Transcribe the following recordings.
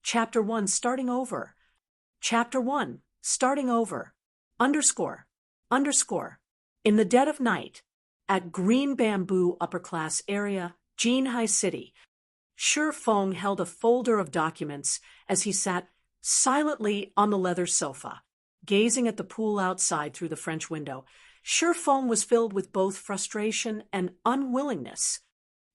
Chapter 1 starting over. Chapter 1 starting over. Underscore. Underscore. In the dead of night, at Green Bamboo Upper Class Area, Jinhai City, Shi Feng held a folder of documents as he sat silently on the leather sofa, gazing at the pool outside through the French window. Shi Feng was filled with both frustration and unwillingness.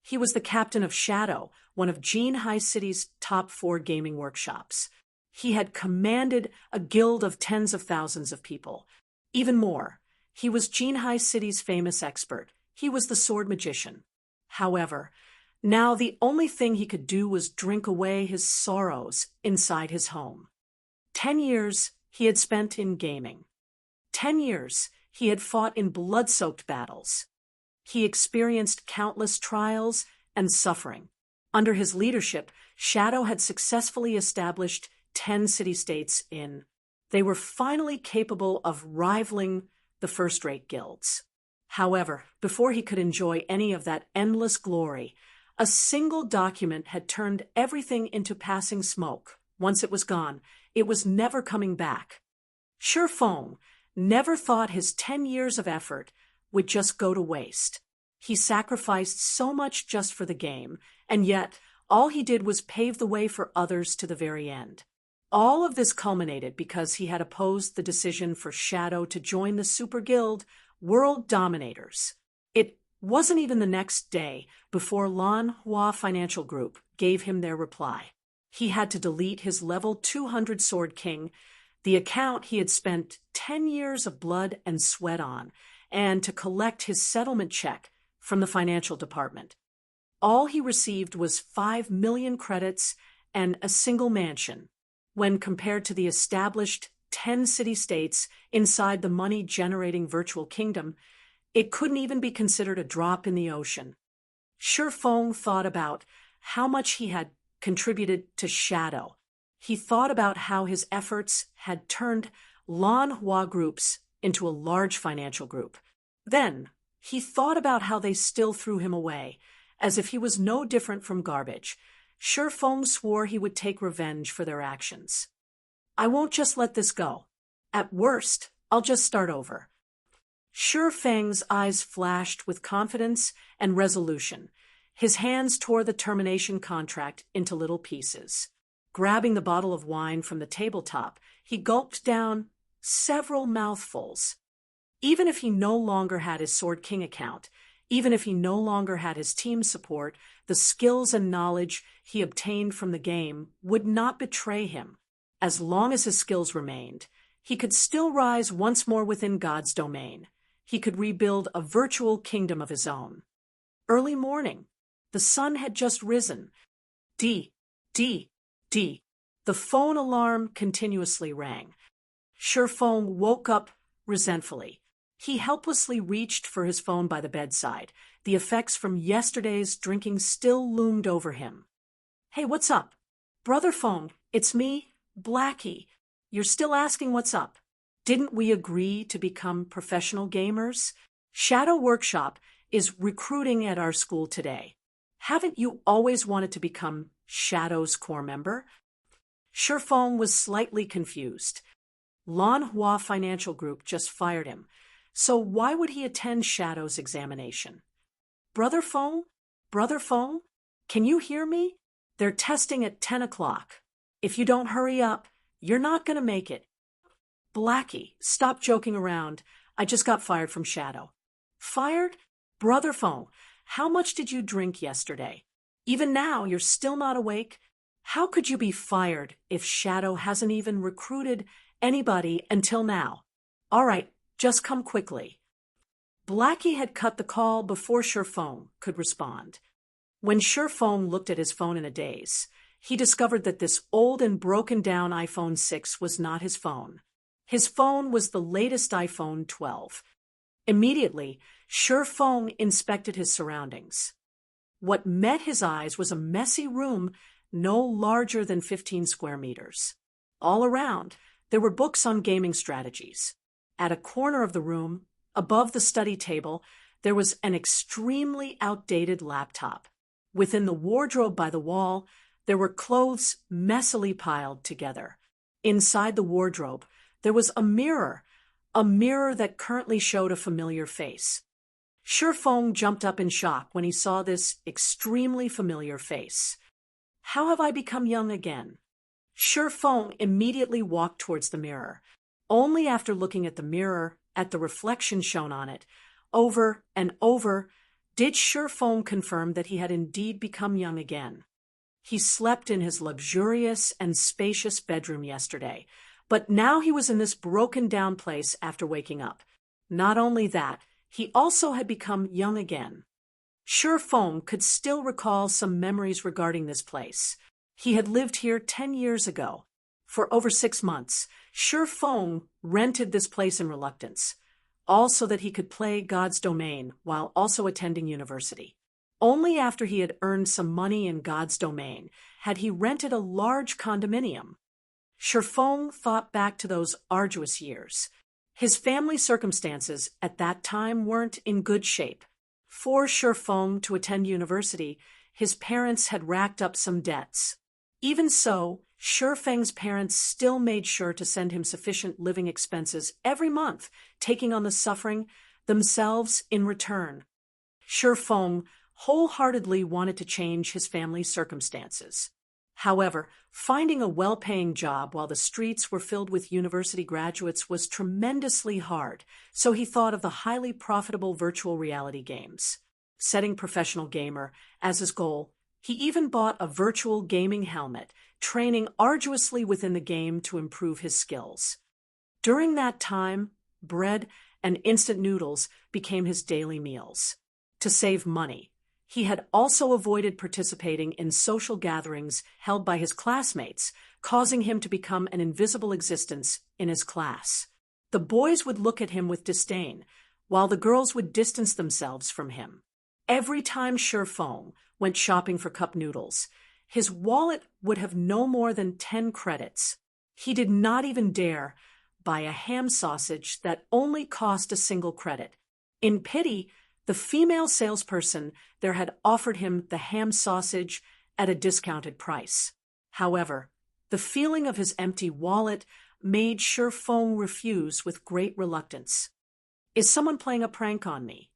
He was the captain of Shadow, one of Jinhai City's top 4 gaming workshops. He had commanded a guild of tens of thousands of people. Even more, he was Jinhai City's famous expert. He was the sword magician. However, now the only thing he could do was drink away his sorrows inside his home. 10 years he had spent in gaming. 10 years he had fought in blood-soaked battles. He experienced countless trials and suffering. Under his leadership, Shadow had successfully established 10 city-states in. They were finally capable of rivaling the first-rate guilds. However, before he could enjoy any of that endless glory, a single document had turned everything into passing smoke. Once it was gone, it was never coming back. Shi Feng never thought his 10 years of effort would just go to waste. He sacrificed so much just for the game, and yet all he did was pave the way for others to the very end. All of this culminated because he had opposed the decision for Shadow to join the Super Guild World Dominators. It wasn't even the next day before Lan Hua Financial Group gave him their reply. He had to delete his level 200 Sword King, the account he had spent 10 years of blood and sweat on, and to collect his settlement check from the financial department. All he received was 5 million credits and a single mansion, when compared to the established 10 city-states inside the money-generating virtual kingdom. It couldn't even be considered a drop in the ocean. Shi Feng thought about how much he had contributed to Shadow. He thought about how his efforts had turned Lan Hua groups into a large financial group. Then, he thought about how they still threw him away, as if he was no different from garbage. Shi Feng swore he would take revenge for their actions. I won't just let this go. At worst, I'll just start over. Shi Feng's eyes flashed with confidence and resolution. His hands tore the termination contract into little pieces. Grabbing the bottle of wine from the tabletop, he gulped down several mouthfuls. Even if he no longer had his Sword King account, even if he no longer had his team support, the skills and knowledge he obtained from the game would not betray him. As long as his skills remained, he could still rise once more within God's domain. He could rebuild a virtual kingdom of his own. Early morning. The sun had just risen. D. The phone alarm continuously rang. Shi Feng woke up resentfully. He helplessly reached for his phone by the bedside. The effects from yesterday's drinking still loomed over him. Hey, what's up? Brother Feng, it's me, Blackie. You're still asking what's up? Didn't we agree to become professional gamers? Shadow Workshop is recruiting at our school today. Haven't you always wanted to become Shadow's core member? Shi Feng was slightly confused. Lan Hua Financial Group just fired him, so why would he attend Shadow's examination? Brother Feng, can you hear me? They're testing at 10 o'clock. If you don't hurry up, you're not going to make it. Blackie, stop joking around. I just got fired from Shadow. Fired? Brother Feng, how much did you drink yesterday? Even now, you're still not awake? How could you be fired if Shadow hasn't even recruited anybody until now? All right, just come quickly. Blackie had cut the call before Shi Feng could respond. When Shi Feng looked at his phone in a daze, he discovered that this old and broken-down iPhone 6 was not his phone. His phone was the latest iPhone 12. Immediately, Shi Feng inspected his surroundings. What met his eyes was a messy room no larger than 15 square meters. All around, there were books on gaming strategies. At a corner of the room, above the study table, there was an extremely outdated laptop. Within the wardrobe by the wall, There were clothes messily piled together. Inside the wardrobe, there was a mirror that currently showed a familiar face. Shifeng jumped up in shock when he saw this extremely familiar face. How have I become young again? Shifeng immediately walked towards the mirror. Only after looking at the mirror, at the reflection shown on it, over and over, did Shifeng confirm that he had indeed become young again. He slept in his luxurious and spacious bedroom yesterday, but now he was in this broken-down place after waking up. Not only that, he also had become young again. Shifeng could still recall some memories regarding this place. He had lived here 10 years ago. For over 6 months, Shifeng rented this place in reluctance, all so that he could play God's domain while also attending university. Only after he had earned some money in God's domain had he rented a large condominium. Shifeng thought back to those arduous years. His family circumstances at that time weren't in good shape. For Shifeng to attend university, his parents had racked up some debts. Even so, Shifeng's parents still made sure to send him sufficient living expenses every month, taking on the suffering themselves in return. Shifeng wholeheartedly wanted to change his family's circumstances. However, finding a well-paying job while the streets were filled with university graduates was tremendously hard, so he thought of the highly profitable virtual reality games. Setting professional gamer as his goal, he even bought a virtual gaming helmet, training arduously within the game to improve his skills. During that time, bread and instant noodles became his daily meals. To save money, he had also avoided participating in social gatherings held by his classmates, causing him to become an invisible existence in his class. The boys would look at him with disdain, while the girls would distance themselves from him. Every time Shifeng went shopping for cup noodles, his wallet would have no more than 10 credits. He did not even dare buy a ham sausage that only cost a single credit. In pity, the female salesperson there had offered him the ham sausage at a discounted price. However, the feeling of his empty wallet made Shifeng refuse with great reluctance. Is someone playing a prank on me?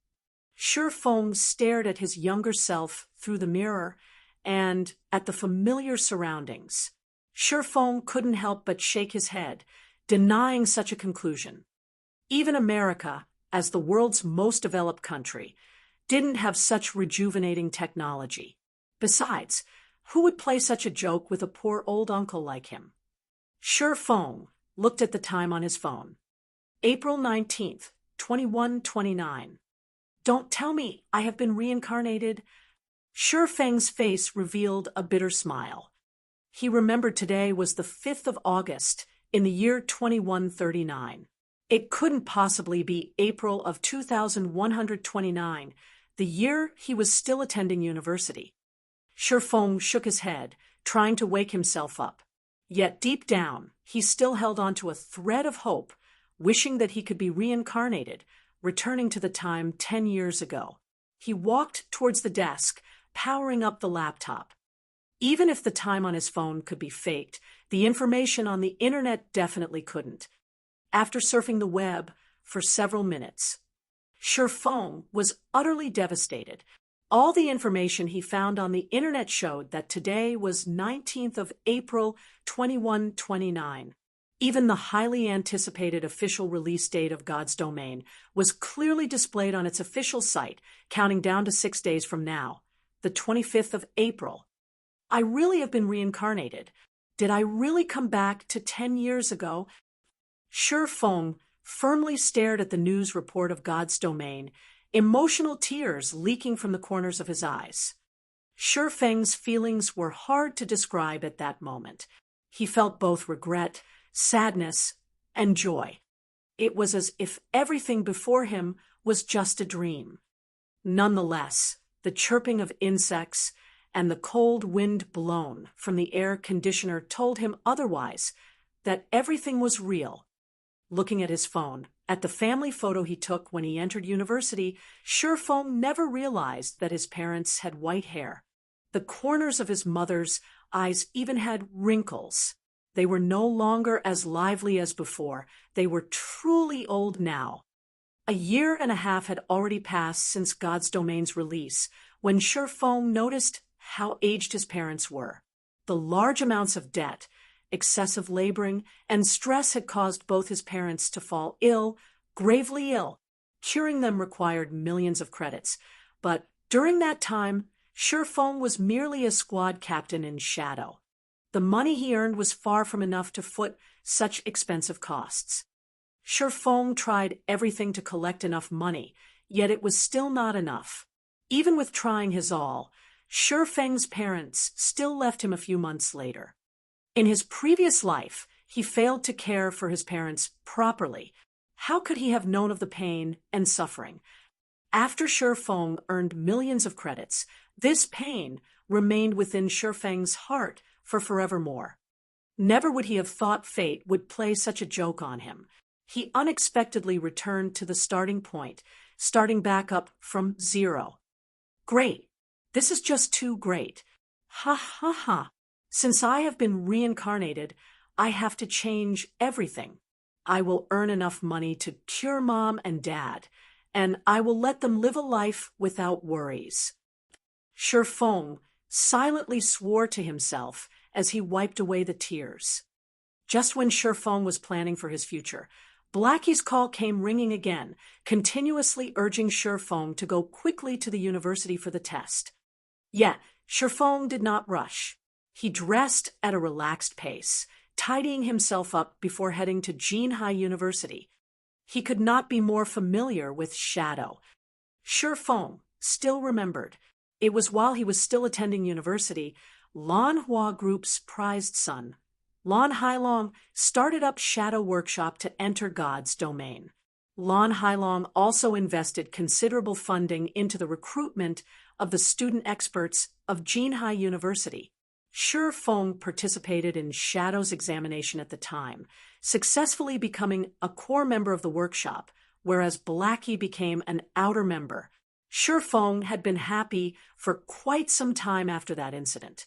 Shifeng stared at his younger self through the mirror and at the familiar surroundings. Shifeng couldn't help but shake his head, denying such a conclusion. Even America, as the world's most developed country, didn't have such rejuvenating technology. Besides, who would play such a joke with a poor old uncle like him? Shifeng looked at the time on his phone. April 19th, 21:29. Don't tell me I have been reincarnated. Shifeng's face revealed a bitter smile. He remembered today was the 5th of August in the year 2139. It couldn't possibly be April of 2129, the year he was still attending university. Shifeng shook his head, trying to wake himself up. Yet deep down, he still held on to a thread of hope, wishing that he could be reincarnated, returning to the time 10 years ago. He walked towards the desk, powering up the laptop. Even if the time on his phone could be faked, the information on the internet definitely couldn't. After surfing the web for several minutes, Shifeng was utterly devastated. All the information he found on the internet showed that today was 19th of April, 2129. Even the highly anticipated official release date of God's domain was clearly displayed on its official site, counting down to 6 days from now, the 25th of April. I really have been reincarnated. Did I really come back to 10 years ago? Shifeng firmly stared at the news report of God's domain, emotional tears leaking from the corners of his eyes. Shifeng's feelings were hard to describe at that moment. He felt both regret, sadness, and joy. It was as if everything before him was just a dream. Nonetheless, the chirping of insects and the cold wind blown from the air conditioner told him otherwise, that everything was real. Looking at his phone, at the family photo he took when he entered university, Shifeng never realized that his parents had white hair. The corners of his mother's eyes even had wrinkles. They were no longer as lively as before. They were truly old now. A year and a half had already passed since God's Domain's release, when Feng noticed how aged his parents were. The large amounts of debt, excessive laboring, and stress had caused both his parents to fall ill, gravely ill. Curing them required millions of credits. But during that time, Feng was merely a squad captain in shadow. The money he earned was far from enough to foot such expensive costs. Feng tried everything to collect enough money, yet it was still not enough. Even with trying his all, Feng's parents still left him a few months later. In his previous life, he failed to care for his parents properly. How could he have known of the pain and suffering? After Feng earned millions of credits, this pain remained within Feng's heart for forevermore. Never would he have thought fate would play such a joke on him. He unexpectedly returned to the starting point, starting back up from zero. Great. This is just too great. Ha ha ha. Since I have been reincarnated, I have to change everything. I will earn enough money to cure Mom and Dad, and I will let them live a life without worries. Feng silently swore to himself as he wiped away the tears. Just when Feng was planning for his future, Blackie's call came ringing again, continuously urging Feng to go quickly to the university for the test. Yet, Feng did not rush. He dressed at a relaxed pace, tidying himself up before heading to Jinhai University. He could not be more familiar with shadow. Feng still remembered. It was while he was still attending university, Lan Hua Group's prized son, Lan Hailong, started up Shadow Workshop to enter God's domain. Lan Hailong also invested considerable funding into the recruitment of the student experts of Jinhai University. Feng participated in Shadow's examination at the time, successfully becoming a core member of the workshop, whereas Blackie became an outer member. Feng had been happy for quite some time after that incident.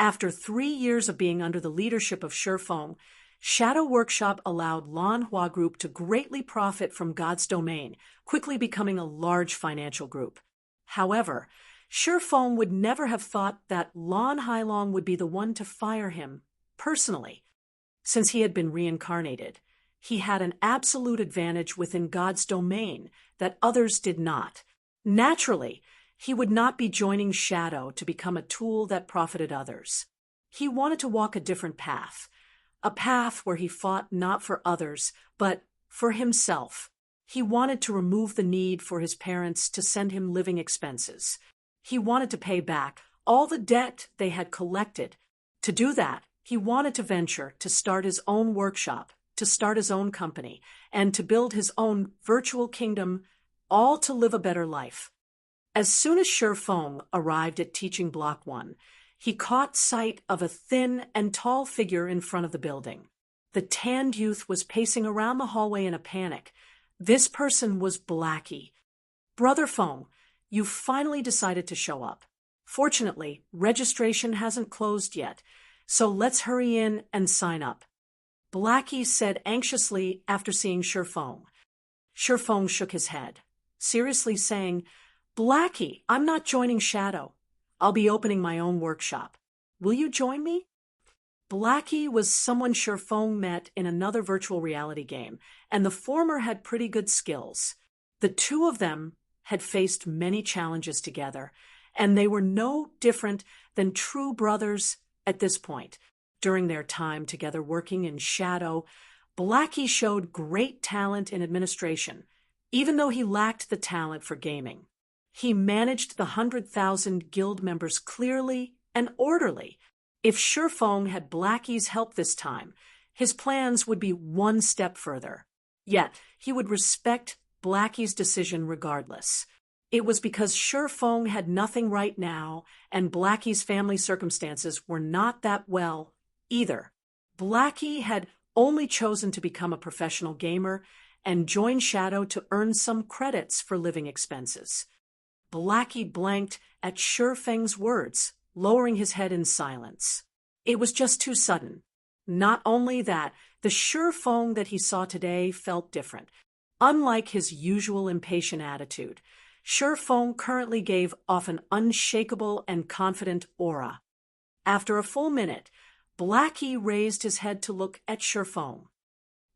After 3 years of being under the leadership of Feng, Shadow Workshop allowed Lan Hua Group to greatly profit from God's domain, quickly becoming a large financial group. However, Feng would never have thought that Lan Hailong would be the one to fire him, personally. Since he had been reincarnated, he had an absolute advantage within God's domain that others did not. Naturally, he would not be joining Shadow to become a tool that profited others. He wanted to walk a different path, a path where he fought not for others, but for himself. He wanted to remove the need for his parents to send him living expenses. He wanted to pay back all the debt they had collected. To do that, he wanted to venture to start his own workshop, to start his own company, and to build his own virtual kingdom, all to live a better life. As soon as Feng arrived at Teaching Block 1, he caught sight of a thin and tall figure in front of the building. The tanned youth was pacing around the hallway in a panic. This person was Blackie. "Brother Feng, you finally decided to show up. Fortunately, registration hasn't closed yet, so let's hurry in and sign up," Blackie said anxiously after seeing Feng. Feng shook his head, seriously saying, "Blackie, I'm not joining Shadow. I'll be opening my own workshop. Will you join me?" Blackie was someone Feng met in another virtual reality game, and the former had pretty good skills. The two of them had faced many challenges together, and they were no different than true brothers at this point. During their time together working in Shadow, Blackie showed great talent in administration, even though he lacked the talent for gaming. He managed the 100,000 guild members clearly and orderly. If Feng had Blackie's help this time, his plans would be one step further. Yet, he would respect Blackie's decision regardless. It was because Feng had nothing right now, and Blackie's family circumstances were not that well either. Blackie had only chosen to become a professional gamer and join Shadow to earn some credits for living expenses. Blackie blanked at Feng's words, lowering his head in silence. It was just too sudden. Not only that, the Sure Feng that he saw today felt different. Unlike his usual impatient attitude, Sure Feng currently gave off an unshakable and confident aura. After a full minute, Blackie raised his head to look at Sure Feng.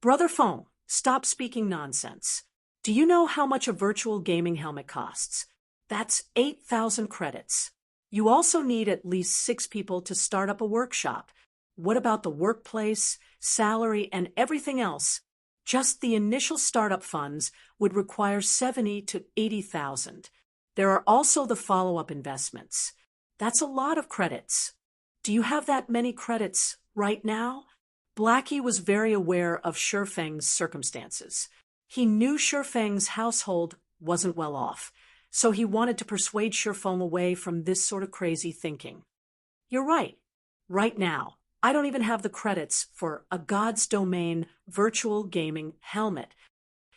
Brother Feng, stop speaking nonsense. Do you know how much a virtual gaming helmet costs? That's 8,000 credits. You also need at least 6 people to start up a workshop. What about the workplace, salary, and everything else? Just the initial startup funds would require 70 to 80,000. There are also the follow-up investments. That's a lot of credits. Do you have that many credits right now? Blackie was very aware of Sure Feng's circumstances. He knew Sure Feng's household wasn't well off, so he wanted to persuade Sure Feng away from this sort of crazy thinking. You're right. Right now, I don't even have the credits for a God's Domain virtual gaming helmet.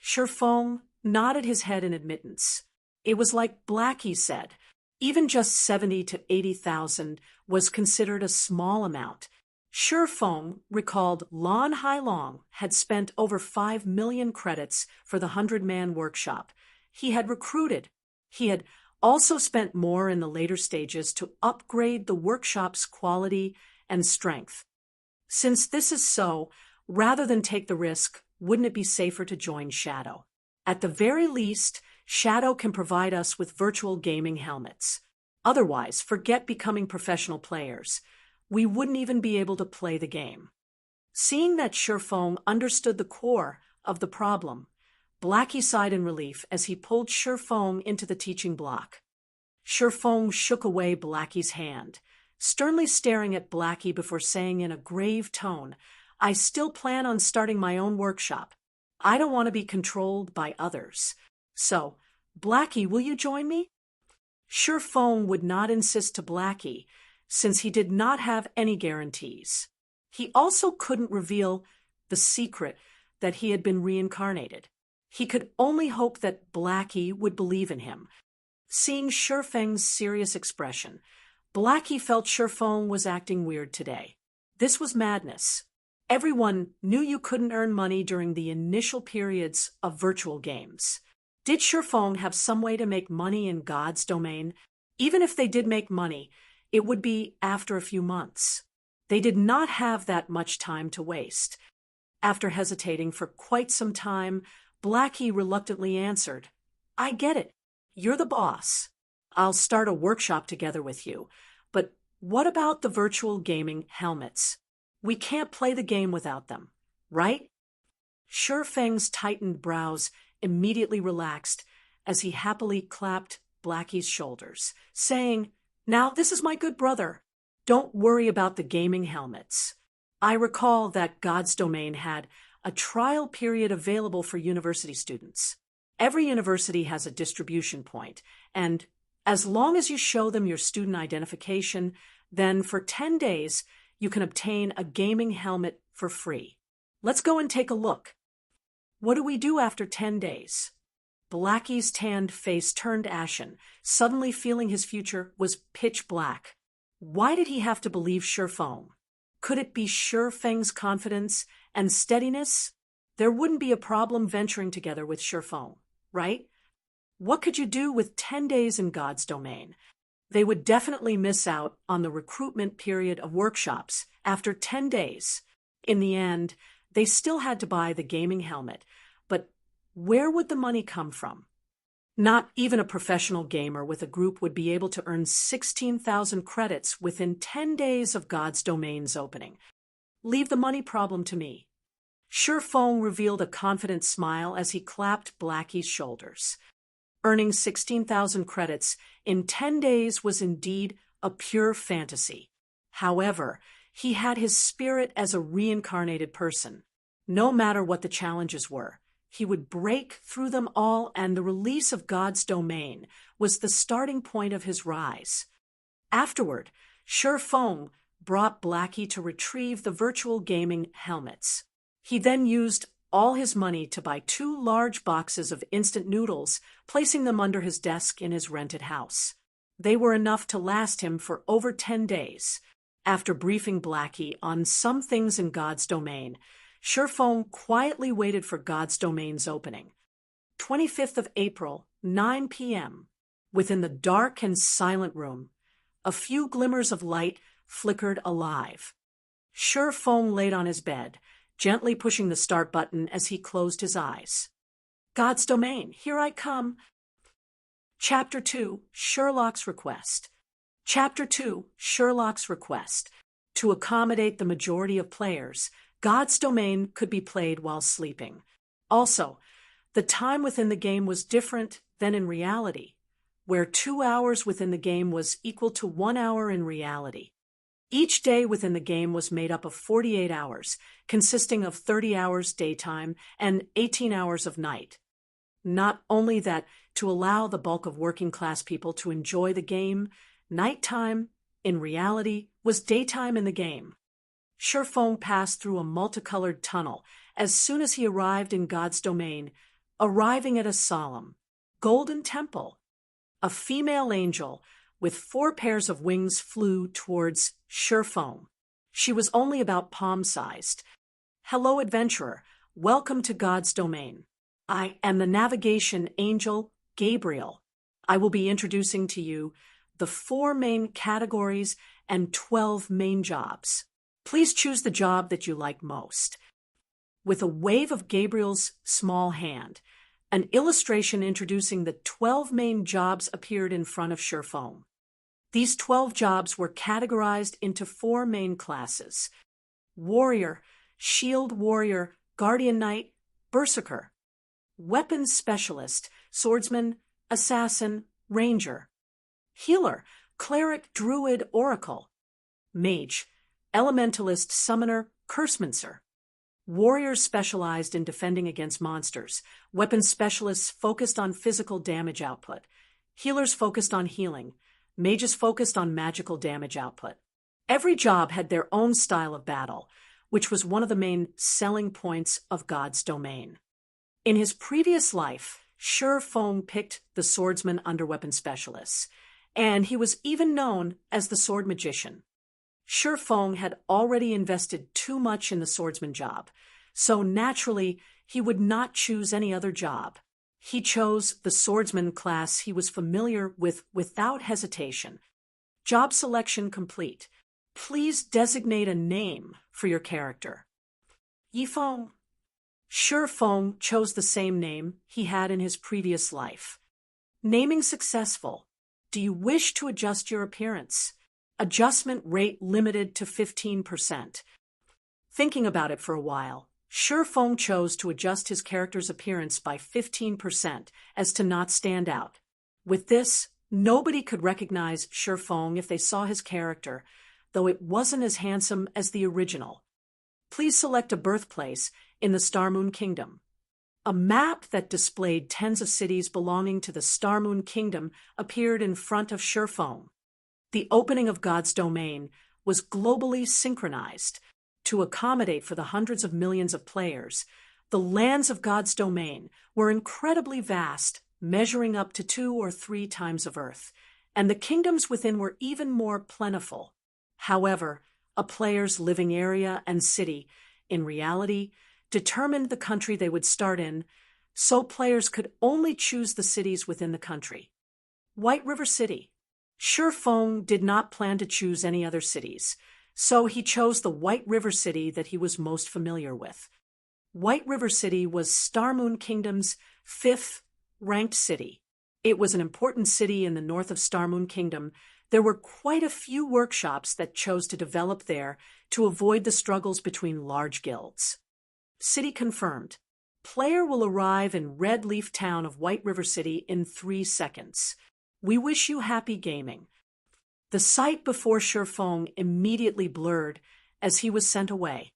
Sure Feng nodded his head in admittance. It was like Blackie said. Even just 70 to 80,000 was considered a small amount. Sure Feng recalled Lon Hailong had spent over 5 million credits for the 100-man workshop. He had recruited. He had also spent more in the later stages to upgrade the workshop's quality and strength. Since this is so, rather than take the risk, wouldn't it be safer to join Shadow? At the very least, Shadow can provide us with virtual gaming helmets. Otherwise, forget becoming professional players. We wouldn't even be able to play the game. Seeing that Sure Feng understood the core of the problem, Blackie sighed in relief as he pulled Sure Feng into the teaching block. Sure Feng shook away Blackie's hand, sternly staring at Blackie before saying in a grave tone, I still plan on starting my own workshop. I don't want to be controlled by others. So, Blackie, will you join me? Sure Feng would not insist to Blackie, since he did not have any guarantees. He also couldn't reveal the secret that he had been reincarnated. He could only hope that Blackie would believe in him. Seeing Sure Feng's serious expression, Blackie felt Sure Feng was acting weird today. This was madness. Everyone knew you couldn't earn money during the initial periods of virtual games. Did Sure Feng have some way to make money in God's domain? Even if they did make money, it would be after a few months. They did not have that much time to waste. After hesitating for quite some time, Blackie reluctantly answered, I get it. You're the boss. I'll start a workshop together with you. But what about the virtual gaming helmets? We can't play the game without them, right? Sure Feng's tightened brows immediately relaxed as he happily clapped Blackie's shoulders, saying, Now, this is my good brother. Don't worry about the gaming helmets. I recall that God's Domain had a trial period available for university students. Every university has a distribution point, and as long as you show them your student identification, then for 10 days, you can obtain a gaming helmet for free. Let's go and take a look. What do we do after 10 days? Blackie's tanned face turned ashen, suddenly feeling his future was pitch black. Why did he have to believe Sure Feng? Could it be Sure Feng's confidence and steadiness? There wouldn't be a problem venturing together with Sure Feng, right? What could you do with 10 days in God's domain? They would definitely miss out on the recruitment period of workshops after 10 days. In the end, they still had to buy the gaming helmet, but where would the money come from? Not even a professional gamer with a group would be able to earn 16,000 credits within 10 days of God's Domain's opening. Leave the money problem to me. Sure Feng revealed a confident smile as he clapped Blackie's shoulders. Earning 16,000 credits in 10 days was indeed a pure fantasy. However, he had his spirit as a reincarnated person. No matter what the challenges were, he would break through them all, and the release of God's Domain was the starting point of his rise. Afterward, Sure Feng brought Blackie to retrieve the virtual gaming helmets. He then used all his money to buy 2 large boxes of instant noodles, placing them under his desk in his rented house. They were enough to last him for over 10 days. After briefing Blackie on some things in God's domain, Sherfone quietly waited for God's domain's opening. 25th of April, 9 p.m. Within the dark and silent room, a few glimmers of light flickered alive. Sherfone laid on his bed, gently pushing the start button as he closed his eyes. God's domain, here I come. Chapter 2, Sherlock's Request. Chapter 2, Sherlock's Request. To accommodate the majority of players, God's domain could be played while sleeping. Also, the time within the game was different than in reality, where 2 hours within the game was equal to 1 hour in reality. Each day within the game was made up of 48 hours, consisting of 30 hours daytime and 18 hours of night. Not only that, to allow the bulk of working-class people to enjoy the game, nighttime, in reality, was daytime in the game. Sherfone passed through a multicolored tunnel as soon as he arrived in God's domain, arriving at a solemn, golden temple. A female angel with 4 pairs of wings flew towards Sherfone. She was only about palm-sized. Hello, adventurer. Welcome to God's domain. I am the navigation angel, Gabriel. I will be introducing to you the 4 main categories and 12 main jobs. Please choose the job that you like most. With a wave of Gabriel's small hand, an illustration introducing the 12 main jobs appeared in front of Sherfone. These 12 jobs were categorized into 4 main classes: Warrior, Shield Warrior, Guardian Knight, Berserker; Weapons Specialist, Swordsman, Assassin, Ranger; Healer, Cleric, Druid, Oracle; Mage, Elementalist, Summoner, Cursemancer; Warriors specialized in defending against monsters; Weapons Specialists focused on physical damage output; Healers focused on healing; Mages focused on magical damage output. Every job had their own style of battle, which was one of the main selling points of God's domain. In his previous life, Sherfone picked the Swordsman under Weapon Specialists, and he was even known as the Sword Magician. Sherfone had already invested too much in the Swordsman job, so naturally he would not choose any other job. He chose the Swordsman class he was familiar with without hesitation. Job selection complete. Please designate a name for your character. Yifeng. Sherfone chose the same name he had in his previous life. Naming successful. Do you wish to adjust your appearance? Adjustment rate limited to 15%. Thinking about it for a while, Sherfone chose to adjust his character's appearance by 15% as to not stand out. With this, nobody could recognize Sherfone if they saw his character, though it wasn't as handsome as the original. Please select a birthplace in the Starmoon Kingdom. A map that displayed tens of cities belonging to the Starmoon Kingdom appeared in front of Sherfone. The opening of God's domain was globally synchronized. To accommodate for the hundreds of millions of players, the lands of God's domain were incredibly vast, measuring up to 2 or 3 times of Earth, and the kingdoms within were even more plentiful. However, a player's living area and city, in reality, determined the country they would start in, so players could only choose the cities within the country. White River City. Sherfone did not plan to choose any other cities, so he chose the White River City that he was most familiar with. White River City was Starmoon Kingdom's 5th ranked city. It was an important city in the north of Starmoon Kingdom. There were quite a few workshops that chose to develop there to avoid the struggles between large guilds. City confirmed. Player will arrive in Red Leaf Town of White River City in 3 seconds. We wish you happy gaming. The sight before Sherfone immediately blurred as he was sent away.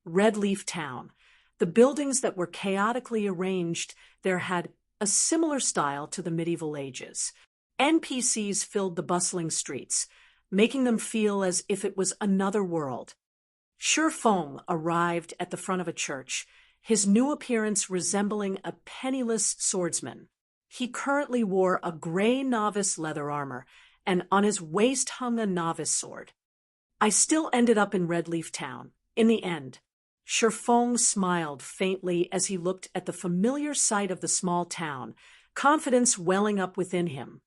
Red Leaf Town. The buildings that were chaotically arranged there had a similar style to the medieval ages. NPCs filled the bustling streets, making them feel as if it was another world. Sherfone arrived at the front of a church, his new appearance resembling a penniless swordsman. He currently wore a gray novice leather armor, and on his waist hung a novice sword. I still ended up in Redleaf Town, in the end. Sherfong smiled faintly as he looked at the familiar sight of the small town, confidence welling up within him.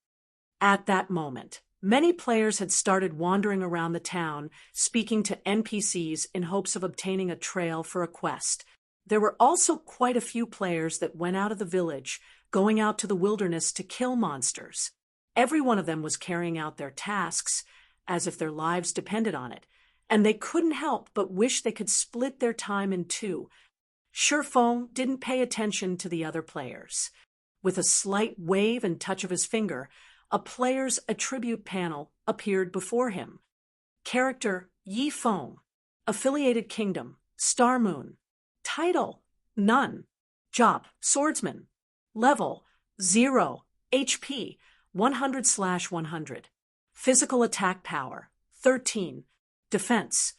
At that moment, many players had started wandering around the town, speaking to NPCs in hopes of obtaining a trail for a quest. There were also quite a few players that went out of the village, going out to the wilderness to kill monsters. Every one of them was carrying out their tasks, as if their lives depended on it, and they couldn't help but wish they could split their time in two. Sherfong didn't pay attention to the other players. With a slight wave and touch of his finger, a player's attribute panel appeared before him. Character Yi Feng. Affiliated Kingdom Star Moon. Title None. Job Swordsman. Level 0. HP 100/100. Physical attack power 13. Defense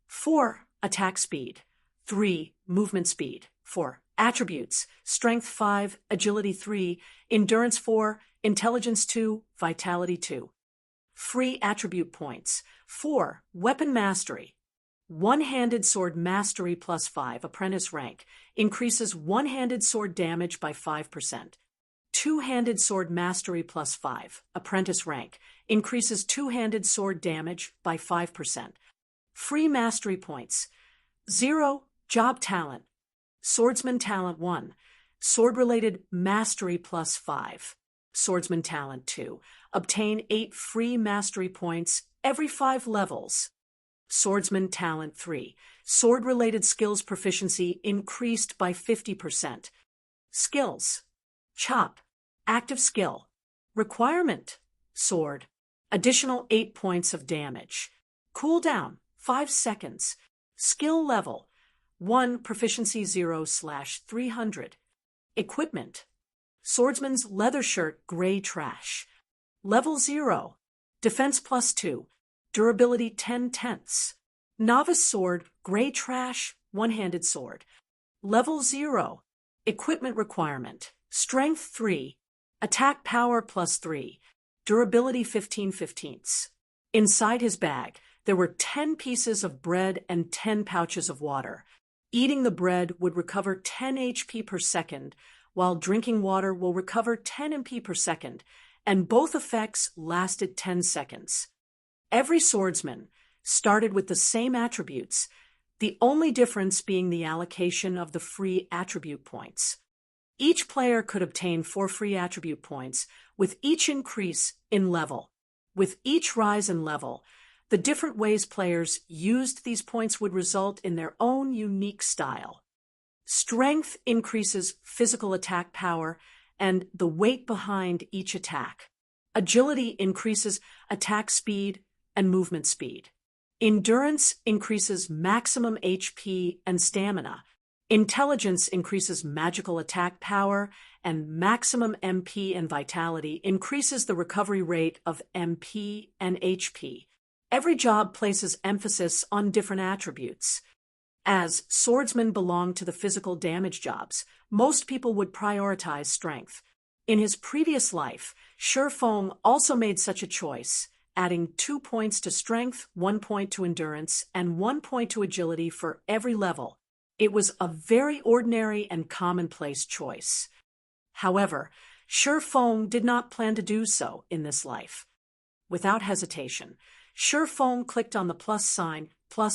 4. Attack speed 3. Movement speed 4. Attributes Strength 5, Agility 3, Endurance 4, Intelligence 2, Vitality 2. Free attribute points 4. Weapon Mastery. One-handed sword mastery +5 apprentice rank increases one-handed sword damage by 5%. Two-handed sword mastery +5 apprentice rank increases two-handed sword damage by 5%. Free mastery points 0. Job talent. Swordsman talent 1. Sword-related mastery +5. Swordsman talent 2. Obtain 8 free mastery points every 5 levels. Swordsman talent 3. Sword-related skills proficiency increased by 50%. Skills. Chop. Active skill. Requirement. Sword. Additional 8 points of damage. Cooldown 5 seconds. Skill level 1. Proficiency 0/300. Equipment. Swordsman's leather shirt gray trash. Level 0. Defense +2. Durability 10/10. Novice sword gray trash one-handed sword. Level 0. Equipment requirement. Strength 3. Attack power +3. Durability 15/15. Inside his bag, there were 10 pieces of bread and 10 pouches of water. Eating the bread would recover 10 HP per second, while drinking water will recover 10 MP per second, and both effects lasted 10 seconds. Every swordsman started with the same attributes, the only difference being the allocation of the free attribute points. Each player could obtain 4 free attribute points with each increase in level. With each rise in level, the different ways players used these points would result in their own unique style. Strength increases physical attack power and the weight behind each attack. Agility increases attack speed and movement speed. Endurance increases maximum HP and stamina. Intelligence increases magical attack power, and maximum MP and vitality increases the recovery rate of MP and HP. Every job places emphasis on different attributes. As swordsmen belong to the physical damage jobs, most people would prioritize strength. In his previous life, Sherfong also made such a choice, adding 2 points to strength, 1 point to endurance, and 1 point to agility for every level. It was a very ordinary and commonplace choice. However, Sherfong did not plan to do so in this life. Without hesitation, Sherfong clicked on the plus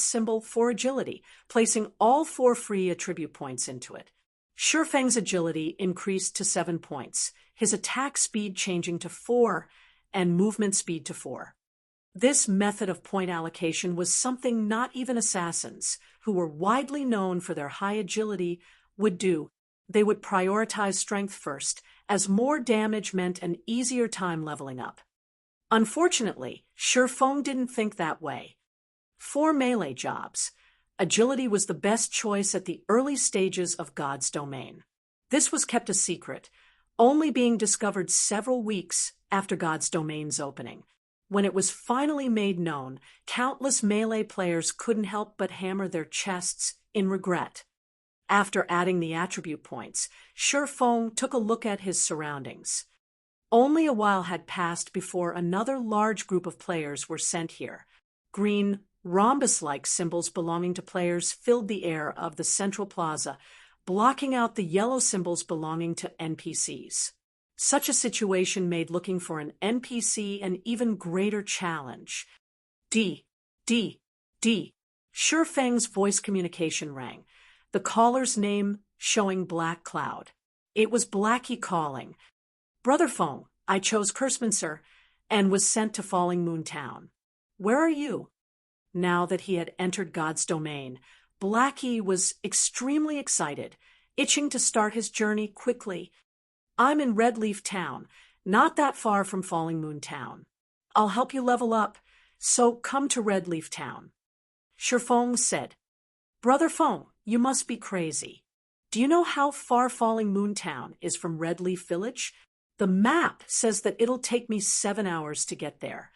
symbol for agility, placing all 4 free attribute points into it. Sherfeng's agility increased to 7 points, his attack speed changing to 4, and movement speed to 4. This method of point allocation was something not even assassins, who were widely known for their high agility, would do. They would prioritize strength first, as more damage meant an easier time leveling up. Unfortunately, Sherfong didn't think that way. For melee jobs, agility was the best choice at the early stages of God's domain. This was kept a secret, only being discovered several weeks after God's domain's opening. When it was finally made known, countless melee players couldn't help but hammer their chests in regret. After adding the attribute points, Sherfong took a look at his surroundings. Only a while had passed before another large group of players were sent here. Green Rhombus-like symbols belonging to players filled the air of the central plaza, blocking out the yellow symbols belonging to NPCs. Such a situation made looking for an NPC an even greater challenge. D. Shifeng's voice communication rang, the caller's name showing Black Cloud. It was Blackie calling. "Brother Feng, I chose Kurtzman, sir, and was sent to Falling Moon Town. Where are you?" Now that he had entered God's domain, Blackie was extremely excited, itching to start his journey quickly. "I'm in Red Leaf Town, not that far from Falling Moon Town. I'll help you level up, so come to Red Leaf Town." Shifeng said, "Brother Feng, you must be crazy. Do you know how far Falling Moon Town is from Red Leaf Village? The map says that it'll take me 7 hours to get there.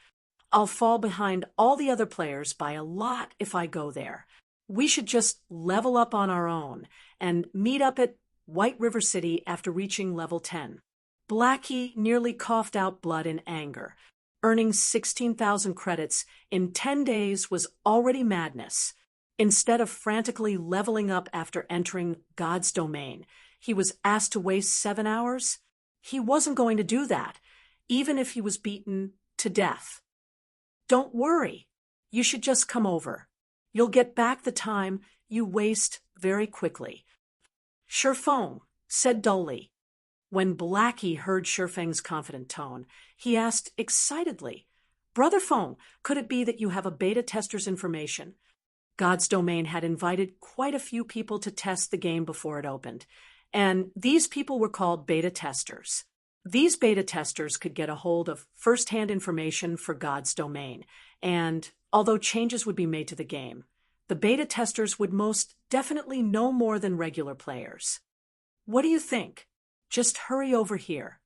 I'll fall behind all the other players by a lot if I go there. We should just level up on our own and meet up at White River City after reaching level 10. Blackie nearly coughed out blood in anger. Earning 16,000 credits in 10 days was already madness. Instead of frantically leveling up after entering God's domain, he was asked to waste 7 hours? He wasn't going to do that, even if he was beaten to death. "Don't worry. You should just come over. You'll get back the time you waste very quickly," Shifeng said dully. When Blackie heard Shifeng's confident tone, he asked excitedly, "Brother Feng, could it be that you have a beta tester's information?" God's domain had invited quite a few people to test the game before it opened, and these people were called beta testers. These beta testers could get a hold of first-hand information for God's domain, and although changes would be made to the game, the beta testers would most definitely know more than regular players. "What do you think? Just hurry over here,"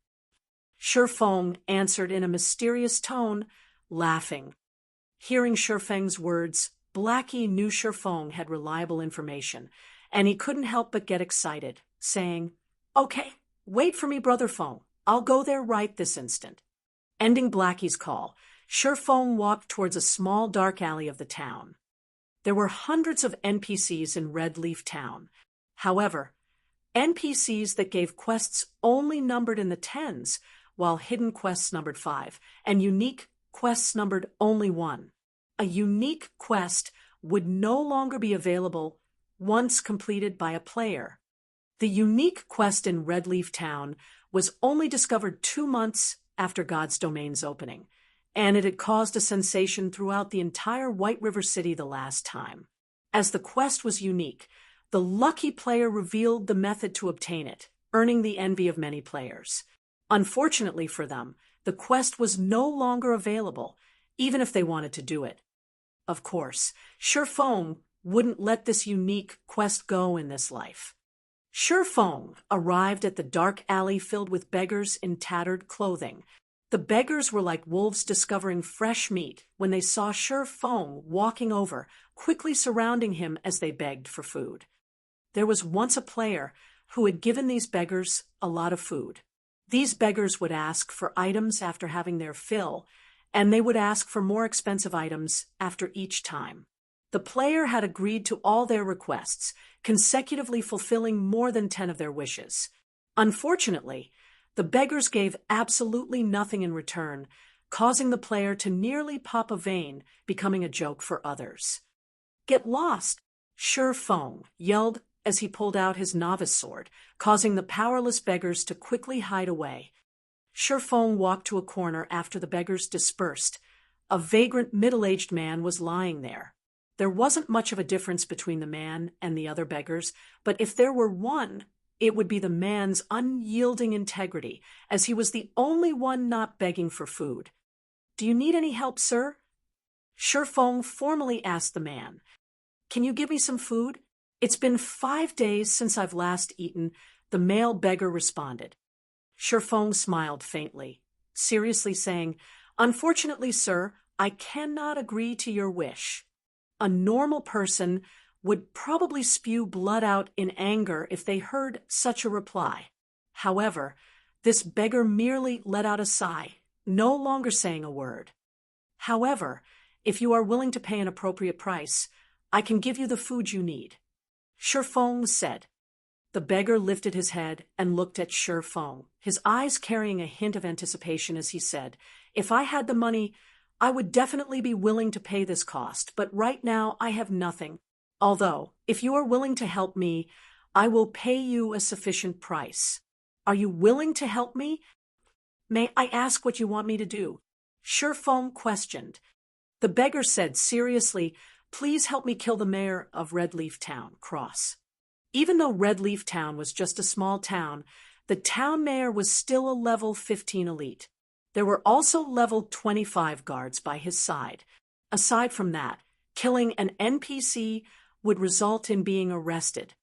Shifeng answered in a mysterious tone, laughing. Hearing Shifeng's words, Blackie knew Shifeng had reliable information, and he couldn't help but get excited, saying, "Okay, wait for me, Brother Feng. I'll go there right this instant." Ending Blackie's call, Shifeng walked towards a small dark alley of the town. There were hundreds of NPCs in Red Leaf Town. However, NPCs that gave quests only numbered in the tens, while hidden quests numbered 5, and unique quests numbered only 1. A unique quest would no longer be available once completed by a player. The unique quest in Red Leaf Town was only discovered 2 months after God's domain's opening, and it had caused a sensation throughout the entire White River City the last time. As the quest was unique, the lucky player revealed the method to obtain it, earning the envy of many players. Unfortunately for them, the quest was no longer available, even if they wanted to do it. Of course, Shifeng wouldn't let this unique quest go in this life. Shifeng arrived at the dark alley filled with beggars in tattered clothing. The beggars were like wolves discovering fresh meat when they saw Shifeng walking over, quickly surrounding him as they begged for food. There was once a player who had given these beggars a lot of food. These beggars would ask for items after having their fill, and they would ask for more expensive items after each time. The player had agreed to all their requests, consecutively fulfilling more than 10 of their wishes. Unfortunately, the beggars gave absolutely nothing in return, causing the player to nearly pop a vein, becoming a joke for others. "Get lost!" Shifeng yelled as he pulled out his novice sword, causing the powerless beggars to quickly hide away. Shifeng walked to a corner after the beggars dispersed. A vagrant middle-aged man was lying there. There wasn't much of a difference between the man and the other beggars, but if there were one, it would be the man's unyielding integrity, as he was the only one not begging for food. "Do you need any help, sir?" Shifeng formally asked the man. "Can you give me some food? It's been 5 days since I've last eaten," the male beggar responded. Shifeng smiled faintly, seriously saying, "Unfortunately, sir, I cannot agree to your wish." A normal person would probably spew blood out in anger if they heard such a reply. However, this beggar merely let out a sigh, no longer saying a word. However, If you are willing to pay an appropriate price, I can give you the food you need. Shi Feng said. The beggar lifted his head and looked at Shi Feng, his eyes carrying a hint of anticipation as he said, "If I had the money, I would definitely be willing to pay this cost, but right now I have nothing. Although, if you are willing to help me, I will pay you a sufficient price. Are you willing to help me? May I ask what you want me to do?" Shi Feng questioned. The beggar said seriously, "Please help me kill the mayor of Red Leaf Town, Cross." Even though Red Leaf Town was just a small town, the town mayor was still a level 15 elite. There were also level 25 guards by his side. Aside from that, killing an NPC would result in being arrested.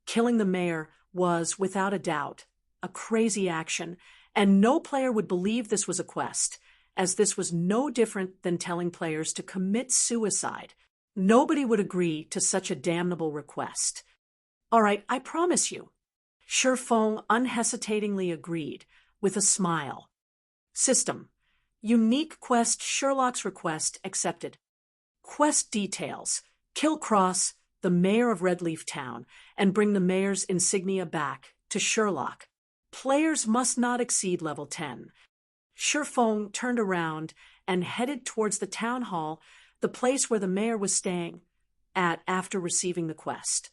Killing the mayor was, without a doubt, a crazy action, and no player would believe this was a quest, as this was no different than telling players to commit suicide. Nobody would agree to such a damnable request. "All right, I promise you." Shi Feng unhesitatingly agreed, with a smile. System. Unique quest Sherlock's request accepted. Quest details. Kill Cross, the mayor of Red Leaf Town, and bring the mayor's insignia back to Sherlock. Players must not exceed level 10. Shi Feng turned around and headed towards the town hall, the place where the mayor was staying at after receiving the quest.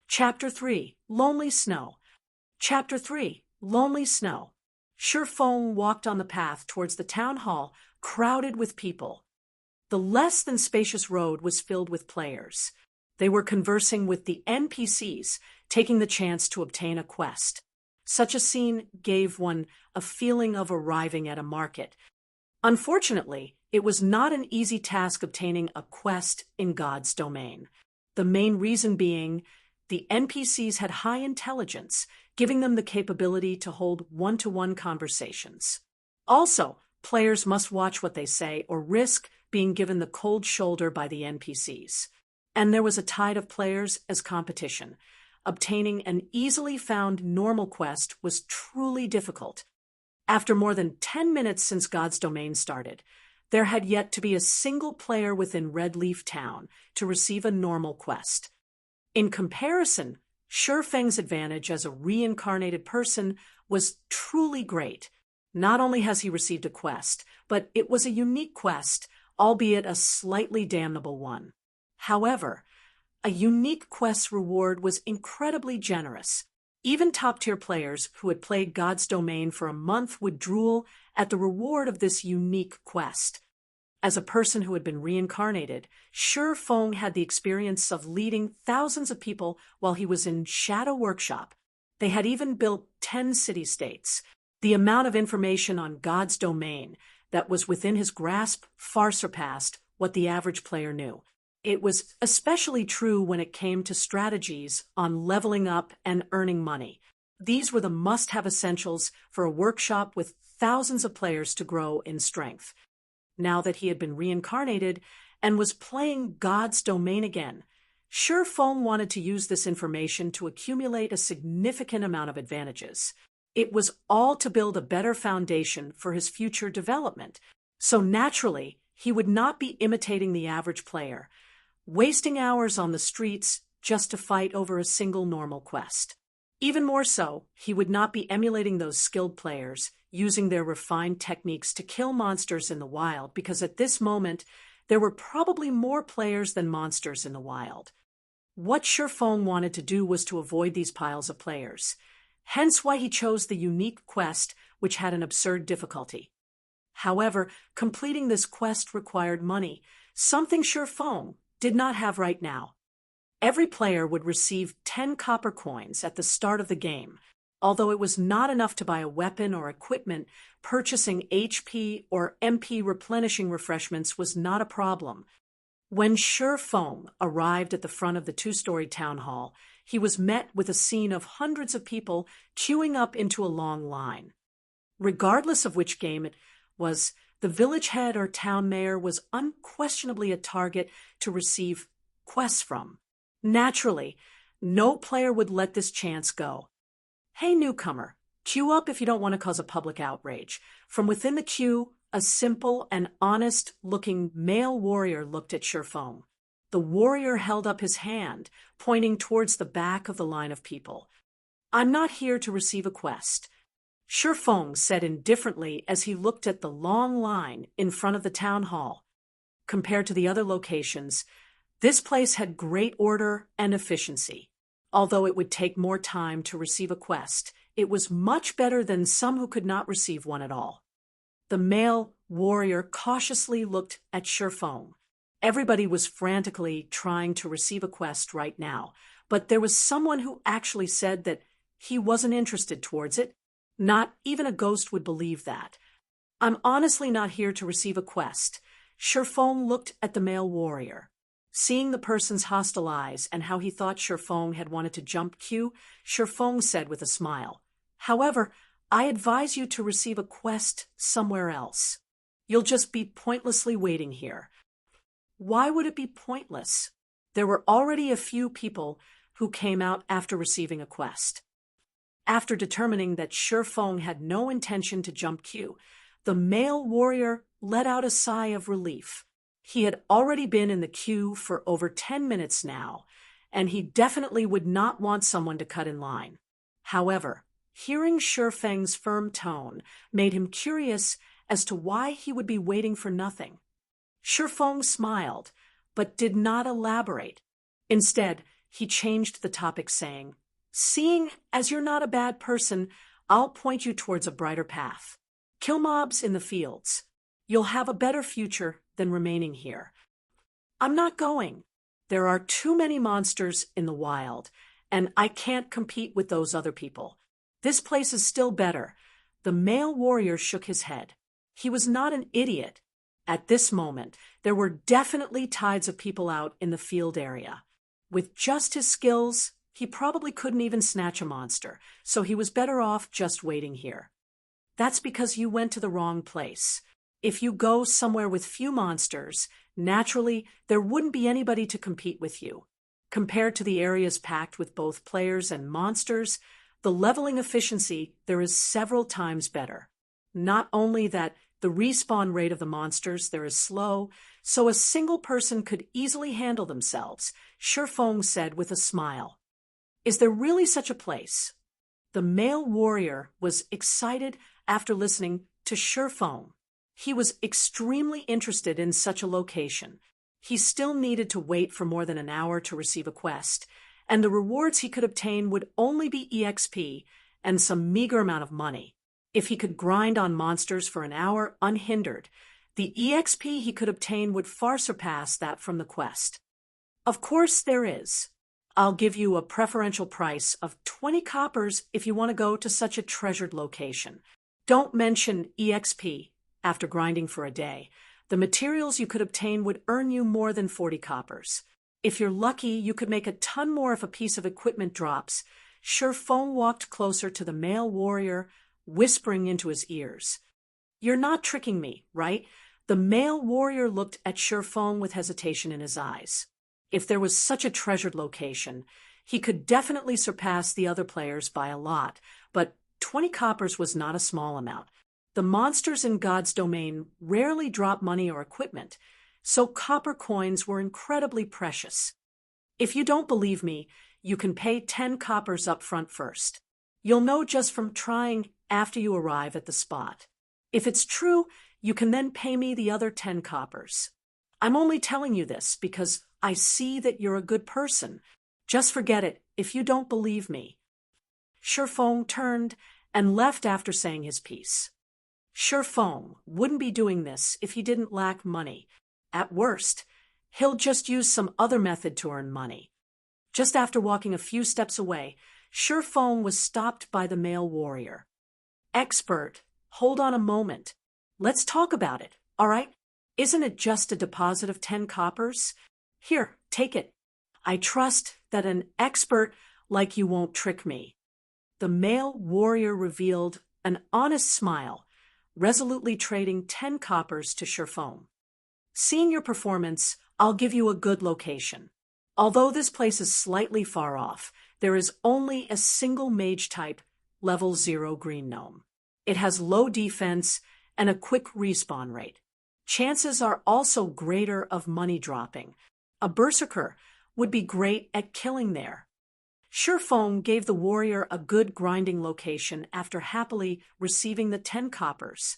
Chapter 3, Lonely Snow. Chapter 3, Lonely Snow. Shi Feng walked on the path towards the town hall, crowded with people. The less than spacious road was filled with players. They were conversing with the NPCs, taking the chance to obtain a quest. Such a scene gave one a feeling of arriving at a market. Unfortunately, it was not an easy task obtaining a quest in God's domain. The main reason being, the NPCs had high intelligence, giving them the capability to hold one-to-one conversations. Also, players must watch what they say or risk being given the cold shoulder by the NPCs. And there was a tide of players as competition. Obtaining an easily found normal quest was truly difficult. After more than 10 minutes since God's Domain started, there had yet to be a single player within Red Leaf Town to receive a normal quest. In comparison, Shi Feng's advantage as a reincarnated person was truly great. Not only has he received a quest, but it was a unique quest, albeit a slightly damnable one. However, a unique quest's reward was incredibly generous. Even top-tier players who had played God's Domain for a month would drool at the reward of this unique quest. As a person who had been reincarnated, Shi Feng had the experience of leading thousands of people while he was in Shadow Workshop. They had even built 10 city-states. The amount of information on God's Domain that was within his grasp far surpassed what the average player knew. It was especially true when it came to strategies on leveling up and earning money. These were the must-have essentials for a workshop with thousands of players to grow in strength. Now that he had been reincarnated and was playing God's Domain again, Shi Feng wanted to use this information to accumulate a significant amount of advantages. It was all to build a better foundation for his future development, so naturally he would not be imitating the average player, wasting hours on the streets just to fight over a single normal quest. Even more so, he would not be emulating those skilled players, using their refined techniques to kill monsters in the wild, because at this moment, there were probably more players than monsters in the wild. What Shi Feng wanted to do was to avoid these piles of players, hence why he chose the unique quest, which had an absurd difficulty. However, completing this quest required money, something Shi Feng did not have right now. Every player would receive 10 copper coins at the start of the game. Although it was not enough to buy a weapon or equipment, purchasing HP or MP replenishing refreshments was not a problem. When Shi Feng arrived at the front of the two-story town hall, he was met with a scene of hundreds of people queuing up into a long line. Regardless of which game it was, the village head or town mayor was unquestionably a target to receive quests from. Naturally, no player would let this chance go. "Hey, newcomer, queue up if you don't want to cause a public outrage. From within the queue, A simple and honest-looking male warrior looked at Shifeng. The warrior held up his hand, pointing towards the back of the line of people. "I'm not here to receive a quest," Shifeng said indifferently as he looked at the long line in front of the town hall. Compared to the other locations, this place had great order and efficiency. Although it would take more time to receive a quest, it was much better than some who could not receive one at all. The male warrior cautiously looked at Shifeng. Everybody was frantically trying to receive a quest right now, but there was someone who actually said that he wasn't interested towards it. Not even a ghost would believe that. "I'm honestly not here to receive a quest." Shifeng looked at the male warrior. Seeing the person's hostile eyes and how he thought Shifeng had wanted to jump queue, Shifeng said with a smile, "However, I advise you to receive a quest somewhere else. You'll just be pointlessly waiting here." Why would it be pointless? There were already a few people who came out after receiving a quest. After determining that Shifeng had no intention to jump queue, the male warrior let out a sigh of relief. He had already been in the queue for over 10 minutes now, and he definitely would not want someone to cut in line. However, hearing Shifeng's firm tone made him curious as to why he would be waiting for nothing. Shifeng smiled, but did not elaborate. Instead, he changed the topic, saying, "Seeing as you're not a bad person, I'll point you towards a brighter path. Kill mobs in the fields. You'll have a better future than remaining here." "I'm not going. There are too many monsters in the wild, and I can't compete with those other people. This place is still better." The male warrior shook his head. He was not an idiot. At this moment, there were definitely tides of people out in the field area. With just his skills, he probably couldn't even snatch a monster, so he was better off just waiting here. "That's because you went to the wrong place. If you go somewhere with few monsters, naturally, there wouldn't be anybody to compete with you. Compared to the areas packed with both players and monsters, the leveling efficiency there is several times better. Not only that, the respawn rate of the monsters there is slow, so a single person could easily handle themselves," Shifeng said with a smile. "Is there really such a place?" The male warrior was excited after listening to Shifeng. He was extremely interested in such a location. He still needed to wait for more than an hour to receive a quest, and the rewards he could obtain would only be EXP and some meager amount of money. If he could grind on monsters for an hour unhindered, the EXP he could obtain would far surpass that from the quest. "Of course there is. I'll give you a preferential price of 20 coppers if you want to go to such a treasured location. Don't mention EXP after grinding for a day. The materials you could obtain would earn you more than 40 coppers. If you're lucky, you could make a ton more if a piece of equipment drops." Shifeng walked closer to the male warrior, whispering into his ears. "You're not tricking me, right?" The male warrior looked at Shifeng with hesitation in his eyes. If there was such a treasured location, he could definitely surpass the other players by a lot, but 20 coppers was not a small amount. The monsters in God's domain rarely drop money or equipment, so copper coins were incredibly precious. "If you don't believe me, you can pay 10 coppers up front first. You'll know just from trying after you arrive at the spot. If it's true, you can then pay me the other 10 coppers. I'm only telling you this because I see that you're a good person. Just forget it if you don't believe me." Shifeng turned and left after saying his piece. Shifeng wouldn't be doing this if he didn't lack money. At worst, he'll just use some other method to earn money. Just after walking a few steps away, Shifeng was stopped by the male warrior. "Expert, hold on a moment. Let's talk about it, all right? Isn't it just a deposit of 10 coppers? Here, take it. I trust that an expert like you won't trick me." The male warrior revealed an honest smile, resolutely trading 10 coppers to Shifeng. "Seeing your performance, I'll give you a good location. Although this place is slightly far off, there is only a single mage type, level 0 green gnome. It has low defense and a quick respawn rate. Chances are also greater of money dropping. A berserker would be great at killing there. Surefong gave the warrior a good grinding location after happily receiving the 10 coppers.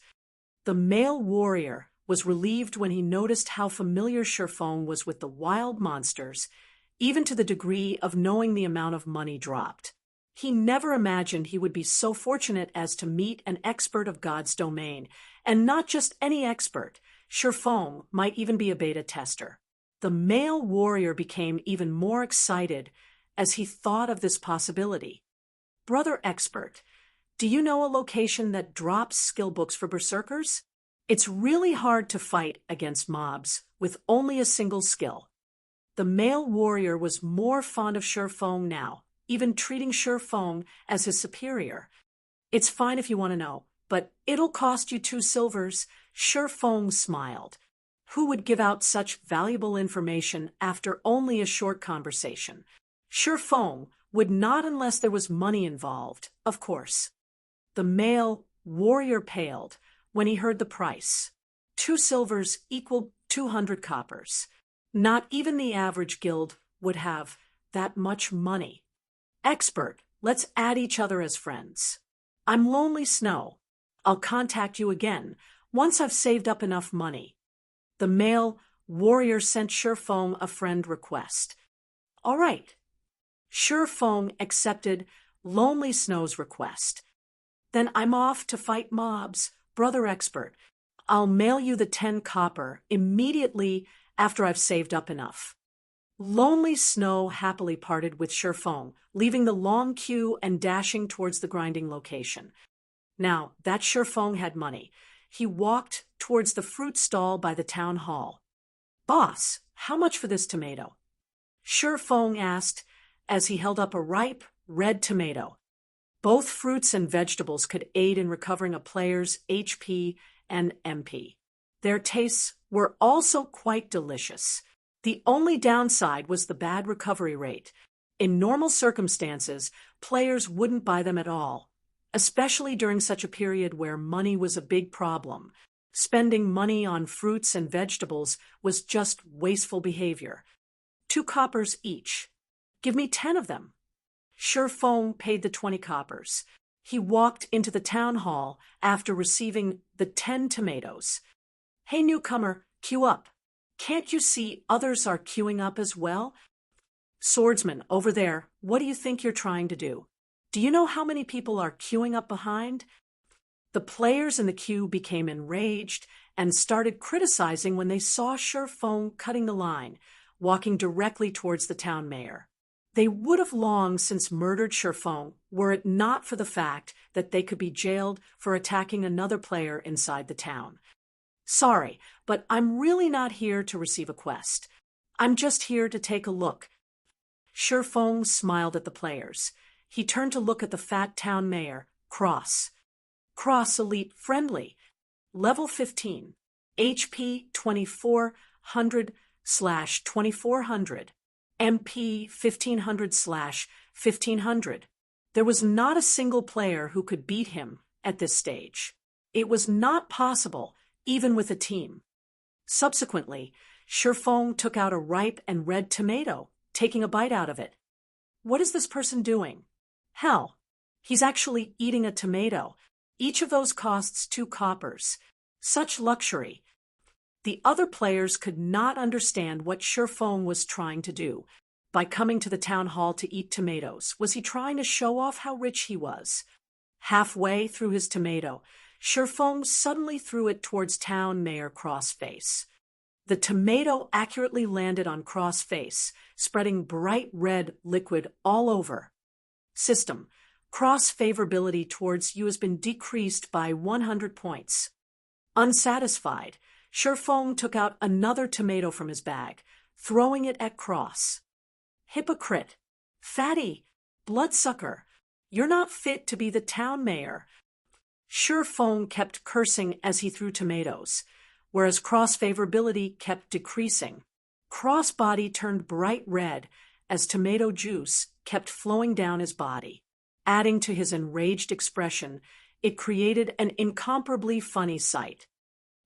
The male warrior was relieved when he noticed how familiar Surefong was with the wild monsters, even to the degree of knowing the amount of money dropped. He never imagined he would be so fortunate as to meet an expert of God's domain, and not just any expert. Surefong might even be a beta tester. The male warrior became even more excited as he thought of this possibility. Brother expert, do you know a location that drops skill books for berserkers? It's really hard to fight against mobs with only a single skill. The male warrior was more fond of Surefong now, even treating Surefong as his superior. It's fine if you want to know, but it'll cost you 2 silvers. Surefong smiled. Who would give out such valuable information after only a short conversation? Surefong would not unless there was money involved, of course. The male warrior paled when he heard the price. 2 silvers equaled 200 coppers. Not even the average guild would have that much money. Expert, let's add each other as friends. I'm Lonely Snow. I'll contact you again once I've saved up enough money. The male warrior sent Surefong a friend request. All right. Surefong accepted Lonely Snow's request. Then I'm off to fight mobs, brother expert. I'll mail you the 10 copper immediately after I've saved up enough. Lonely Snow happily parted with Surefong, leaving the long queue and dashing towards the grinding location. Now that Surefong had money, he walked towards the fruit stall by the town hall. Boss, how much for this tomato? Surefong asked as he held up a ripe, red tomato. Both fruits and vegetables could aid in recovering a player's HP and MP. Their tastes were also quite delicious. The only downside was the bad recovery rate. In normal circumstances, players wouldn't buy them at all, especially during such a period where money was a big problem. Spending money on fruits and vegetables was just wasteful behavior. 2 coppers each. Give me 10 of them. Surefong paid the 20 coppers. He walked into the town hall after receiving the 10 tomatoes. Hey, newcomer, queue up. Can't you see others are queuing up as well? Swordsman, over there, what do you think you're trying to do? Do you know how many people are queuing up behind? The players in the queue became enraged and started criticizing when they saw Surefong cutting the line, walking directly towards the town mayor. They would have long since murdered Surefong were it not for the fact that they could be jailed for attacking another player inside the town. Sorry, but I'm really not here to receive a quest. I'm just here to take a look. Surefong smiled at the players. He turned to look at the fat town mayor, Cross. Cross Elite Friendly. Level 15. HP 2400/2400. MP 1500/1500. There was not a single player who could beat him at this stage. It was not possible, even with a team. Subsequently, Surefong took out a ripe and red tomato, taking a bite out of it. What is this person doing? Hell, he's actually eating a tomato. Each of those costs 2 coppers. Such luxury. The other players could not understand what Surefong was trying to do. By coming to the town hall to eat tomatoes, was he trying to show off how rich he was? Halfway through his tomato, Surefong suddenly threw it towards town mayor Crossface. The tomato accurately landed on Crossface, spreading bright red liquid all over. System. Cross favorability towards you has been decreased by 100 points. Unsatisfied, Surefong took out another tomato from his bag, throwing it at Cross. Hypocrite. Fatty. Bloodsucker. You're not fit to be the town mayor. Surefong kept cursing as he threw tomatoes, whereas Cross favorability kept decreasing. Cross body turned bright red as tomato juice kept flowing down his body. Adding to his enraged expression, It created an incomparably funny sight.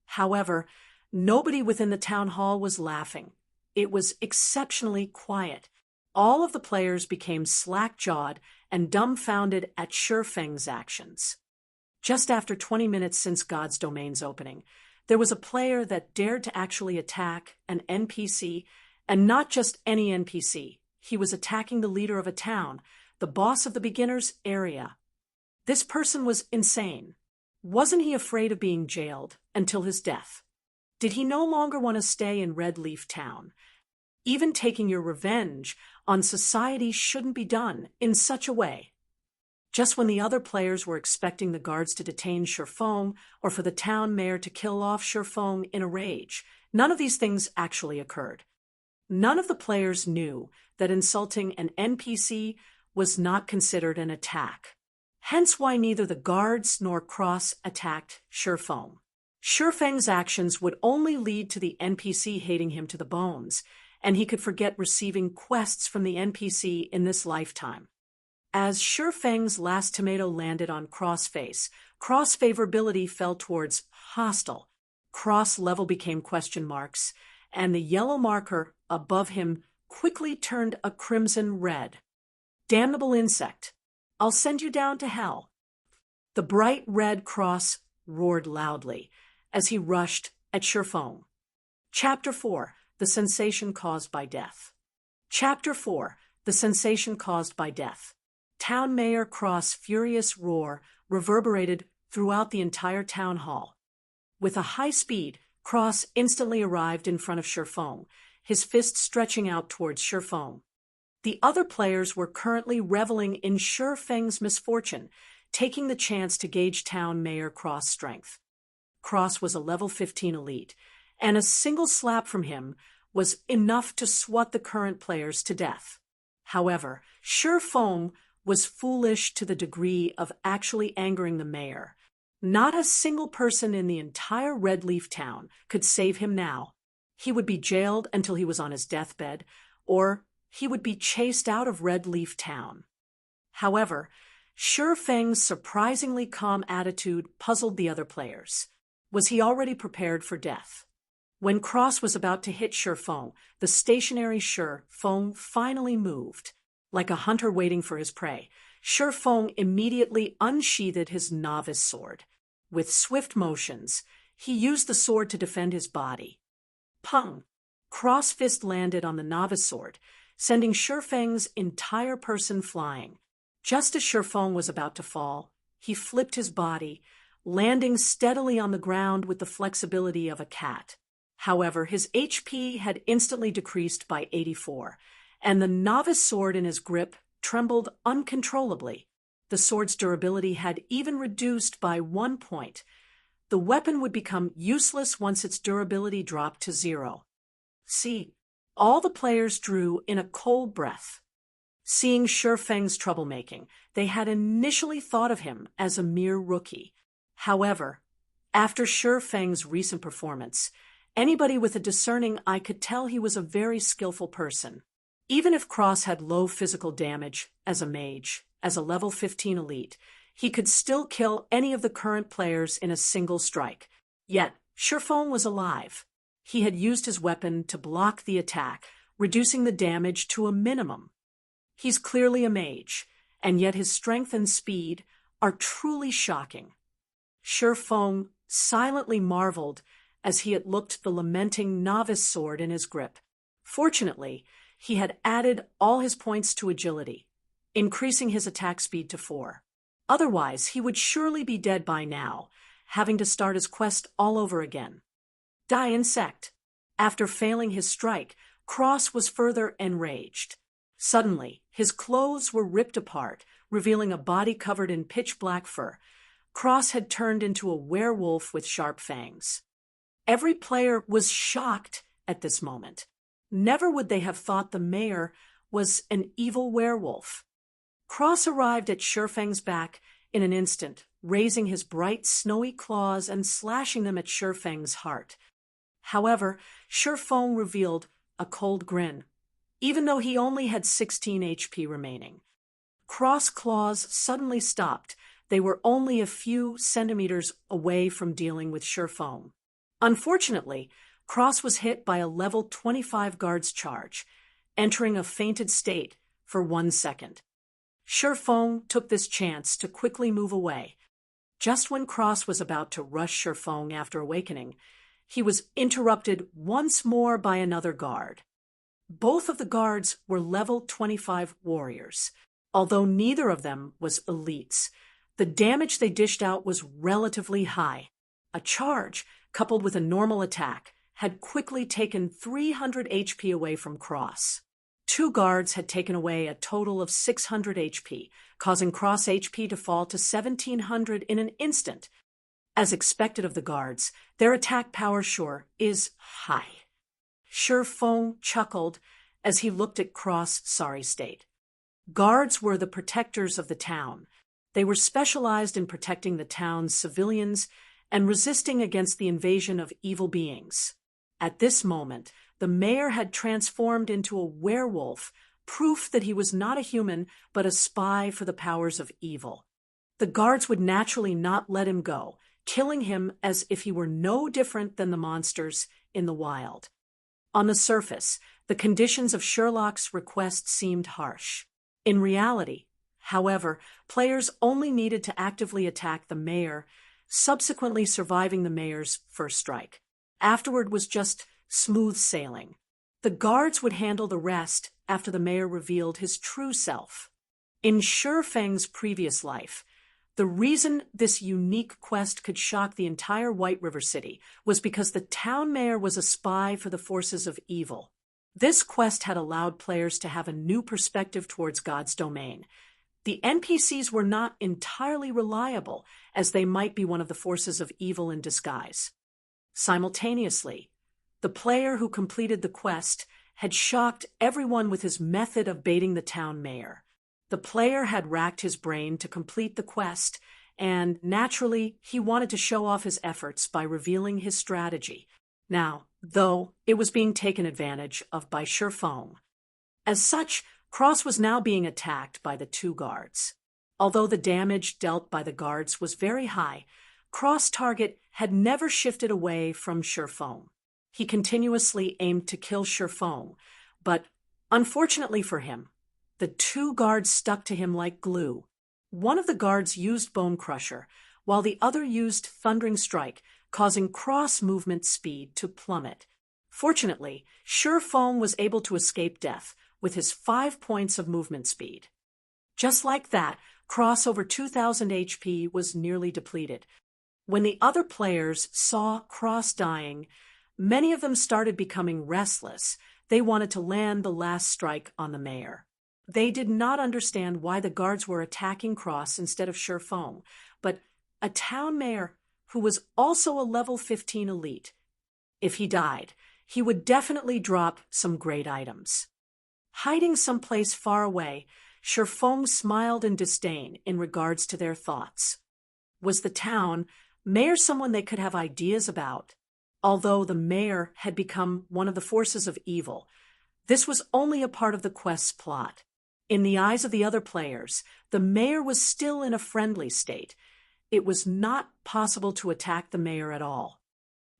However, nobody within the town hall was laughing. It was exceptionally quiet. All of the players became slack-jawed and dumbfounded at Shifeng's actions. Just after 20 minutes since God's Domain's opening, there was a player that dared to actually attack an NPC, and not just any NPC. He was attacking the leader of a town, the boss of the beginner's area. This person was insane. Wasn't he afraid of being jailed until his death? Did he no longer want to stay in Red Leaf Town? Even taking your revenge on society shouldn't be done in such a way. Just when the other players were expecting the guards to detain Shifeng or for the town mayor to kill off Shifeng in a rage, none of these things actually occurred. None of the players knew that insulting an NPC was not considered an attack. Hence why neither the guards nor Cross attacked Shifeng. Shifeng's actions would only lead to the NPC hating him to the bones, and he could forget receiving quests from the NPC in this lifetime. As Shifeng's last tomato landed on Cross' face, Cross' favorability fell towards hostile. Cross' level became question marks, and the yellow marker above him quickly turned a crimson red. Damnable insect, I'll send you down to hell. The bright red cross roared loudly as he rushed at Shifeng. Chapter 4. The Sensation Caused by Death. Chapter 4. The Sensation Caused by Death. Town Mayor Cross' furious roar reverberated throughout the entire town hall. With a high speed, Cross instantly arrived in front of Shifeng, his fist stretching out towards Shifeng. The other players were currently reveling in Shifeng's misfortune, taking the chance to gauge Town Mayor Cross' strength. Cross was a level 15 elite, and a single slap from him was enough to swat the current players to death. However, Shifeng was foolish to the degree of actually angering the mayor. Not a single person in the entire Red Leaf Town could save him now. He would be jailed until he was on his deathbed, or he would be chased out of Red Leaf Town. However, Shifeng's surprisingly calm attitude puzzled the other players. Was he already prepared for death? When Cross was about to hit Shifeng, the stationary Shifeng finally moved. Like a hunter waiting for his prey, Shifeng immediately unsheathed his novice sword. With swift motions, he used the sword to defend his body. Pung! Cross fist landed on the novice sword, sending Shifeng's entire person flying. Just as Shifeng was about to fall, he flipped his body, landing steadily on the ground with the flexibility of a cat. However, his HP had instantly decreased by 84, and the novice sword in his grip trembled uncontrollably. The sword's durability had even reduced by 1 point. The weapon would become useless once its durability dropped to 0. See, all the players drew in a cold breath. Seeing Shifeng's troublemaking, they had initially thought of him as a mere rookie. However, after Shifeng's recent performance, anybody with a discerning eye could tell he was a very skillful person. Even if Cross had low physical damage as a mage, as a level 15 elite, he could still kill any of the current players in a single strike. Yet, Shifeng was alive. He had used his weapon to block the attack, reducing the damage to a minimum. He's clearly a mage, and yet his strength and speed are truly shocking. Shifeng silently marveled as he had looked the lamenting novice sword in his grip. Fortunately, he had added all his points to agility, increasing his attack speed to 4. Otherwise, he would surely be dead by now, having to start his quest all over again. Die, insect! After failing his strike, Cross was further enraged. Suddenly, his clothes were ripped apart, revealing a body covered in pitch-black fur. Cross had turned into a werewolf with sharp fangs. Every player was shocked at this moment. Never would they have thought the mayor was an evil werewolf. Cross arrived at Shifeng's back in an instant, raising his bright, snowy claws and slashing them at Shifeng's heart. However, Shifeng revealed a cold grin, even though he only had 16 HP remaining. Cross claws suddenly stopped, they were only a few centimeters away from dealing with Shifeng. Unfortunately, Cross was hit by a level 25 guard's charge, entering a fainted state for 1 second. Shifeng took this chance to quickly move away. Just when Cross was about to rush Shifeng after awakening, he was interrupted once more by another guard. Both of the guards were level 25 warriors. Although neither of them was elites, the damage they dished out was relatively high. A charge, coupled with a normal attack, had quickly taken 300 HP away from Cross. 2 guards had taken away a total of 600 HP, causing Cross HP to fall to 1700 in an instant. As expected of the guards, their attack power sure is high. Shifeng chuckled as he looked at Cross' sorry state. Guards were the protectors of the town. They were specialized in protecting the town's civilians and resisting against the invasion of evil beings. At this moment, the mayor had transformed into a werewolf, proof that he was not a human but a spy for the powers of evil. The guards would naturally not let him go, killing him as if he were no different than the monsters in the wild. On the surface, the conditions of Sherlock's request seemed harsh. In reality, however, players only needed to actively attack the mayor, subsequently surviving the mayor's first strike. Afterward was just smooth sailing. The guards would handle the rest after the mayor revealed his true self. In Shifeng's previous life, the reason this unique quest could shock the entire White River City was because the town mayor was a spy for the forces of evil. This quest had allowed players to have a new perspective towards God's domain. The NPCs were not entirely reliable, as they might be one of the forces of evil in disguise. Simultaneously, the player who completed the quest had shocked everyone with his method of baiting the town mayor. The player had racked his brain to complete the quest, and naturally, he wanted to show off his efforts by revealing his strategy. Now, though, it was being taken advantage of by Shifeng. As such, Cross was now being attacked by the 2 guards. Although the damage dealt by the guards was very high, Cross' target had never shifted away from Shifeng. He continuously aimed to kill Shifeng, but unfortunately for him, the 2 guards stuck to him like glue. One of the guards used Bone Crusher, while the other used Thundering Strike, causing Cross movement speed to plummet. Fortunately, Shifeng was able to escape death with his 5 points of movement speed. Just like that, Cross over 2000 HP was nearly depleted. When the other players saw Cross dying, many of them started becoming restless. They wanted to land the last strike on the mayor. They did not understand why the guards were attacking Cross instead of Shifeng, but a town mayor who was also a level 15 elite. If he died, he would definitely drop some great items. Hiding someplace far away, Shifeng smiled in disdain in regards to their thoughts. Was the town mayor someone they could have ideas about? Although the mayor had become one of the forces of evil, this was only a part of the quest's plot. In the eyes of the other players, the mayor was still in a friendly state. It was not possible to attack the mayor at all.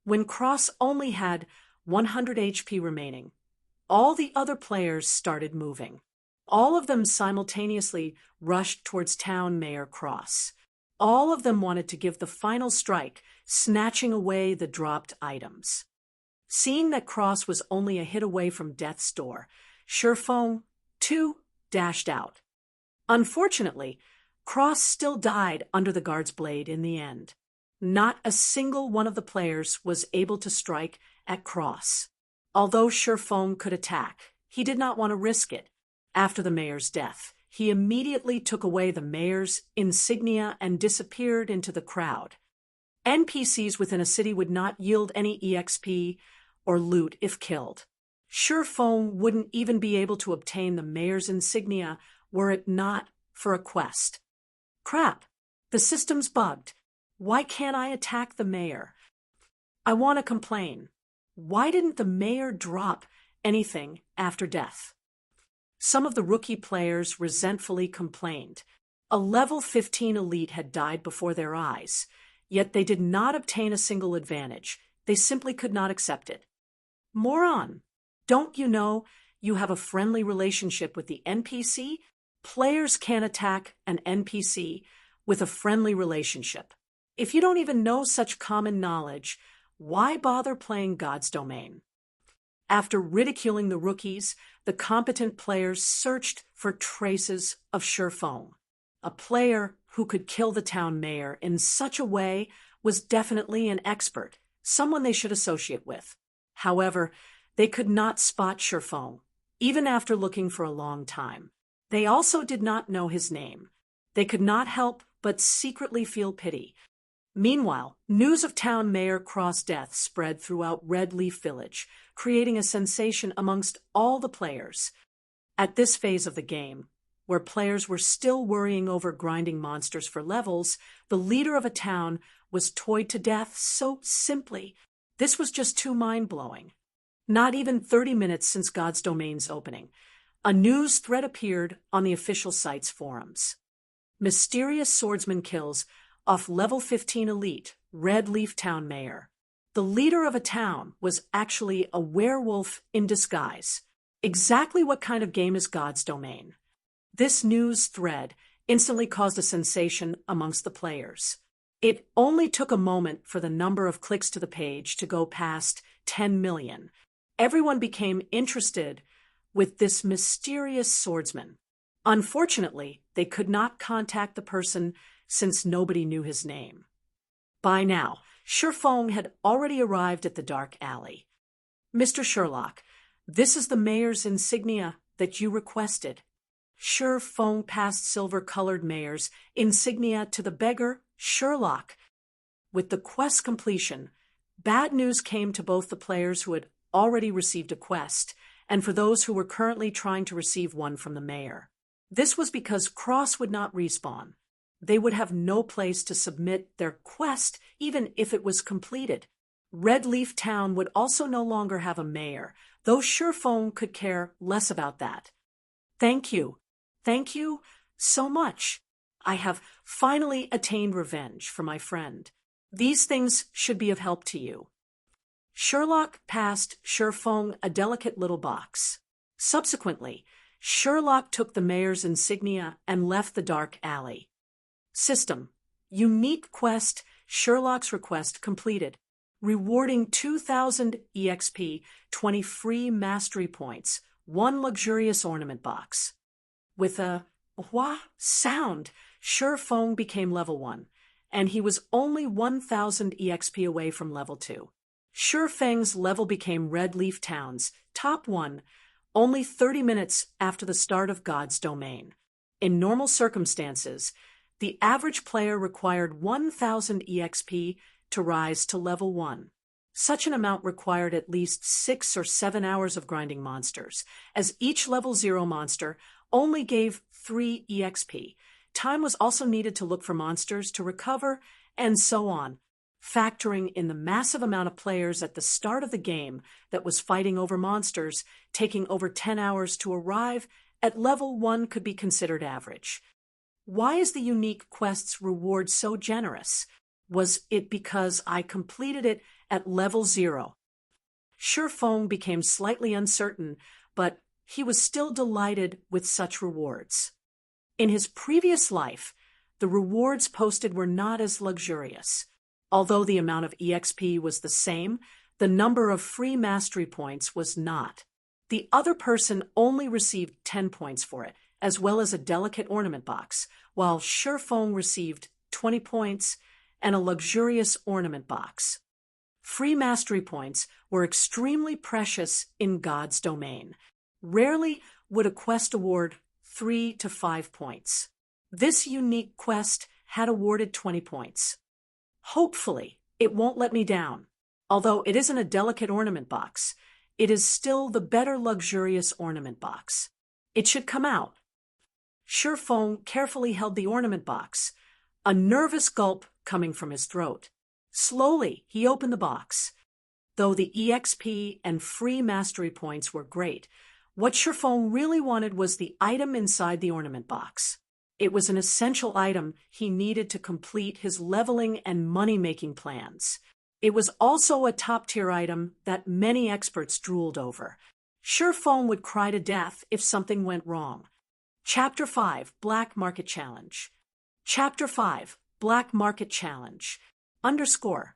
When Cross only had 100 HP remaining, all the other players started moving. All of them simultaneously rushed towards Town Mayor Cross. All of them wanted to give the final strike, snatching away the dropped items. Seeing that Cross was only a hit away from death's door, Shifeng, too, dashed out. Unfortunately, Cross still died under the guard's blade in the end. Not a single one of the players was able to strike at Cross. Although Shifeng could attack, he did not want to risk it. After the mayor's death, he immediately took away the mayor's insignia and disappeared into the crowd. NPCs within a city would not yield any EXP or loot if killed. Shifeng wouldn't even be able to obtain the mayor's insignia were it not for a quest. Crap, the system's bugged. Why can't I attack the mayor? I want to complain. Why didn't the mayor drop anything after death? Some of the rookie players resentfully complained. A level 15 elite had died before their eyes, yet they did not obtain a single advantage. They simply could not accept it. Moron! Don't you know you have a friendly relationship with the NPC? Players can't attack an NPC with a friendly relationship. If you don't even know such common knowledge, why bother playing God's Domain? After ridiculing the rookies, the competent players searched for traces of Shurfeng. A player who could kill the town mayor in such a way was definitely an expert, someone they should associate with. However, they could not spot Shurfeng, even after looking for a long time. They also did not know his name. They could not help but secretly feel pity. Meanwhile, news of town mayor Cross death spread throughout Red Leaf Village, creating a sensation amongst all the players. At this phase of the game, where players were still worrying over grinding monsters for levels, the leader of a town was toyed to death so simply. This was just too mind-blowing. Not even 30 minutes since God's Domain's opening, a news thread appeared on the official site's forums. Mysterious swordsman kills off level 15 elite, Red Leaf Town Mayor. The leader of a town was actually a werewolf in disguise. Exactly what kind of game is God's Domain? This news thread instantly caused a sensation amongst the players. It only took a moment for the number of clicks to the page to go past 10 million. Everyone became interested with this mysterious swordsman. Unfortunately, they could not contact the person since nobody knew his name. By now, Shurfeng had already arrived at the dark alley. Mr. Sherlock, this is the mayor's insignia that you requested. Shurfeng passed silver-colored mayor's insignia to the beggar, Sherlock. With the quest completion, bad news came to both the players who had already received a quest and for those who were currently trying to receive one from the mayor. This was because Cross would not respawn. They would have no place to submit their quest even if it was completed. Red Leaf Town would also no longer have a mayor, though Shurfeng could care less about that. Thank you. Thank you so much. I have finally attained revenge for my friend. These things should be of help to you. Sherlock passed Shurfeng a delicate little box. Subsequently, Sherlock took the mayor's insignia and left the dark alley. System. Unique quest. Sherlock's request completed. Rewarding 2,000 EXP, 20 free mastery points, 1 luxurious ornament box. With a wah sound, Shurfeng became level 1, and he was only 1,000 EXP away from level 2. Shurfeng's level became Red Leaf Town's top 1, only 30 minutes after the start of God's Domain. In normal circumstances, the average player required 1,000 EXP to rise to level 1. Such an amount required at least 6 or 7 hours of grinding monsters, as each level 0 monster only gave 3 EXP. Time was also needed to look for monsters to recover, and so on. Factoring in the massive amount of players at the start of the game that was fighting over monsters, taking over 10 hours to arrive at level 1 could be considered average. Why is the unique quest's reward so generous? Was it because I completed it at level 0? Shurfeng became slightly uncertain, but he was still delighted with such rewards. In his previous life, the rewards posted were not as luxurious. Although the amount of EXP was the same, the number of free mastery points was not. The other person only received 10 points for it, as well as a delicate ornament box, while Shurfeng received 20 points and a luxurious ornament box. Free mastery points were extremely precious in God's Domain. Rarely would a quest award 3 to 5 points. This unique quest had awarded 20 points. Hopefully, it won't let me down. Although it isn't a delicate ornament box, it is still the better luxurious ornament box. It should come out. Shurfeng carefully held the ornament box, a nervous gulp coming from his throat. Slowly, he opened the box. Though the EXP and free mastery points were great, what Shurfeng really wanted was the item inside the ornament box. It was an essential item he needed to complete his leveling and money-making plans. It was also a top-tier item that many experts drooled over. Sure Phone would cry to death if something went wrong. Chapter 5, Black Market Challenge. Chapter 5, Black Market Challenge. Underscore.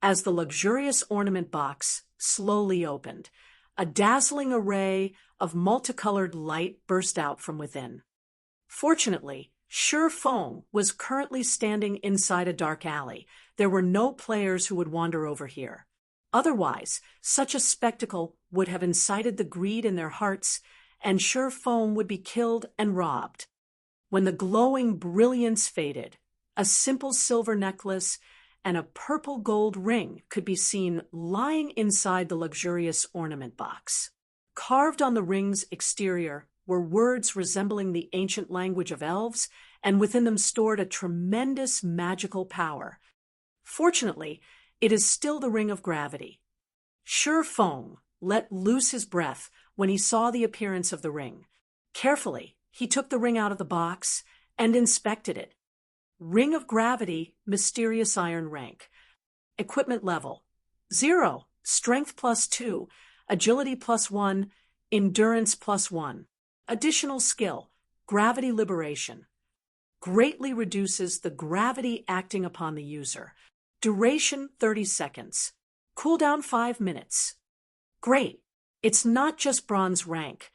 As the luxurious ornament box slowly opened, a dazzling array of multicolored light burst out from within. Fortunately, Sure Phone was currently standing inside a dark alley. There were no players who would wander over here. Otherwise, such a spectacle would have incited the greed in their hearts, and Sure Phone would be killed and robbed. When the glowing brilliance faded, a simple silver necklace and a purple gold ring could be seen lying inside the luxurious ornament box. Carved on the ring's exterior were words resembling the ancient language of elves, and within them stored a tremendous magical power. Fortunately, it is still the ring of gravity. Sure Phone let loose his breath when he saw the appearance of the ring. Carefully, he took the ring out of the box and inspected it. Ring of Gravity, Mysterious Iron Rank. Equipment level: 0, Strength +2, Agility +1, Endurance +1. Additional skill: Gravity Liberation. Greatly reduces the gravity acting upon the user. Duration 30 seconds. Cooldown 5 minutes. Great! It's not just bronze rank.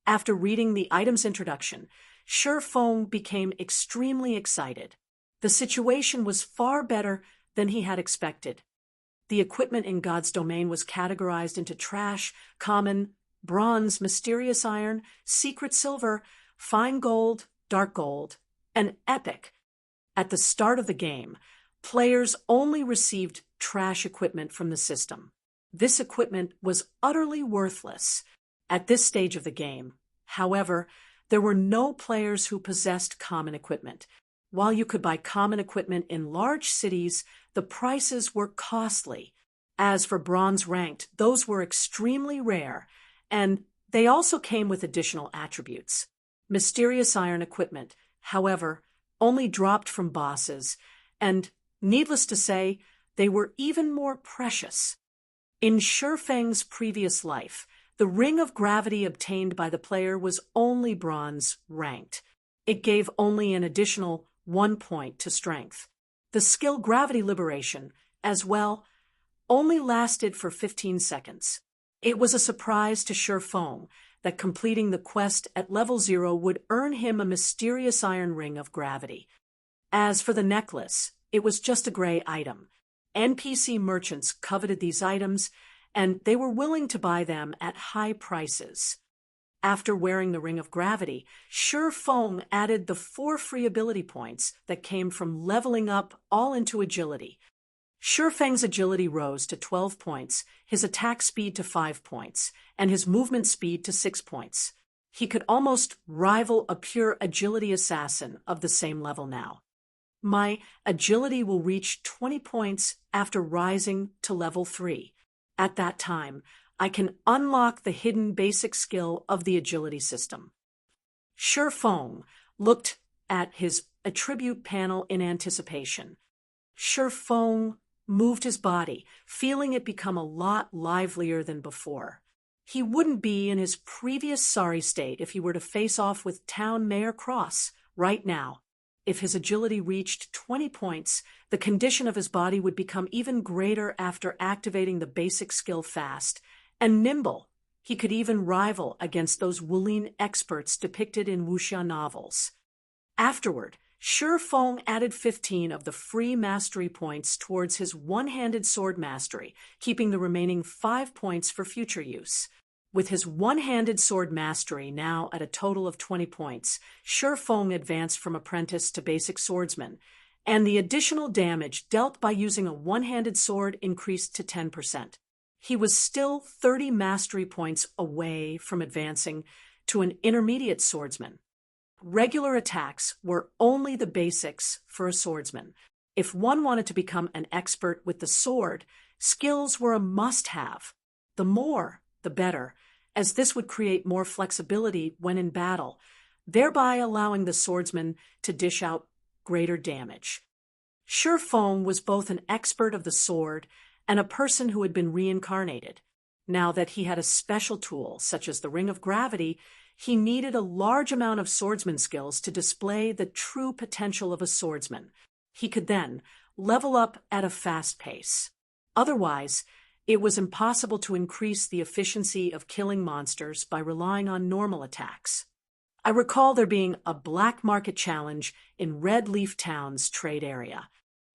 After reading the item's introduction, Sure Phone became extremely excited. The situation was far better than he had expected. The equipment in God's domain was categorized into trash, common, bronze, mysterious iron, secret silver, fine gold, dark gold, and epic. At the start of the game, players only received trash equipment from the system. This equipment was utterly worthless. At this stage of the game, however, there were no players who possessed common equipment. While you could buy common equipment in large cities, the prices were costly. As for bronze ranked, those were extremely rare, and they also came with additional attributes. Mysterious iron equipment, however, only dropped from bosses, and, needless to say, they were even more precious. In Shurfeng's previous life, the ring of gravity obtained by the player was only bronze ranked. It gave only an additional 1 point to strength. The skill Gravity Liberation, as well, only lasted for 15 seconds. It was a surprise to Sure Phone that completing the quest at level 0 would earn him a mysterious iron ring of gravity. As for the necklace, it was just a gray item. NPC merchants coveted these items, and they were willing to buy them at high prices. After wearing the Ring of Gravity, Sure Phone added the 4 free ability points that came from leveling up all into agility. Shurfeng's agility rose to 12 points, his attack speed to 5 points, and his movement speed to 6 points. He could almost rival a pure agility assassin of the same level now. My agility will reach 20 points after rising to level 3. At that time, I can unlock the hidden basic skill of the agility system. Sure Phone looked at his attribute panel in anticipation. Sure Phone moved his body, feeling it become a lot livelier than before. He wouldn't be in his previous sorry state if he were to face off with Town Mayor Cross right now. If his agility reached 20 points, the condition of his body would become even greater after activating the basic skill fast. And nimble, he could even rival against those Wuling experts depicted in wuxia novels. Afterward, Sure Phone added 15 of the free mastery points towards his one-handed sword mastery, keeping the remaining 5 points for future use. With his one-handed sword mastery now at a total of 20 points, Sure Phone advanced from apprentice to basic swordsman, and the additional damage dealt by using a one-handed sword increased to 10%. He was still 30 mastery points away from advancing to an intermediate swordsman. Regular attacks were only the basics for a swordsman. If one wanted to become an expert with the sword, skills were a must-have. The more, the better, as this would create more flexibility when in battle. thereby allowing the swordsman to dish out greater damage. Sure Feng was both an expert of the sword and a person who had been reincarnated. Now that he had a special tool, such as the Ring of Gravity, he needed a large amount of swordsman skills to display the true potential of a swordsman. He could then level up at a fast pace. Otherwise, it was impossible to increase the efficiency of killing monsters by relying on normal attacks. I recall there being a black market challenge in Red Leaf Town's trade area.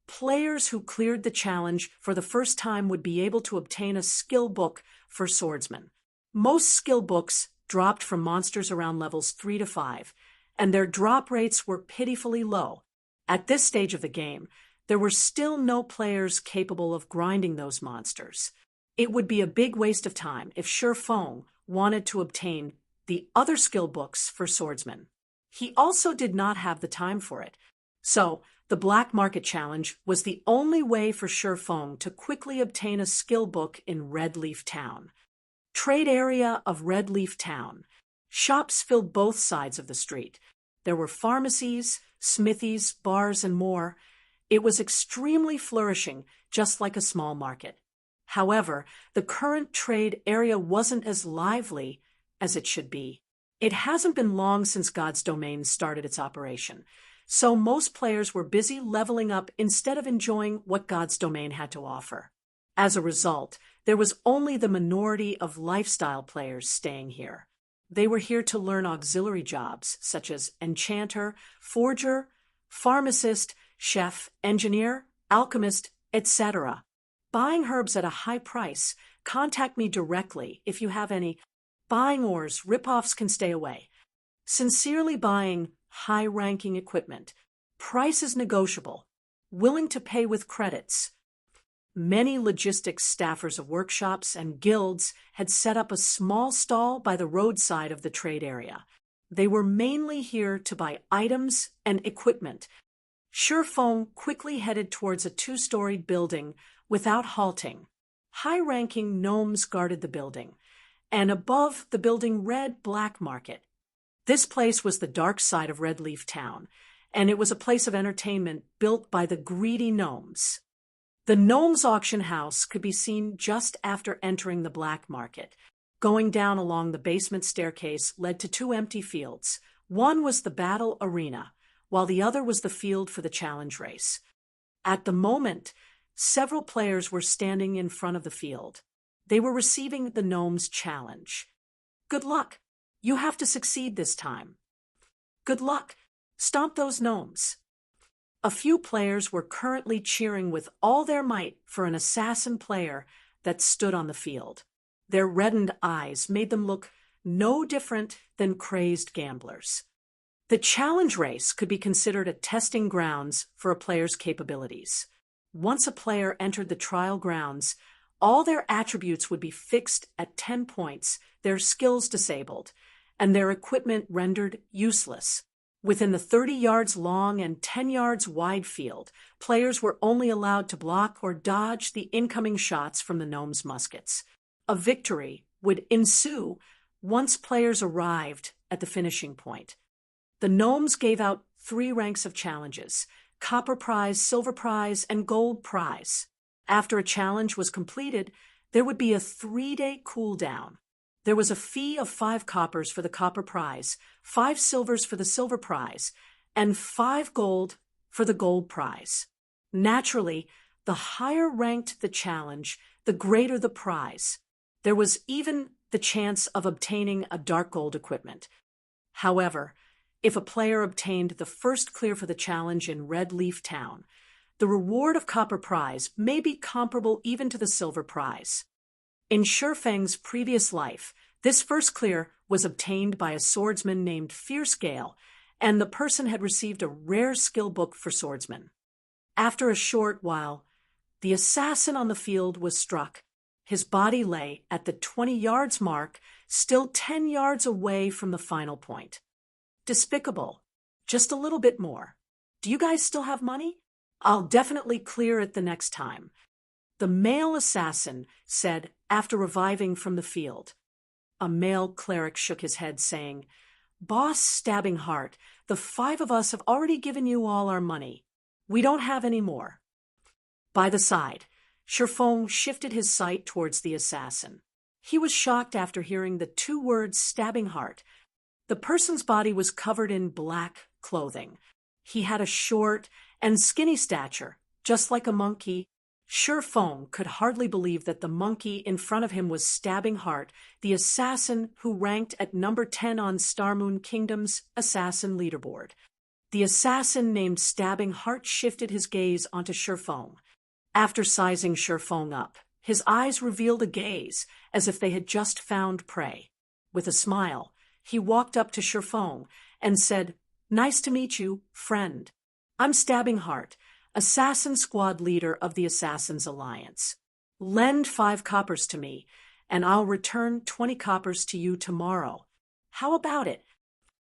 Players who cleared the challenge for the first time would be able to obtain a skill book for swordsmen. Most skill books dropped from monsters around levels 3 to 5, and their drop rates were pitifully low. At this stage of the game, there were still no players capable of grinding those monsters. It would be a big waste of time if Sure Feng wanted to obtain the other skill books for swordsmen. He also did not have the time for it. So, the Black Market Challenge was the only way for Sure Feng to quickly obtain a skill book in Red Leaf Town. Trade area of Red Leaf Town. Shops filled both sides of the street. There were pharmacies, smithies, bars, and more. It was extremely flourishing, just like a small market. However, the current trade area wasn't as lively as it should be. It hasn't been long since God's Domain started its operation, so most players were busy leveling up instead of enjoying what God's Domain had to offer. As a result, there was only the minority of lifestyle players staying here. They were here to learn auxiliary jobs such as enchanter, forger, pharmacist, chef, engineer, alchemist, etc. Buying herbs at a high price. Contact me directly if you have any. Buying ores, rip-offs can stay away. Sincerely buying high-ranking equipment. Price is negotiable. Willing to pay with credits. Many logistics staffers of workshops and guilds had set up a small stall by the roadside of the trade area. They were mainly here to buy items and equipment. Sure Feng quickly headed towards a 2-storied building without halting. High-ranking gnomes guarded the building, and above the building read Black Market. This place was the dark side of Red Leaf Town, and it was a place of entertainment built by the greedy gnomes. The gnomes' auction house could be seen just after entering the Black Market. Going down along the basement staircase led to 2 empty fields. One was the battle arena, while the other was the field for the challenge race. At the moment, several players were standing in front of the field. They were receiving the gnomes' challenge. Good luck. You have to succeed this time. Good luck. Stomp those gnomes. A few players were currently cheering with all their might for an assassin player that stood on the field. Their reddened eyes made them look no different than crazed gamblers. The challenge race could be considered a testing grounds for a player's capabilities. Once a player entered the trial grounds, all their attributes would be fixed at 10 points, their skills disabled, and their equipment rendered useless. Within the 30 yards long and 10 yards wide field, players were only allowed to block or dodge the incoming shots from the gnomes' muskets. A victory would ensue once players arrived at the finishing point. The gnomes gave out 3 ranks of challenges: copper prize, silver prize, and gold prize. After a challenge was completed, there would be a 3-day cooldown. There was a fee of 5 coppers for the copper prize, 5 silvers for the silver prize, and 5 gold for the gold prize. Naturally, the higher ranked the challenge, the greater the prize. There was even the chance of obtaining a dark gold equipment. However, if a player obtained the first clear for the challenge in Red Leaf Town, the reward of copper prize may be comparable even to the silver prize. In Sure Feng's previous life, this first clear was obtained by a swordsman named Fierce Gale, and the person had received a rare skill book for swordsmen. After a short while, the assassin on the field was struck. His body lay at the 20 yards mark, still 10 yards away from the final point. Despicable. Just a little bit more. Do you guys still have money? I'll definitely clear it the next time. The male assassin said after reviving from the field. A male cleric shook his head, saying, Boss Stabbing Heart, the 5 of us have already given you all our money. We don't have any more. By the side, Sherfong shifted his sight towards the assassin. He was shocked after hearing the 2 words stabbing heart. The person's body was covered in black clothing. He had a short and skinny stature, just like a monkey. Sherfong could hardly believe that the monkey in front of him was Stabbing Heart, the assassin who ranked at number 10 on Starmoon Kingdom's assassin leaderboard. The assassin named Stabbing Heart shifted his gaze onto Sherfong. After sizing Sherfong up, his eyes revealed a gaze as if they had just found prey. With a smile, he walked up to Sherfong and said, "Nice to meet you, friend. I'm Stabbing Heart, Assassin Squad leader of the Assassins Alliance. Lend 5 coppers to me, and I'll return 20 coppers to you tomorrow. How about it?"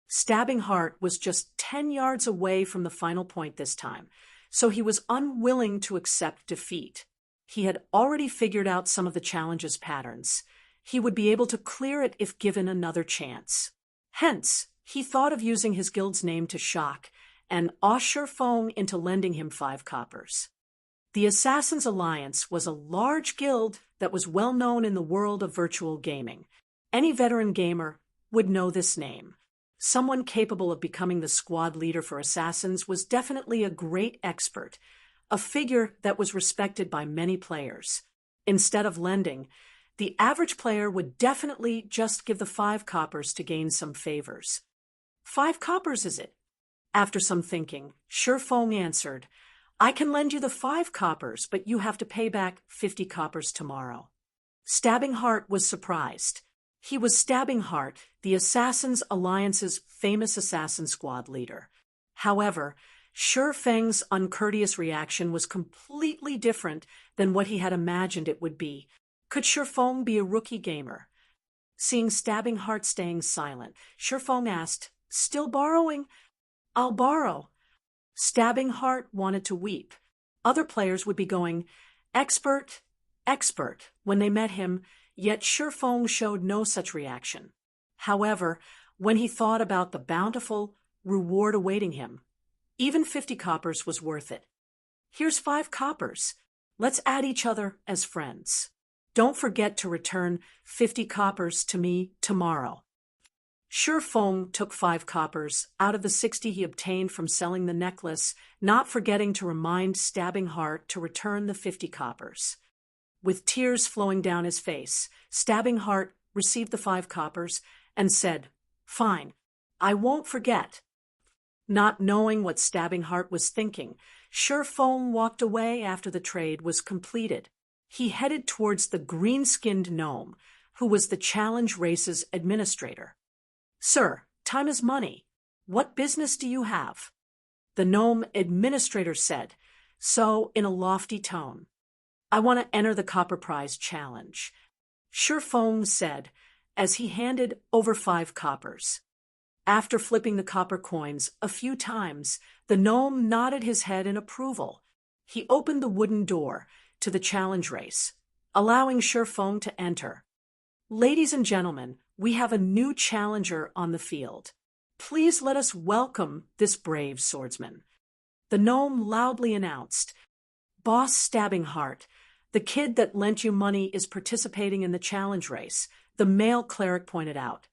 Stabbing Heart was just 10 yards away from the final point this time, so he was unwilling to accept defeat. He had already figured out some of the challenge's patterns. He would be able to clear it if given another chance. Hence, he thought of using his guild's name to shock and awe Sherfong into lending him 5 coppers. The Assassins Alliance was a large guild that was well known in the world of virtual gaming. Any veteran gamer would know this name. Someone capable of becoming the squad leader for assassins was definitely a great expert, a figure that was respected by many players. Instead of lending, the average player would definitely just give the 5 coppers to gain some favors. 5 coppers, is it? After some thinking, Sherfong answered, "I can lend you the 5 coppers, but you have to pay back 50 coppers tomorrow." Stabbing Heart was surprised. He was Stabbing Heart, the Assassins Alliance's famous assassin squad leader. However, Sherfeng's uncourteous reaction was completely different than what he had imagined it would be. Could Sherfong be a rookie gamer? Seeing Stabbing Heart staying silent, Sherfong asked, "Still borrowing?" "I'll borrow." Stabbing Heart wanted to weep. Other players would be going, "Expert, expert," when they met him, yet Sherfong showed no such reaction. However, when he thought about the bountiful reward awaiting him, even 50 coppers was worth it. "Here's 5 coppers. Let's add each other as friends. Don't forget to return 50 coppers to me tomorrow." Sherfong took 5 coppers out of the 60 he obtained from selling the necklace, not forgetting to remind Stabbing Heart to return the 50 coppers. With tears flowing down his face, Stabbing Heart received the 5 coppers and said, "Fine, I won't forget." Not knowing what Stabbing Heart was thinking, Sherfong walked away after the trade was completed. He headed towards the green-skinned gnome, who was the challenge race's administrator. "Sir, time is money. What business do you have?" The gnome administrator said, so in a lofty tone, "I want to enter the Copper Prize challenge." Sherfong said, as he handed over 5 coppers. After flipping the copper coins a few times, the gnome nodded his head in approval. He opened the wooden door to the challenge race, allowing Sherfong to enter. "Ladies and gentlemen, we have a new challenger on the field. Please let us welcome this brave swordsman." The gnome loudly announced, "Boss Stabbing Heart, the kid that lent you money is participating in the challenge race," the male cleric pointed out.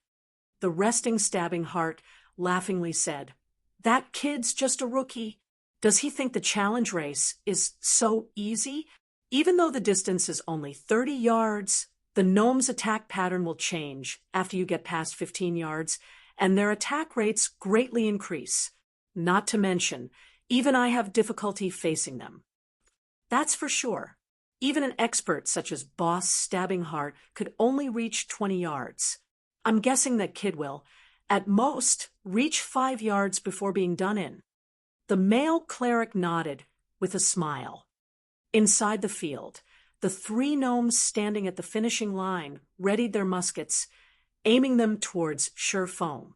The resting Stabbing Heart laughingly said, "That kid's just a rookie. Does he think the challenge race is so easy? Even though the distance is only 30 yards, the gnome's attack pattern will change after you get past 15 yards, and their attack rates greatly increase. Not to mention, even I have difficulty facing them." "That's for sure. Even an expert such as Boss Stabbing Heart could only reach 20 yards. I'm guessing that kid will, at most, reach 5 yards before being done in." The male cleric nodded with a smile. Inside the field, the 3 gnomes standing at the finishing line readied their muskets, aiming them towards Sherfong.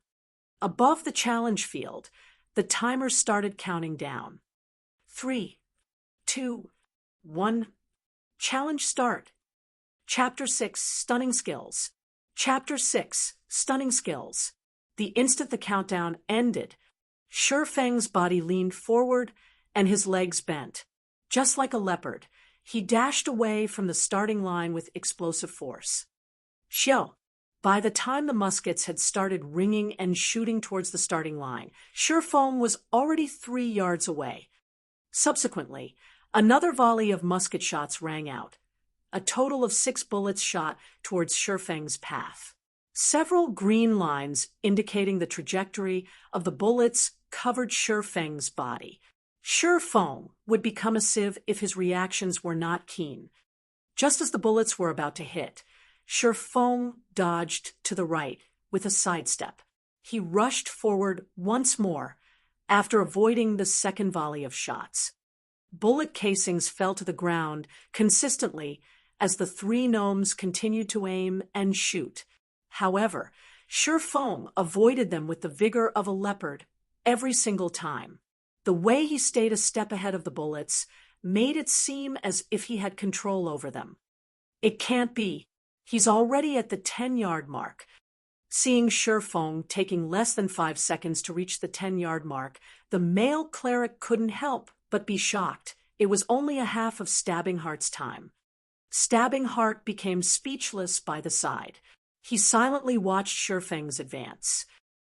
Above the challenge field, the timer started counting down. 3, 2, 1. Challenge start. Chapter 6, Stunning Skills. Chapter 6, Stunning Skills. The instant the countdown ended, Shifeng's body leaned forward and his legs bent. Just like a leopard, he dashed away from the starting line with explosive force. Xiao! By the time the muskets had started ringing and shooting towards the starting line, Shifeng was already 3 yards away. Subsequently, another volley of musket shots rang out. A total of 6 bullets shot towards Shifeng's path. Several green lines indicating the trajectory of the bullets covered Shifeng's body. Shifeng would become a sieve if his reactions were not keen. Just as the bullets were about to hit, Shifeng dodged to the right with a sidestep. He rushed forward once more after avoiding the second volley of shots. Bullet casings fell to the ground consistently as the 3 gnomes continued to aim and shoot. However, Shifeng avoided them with the vigor of a leopard every single time. The way he stayed a step ahead of the bullets made it seem as if he had control over them. It can't be. He's already at the 10-yard mark. Seeing Shifeng taking less than 5 seconds to reach the 10-yard mark, the male cleric couldn't help but be shocked. It was only a half of Stabbing Heart's time. Stabbing Heart became speechless by the side. He silently watched Shifeng's advance.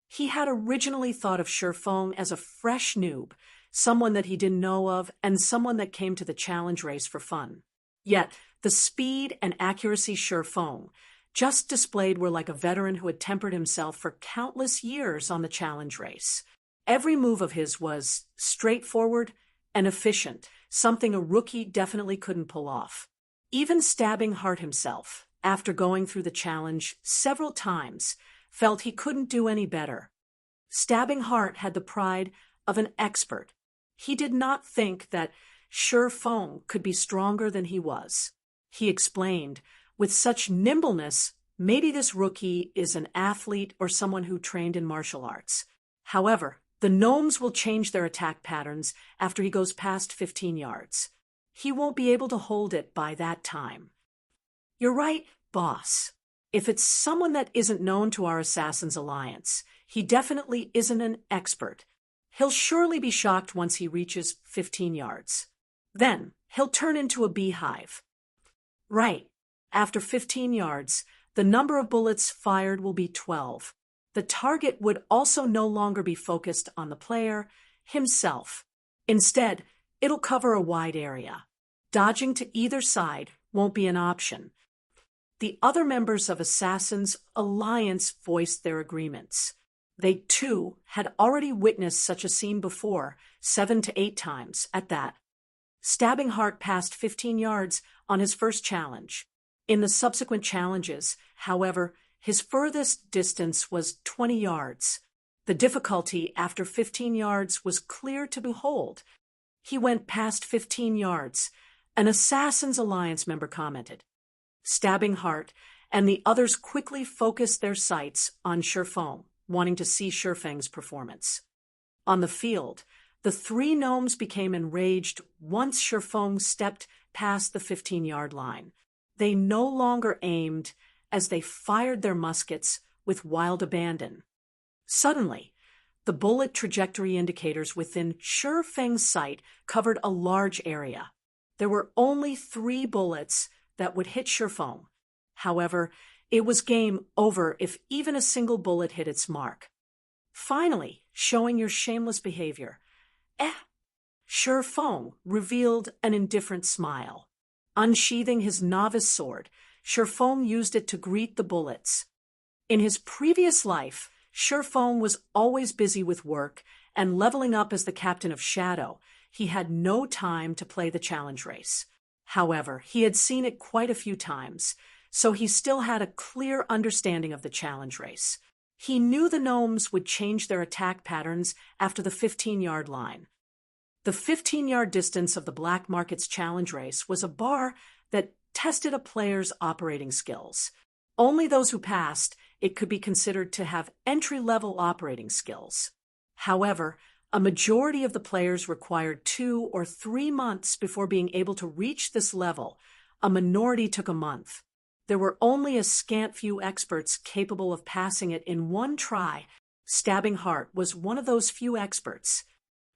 He had originally thought of Shifeng as a fresh noob, someone that he didn't know of, and someone that came to the challenge race for fun. Yet, the speed and accuracy Shifeng just displayed were like a veteran who had tempered himself for countless years on the challenge race. Every move of his was straightforward and efficient, something a rookie definitely couldn't pull off. Even Stabbing Heart himself, after going through the challenge several times, felt he couldn't do any better. Stabbing Heart had the pride of an expert. He did not think that Shifeng could be stronger than he was. He explained, with such nimbleness, maybe this rookie is an athlete or someone who trained in martial arts. However, the gnomes will change their attack patterns after he goes past 15 yards. He won't be able to hold it by that time. You're right, boss. If it's someone that isn't known to our Assassins Alliance, he definitely isn't an expert. He'll surely be shocked once he reaches 15 yards. Then, he'll turn into a beehive. Right. After 15 yards, the number of bullets fired will be 12. The target would also no longer be focused on the player himself. Instead, it'll cover a wide area. Dodging to either side won't be an option. The other members of Assassins Alliance voiced their agreements. They, too, had already witnessed such a scene before, 7 to 8 times, at that. Stabbing Heart passed 15 yards on his first challenge. In the subsequent challenges, however, his furthest distance was 20 yards. The difficulty after 15 yards was clear to behold. He went past 15 yards. An Assassins Alliance member commented. Stabbing Heart and the others quickly focused their sights on Shifeng, wanting to see Shifeng's performance. On the field, the 3 gnomes became enraged once Shifeng stepped past the 15-yard line. They no longer aimed as they fired their muskets with wild abandon. Suddenly, the bullet trajectory indicators within Shifeng's sight covered a large area. There were only 3 bullets that would hit Shifeng. However, it was game over if even a single bullet hit its mark. Finally, showing your shameless behavior. Shifeng revealed an indifferent smile. Unsheathing his novice sword, Shifeng used it to greet the bullets. In his previous life, Shifeng was always busy with work, and leveling up as the captain of Shadow, he had no time to play the challenge race. However, he had seen it quite a few times, so he still had a clear understanding of the challenge race. He knew the gnomes would change their attack patterns after the 15-yard line. The 15-yard distance of the Black Market's challenge race was a bar that tested a player's operating skills. Only those who passed it could be considered to have entry-level operating skills. However, a majority of the players required 2 or 3 months before being able to reach this level. A minority took a month. There were only a scant few experts capable of passing it in one try. Stabbing Heart was one of those few experts.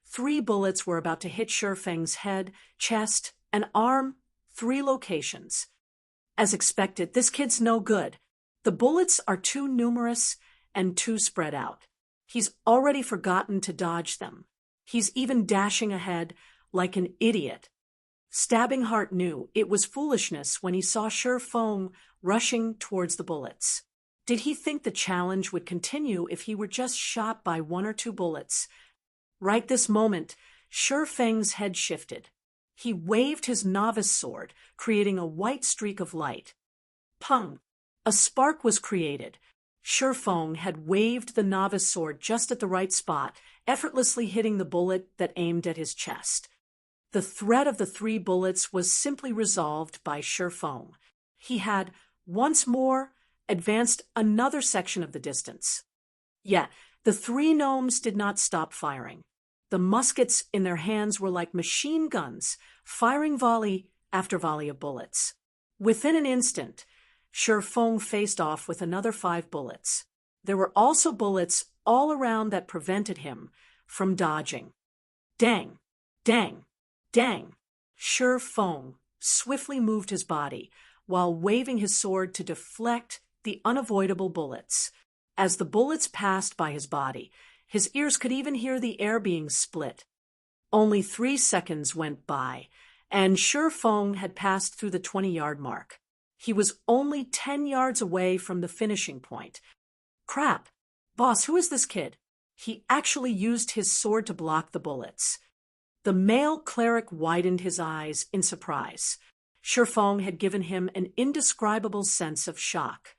3 bullets were about to hit Shifeng's head, chest, and arm, 3 locations. As expected, this kid's no good. The bullets are too numerous and too spread out. He's already forgotten to dodge them. He's even dashing ahead like an idiot. Stabbing Heart knew it was foolishness when he saw Shifeng rushing towards the bullets. Did he think the challenge would continue if he were just shot by 1 or 2 bullets? Right this moment, Shifeng's head shifted. He waved his novice sword, creating a white streak of light. Pung! A spark was created. Shifeng had waved the novice sword just at the right spot, effortlessly hitting the bullet that aimed at his chest. The threat of the 3 bullets was simply resolved by Shifeng. He had, once more, advanced another section of the distance. Yet, the 3 gnomes did not stop firing. The muskets in their hands were like machine guns, firing volley after volley of bullets. Within an instant, Shifeng faced off with another 5 bullets. There were also bullets all around that prevented him from dodging. Dang! Dang! Dang! Shifeng swiftly moved his body while waving his sword to deflect the unavoidable bullets. As the bullets passed by his body, his ears could even hear the air being split. Only 3 seconds went by, and Shifeng had passed through the 20-yard mark. He was only 10 yards away from the finishing point. Crap! Boss, who is this kid? He actually used his sword to block the bullets. The male cleric widened his eyes in surprise. Shifeng had given him an indescribable sense of shock.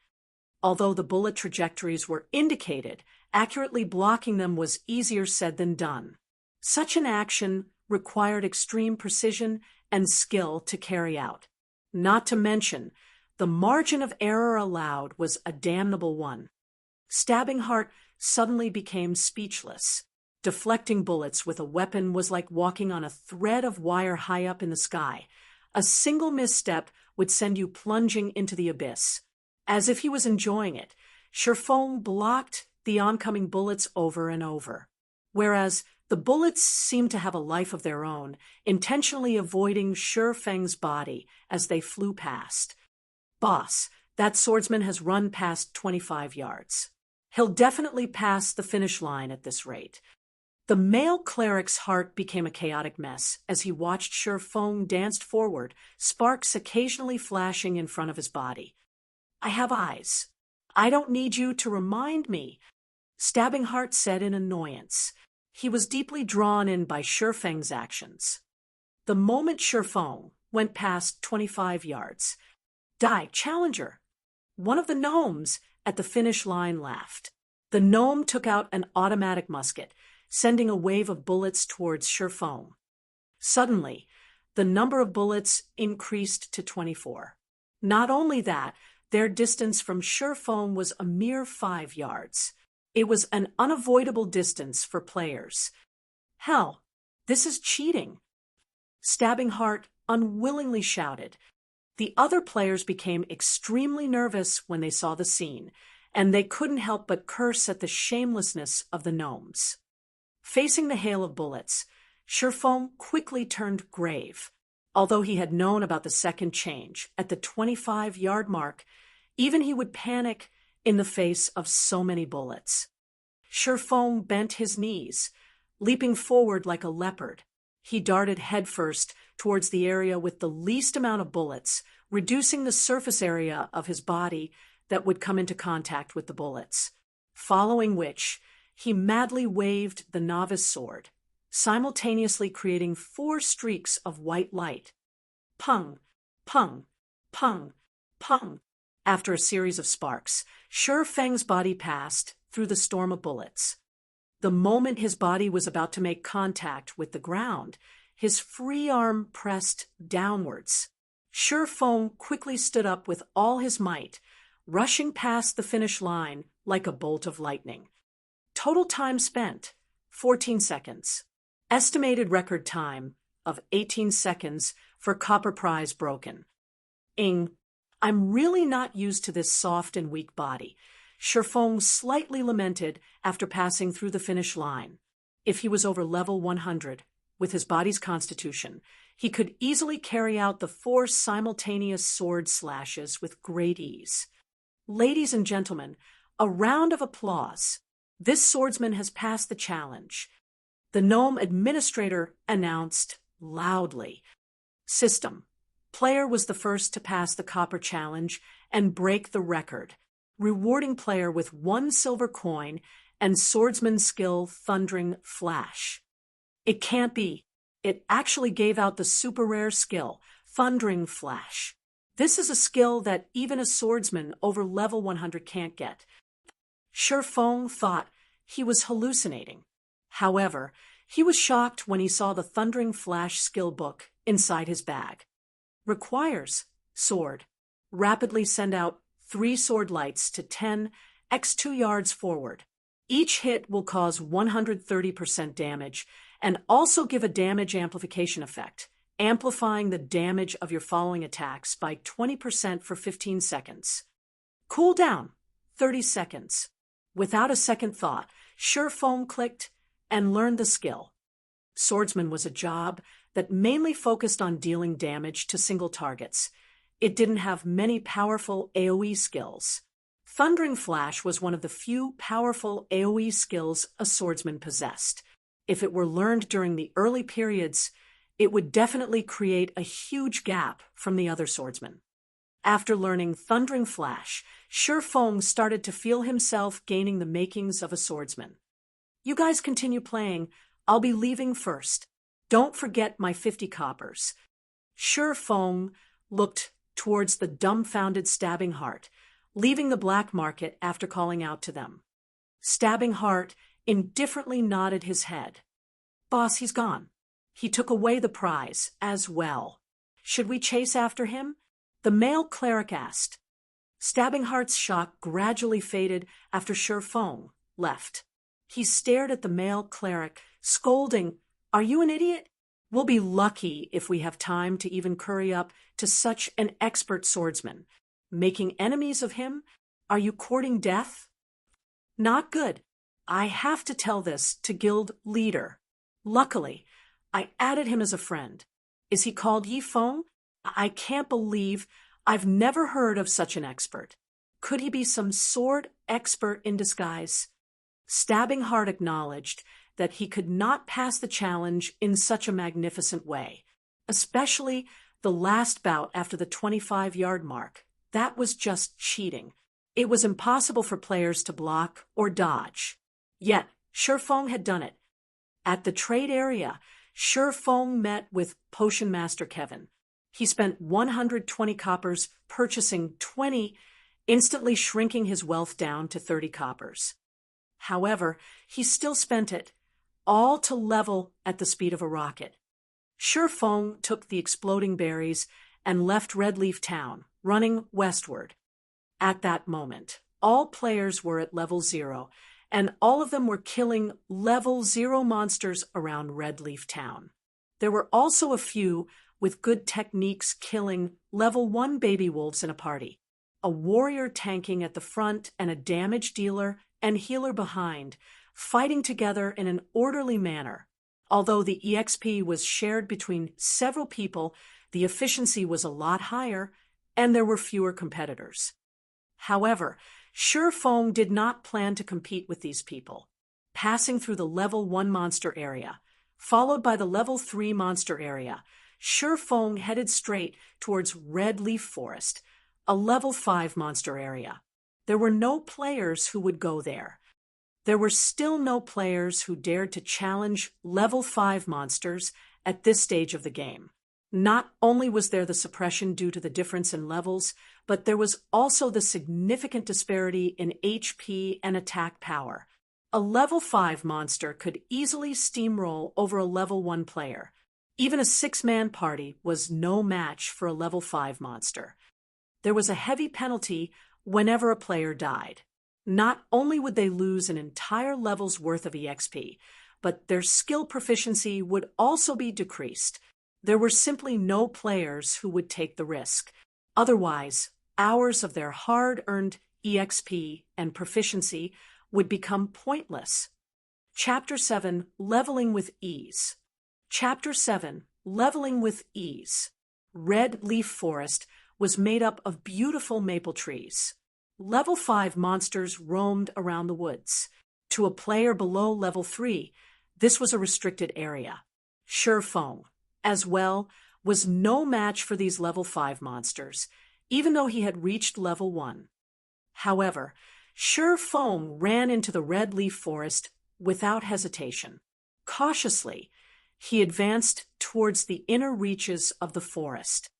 Although the bullet trajectories were indicated, accurately blocking them was easier said than done. Such an action required extreme precision and skill to carry out. Not to mention, the margin of error allowed was a damnable one. Stabbing Heart suddenly became speechless. Deflecting bullets with a weapon was like walking on a thread of wire high up in the sky. A single misstep would send you plunging into the abyss. As if he was enjoying it, Shifeng blocked the oncoming bullets over and over. Whereas the bullets seemed to have a life of their own, intentionally avoiding Shifeng's body as they flew past. Boss, that swordsman has run past 25 yards. He'll definitely pass the finish line at this rate. The male cleric's heart became a chaotic mess as he watched Shifeng dance forward, sparks occasionally flashing in front of his body. I have eyes. I don't need you to remind me, Stabbing Heart said in annoyance. He was deeply drawn in by Shifeng's actions. The moment Shifeng went past 25 yards, Die, challenger! One of the gnomes at the finish line laughed. The gnome took out an automatic musket, sending a wave of bullets towards Shifeng. Suddenly, the number of bullets increased to 24. Not only that, their distance from Shifeng was a mere 5 yards. It was an unavoidable distance for players. Hell, this is cheating! Stabbing Heart unwillingly shouted. The other players became extremely nervous when they saw the scene, and they couldn't help but curse at the shamelessness of the gnomes. Facing the hail of bullets, Shifeng quickly turned grave. Although he had known about the second change, at the 25-yard mark, even he would panic in the face of so many bullets. Shifeng bent his knees, leaping forward like a leopard. He darted headfirst towards the area with the least amount of bullets, reducing the surface area of his body that would come into contact with the bullets. Following which, he madly waved the novice sword, simultaneously creating 4 streaks of white light. Pung, pung, pung, pung. After a series of sparks, Shifeng's body passed through the storm of bullets. The moment his body was about to make contact with the ground, his free arm pressed downwards. Shifeng quickly stood up with all his might, rushing past the finish line like a bolt of lightning. Total time spent, 14 seconds. Estimated record time of 18 seconds for copper prize broken. I'm really not used to this soft and weak body. Shifeng slightly lamented after passing through the finish line. If he was over level 100, with his body's constitution, he could easily carry out the 4 simultaneous sword slashes with great ease. Ladies and gentlemen, a round of applause. This swordsman has passed the challenge. The gnome administrator announced loudly. System. Player was the first to pass the copper challenge and break the record, rewarding player with 1 silver coin and swordsman skill Thundering Flash. It can't be. It actually gave out the super rare skill, Thundering Flash. This is a skill that even a swordsman over level 100 can't get. Shifeng thought he was hallucinating. However, he was shocked when he saw the Thundering Flash skill book inside his bag. Requires sword. Rapidly send out 3 sword lights to 10 x 2 yards forward. Each hit will cause 130% damage and also give a damage amplification effect, amplifying the damage of your following attacks by 20% for 15 seconds. Cooldown, 30 seconds. Without a second thought, Shifeng clicked and learned the skill. Swordsman was a job that mainly focused on dealing damage to single targets. It didn't have many powerful AoE skills. Thundering Flash was one of the few powerful AoE skills a swordsman possessed. If it were learned during the early periods, it would definitely create a huge gap from the other swordsmen. After learning Thundering Flash, Shifeng started to feel himself gaining the makings of a swordsman. You guys continue playing. I'll be leaving first. Don't forget my 50 coppers. Shifeng looked towards the dumbfounded Stabbing Heart, leaving the black market after calling out to them. Stabbing Heart indifferently nodded his head. Boss, he's gone. He took away the prize as well. Should we chase after him? The male cleric asked. Stabbing Heart's shock gradually faded after Shifeng left. He stared at the male cleric, scolding, "Are you an idiot? We'll be lucky if we have time to even curry up to such an expert swordsman. Making enemies of him? Are you courting death?" Not good. I have to tell this to guild leader. Luckily, I added him as a friend. Is he called Yifeng? I can't believe I've never heard of such an expert. Could he be some sword expert in disguise? Stabbing Heart acknowledged that he could not pass the challenge in such a magnificent way, especially the last bout after the 25-yard mark. That was just cheating. It was impossible for players to block or dodge. Yet, Shifeng had done it. At the trade area, Shifeng met with Potion Master Kevin. He spent 120 coppers purchasing 20, instantly shrinking his wealth down to 30 coppers. However, he still spent it, all to level at the speed of a rocket. Shifeng took the exploding berries and left Redleaf Town, running westward. At that moment, all players were at level 0, and all of them were killing level 0 monsters around Redleaf Town. There were also a few with good techniques killing level 1 baby wolves in a party, a warrior tanking at the front and a damage dealer and healer behind, fighting together in an orderly manner. Although the EXP was shared between several people, the efficiency was a lot higher, and there were fewer competitors. However, Shifeng did not plan to compete with these people. Passing through the level 1 monster area, followed by the level 3 monster area, Shifeng headed straight towards Red Leaf Forest, a level 5 monster area. There were no players who would go there. There were still no players who dared to challenge level 5 monsters at this stage of the game. Not only was there the suppression due to the difference in levels, but there was also the significant disparity in HP and attack power. A level 5 monster could easily steamroll over a level 1 player. Even a 6-man party was no match for a level 5 monster. There was a heavy penalty whenever a player died. Not only would they lose an entire level's worth of EXP, but their skill proficiency would also be decreased. There were simply no players who would take the risk. Otherwise, hours of their hard-earned EXP, and proficiency would become pointless. Chapter 7, Leveling with Ease. Chapter 7, Leveling with Ease. Red Leaf Forest was made up of beautiful maple trees. Level 5 monsters roamed around the woods. To a player below level 3, this was a restricted area. Shurfeng, as well, was no match for these level 5 monsters, even though he had reached level 1. However, Shurfeng ran into the Red Leaf Forest without hesitation. Cautiously, he advanced towards the inner reaches of the forest.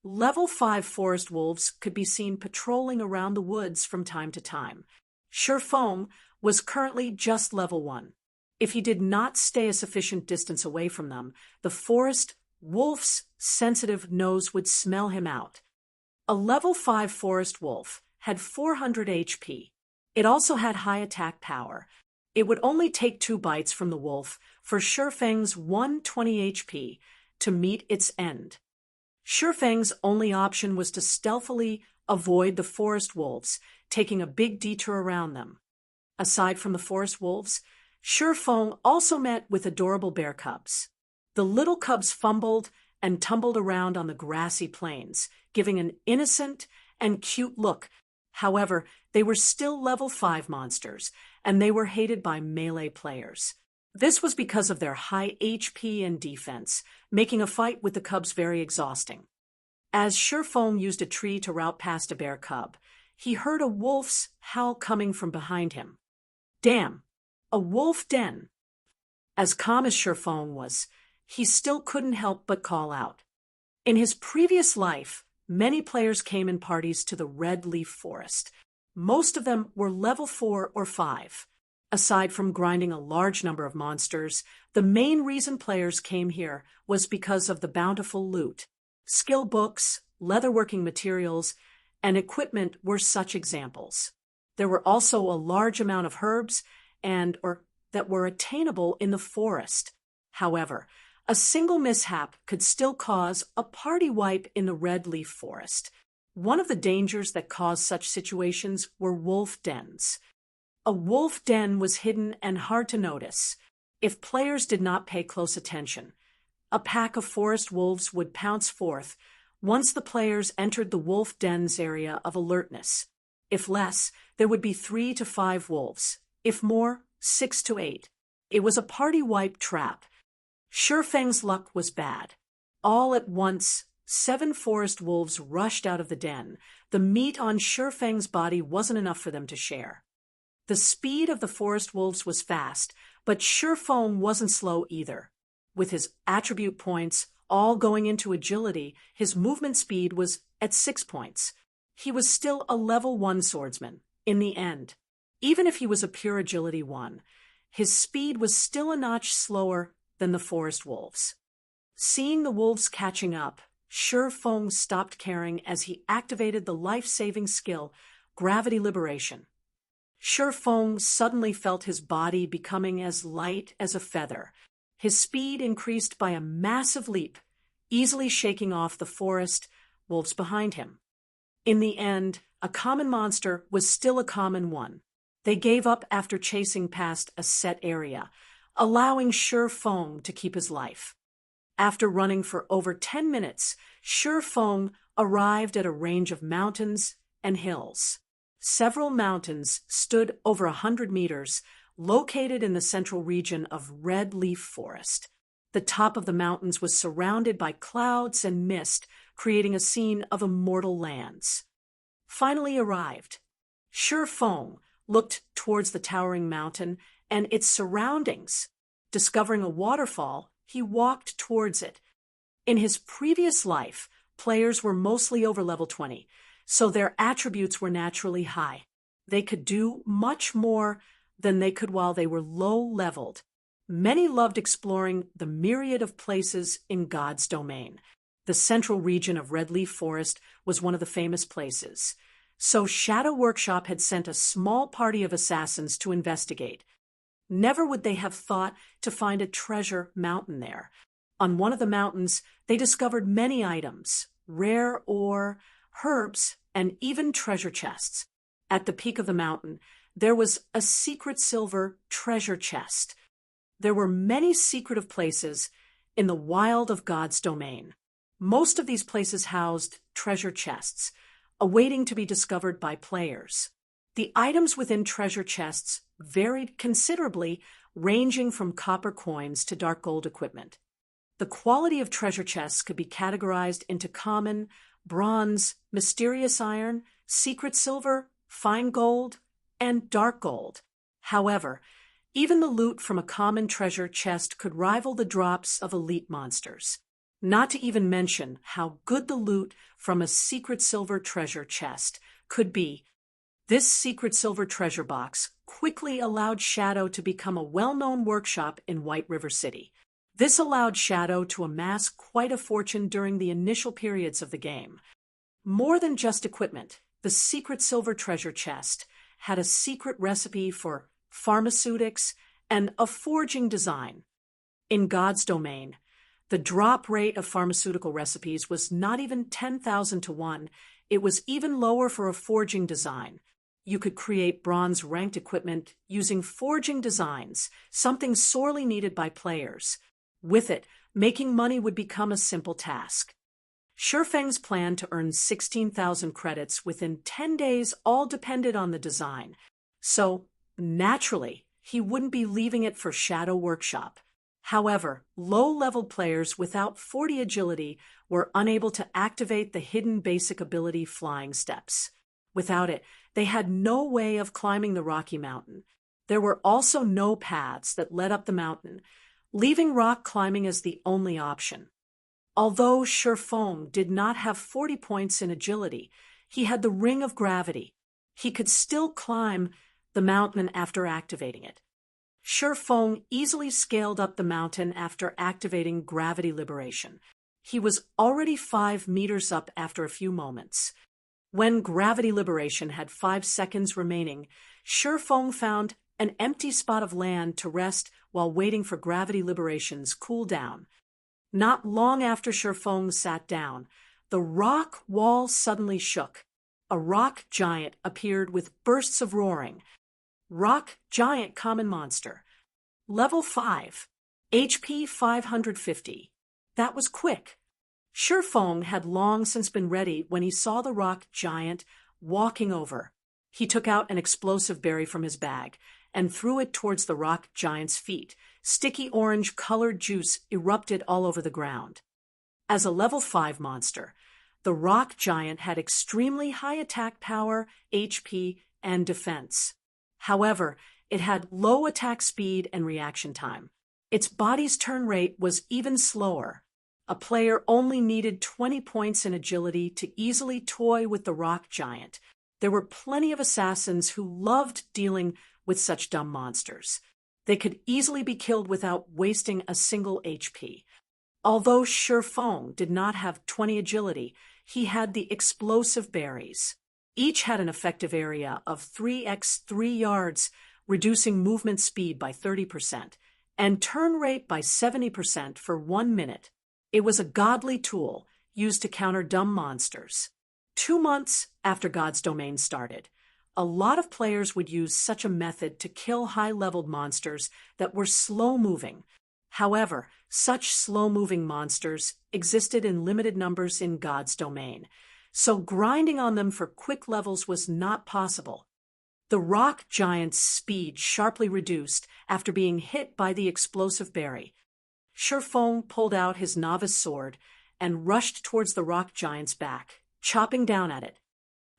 Level 5 forest wolves could be seen patrolling around the woods from time to time. Shurfeng was currently just level 1. If he did not stay a sufficient distance away from them, the forest wolf's sensitive nose would smell him out. A level 5 forest wolf had 400 HP. It also had high attack power. It would only take 2 bites from the wolf for Shurfeng's 120 HP to meet its end. Shurfeng's only option was to stealthily avoid the forest wolves, taking a big detour around them. Aside from the forest wolves, Shurfeng also met with adorable bear cubs. The little cubs fumbled and tumbled around on the grassy plains, giving an innocent and cute look. However, they were still level 5 monsters, and they were hated by melee players. This was because of their high HP and defense, making a fight with the cubs very exhausting. As Shurfeng used a tree to route past a bear cub, he heard a wolf's howl coming from behind him. Damn, a wolf den! As calm as Shurfeng was, he still couldn't help but call out. In his previous life, many players came in parties to the Red Leaf Forest. Most of them were level 4 or 5. Aside from grinding a large number of monsters, the main reason players came here was because of the bountiful loot. Skill books, leatherworking materials, and equipment were such examples. There were also a large amount of herbs that were attainable in the forest. However, a single mishap could still cause a party wipe in the Red Leaf Forest. One of the dangers that caused such situations were wolf dens. A wolf den was hidden and hard to notice. If players did not pay close attention, a pack of forest wolves would pounce forth once the players entered the wolf den's area of alertness. If less, there would be 3 to 5 wolves. If more, 6 to 8. It was a party wipe trap. Shurfeng's luck was bad. All at once, 7 forest wolves rushed out of the den. The meat on Shurfeng's body wasn't enough for them to share. The speed of the forest wolves was fast, but Shurfeng wasn't slow either. With his attribute points all going into agility, his movement speed was at 6 points. He was still a level 1 swordsman, in the end. Even if he was a pure agility 1, his speed was still a notch slower than the forest wolves. Seeing the wolves catching up, Shurfeng stopped caring as he activated the life-saving skill, Gravity Liberation. Shurfeng suddenly felt his body becoming as light as a feather. His speed increased by a massive leap, easily shaking off the forest wolves behind him. In the end, a common monster was still a common one. They gave up after chasing past a set area, allowing Shurfeng to keep his life. After running for over 10 minutes, Shurfeng arrived at a range of mountains and hills. Several mountains stood over 100 meters, located in the central region of Red Leaf Forest. The top of the mountains was surrounded by clouds and mist, creating a scene of immortal lands. Finally arrived, Shurfeng looked towards the towering mountain and its surroundings. Discovering a waterfall, he walked towards it. In his previous life, players were mostly over level 20, so their attributes were naturally high. They could do much more than they could while they were low-leveled. Many loved exploring the myriad of places in God's domain. The central region of Red Leaf Forest was one of the famous places. So Shadow Workshop had sent a small party of assassins to investigate. Never would they have thought to find a treasure mountain there. On one of the mountains, they discovered many items, rare ore, herbs, and even treasure chests. At the peak of the mountain, there was a secret silver treasure chest. There were many secretive places in the wild of God's domain. Most of these places housed treasure chests, awaiting to be discovered by players. The items within treasure chests varied considerably, ranging from copper coins to dark gold equipment. The quality of treasure chests could be categorized into common, bronze, mysterious iron, secret silver, fine gold, and dark gold. However, even the loot from a common treasure chest could rival the drops of elite monsters. Not to even mention how good the loot from a secret silver treasure chest could be. This secret silver treasure box quickly allowed Shadow to become a well-known workshop in White River City. This allowed Shadow to amass quite a fortune during the initial periods of the game. More than just equipment, the secret silver treasure chest had a secret recipe for pharmaceutics and a forging design. In God's domain, the drop rate of pharmaceutical recipes was not even 10,000 to 1. It was even lower for a forging design. You could create bronze-ranked equipment using forging designs, something sorely needed by players. With it, making money would become a simple task. Shifeng's plan to earn 16,000 credits within 10 days all depended on the design. So, naturally, he wouldn't be leaving it for Shadow Workshop. However, low-level players without 40 agility were unable to activate the hidden basic ability Flying Steps. Without it, they had no way of climbing the Rocky Mountain. There were also no paths that led up the mountain, leaving rock climbing as the only option. Although Shifeng did not have 40 points in agility, he had the Ring of Gravity. He could still climb the mountain after activating it. Shifeng easily scaled up the mountain after activating Gravity Liberation. He was already 5 meters up after a few moments. When Gravity Liberation had 5 seconds remaining, Shifeng found an empty spot of land to rest while waiting for Gravity Liberation's cooldown. Not long after Shifeng sat down, the rock wall suddenly shook. A rock giant appeared with bursts of roaring. Rock Giant Common Monster. Level 5. HP 550. That was quick. Shifeng had long since been ready when he saw the rock giant walking over. He took out an explosive berry from his bag and threw it towards the rock giant's feet. Sticky orange-colored juice erupted all over the ground. As a level 5 monster, the rock giant had extremely high attack power, HP, and defense. However, it had low attack speed and reaction time. Its body's turn rate was even slower. A player only needed 20 points in agility to easily toy with the rock giant. There were plenty of assassins who loved dealing with such dumb monsters. They could easily be killed without wasting a single HP. Although Shifeng did not have 20 agility, he had the explosive berries. Each had an effective area of 3x 3 yards, reducing movement speed by 30%, and turn rate by 70% for 1 minute. It was a godly tool used to counter dumb monsters. 2 months after God's Domain started, a lot of players would use such a method to kill high-leveled monsters that were slow-moving. However, such slow-moving monsters existed in limited numbers in God's Domain, so grinding on them for quick levels was not possible. The rock giant's speed sharply reduced after being hit by the explosive berry. Shifeng pulled out his novice sword and rushed towards the rock giant's back, chopping down at it.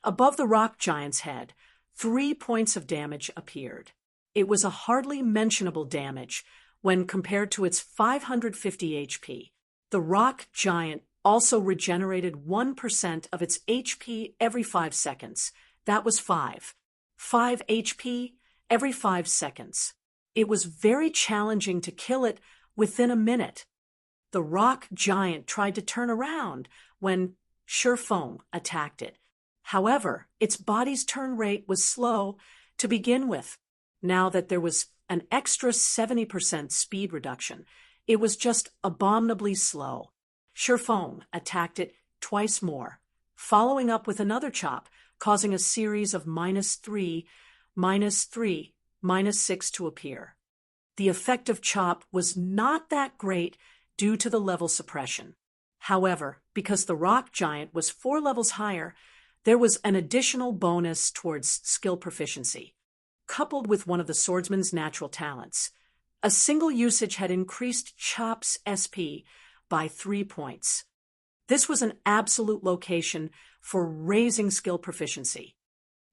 Above the rock giant's head, 3 points of damage appeared. It was a hardly mentionable damage when compared to its 550 HP. The rock giant also regenerated 1% of its HP every 5 seconds. That was 5 HP every 5 seconds. It was very challenging to kill it within a minute. The rock giant tried to turn around when Shifeng attacked it. However, its body's turn rate was slow to begin with. Now that there was an extra 70% speed reduction, it was just abominably slow. Shifeng attacked it twice more. Following up with another chop, causing a series of -3, -3, -6 to appear. The effect of Chop was not that great due to the level suppression. However, because the rock giant was 4 levels higher, there was an additional bonus towards skill proficiency. Coupled with one of the swordsman's natural talents, a single usage had increased Chop's SP by 3 points. This was an absolute location for raising skill proficiency.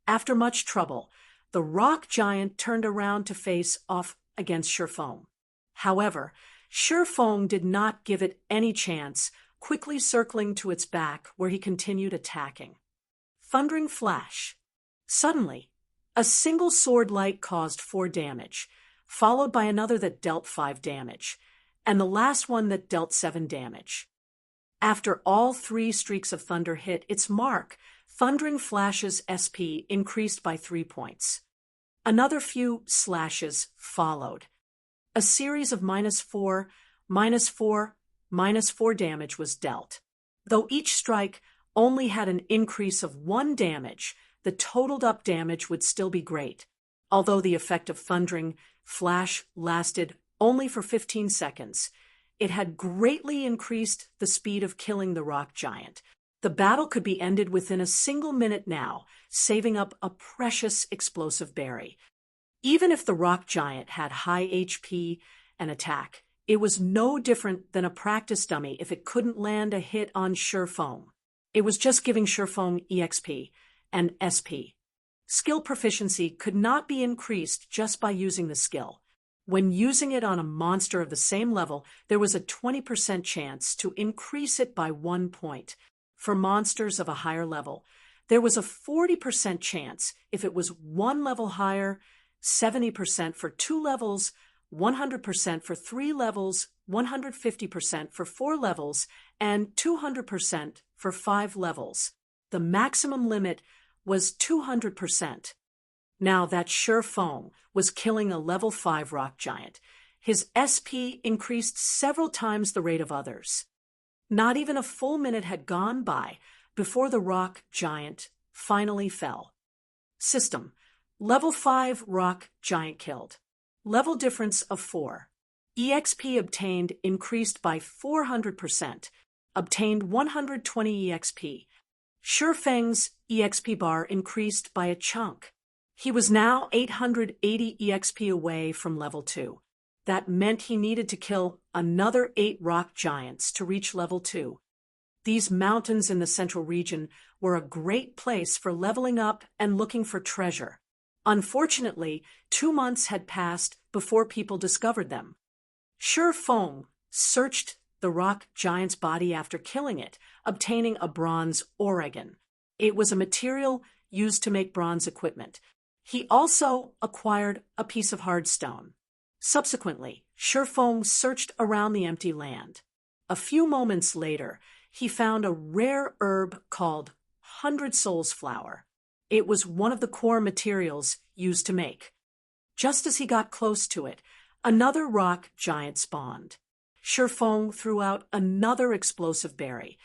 After much trouble, the rock giant turned around to face off against Shurfeng. However, Shurfeng did not give it any chance, quickly circling to its back where he continued attacking. Thundering flash. Suddenly, a single sword light caused 4 damage, followed by another that dealt 5 damage, and the last one that dealt 7 damage. After all 3 streaks of thunder hit its mark, Thundering Flash's SP increased by 3 points. Another few slashes followed. A series of -4, -4, -4 damage was dealt. Though each strike only had an increase of 1 damage, the totaled up damage would still be great. Although the effect of Thundering Flash lasted only for 15 seconds, it had greatly increased the speed of killing the rock giant. The battle could be ended within a single minute now, saving up a precious explosive berry. Even if the rock giant had high HP and attack, it was no different than a practice dummy if it couldn't land a hit on Shurfeng. It was just giving Shurfeng EXP and SP. Skill proficiency could not be increased just by using the skill. When using it on a monster of the same level, there was a 20% chance to increase it by 1 point. For monsters of a higher level, there was a 40% chance if it was 1 level higher, 70% for 2 levels, 100% for 3 levels, 150% for 4 levels, and 200% for 5 levels. The maximum limit was 200%. Now that Shurfeng was killing a level 5 rock giant, his SP increased several times the rate of others. Not even a full minute had gone by before the rock giant finally fell. System: Level 5 rock giant killed. Level difference of 4. EXP obtained increased by 400%. Obtained 120 EXP. Shurfeng's EXP bar increased by a chunk. He was now 880 EXP away from level 2. That meant he needed to kill another 8 rock giants to reach level 2. These mountains in the central region were a great place for leveling up and looking for treasure. Unfortunately, 2 months had passed before people discovered them. Shurfeng searched the rock giant's body after killing it, obtaining a bronze Oregon. It was a material used to make bronze equipment. He also acquired a piece of hard stone. Subsequently, Shurfeng searched around the empty land. A few moments later, he found a rare herb called 100 Souls flower. It was one of the core materials used to make. Just as he got close to it, another rock giant spawned. Shurfeng threw out another explosive berry.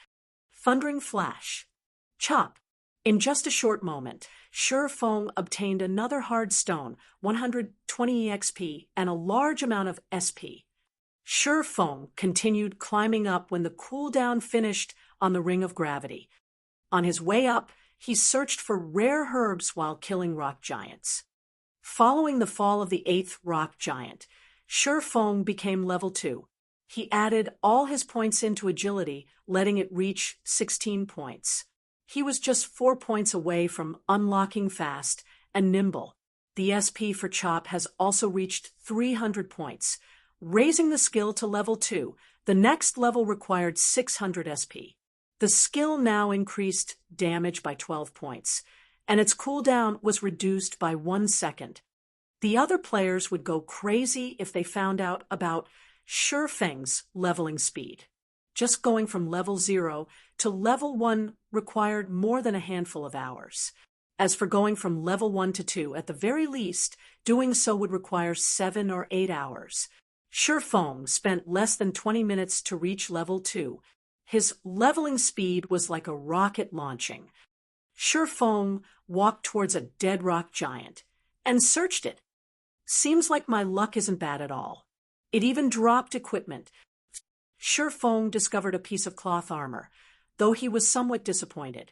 Thundering flash. Chop. In just a short moment, Shurfeng obtained another hard stone, 120 EXP, and a large amount of SP. Shurfeng continued climbing up when the cooldown finished on the Ring of Gravity. On his way up, he searched for rare herbs while killing rock giants. Following the fall of the 8th rock giant, Shurfeng became level 2. He added all his points into agility, letting it reach 16 points. He was just 4 points away from unlocking fast and nimble. The SP for Chop has also reached 300 points, raising the skill to level 2. The next level required 600 SP. The skill now increased damage by 12 points, and its cooldown was reduced by 1 second. The other players would go crazy if they found out about Shurfeng's leveling speed. Just going from level 0 to level 1 required more than a handful of hours. As for going from level 1 to 2, at the very least, doing so would require 7 or 8 hours. Shurfeng spent less than 20 minutes to reach level 2. His leveling speed was like a rocket launching. Feng walked towards a dead rock giant and searched it. Seems like my luck isn't bad at all. It even dropped equipment. Feng discovered a piece of cloth armor, though he was somewhat disappointed.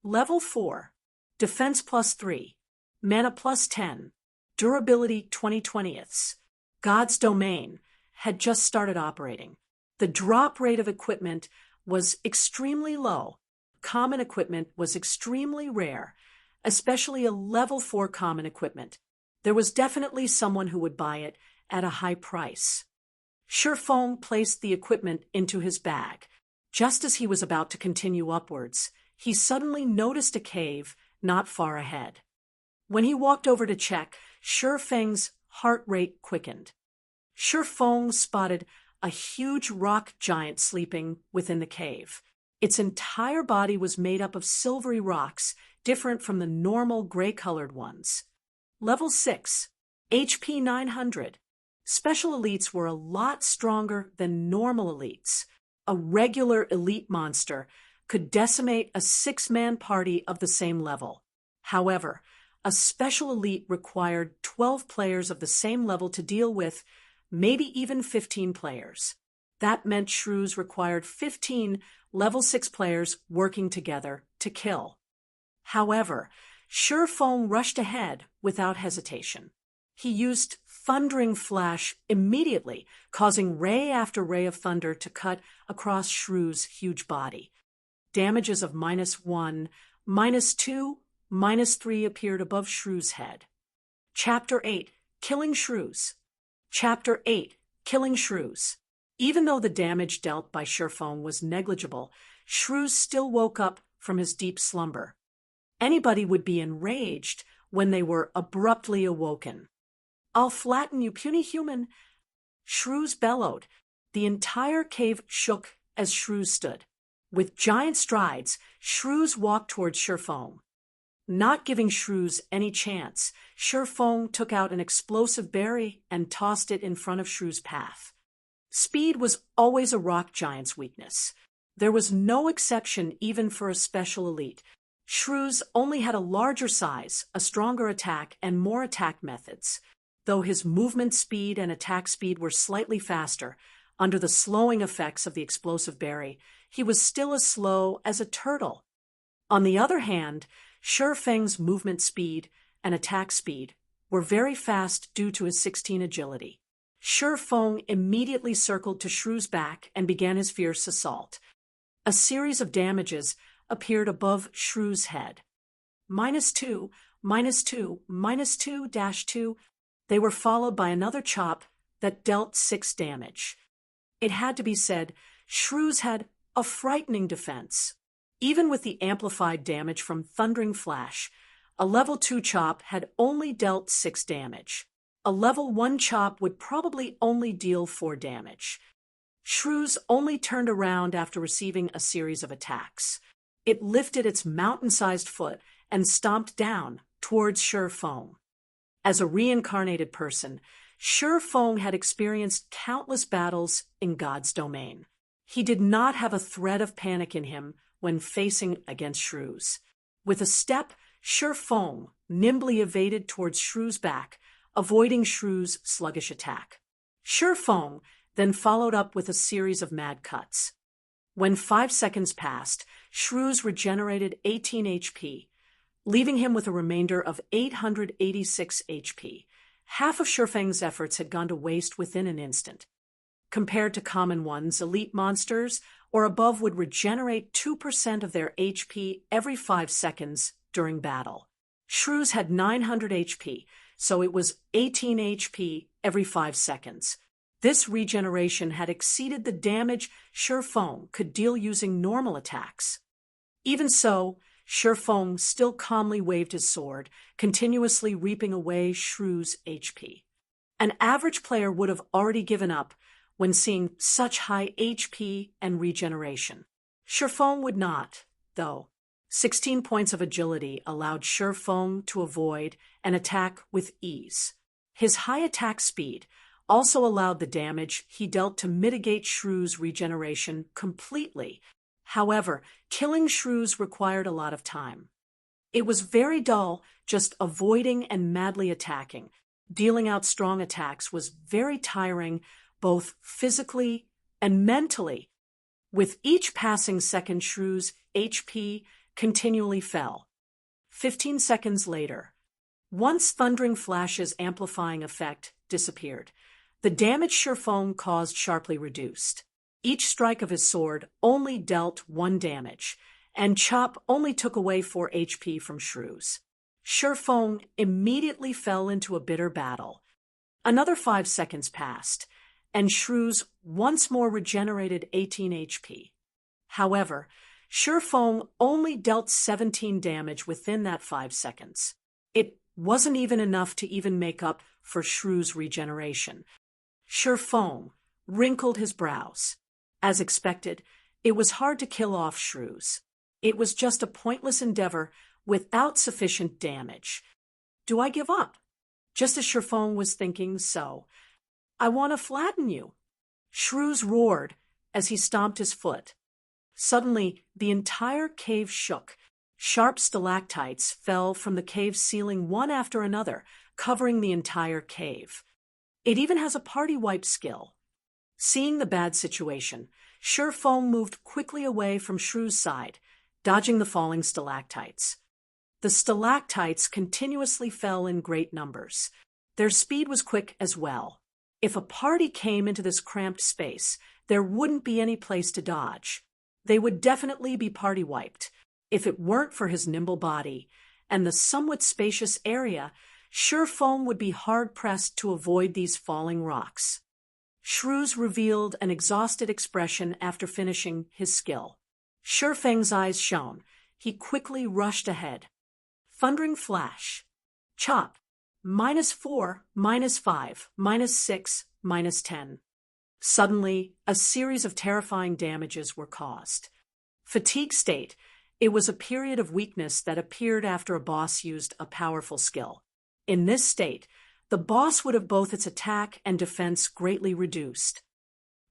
Level 4. Defense +3. Mana +10. Durability 20/20ths. God's Domain had just started operating. The drop rate of equipment was extremely low. Common equipment was extremely rare, especially a level 4 common equipment. There was definitely someone who would buy it at a high price. Feng placed the equipment into his bag. Just as he was about to continue upwards, he suddenly noticed a cave not far ahead. When he walked over to check, Feng's heart rate quickened. Feng spotted a huge rock giant sleeping within the cave. Its entire body was made up of silvery rocks, different from the normal gray-colored ones. Level 6. HP 900. Special elites were a lot stronger than normal elites. A regular elite monster could decimate a 6-man party of the same level. However, a special elite required 12 players of the same level to deal with, maybe even 15 players. That meant shrews required 15 level 6 players working together to kill. However, Feng rushed ahead without hesitation. He used Thundering Flash immediately, causing ray after ray of thunder to cut across Shrew's huge body. Damages of -1, -2, -3 appeared above Shrew's head. Chapter 8. Killing Shrews. Chapter 8. Killing Shrews. Even though the damage dealt by Feng was negligible, Shrew still woke up from his deep slumber. Anybody would be enraged when they were abruptly awoken. "I'll flatten you, puny human!" Shrews bellowed. The entire cave shook as Shrews stood. With giant strides, Shrews walked towards Feng. Not giving Shrews any chance, Feng took out an explosive berry and tossed it in front of Shrew's path. Speed was always a rock giant's weakness. There was no exception even for a special elite. Shrews only had a larger size, a stronger attack, and more attack methods. Though his movement speed and attack speed were slightly faster, under the slowing effects of the explosive berry, he was still as slow as a turtle. On the other hand, Feng's movement speed and attack speed were very fast due to his 16 agility. Feng immediately circled to Shrew's back and began his fierce assault. A series of damages appeared above Shrew's head. -2, -2, -2-2. They were followed by another chop that dealt 6 damage. It had to be said, Shrews had a frightening defense. Even with the amplified damage from Thundering Flash, a level 2 chop had only dealt 6 damage. A level 1 chop would probably only deal 4 damage. Shrews only turned around after receiving a series of attacks. It lifted its mountain-sized foot and stomped down towards Feng. As a reincarnated person, Feng had experienced countless battles in God's domain. He did not have a thread of panic in him when facing against shrews. With a step, Feng nimbly evaded towards Shrew's back, avoiding Shrew's sluggish attack. Feng then followed up with a series of mad cuts. When 5 seconds passed, Shrews regenerated 18 HP, leaving him with a remainder of 886 HP. Half of Feng's efforts had gone to waste within an instant. Compared to common ones, elite monsters or above would regenerate 2% of their HP every 5 seconds during battle. Shrews had 900 HP, so it was 18 HP every 5 seconds. This regeneration had exceeded the damage Feng could deal using normal attacks. Even so, Feng still calmly waved his sword, continuously reaping away Shrew's HP. An average player would have already given up when seeing such high HP and regeneration. Feng would not, though. 16 points of agility allowed Feng to avoid and attack with ease. His high attack speed also allowed the damage he dealt to mitigate Shrew's regeneration completely. However, killing Shrews required a lot of time. It was very dull, just avoiding and madly attacking. Dealing out strong attacks was very tiring, both physically and mentally. With each passing second, Shrew's HP continually fell. 15 seconds later, once Thundering Flash's amplifying effect disappeared, the damage Sherfong caused sharply reduced. Each strike of his sword only dealt 1 damage, and Chop only took away 4 HP from Shrew's. Sherfong immediately fell into a bitter battle. Another 5 seconds passed, and Shrew's once more regenerated 18 HP. However, Sherfong only dealt 17 damage within that 5 seconds. It wasn't even enough to even make up for Shrew's regeneration. Sherfong wrinkled his brows. As expected, it was hard to kill off Shrew's. It was just a pointless endeavor without sufficient damage. Do I give up? Just as Sherfong was thinking so, I want to flatten you. Shrew's roared as he stomped his foot. Suddenly, the entire cave shook. Sharp stalactites fell from the cave's ceiling one after another, covering the entire cave. It even has a party wipe skill. Seeing the bad situation, Sherfong moved quickly away from Shrew's side, dodging the falling stalactites. The stalactites continuously fell in great numbers. Their speed was quick as well. If a party came into this cramped space, there wouldn't be any place to dodge. They would definitely be party wiped. If it weren't for his nimble body and the somewhat spacious area, Sherfong would be hard-pressed to avoid these falling rocks. Shrew's revealed an exhausted expression after finishing his skill. Sherfang's eyes shone. He quickly rushed ahead. Thundering Flash. Chop. -4, -5, -6, -10. Suddenly, a series of terrifying damages were caused. Fatigue state. It was a period of weakness that appeared after a boss used a powerful skill. In this state, the boss would have both its attack and defense greatly reduced.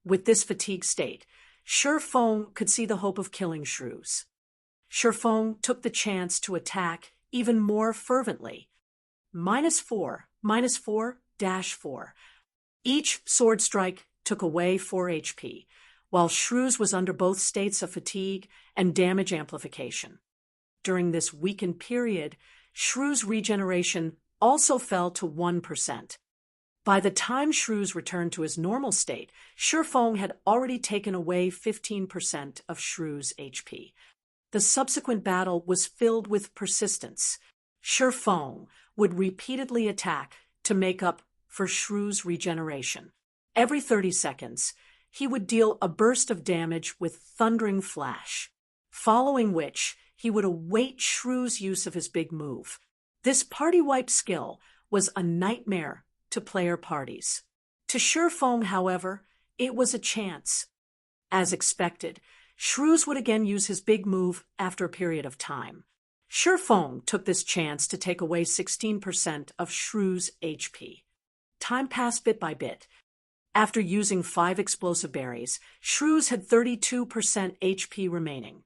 With this fatigue state, Sherfong could see the hope of killing Shrew's. Sherfong took the chance to attack even more fervently. -4, -4, -4. Each sword strike took away 4 HP, while Shrew's was under both states of fatigue and damage amplification. During this weakened period, Shrew's regeneration also fell to 1%. By the time Shrew's returned to his normal state, Sherfong had already taken away 15% of Shrew's HP. The subsequent battle was filled with persistence. Sherfong would repeatedly attack to make up for Shrew's regeneration. Every 30 seconds, he would deal a burst of damage with Thundering Flash, following which he would await Shrew's use of his big move. This party wipe skill was a nightmare to player parties. To Sherfong, however, it was a chance. As expected, Shrew's would again use his big move after a period of time. Sherfong took this chance to take away 16% of Shrew's HP. Time passed bit by bit. After using 5 explosive berries, Shrew's had 32% HP remaining.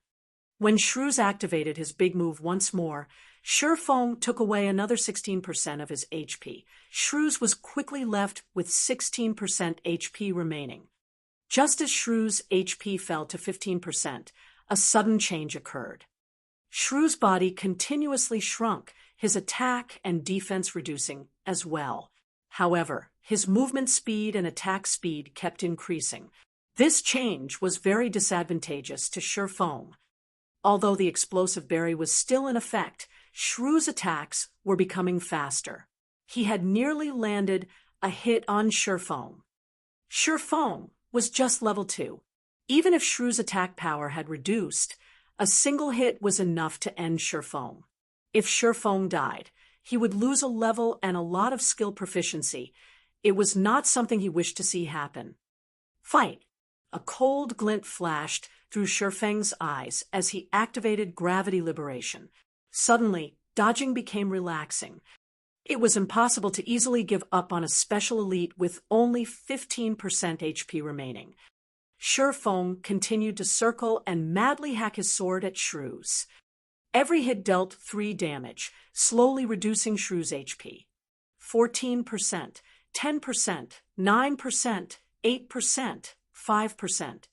When Shrew's activated his big move once more, Sherfong took away another 16% of his HP. Shrew's was quickly left with 16% HP remaining. Just as Shrew's HP fell to 15%, a sudden change occurred. Shrew's body continuously shrunk, his attack and defense reducing as well. However, his movement speed and attack speed kept increasing. This change was very disadvantageous to Sherfong. Although the explosive berry was still in effect, Shrew's attacks were becoming faster. He had nearly landed a hit on Sherfong. Sherfong was just level 2. Even if Shrew's attack power had reduced, a single hit was enough to end Sherfong. If Sherfong died, he would lose a level and a lot of skill proficiency. It was not something he wished to see happen. Fight! A cold glint flashed through Sherfang's eyes as he activated gravity liberation. Suddenly, dodging became relaxing. It was impossible to easily give up on a special elite with only 15% HP remaining. Sherfong continued to circle and madly hack his sword at Shrew's. Every hit dealt 3 damage, slowly reducing Shrew's HP. 14%, 10%, 9%, 8%, 5%.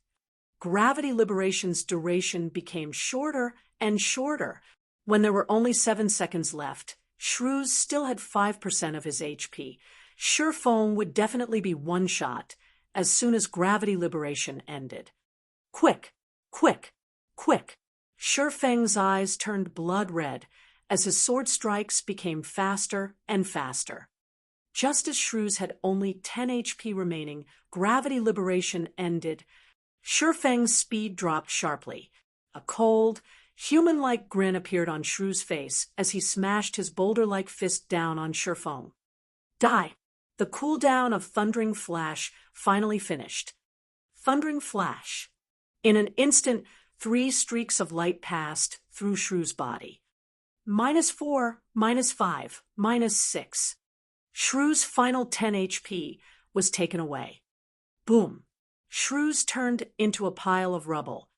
Gravity Liberation's duration became shorter and shorter. When there were only 7 seconds left, Shrews still had 5% of his HP. Shurfeng would definitely be one-shot as soon as Gravity Liberation ended. Quick, quick, quick. Shurfeng's eyes turned blood red as his sword strikes became faster and faster. Just as Shrews had only 10 HP remaining, Gravity Liberation ended. Shurfeng's speed dropped sharply. A cold, human-like grin appeared on Shrew's face as he smashed his boulder-like fist down on Shurfeng. Die! The cooldown of Thundering Flash finally finished. Thundering Flash. In an instant, 3 streaks of light passed through Shrew's body. -4, -5, -6. Shrew's final 10 HP was taken away. Boom. Shrews turned into a pile of rubble.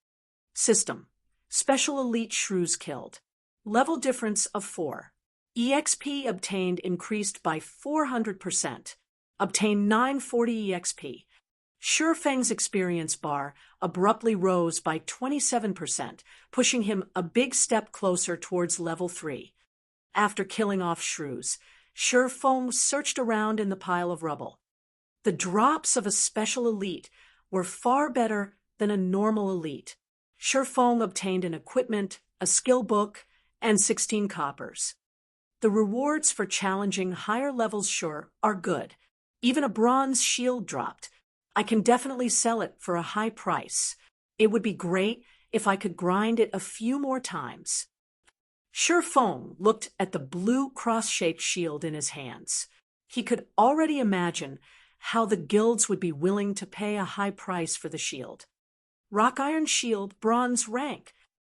System. Special Elite Shrews killed. Level difference of 4. EXP obtained increased by 400%. Obtained 940 EXP. Shurfeng's experience bar abruptly rose by 27%, pushing him a big step closer towards level 3. After killing off Shrews, Shurfeng searched around in the pile of rubble. The drops of a special elite were far better than a normal elite. Shurfeng obtained an equipment, a skill book, and 16 coppers. The rewards for challenging higher levels are good. Even a bronze shield dropped. I can definitely sell it for a high price. It would be great if I could grind it a few more times. Shurfeng looked at the blue cross-shaped shield in his hands. He could already imagine how the guilds would be willing to pay a high price for the shield. Rock Iron Shield, bronze rank.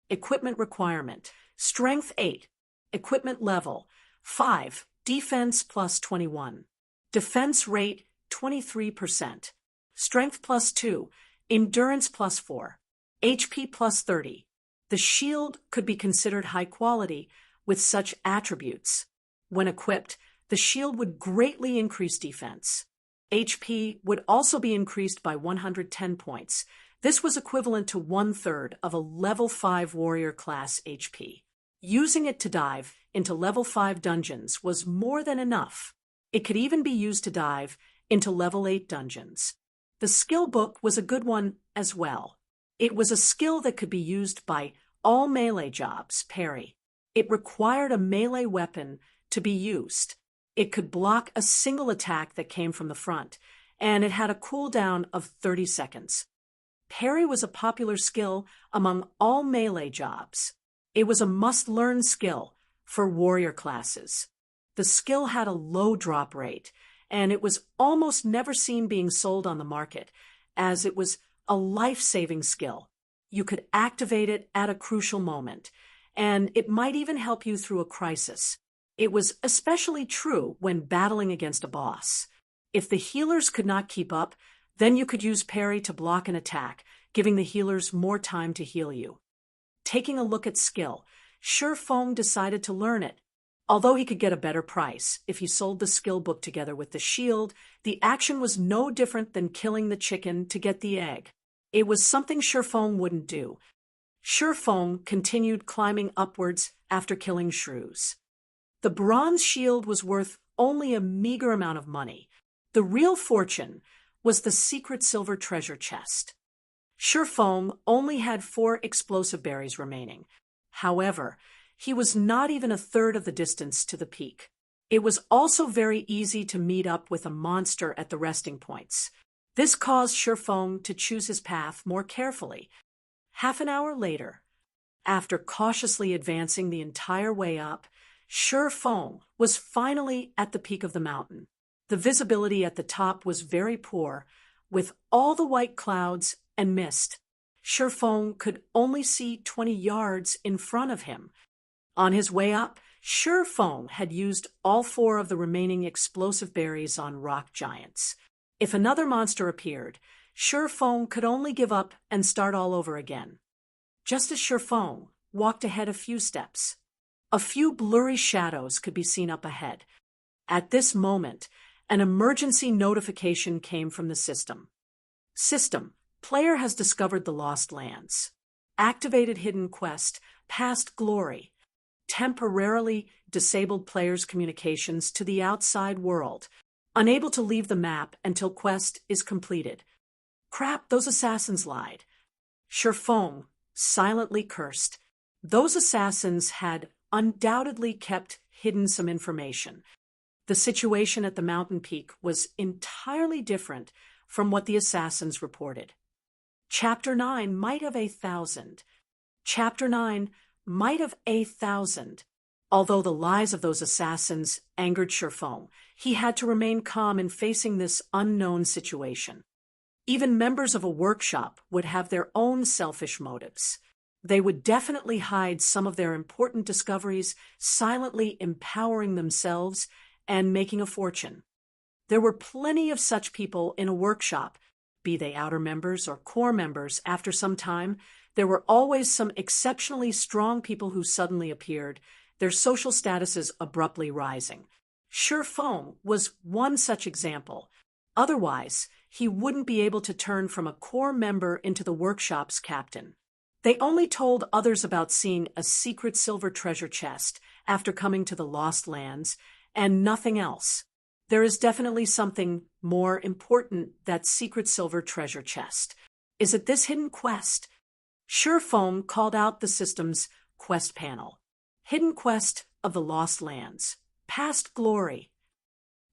Equipment requirement, strength 8. Equipment level, 5. Defense plus 21. Defense rate, 23%. Strength plus 2. Endurance plus 4. HP plus 30. The shield could be considered high quality with such attributes. When equipped, the shield would greatly increase defense. HP would also be increased by 110 points. This was equivalent to 1/3 of a level 5 warrior class HP. Using it to dive into level 5 dungeons was more than enough. It could even be used to dive into level 8 dungeons. The skill book was a good one as well. It was a skill that could be used by all melee jobs, parry. It required a melee weapon to be used. It could block a single attack that came from the front, and it had a cooldown of 30 seconds. Parry was a popular skill among all melee jobs. It was a must-learn skill for warrior classes. The skill had a low drop rate, and it was almost never seen being sold on the market, as it was a life-saving skill. You could activate it at a crucial moment, and it might even help you through a crisis. It was especially true when battling against a boss. If the healers could not keep up, then you could use parry to block an attack, giving the healers more time to heal you. Taking a look at skill, Shurfeng decided to learn it. Although he could get a better price if he sold the skill book together with the shield, the action was no different than killing the chicken to get the egg. It was something Shurfeng wouldn't do. Shurfeng continued climbing upwards after killing Shrews. The bronze shield was worth only a meager amount of money. The real fortune was the secret silver treasure chest. Shurfeng only had 4 explosive berries remaining. However, he was not even a third of the distance to the peak. It was also very easy to meet up with a monster at the resting points. This caused Shurfeng to choose his path more carefully. Half an hour later, after cautiously advancing the entire way up, Shurfeng was finally at the peak of the mountain. The visibility at the top was very poor, with all the white clouds and mist. Shurfeng could only see 20 yards in front of him. On his way up, Shurfeng had used all 4 of the remaining explosive berries on rock giants. If another monster appeared, Shurfeng could only give up and start all over again. Just as Shurfeng walked ahead a few steps. A few blurry shadows could be seen up ahead. At this moment, an emergency notification came from the system. System, player has discovered the lost lands. Activated hidden quest, past glory. Temporarily disabled players' communications to the outside world. Unable to leave the map until quest is completed. Crap, those assassins lied. Sherfong silently cursed. Those assassins had undoubtedly kept hidden some information. The situation at the mountain peak was entirely different from what the assassins reported. Chapter 9 might have 1,000. Chapter 9 might have 1,000. Although the lies of those assassins angered Sherfong, he had to remain calm in facing this unknown situation. Even members of a workshop would have their own selfish motives. They would definitely hide some of their important discoveries, silently empowering themselves and making a fortune. There were plenty of such people in a workshop, be they outer members or core members. After some time, there were always some exceptionally strong people who suddenly appeared, their social statuses abruptly rising. Sherfong was one such example. Otherwise, he wouldn't be able to turn from a core member into the workshop's captain. They only told others about seeing a secret silver treasure chest after coming to the Lost Lands, and nothing else. There is definitely something more important, that secret silver treasure chest. Is it this hidden quest? Sherfong called out the system's quest panel. Hidden quest of the Lost Lands. Past glory.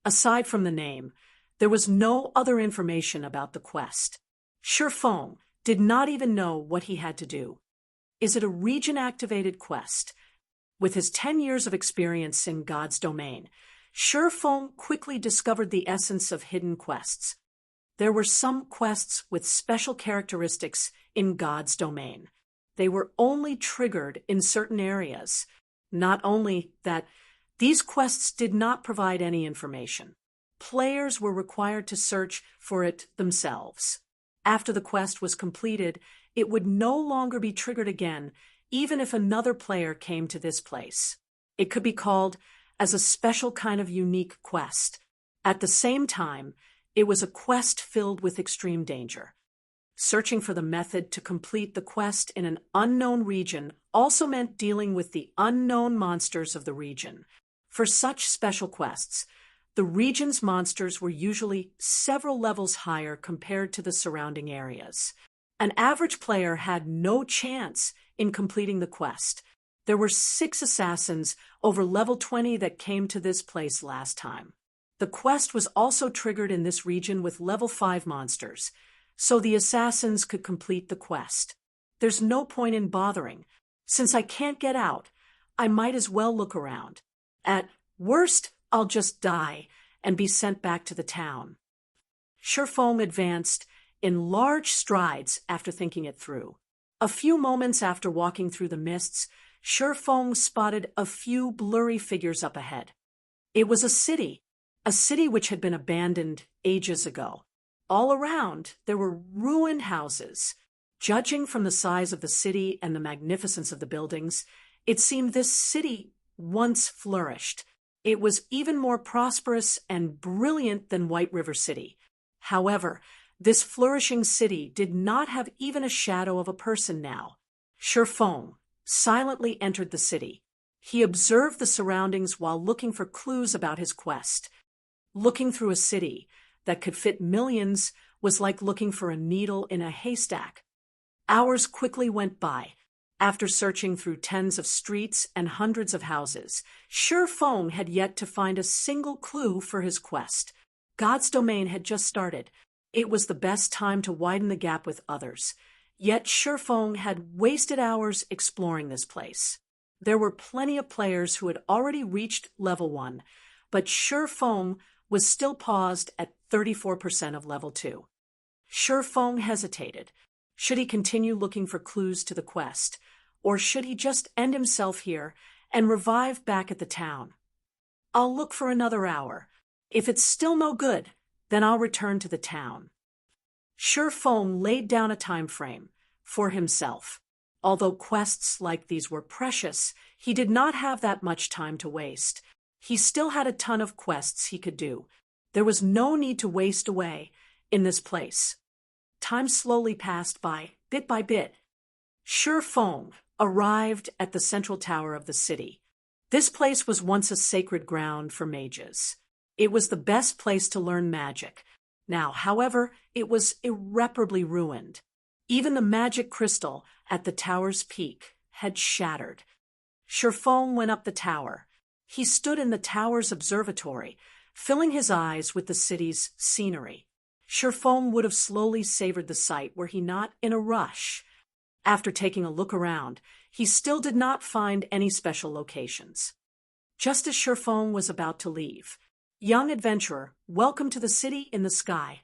Aside from the name, there was no other information about the quest. Sherfong did not even know what he had to do. Is it a region-activated quest? With his 10 years of experience in God's domain, Sherfong quickly discovered the essence of hidden quests. There were some quests with special characteristics in God's domain. They were only triggered in certain areas. Not only that, these quests did not provide any information. Players were required to search for it themselves. After the quest was completed, it would no longer be triggered again, even if another player came to this place. It could be called as a special kind of unique quest. At the same time, it was a quest filled with extreme danger. Searching for the method to complete the quest in an unknown region also meant dealing with the unknown monsters of the region. For such special quests, the region's monsters were usually several levels higher compared to the surrounding areas. An average player had no chance in completing the quest. There were 6 assassins over level 20 that came to this place last time. The quest was also triggered in this region with level 5 monsters, so the assassins could complete the quest. There's no point in bothering. Since I can't get out, I might as well look around. At worst, I'll just die and be sent back to the town. Sherfong advanced in large strides after thinking it through. A few moments after walking through the mists, Sherfong spotted a few blurry figures up ahead. It was a city which had been abandoned ages ago. All around, there were ruined houses. Judging from the size of the city and the magnificence of the buildings, it seemed this city once flourished. It was even more prosperous and brilliant than White River City. However, this flourishing city did not have even a shadow of a person now. Sherfong silently entered the city. He observed the surroundings while looking for clues about his quest. Looking through a city that could fit millions was like looking for a needle in a haystack. Hours quickly went by. After searching through tens of streets and hundreds of houses, Sherfong had yet to find a single clue for his quest. God's domain had just started. It was the best time to widen the gap with others. Yet Sherfong had wasted hours exploring this place. There were plenty of players who had already reached level 1, but Sherfong was still paused at 34% of level 2. Sherfong hesitated. Should he continue looking for clues to the quest, or should he just end himself here and revive back at the town? I'll look for another hour. If it's still no good, then I'll return to the town. Sherfong laid down a time frame for himself. Although quests like these were precious, he did not have that much time to waste. He still had a ton of quests he could do. There was no need to waste away in this place. Time slowly passed by, bit by bit. Shi Feng arrived at the central tower of the city. This place was once a sacred ground for mages. It was the best place to learn magic. Now, however, it was irreparably ruined. Even the magic crystal at the tower's peak had shattered. Shi Feng went up the tower. He stood in the tower's observatory, filling his eyes with the city's scenery. Shi Feng would have slowly savored the sight were he not in a rush. After taking a look around, he still did not find any special locations. Just as Shi Feng was about to leave, young adventurer, welcome to the city in the sky.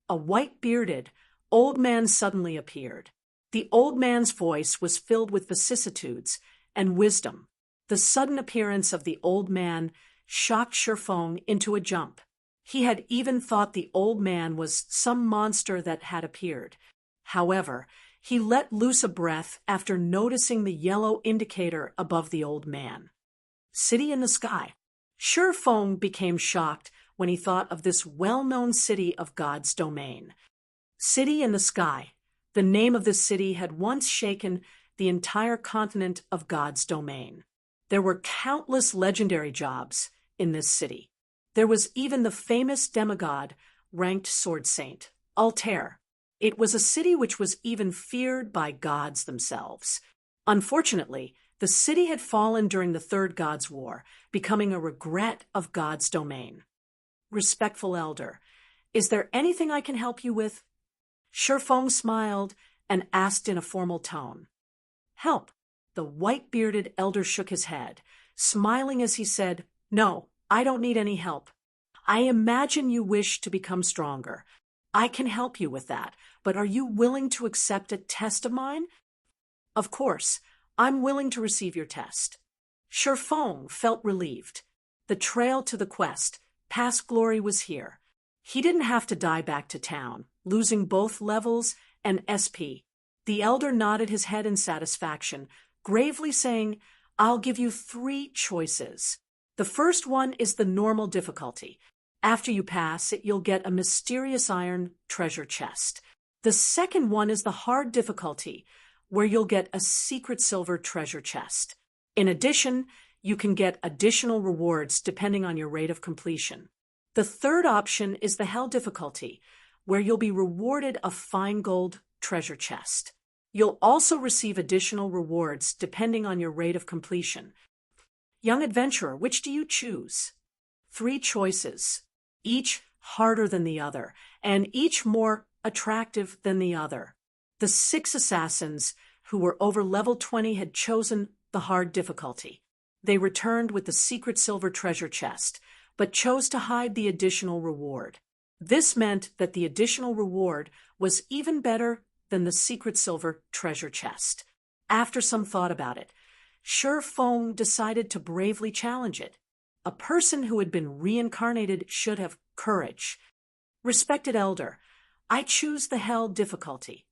A white-bearded old man suddenly appeared. The old man's voice was filled with vicissitudes and wisdom. The sudden appearance of the old man shocked Shi Feng into a jump. He had even thought the old man was some monster that had appeared. However, he let loose a breath after noticing the yellow indicator above the old man. City in the sky. Shi Feng became shocked when he thought of this well-known city of God's domain. City in the sky. The name of this city had once shaken the entire continent of God's domain. There were countless legendary jobs in this city. There was even the famous demigod, ranked sword saint, Altair. It was a city which was even feared by gods themselves. Unfortunately, the city had fallen during the Third God's War, becoming a regret of God's domain. Respectful elder, is there anything I can help you with? Shi Feng smiled and asked in a formal tone. Help. The white-bearded elder shook his head, smiling as he said, No, I don't need any help. I imagine you wish to become stronger. I can help you with that, but are you willing to accept a test of mine? Of course, I'm willing to receive your test. Shi Feng felt relieved. The trail to the quest, past glory, was here. He didn't have to die back to town, losing both levels and SP. The elder nodded his head in satisfaction, gravely saying, I'll give you 3 choices. The first one is the normal difficulty. After you pass it, you'll get a mysterious iron treasure chest. The second one is the hard difficulty, where you'll get a secret silver treasure chest. In addition, you can get additional rewards depending on your rate of completion. The third option is the hell difficulty, where you'll be rewarded a fine gold treasure chest. You'll also receive additional rewards depending on your rate of completion. Young adventurer, which do you choose? 3 choices, each harder than the other, and each more attractive than the other. The 6 assassins who were over level 20 had chosen the hard difficulty. They returned with the secret silver treasure chest, but chose to hide the additional reward. This meant that the additional reward was even better than the secret silver treasure chest. After some thought about it, Shi Feng decided to bravely challenge it. A person who had been reincarnated should have courage. Respected elder, I choose the hell difficulty.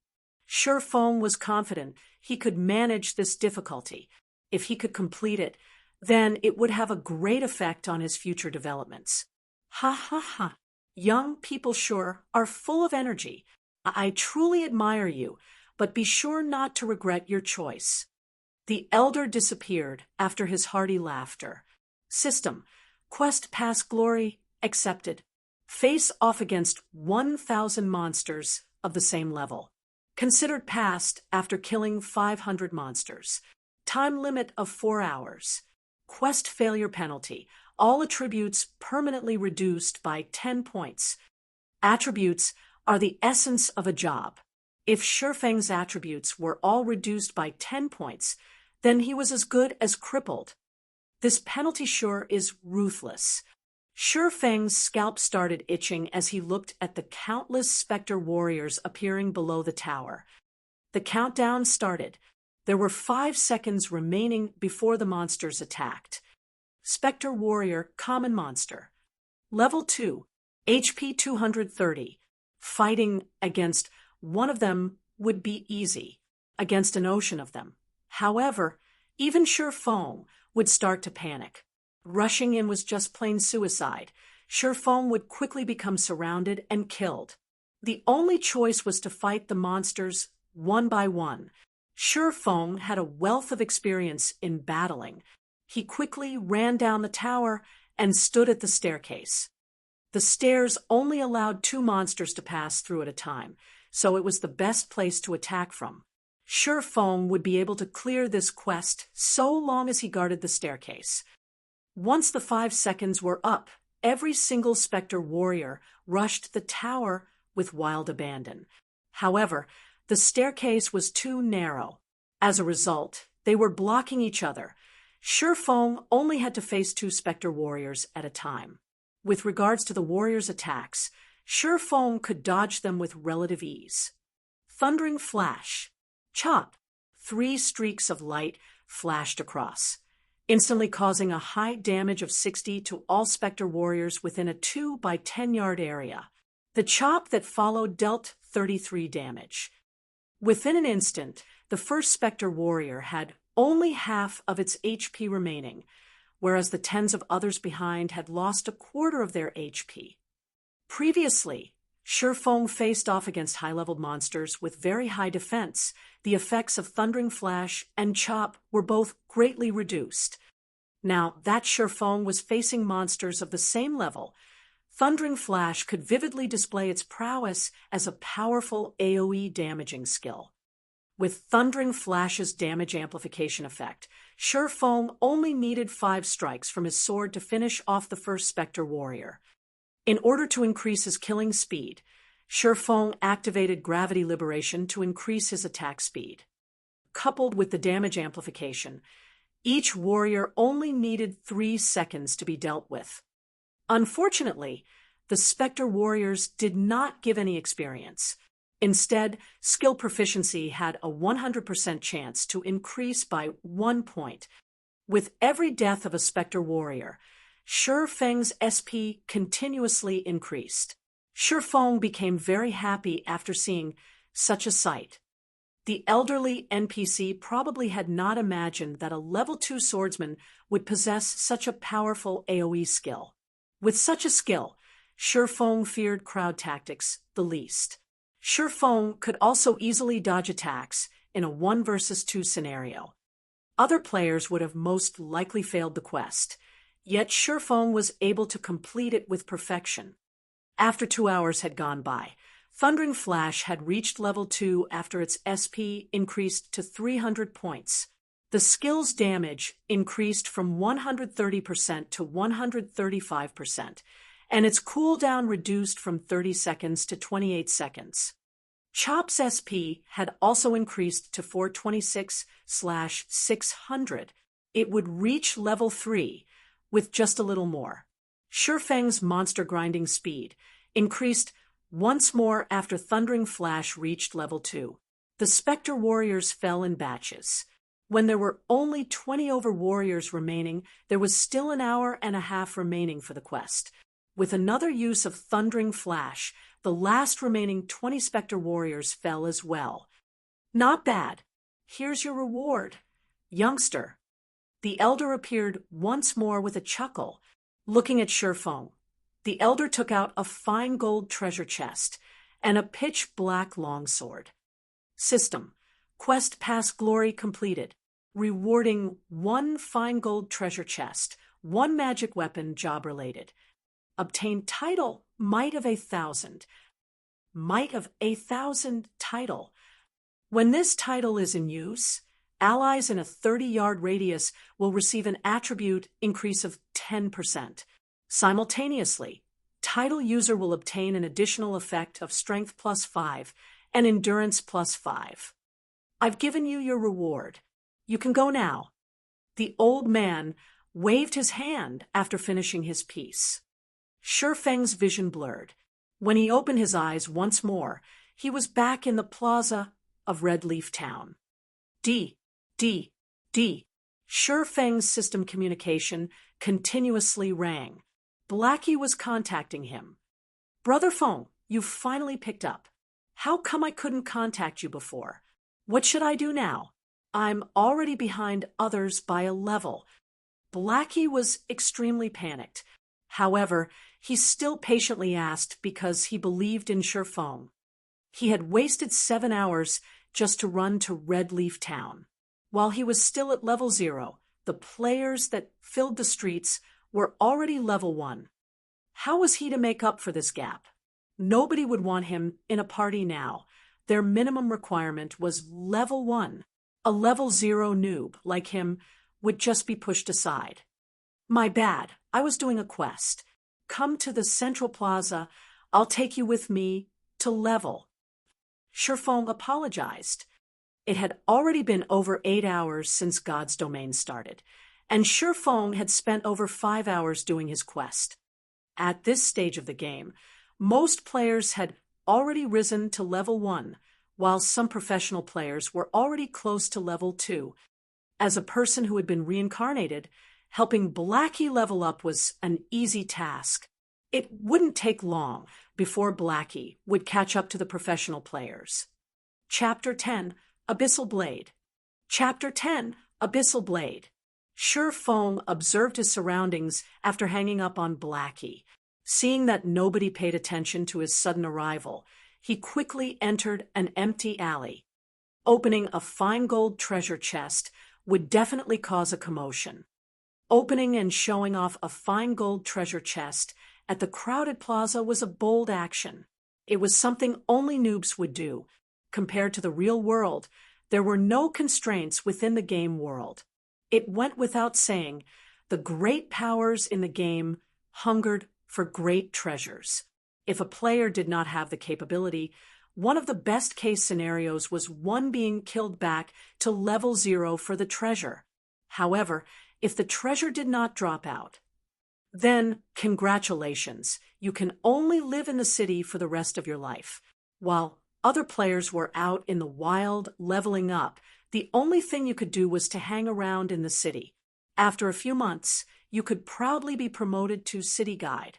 Shi Feng was confident he could manage this difficulty. If he could complete it, then it would have a great effect on his future developments. Ha ha ha. Young people sure are full of energy. I truly admire you, but be sure not to regret your choice. The elder disappeared after his hearty laughter. System. Quest past glory accepted. Face off against 1,000 monsters of the same level. Considered passed after killing 500 monsters. Time limit of 4 hours. Quest failure penalty. All attributes permanently reduced by 10 points. Attributes are the essence of a job. If Shi Feng's attributes were all reduced by 10 points, then he was as good as crippled. This penalty sure is ruthless. Shi Feng's scalp started itching as he looked at the countless specter warriors appearing below the tower. The countdown started. There were 5 seconds remaining before the monsters attacked. Specter warrior, common monster. Level 2, HP 230. Fighting against one of them would be easy. against an ocean of them. However, even Sure Feng would start to panic. Rushing in was just plain suicide. Sure Feng would quickly become surrounded and killed. The only choice was to fight the monsters one by one. Sure Feng had a wealth of experience in battling. He quickly ran down the tower and stood at the staircase. The stairs only allowed 2 monsters to pass through at a time, so it was the best place to attack from. Sure Feng would be able to clear this quest so long as he guarded the staircase. Once the 5 seconds were up, every single Spectre warrior rushed the tower with wild abandon. However, the staircase was too narrow. As a result, they were blocking each other. Sure Feng only had to face 2 Spectre warriors at a time. With regards to the warriors' attacks, Sure Feng could dodge them with relative ease. Thundering Flash. Chop. 3 streaks of light flashed across, instantly causing a high damage of 60 to all Spectre warriors within a 2 by 10 yard area. The chop that followed dealt 33 damage. Within an instant, the first Spectre warrior had only half of its HP remaining, whereas the tens of others behind had lost a quarter of their HP. Previously, Sure Feng faced off against high-leveled monsters with very high defense. The effects of Thundering Flash and Chop were both greatly reduced. Now that Sure Feng was facing monsters of the same level, Thundering Flash could vividly display its prowess as a powerful AoE damaging skill. With Thundering Flash's damage amplification effect, Sure Feng only needed 5 strikes from his sword to finish off the first Spectre warrior. In order to increase his killing speed, Sure Feng activated Gravity Liberation to increase his attack speed. Coupled with the damage amplification, each warrior only needed 3 seconds to be dealt with. Unfortunately, the Spectre warriors did not give any experience. Instead, skill proficiency had a 100% chance to increase by 1 point. With every death of a Spectre warrior, Sure Feng's SP continuously increased. Sure Feng became very happy after seeing such a sight. The elderly NPC probably had not imagined that a level 2 swordsman would possess such a powerful AoE skill. With such a skill, Sure Feng feared crowd tactics the least. Sure Feng could also easily dodge attacks in a 1 versus 2 scenario. Other players would have most likely failed the quest, yet Sure Feng was able to complete it with perfection. After 2 hours had gone by, Thundering Flash had reached level 2 after its SP increased to 300 points. The skill's damage increased from 130% to 135%, and its cooldown reduced from 30 seconds to 28 seconds. Chop's SP had also increased to 426/600. It would reach level 3 with just a little more. Sure Feng's monster grinding speed increased once more after Thundering Flash reached level 2. The Spectre warriors fell in batches. When there were only 20 over warriors remaining, there was still an hour and a half remaining for the quest. With another use of Thundering Flash, the last remaining 20 Spectre warriors fell as well. Not bad. Here's your reward, youngster. The elder appeared once more with a chuckle, looking at Sure Feng. The elder took out a fine gold treasure chest and a pitch-black longsword. System: Quest Pass Glory completed. Rewarding 1 fine gold treasure chest, 1 magic weapon job-related. Obtain title, Might of 1,000. Might of 1,000 title. When this title is in use, allies in a 30-yard radius will receive an attribute increase of 10%. Simultaneously, title user will obtain an additional effect of Strength +5 and Endurance +5. I've given you your reward. You can go now. The old man waved his hand after finishing his piece. Sure Feng's vision blurred. When he opened his eyes once more, he was back in the plaza of Red Leaf Town. D. Sure Feng's system communication continuously rang. Blackie was contacting him. Brother Feng, you've finally picked up. How come I couldn't contact you before? What should I do now? I'm already behind others by a level. Blackie was extremely panicked. However, he still patiently asked because he believed in Shurfong. He had wasted 7 hours just to run to Red Leaf Town. While he was still at level 0, the players that filled the streets were already level 1. How was he to make up for this gap? Nobody would want him in a party now. Their minimum requirement was level 1. A level 0 noob like him would just be pushed aside. My bad, I was doing a quest. Come to the Central Plaza, I'll take you with me to level. Shurfong apologized. It had already been over 8 hours since God's Domain started, and Shurfong had spent over 5 hours doing his quest. At this stage of the game, most players had already risen to level 1, while some professional players were already close to level 2. As a person who had been reincarnated, helping Blackie level up was an easy task. It wouldn't take long before Blackie would catch up to the professional players. Chapter 10, Abyssal Blade. Chapter 10, Abyssal Blade. Shurfong observed his surroundings after hanging up on Blackie. Seeing that nobody paid attention to his sudden arrival, he quickly entered an empty alley. Opening a fine gold treasure chest would definitely cause a commotion. Opening and showing off a fine gold treasure chest at the crowded plaza was a bold action. It was something only noobs would do. Compared to the real world, there were no constraints within the game world. It went without saying, the great powers in the game hungered for great treasures. If a player did not have the capability, one of the best-case scenarios was one being killed back to level 0 for the treasure. However, if the treasure did not drop out, then congratulations, you can only live in the city for the rest of your life. While other players were out in the wild, leveling up, the only thing you could do was to hang around in the city. After a few months, you could proudly be promoted to city guide.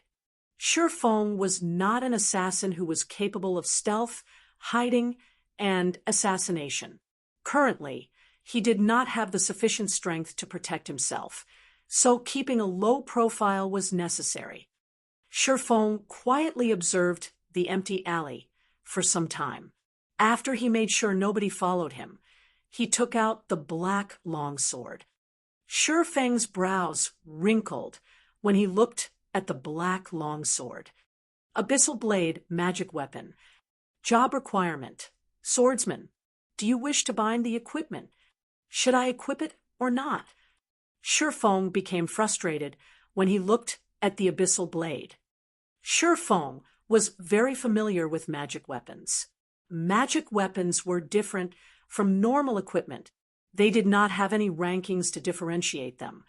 Shurfong was not an assassin who was capable of stealth, hiding, and assassination. Currently, he did not have the sufficient strength to protect himself, so keeping a low profile was necessary. Shurfong quietly observed the empty alley for some time. After he made sure nobody followed him, he took out the black longsword. Shurfeng's brows wrinkled when he looked at the black longsword. Abyssal Blade, magic weapon. Job requirement. Swordsman. Do you wish to bind the equipment? Should I equip it or not? Shurfong became frustrated when he looked at the Abyssal Blade. Shurfong was very familiar with magic weapons. Magic weapons were different from normal equipment. They did not have any rankings to differentiate them,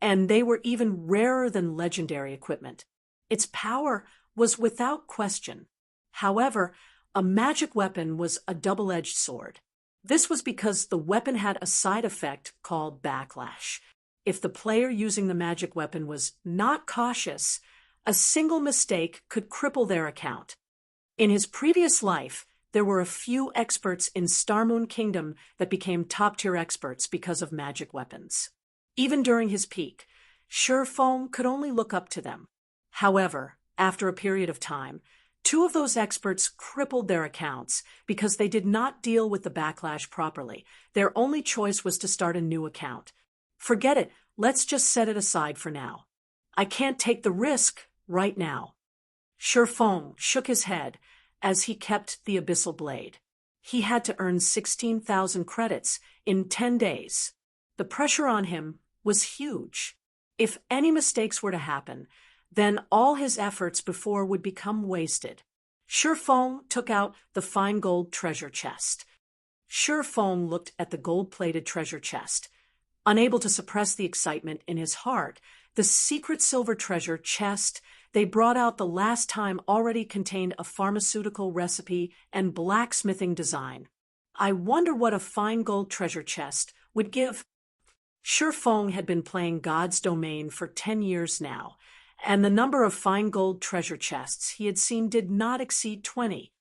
and they were even rarer than legendary equipment. Its power was without question. However, a magic weapon was a double-edged sword. This was because the weapon had a side effect called backlash. If the player using the magic weapon was not cautious, a single mistake could cripple their account. In his previous life, there were a few experts in Starmoon Kingdom that became top-tier experts because of magic weapons. Even during his peak, Shurfong could only look up to them. However, after a period of time, 2 of those experts crippled their accounts because they did not deal with the backlash properly. Their only choice was to start a new account. Forget it, let's just set it aside for now. I can't take the risk right now. Shurfong shook his head as he kept the Abyssal Blade. He had to earn 16,000 credits in 10 days. The pressure on him was huge. If any mistakes were to happen, then all his efforts before would become wasted. Shurfong took out the fine gold treasure chest. Shurfong looked at the gold-plated treasure chest. Unable to suppress the excitement in his heart, the secret silver treasure chest they brought out the last time already contained a pharmaceutical recipe and blacksmithing design. I wonder what a fine gold treasure chest would give. Shurfong had been playing God's Domain for 10 years now, and the number of fine gold treasure chests he had seen did not exceed 20.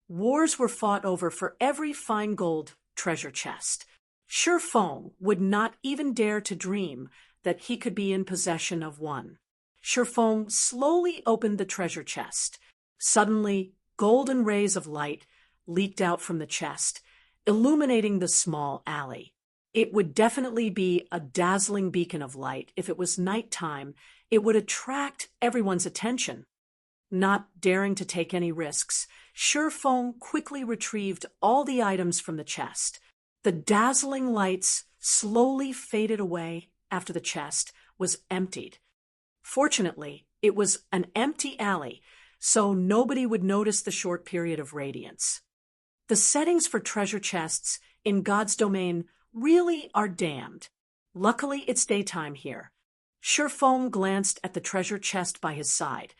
Wars were fought over for every fine gold treasure chest. Shi Feng would not even dare to dream that he could be in possession of one. Shi Feng slowly opened the treasure chest. Suddenly, golden rays of light leaked out from the chest, illuminating the small alley. It would definitely be a dazzling beacon of light. If it was nighttime, it would attract everyone's attention. Not daring to take any risks, Shi Feng quickly retrieved all the items from the chest. The dazzling lights slowly faded away after the chest was emptied. Fortunately, it was an empty alley, so nobody would notice the short period of radiance. The settings for treasure chests in God's domain really are damned. Luckily, it's daytime here. Shi Feng glanced at the treasure chest by his side,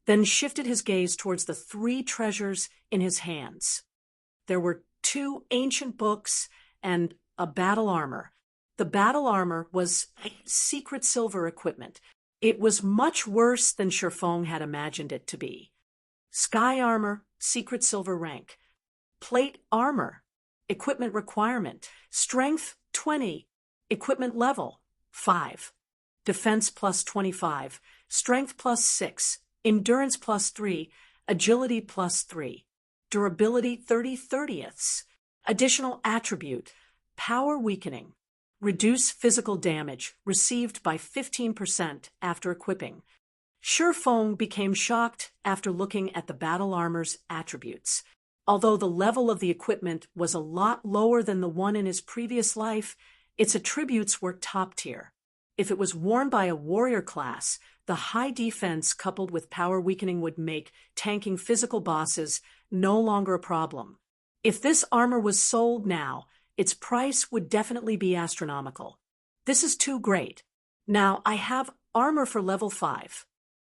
then shifted his gaze towards the 3 treasures in his hands. There were 2 ancient books and a battle armor. The battle armor was secret silver equipment. It was much worse than Shi Feng had imagined it to be. Sky armor, secret silver rank. Plate armor, equipment requirement. Strength 20, equipment level 5. Defense plus 25, strength plus 6, endurance plus 3, agility plus 3, durability 30/30ths. Additional attribute, power weakening. Reduce physical damage received by 15% after equipping. Shi Feng became shocked after looking at the battle armor's attributes. Although the level of the equipment was a lot lower than the one in his previous life, its attributes were top tier. If it was worn by a warrior class, the high defense coupled with power weakening would make tanking physical bosses no longer a problem. If this armor was sold now, its price would definitely be astronomical. This is too great. Now I have armor for level 5.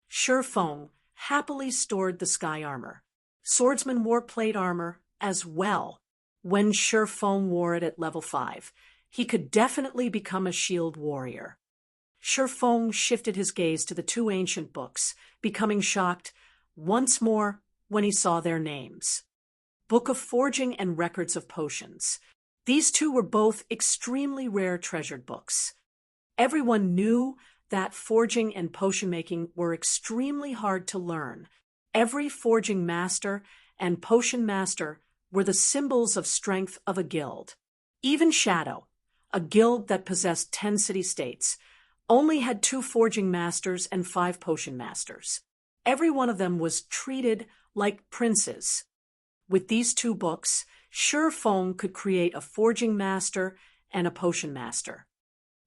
Shi Feng happily stored the sky armor. Swordsman wore plate armor as well. When Shi Feng wore it at level 5, he could definitely become a shield warrior. Shi Feng shifted his gaze to the 2 ancient books, becoming shocked once more when he saw their names. Book of Forging and Records of Potions. These 2 were both extremely rare treasured books. Everyone knew that forging and potion making were extremely hard to learn. Every forging master and potion master were the symbols of strength of a guild. Even Shadow, a guild that possessed 10 city-states, only had 2 forging masters and 5 potion masters. Every one of them was treated like princes. With these 2 books, Shi Feng could create a forging master and a potion master.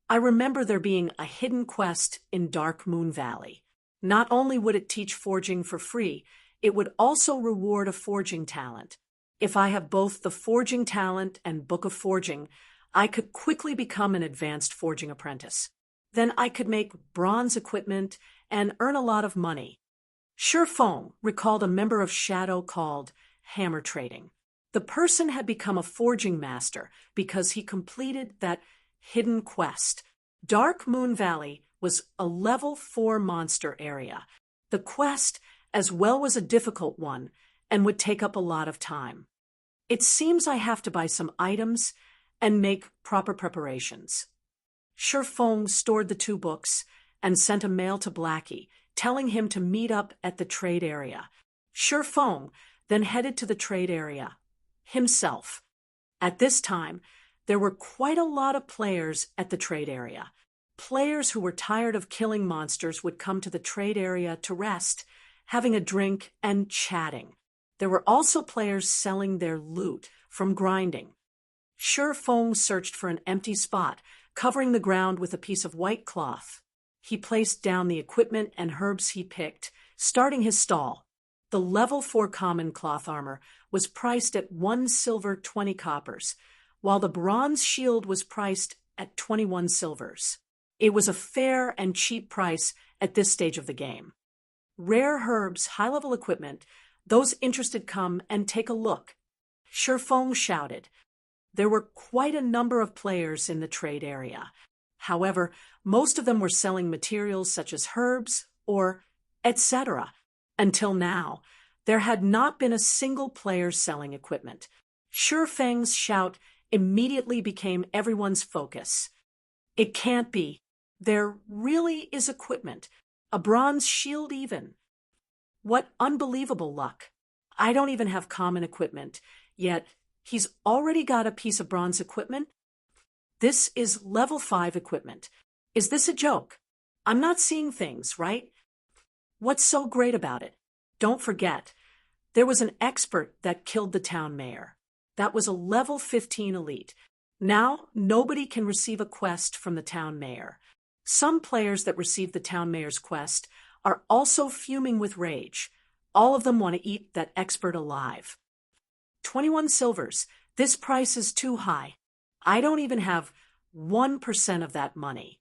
I remember there being a hidden quest in Dark Moon Valley. Not only would it teach forging for free, it would also reward a forging talent. If I have both the forging talent and Book of Forging, I could quickly become an advanced forging apprentice. Then I could make bronze equipment and earn a lot of money. Shi Feng recalled a member of Shadow called Hammer Trading. The person had become a forging master because he completed that hidden quest. Dark Moon Valley was a level 4 monster area. The quest as well was a difficult one and would take up a lot of time. It seems I have to buy some items and make proper preparations. Shi Feng stored the 2 books and sent a mail to Blackie, telling him to meet up at the trade area. Shi Feng then headed to the trade area himself. At this time, there were quite a lot of players at the trade area. Players who were tired of killing monsters would come to the trade area to rest, having a drink and chatting. There were also players selling their loot from grinding. Shi Feng searched for an empty spot, covering the ground with a piece of white cloth. He placed down the equipment and herbs he picked, starting his stall. The level 4 common cloth armor was priced at 1 silver 20 coppers, while the bronze shield was priced at 21 silvers. It was a fair and cheap price at this stage of the game. Rare herbs, high-level equipment, those interested come and take a look. Shi Feng shouted. There were quite a number of players in the trade area. However, most of them were selling materials such as herbs or etc. Until now, there had not been a single player selling equipment. Shi Feng's shout immediately became everyone's focus. It can't be. There really is equipment. A bronze shield even. What unbelievable luck. I don't even have common equipment, yet he's already got a piece of bronze equipment? This is level 5 equipment. Is this a joke? I'm not seeing things, right? What's so great about it? Don't forget, there was an expert that killed the town mayor. That was a level 15 elite. Now, nobody can receive a quest from the town mayor. Some players that receive the town mayor's quest are also fuming with rage. All of them want to eat that expert alive. 21 silvers. This price is too high. I don't even have 1% of that money.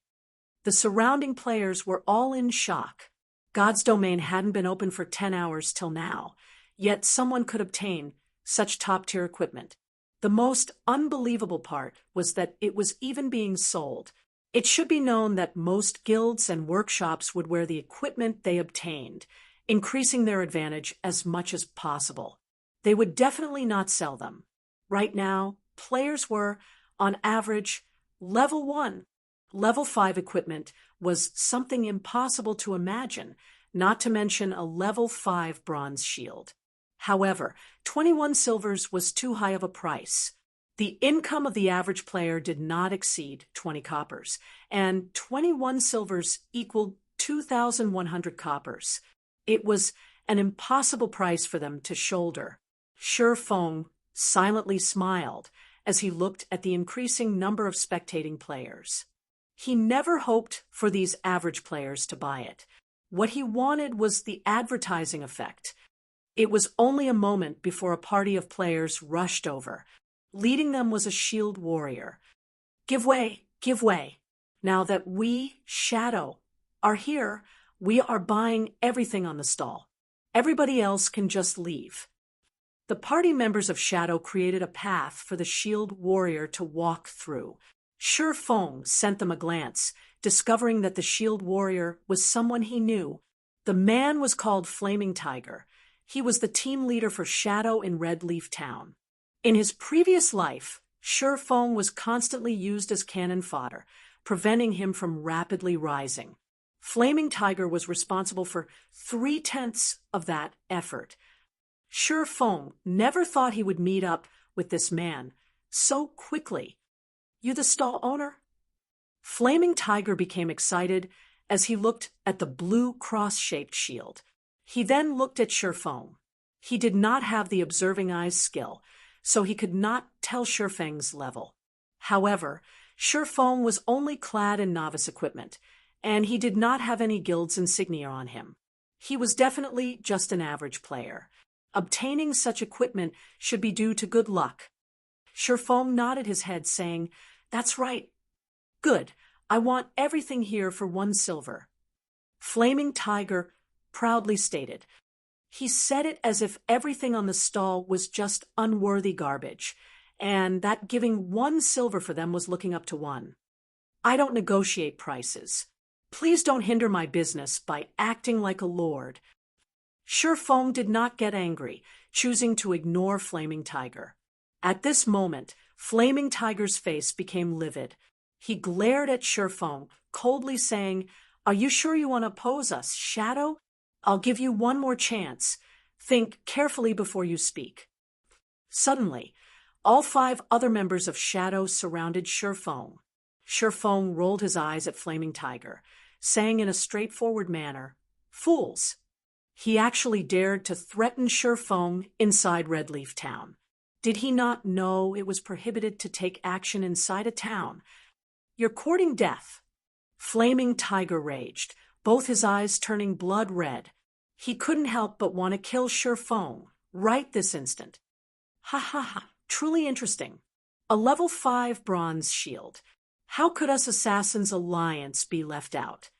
The surrounding players were all in shock. God's domain hadn't been open for 10 hours till now, yet someone could obtain such top-tier equipment. The most unbelievable part was that it was even being sold. It should be known that most guilds and workshops would wear the equipment they obtained, increasing their advantage as much as possible. They would definitely not sell them. Right now, players were, on average, level 1. Level 5 equipment was something impossible to imagine, not to mention a level 5 bronze shield. However, 21 silvers was too high of a price. The income of the average player did not exceed 20 coppers, and 21 silvers equaled 2,100 coppers. It was an impossible price for them to shoulder. Shi Feng silently smiled as he looked at the increasing number of spectating players. He never hoped for these average players to buy it. What he wanted was the advertising effect. It was only a moment before a party of players rushed over. Leading them was a shield warrior. Give way, give way. Now that we, Shadow, are here, we are buying everything on the stall. Everybody else can just leave. The party members of Shadow created a path for the shield warrior to walk through. Shi Feng sent them a glance, discovering that the shield warrior was someone he knew. The man was called Flaming Tiger. He was the team leader for Shadow in Red Leaf Town. In his previous life, Shi Feng was constantly used as cannon fodder, preventing him from rapidly rising. Flaming Tiger was responsible for 3/10 of that effort. Shi Feng never thought he would meet up with this man so quickly. You the stall owner? Flaming Tiger became excited as he looked at the blue cross-shaped shield. He then looked at Shi Feng. He did not have the observing eyes skill, so he could not tell Shi Feng's level. However, Shi Feng was only clad in novice equipment, and he did not have any guild's insignia on him. He was definitely just an average player. Obtaining such equipment should be due to good luck. Shi Feng nodded his head, saying, "That's right. Good. I want everything here for 1 silver." Flaming Tiger proudly stated. He said it as if everything on the stall was just unworthy garbage, and that giving 1 silver for them was looking up to 1. I don't negotiate prices. Please don't hinder my business by acting like a lord. Shi Feng did not get angry, choosing to ignore Flaming Tiger. At this moment, Flaming Tiger's face became livid. He glared at Shi Feng, coldly saying, "Are you sure you want to oppose us, Shadow? I'll give you 1 more chance. Think carefully before you speak." Suddenly, all 5 other members of Shadow surrounded Shi Feng. Shi Feng rolled his eyes at Flaming Tiger, saying in a straightforward manner, "Fools." He actually dared to threaten Shi Feng inside Red Leaf Town. Did he not know it was prohibited to take action inside a town? "You're courting death." Flaming Tiger raged, both his eyes turning blood red. He couldn't help but want to kill Shi Feng right this instant. Ha ha ha, truly interesting. A level 5 bronze shield. How could us Assassins Alliance be left out?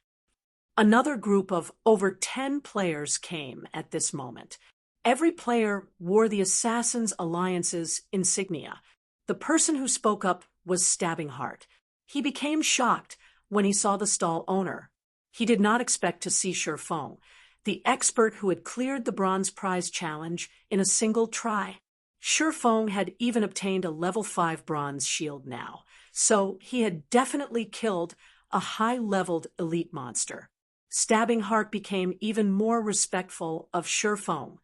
Another group of over 10 players came at this moment. Every player wore the Assassins Alliance's insignia. The person who spoke up was Stabbing Heart. He became shocked when he saw the stall owner. He did not expect to see Shi Feng, the expert who had cleared the bronze prize challenge in a single try. Feng had even obtained a level 5 bronze shield now, so he had definitely killed a high-leveled elite monster. Stabbing Heart became even more respectful of Feng.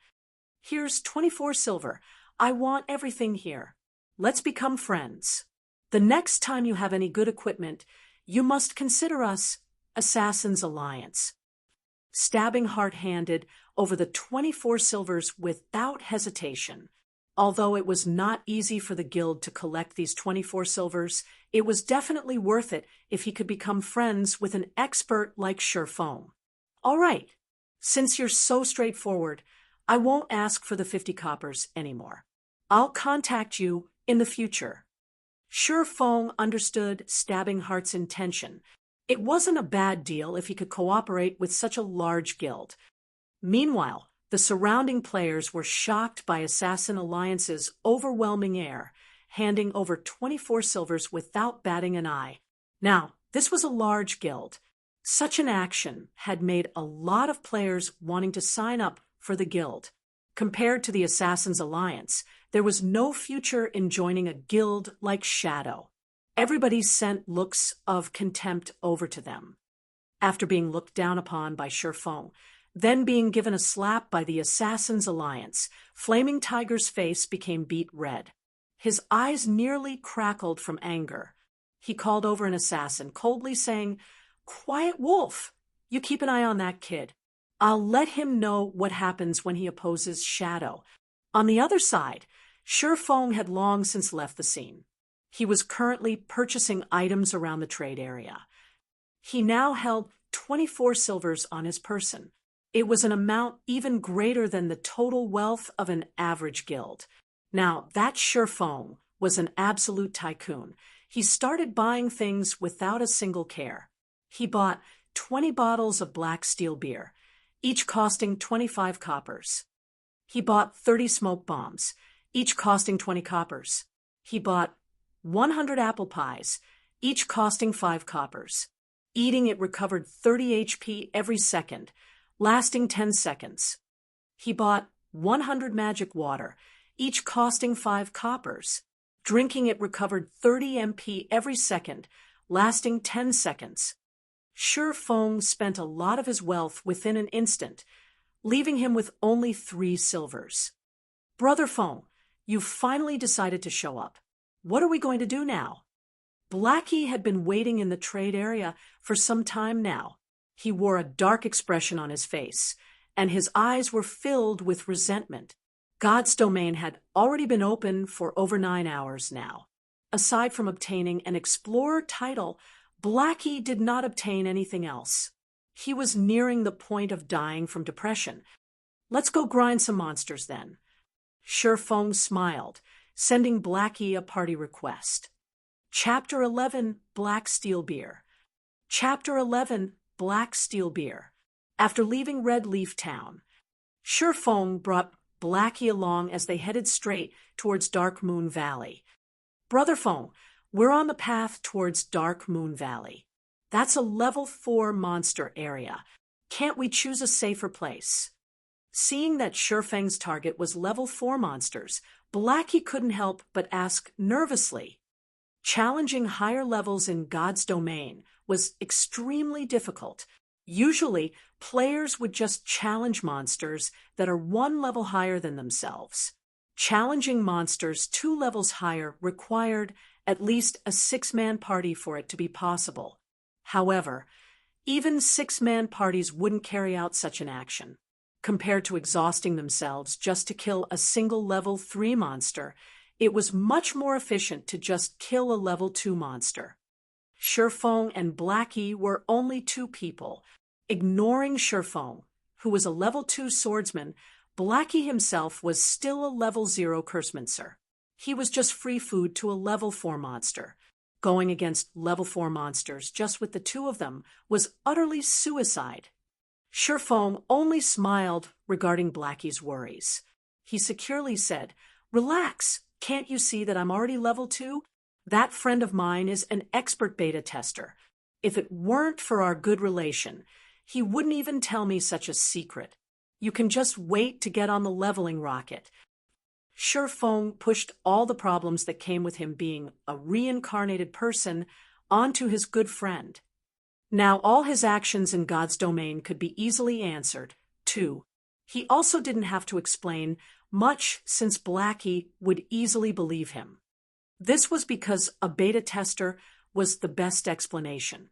Here's 24 silver. I want everything here. Let's become friends. The next time you have any good equipment, you must consider us Assassin's Alliance. Stabbing Heart handed over the 24 silvers without hesitation. Although it was not easy for the guild to collect these 24 silvers, it was definitely worth it if he could become friends with an expert like Feng. All right, since you're so straightforward, I won't ask for the 50 coppers anymore. I'll contact you in the future. Feng understood Stabbing Heart's intention. It wasn't a bad deal if he could cooperate with such a large guild. Meanwhile, the surrounding players were shocked by Assassin Alliance's overwhelming air, handing over 24 silvers without batting an eye. Now, this was a large guild. Such an action had made a lot of players wanting to sign up for the guild. Compared to the Assassin's Alliance, there was no future in joining a guild like Shadow. Everybody sent looks of contempt over to them. After being looked down upon by Feng, then being given a slap by the Assassin's Alliance, Flaming Tiger's face became beet red. His eyes nearly crackled from anger. He called over an assassin, coldly saying, "Quiet Wolf, you keep an eye on that kid. I'll let him know what happens when he opposes Shadow." On the other side, Feng had long since left the scene. He was currently purchasing items around the trade area. He now held 24 silvers on his person. It was an amount even greater than the total wealth of an average guild. Now, that Feng was an absolute tycoon. He started buying things without a single care. He bought 20 bottles of black steel beer, each costing 25 coppers. He bought 30 smoke bombs, each costing 20 coppers. He bought 100 apple pies, each costing 5 coppers. Eating it recovered 30 HP every second, lasting 10 seconds. He bought 100 magic water, each costing 5 coppers. Drinking it recovered 30 MP every second, lasting 10 seconds. Feng spent a lot of his wealth within an instant, leaving him with only 3 silvers. "Brother Feng, you finally decided to show up. What are we going to do now?" Blackie had been waiting in the trade area for some time now. He wore a dark expression on his face, and his eyes were filled with resentment. God's domain had already been open for over 9 hours now. Aside from obtaining an Explorer title, Blackie did not obtain anything else. He was nearing the point of dying from depression. "Let's go grind some monsters then." Feng smiled, sending Blackie a party request. Chapter 11, Black Steel Beer. Chapter 11, Black Steel Beer. After leaving Red Leaf Town, Feng brought Blackie along as they headed straight towards Dark Moon Valley. "Brother Feng, we're on the path towards Dark Moon Valley. That's a level 4 monster area. Can't we choose a safer place?" Seeing that Feng's target was level 4 monsters, Blackie couldn't help but ask nervously. Challenging higher levels in God's domain was extremely difficult. Usually, players would just challenge monsters that are 1 level higher than themselves. Challenging monsters 2 levels higher required at least a 6-man party for it to be possible. However, even 6-man parties wouldn't carry out such an action. Compared to exhausting themselves just to kill a single level 3 monster, it was much more efficient to just kill a level 2 monster. Feng and Blackie were only 2 people. Ignoring Feng, who was a level 2 swordsman, Blackie himself was still a level 0 cursemancer. He was just free food to a level 4 monster. Going against level 4 monsters just with the 2 of them was utterly suicide. Feng only smiled regarding Blackie's worries. He securely said, "Relax, can't you see that I'm already level 2? That friend of mine is an expert beta tester. If it weren't for our good relation, he wouldn't even tell me such a secret. You can just wait to get on the leveling rocket." Feng pushed all the problems that came with him being a reincarnated person onto his good friend. Now all his actions in God's domain could be easily answered, too. He also didn't have to explain much since Blackie would easily believe him. This was because a beta tester was the best explanation.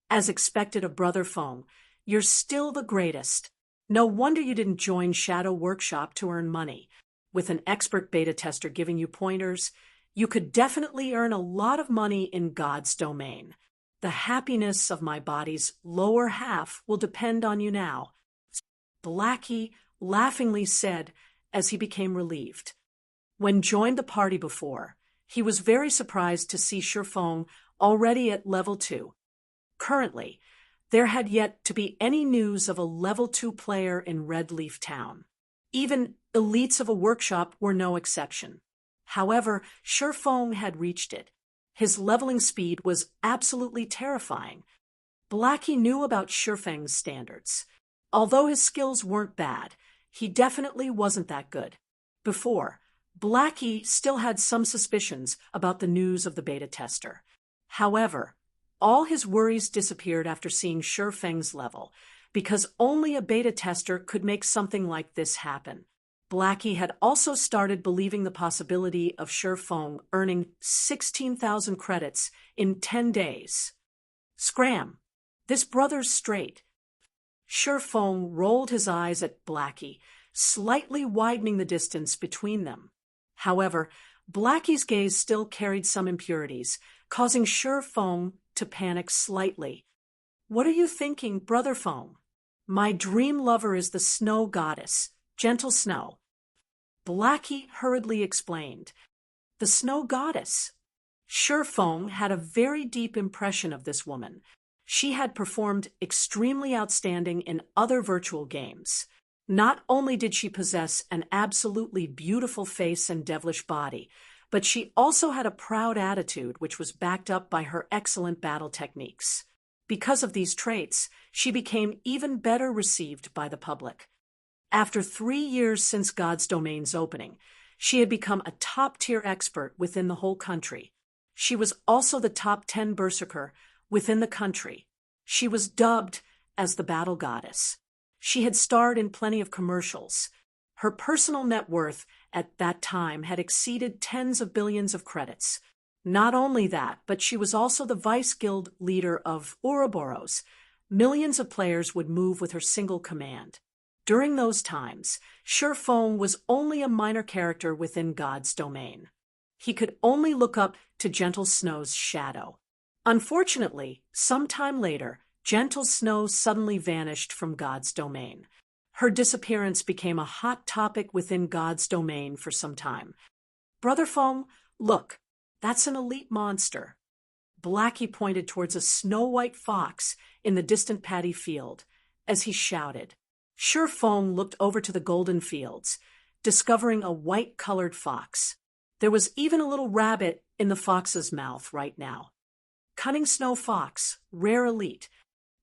As expected of Brother Feng, you're still the greatest. No wonder you didn't join Shadow Workshop to earn money. With an expert beta tester giving you pointers, you could definitely earn a lot of money in God's domain. The happiness of my body's lower half will depend on you now, Blackie laughingly said as he became relieved. When joined the party before, he was very surprised to see Feng already at level 2. Currently, there had yet to be any news of a level 2 player in Red Leaf Town. Even elites of a workshop were no exception. However, Feng had reached it. His leveling speed was absolutely terrifying. Blackie knew about Feng's standards. Although his skills weren't bad, he definitely wasn't that good. Before, Blackie still had some suspicions about the news of the beta tester. However, all his worries disappeared after seeing Feng's level, because only a beta tester could make something like this happen. Blackie had also started believing the possibility of Feng earning 16,000 credits in 10 days. Scram! This brother's straight. Feng rolled his eyes at Blackie, slightly widening the distance between them. However, Blackie's gaze still carried some impurities, causing Feng to panic slightly. What are you thinking, Brother Feng? My dream lover is the snow goddess, Gentle Snow. Blackie hurriedly explained. The snow goddess. Feng had a very deep impression of this woman. She had performed extremely outstanding in other virtual games. Not only did she possess an absolutely beautiful face and devilish body, but she also had a proud attitude which was backed up by her excellent battle techniques. Because of these traits, she became even better received by the public. After 3 years since God's Domain's opening, she had become a top-tier expert within the whole country. She was also the top 10 berserker within the country. She was dubbed as the Battle Goddess. She had starred in plenty of commercials. Her personal net worth at that time had exceeded tens of billions of credits. Not only that, but she was also the vice guild leader of Ouroboros. Millions of players would move with her single command. During those times, Feng was only a minor character within God's domain. He could only look up to Gentle Snow's shadow. Unfortunately, some time later, Gentle Snow suddenly vanished from God's domain. Her disappearance became a hot topic within God's domain for some time. Brother Feng, look, that's an elite monster. Blackie pointed towards a snow-white fox in the distant paddy field as he shouted. Feng looked over to the golden fields, discovering a white-colored fox. There was even a little rabbit in the fox's mouth right now. Cunning Snow Fox, Rare Elite,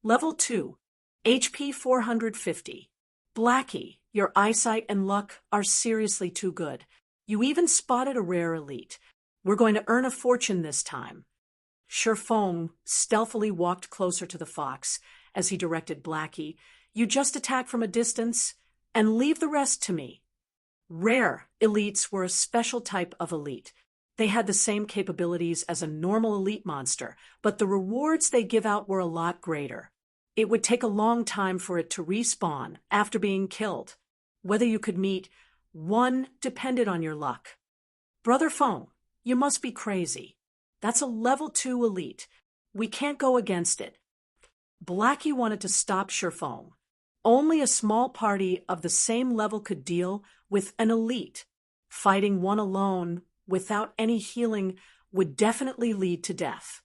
Level 2, HP 450. Blackie, your eyesight and luck are seriously too good. You even spotted a Rare Elite. We're going to earn a fortune this time. Feng stealthily walked closer to the fox as he directed Blackie. You just attack from a distance and leave the rest to me. Rare elites were a special type of elite. They had the same capabilities as a normal elite monster, but the rewards they give out were a lot greater. It would take a long time for it to respawn after being killed. Whether you could meet one depended on your luck. Brother Feng, you must be crazy. That's a level 2 elite. We can't go against it. Blackie wanted to stop Feng. Only a small party of the same level could deal with an elite. Fighting one alone without any healing would definitely lead to death.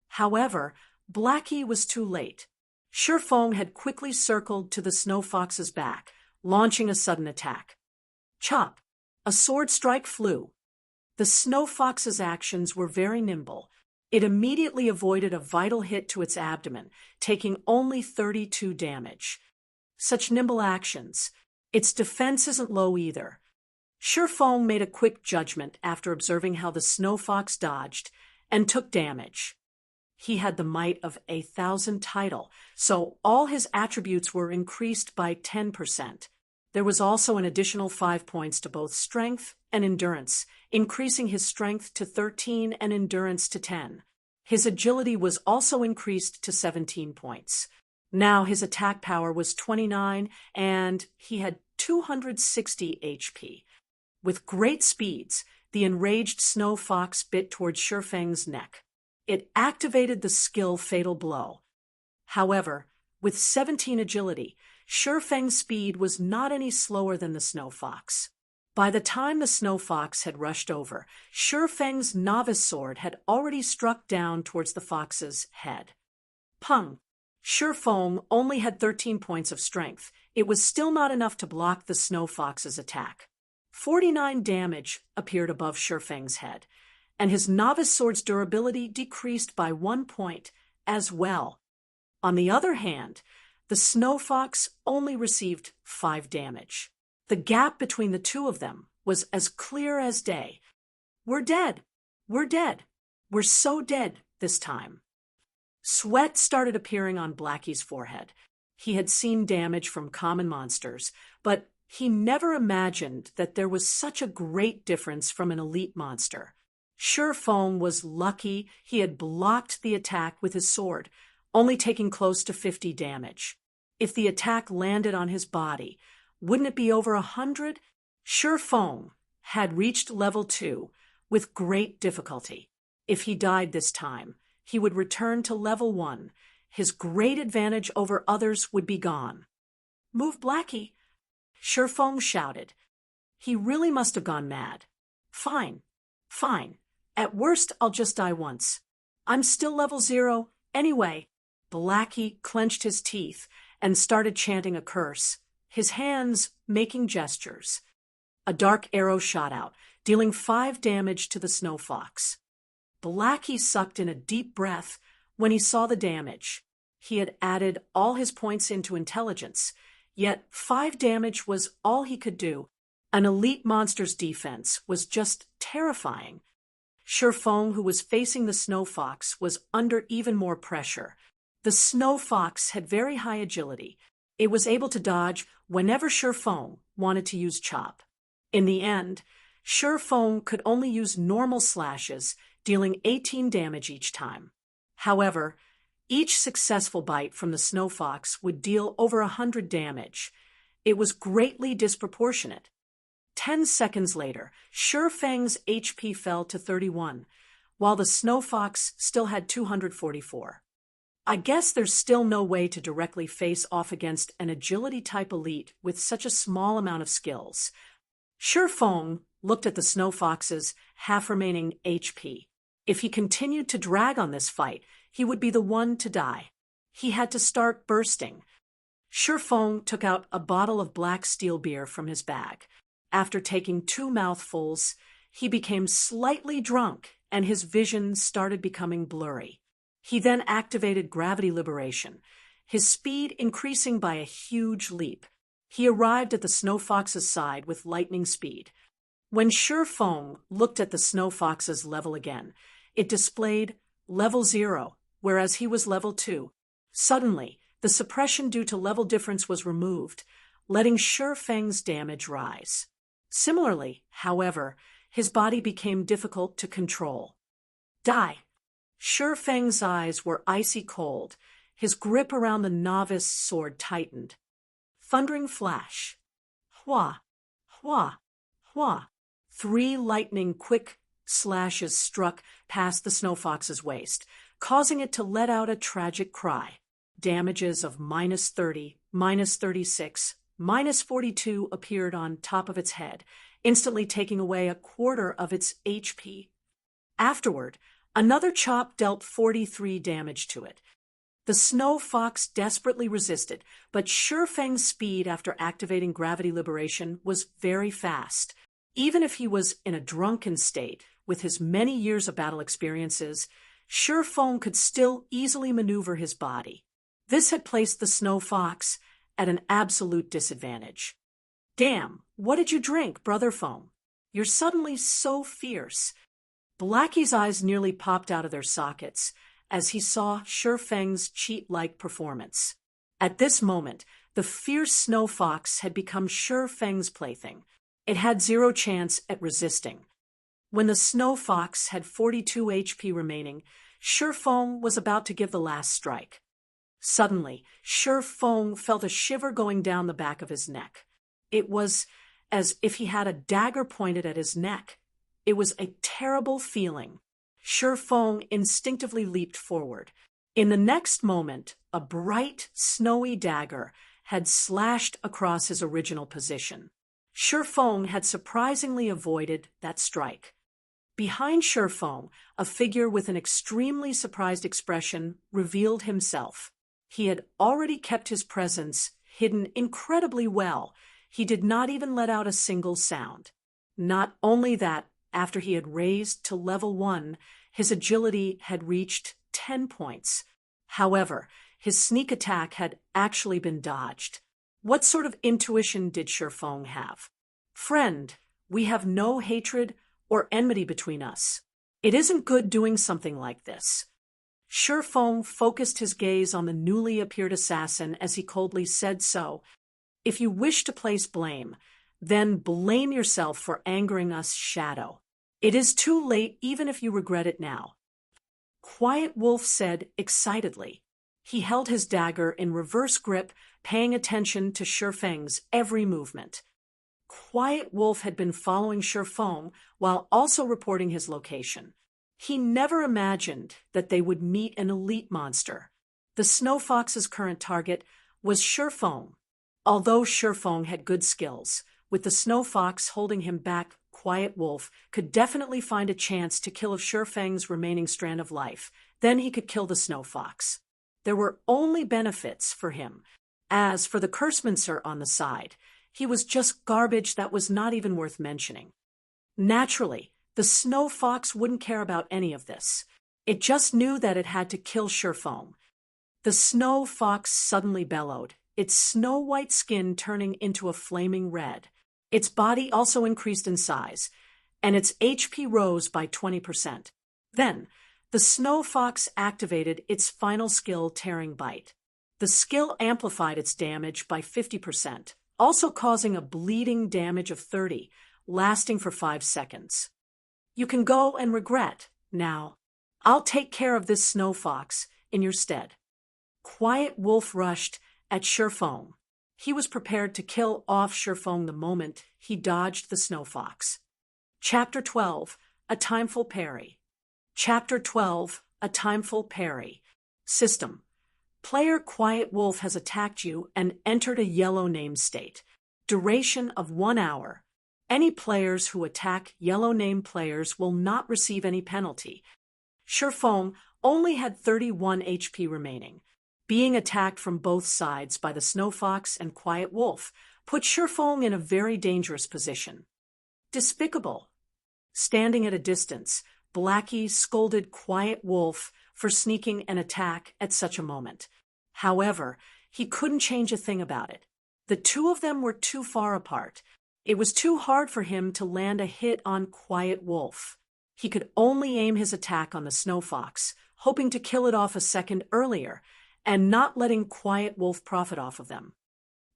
However, Blackie was too late. Feng had quickly circled to the snow fox's back, launching a sudden attack. Chop! A sword strike flew. The snow fox's actions were very nimble. It immediately avoided a vital hit to its abdomen, taking only 32 damage. Such nimble actions. Its defense isn't low either. Feng made a quick judgment after observing how the snow fox dodged and took damage. He had the might of 1,000 title, so all his attributes were increased by 10%. There was also an additional 5 points to both strength and endurance, increasing his strength to 13 and endurance to 10. His agility was also increased to 17 points. Now his attack power was 29 and he had 260 HP. With great speeds, the enraged snow fox bit toward Feng's neck. It activated the skill Fatal Blow. However, with 17 agility, Feng's speed was not any slower than the snow fox. By the time the snow fox had rushed over, Feng's novice sword had already struck down towards the fox's head. Pung! Feng only had 13 points of strength. It was still not enough to block the snow fox's attack. 49 damage appeared above Feng's head, and his novice sword's durability decreased by 1 point as well. On the other hand, the snow fox only received 5 damage. The gap between the two of them was as clear as day. We're dead. We're dead. We're so dead this time. Sweat started appearing on Blackie's forehead. He had seen damage from common monsters, but he never imagined that there was such a great difference from an elite monster. Feng was lucky he had blocked the attack with his sword, only taking close to 50 damage. If the attack landed on his body, wouldn't it be over 100? Feng had reached level 2 with great difficulty. If he died this time, he would return to level 1. His great advantage over others would be gone. Move, Blackie! Feng shouted. He really must have gone mad. Fine, fine. At worst, I'll just die once. I'm still level 0, anyway. Blackie clenched his teeth and started chanting a curse, his hands making gestures. A dark arrow shot out, dealing 5 damage to the snow fox. Blackie sucked in a deep breath when he saw the damage. He had added all his points into intelligence, yet 5 damage was all he could do. An elite monster's defense was just terrifying. Feng, who was facing the snow fox, was under even more pressure. The snow fox had very high agility. It was able to dodge whenever Feng wanted to use chop. In the end, Feng could only use normal slashes, dealing 18 damage each time. However, each successful bite from the snow fox would deal over 100 damage. It was greatly disproportionate. 10 seconds later, Feng's HP fell to 31, while the snow fox still had 244. I guess there's still no way to directly face off against an agility-type elite with such a small amount of skills. Feng looked at the snow fox's half-remaining HP. If he continued to drag on this fight, he would be the one to die. He had to start bursting. Feng took out a bottle of black steel beer from his bag. After taking 2 mouthfuls, he became slightly drunk and his vision started becoming blurry. He then activated gravity liberation, his speed increasing by a huge leap. He arrived at the snow fox's side with lightning speed. When Feng looked at the snow fox's level again, it displayed level 0, whereas he was level 2. Suddenly, the suppression due to level difference was removed, letting Feng's damage rise. Similarly, however, his body became difficult to control. Die! Feng's eyes were icy cold. His grip around the novice sword tightened. Thundering flash. Hua! Hua! Hua! 3 lightning-quick slashes struck past the snow fox's waist, causing it to let out a tragic cry. Damages of -30, -36, -42 appeared on top of its head, instantly taking away 1/4 of its HP. Afterward, another chop dealt 43 damage to it. The snow fox desperately resisted, but Feng's speed after activating gravity liberation was very fast. Even if he was in a drunken state, with his many years of battle experiences, Feng could still easily maneuver his body. This had placed the snow fox at an absolute disadvantage. Damn, what did you drink, Brother Foam? You're suddenly so fierce. Blackie's eyes nearly popped out of their sockets as he saw Sure Feng's cheat-like performance. At this moment, the fierce snow fox had become Sure Feng's plaything. It had zero chance at resisting. When the snow fox had 42 HP remaining, Sure Feng was about to give the last strike. Suddenly, Sure Feng felt a shiver going down the back of his neck. It was as if he had a dagger pointed at his neck. It was a terrible feeling. Sure Feng instinctively leaped forward. In the next moment, a bright, snowy dagger had slashed across his original position. Sure Feng had surprisingly avoided that strike. Behind Sure Feng, a figure with an extremely surprised expression revealed himself. He had already kept his presence hidden incredibly well. He did not even let out a single sound. Not only that, after he had raised to level 1, his agility had reached 10 points. However, his sneak attack had actually been dodged. What sort of intuition did Sure Feng have? Friend, we have no hatred or enmity between us. It isn't good doing something like this. Sure Feng focused his gaze on the newly appeared assassin as he coldly said so. If you wish to place blame, then blame yourself for angering us, Shadow. It is too late even if you regret it now. Quiet Wolf said excitedly. He held his dagger in reverse grip, paying attention to Sure Feng's every movement. Quiet Wolf had been following Sure Feng while also reporting his location. He never imagined that they would meet an elite monster. The Snow Fox's current target was Sure Feng. Although Sure Feng had good skills, with the Snow Fox holding him back, Quiet Wolf could definitely find a chance to kill Sure Feng's remaining strand of life. Then he could kill the Snow Fox. There were only benefits for him. As for the Cursemancer on the side, he was just garbage that was not even worth mentioning. Naturally, the Snow Fox wouldn't care about any of this. It just knew that it had to kill Sure Feng. The Snow Fox suddenly bellowed, its snow-white skin turning into a flaming red. Its body also increased in size, and its HP rose by 20%. Then, the Snow Fox activated its final skill, Tearing Bite. The skill amplified its damage by 50%, also causing a bleeding damage of 30, lasting for 5 seconds. You can go and regret, now. I'll take care of this Snow Fox in your stead. Quiet Wolf rushed at Sure Feng. He was prepared to kill off Sure Feng the moment he dodged the Snow Fox. Chapter 12, A Timeful Parry. Chapter 12, A Timeful Parry. System. Player Quiet Wolf has attacked you and entered a yellow name state. Duration of 1 hour. Any players who attack yellow name players will not receive any penalty. Sure Feng only had 31 HP remaining. Being attacked from both sides by the Snow Fox and Quiet Wolf put Sure Feng in a very dangerous position. Despicable. Standing at a distance, Blackie scolded Quiet Wolf for sneaking an attack at such a moment. However, he couldn't change a thing about it. The two of them were too far apart. It was too hard for him to land a hit on Quiet Wolf. He could only aim his attack on the Snow Fox, hoping to kill it off a second earlier, and not letting Quiet Wolf profit off of them.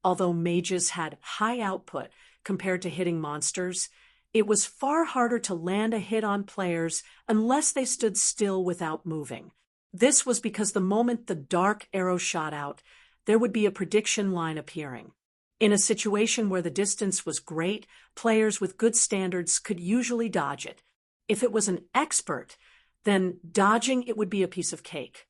Although mages had high output compared to hitting monsters, it was far harder to land a hit on players unless they stood still without moving. This was because the moment the dark arrow shot out, there would be a prediction line appearing. In a situation where the distance was great, players with good standards could usually dodge it. If it was an expert, then dodging it would be a piece of cake.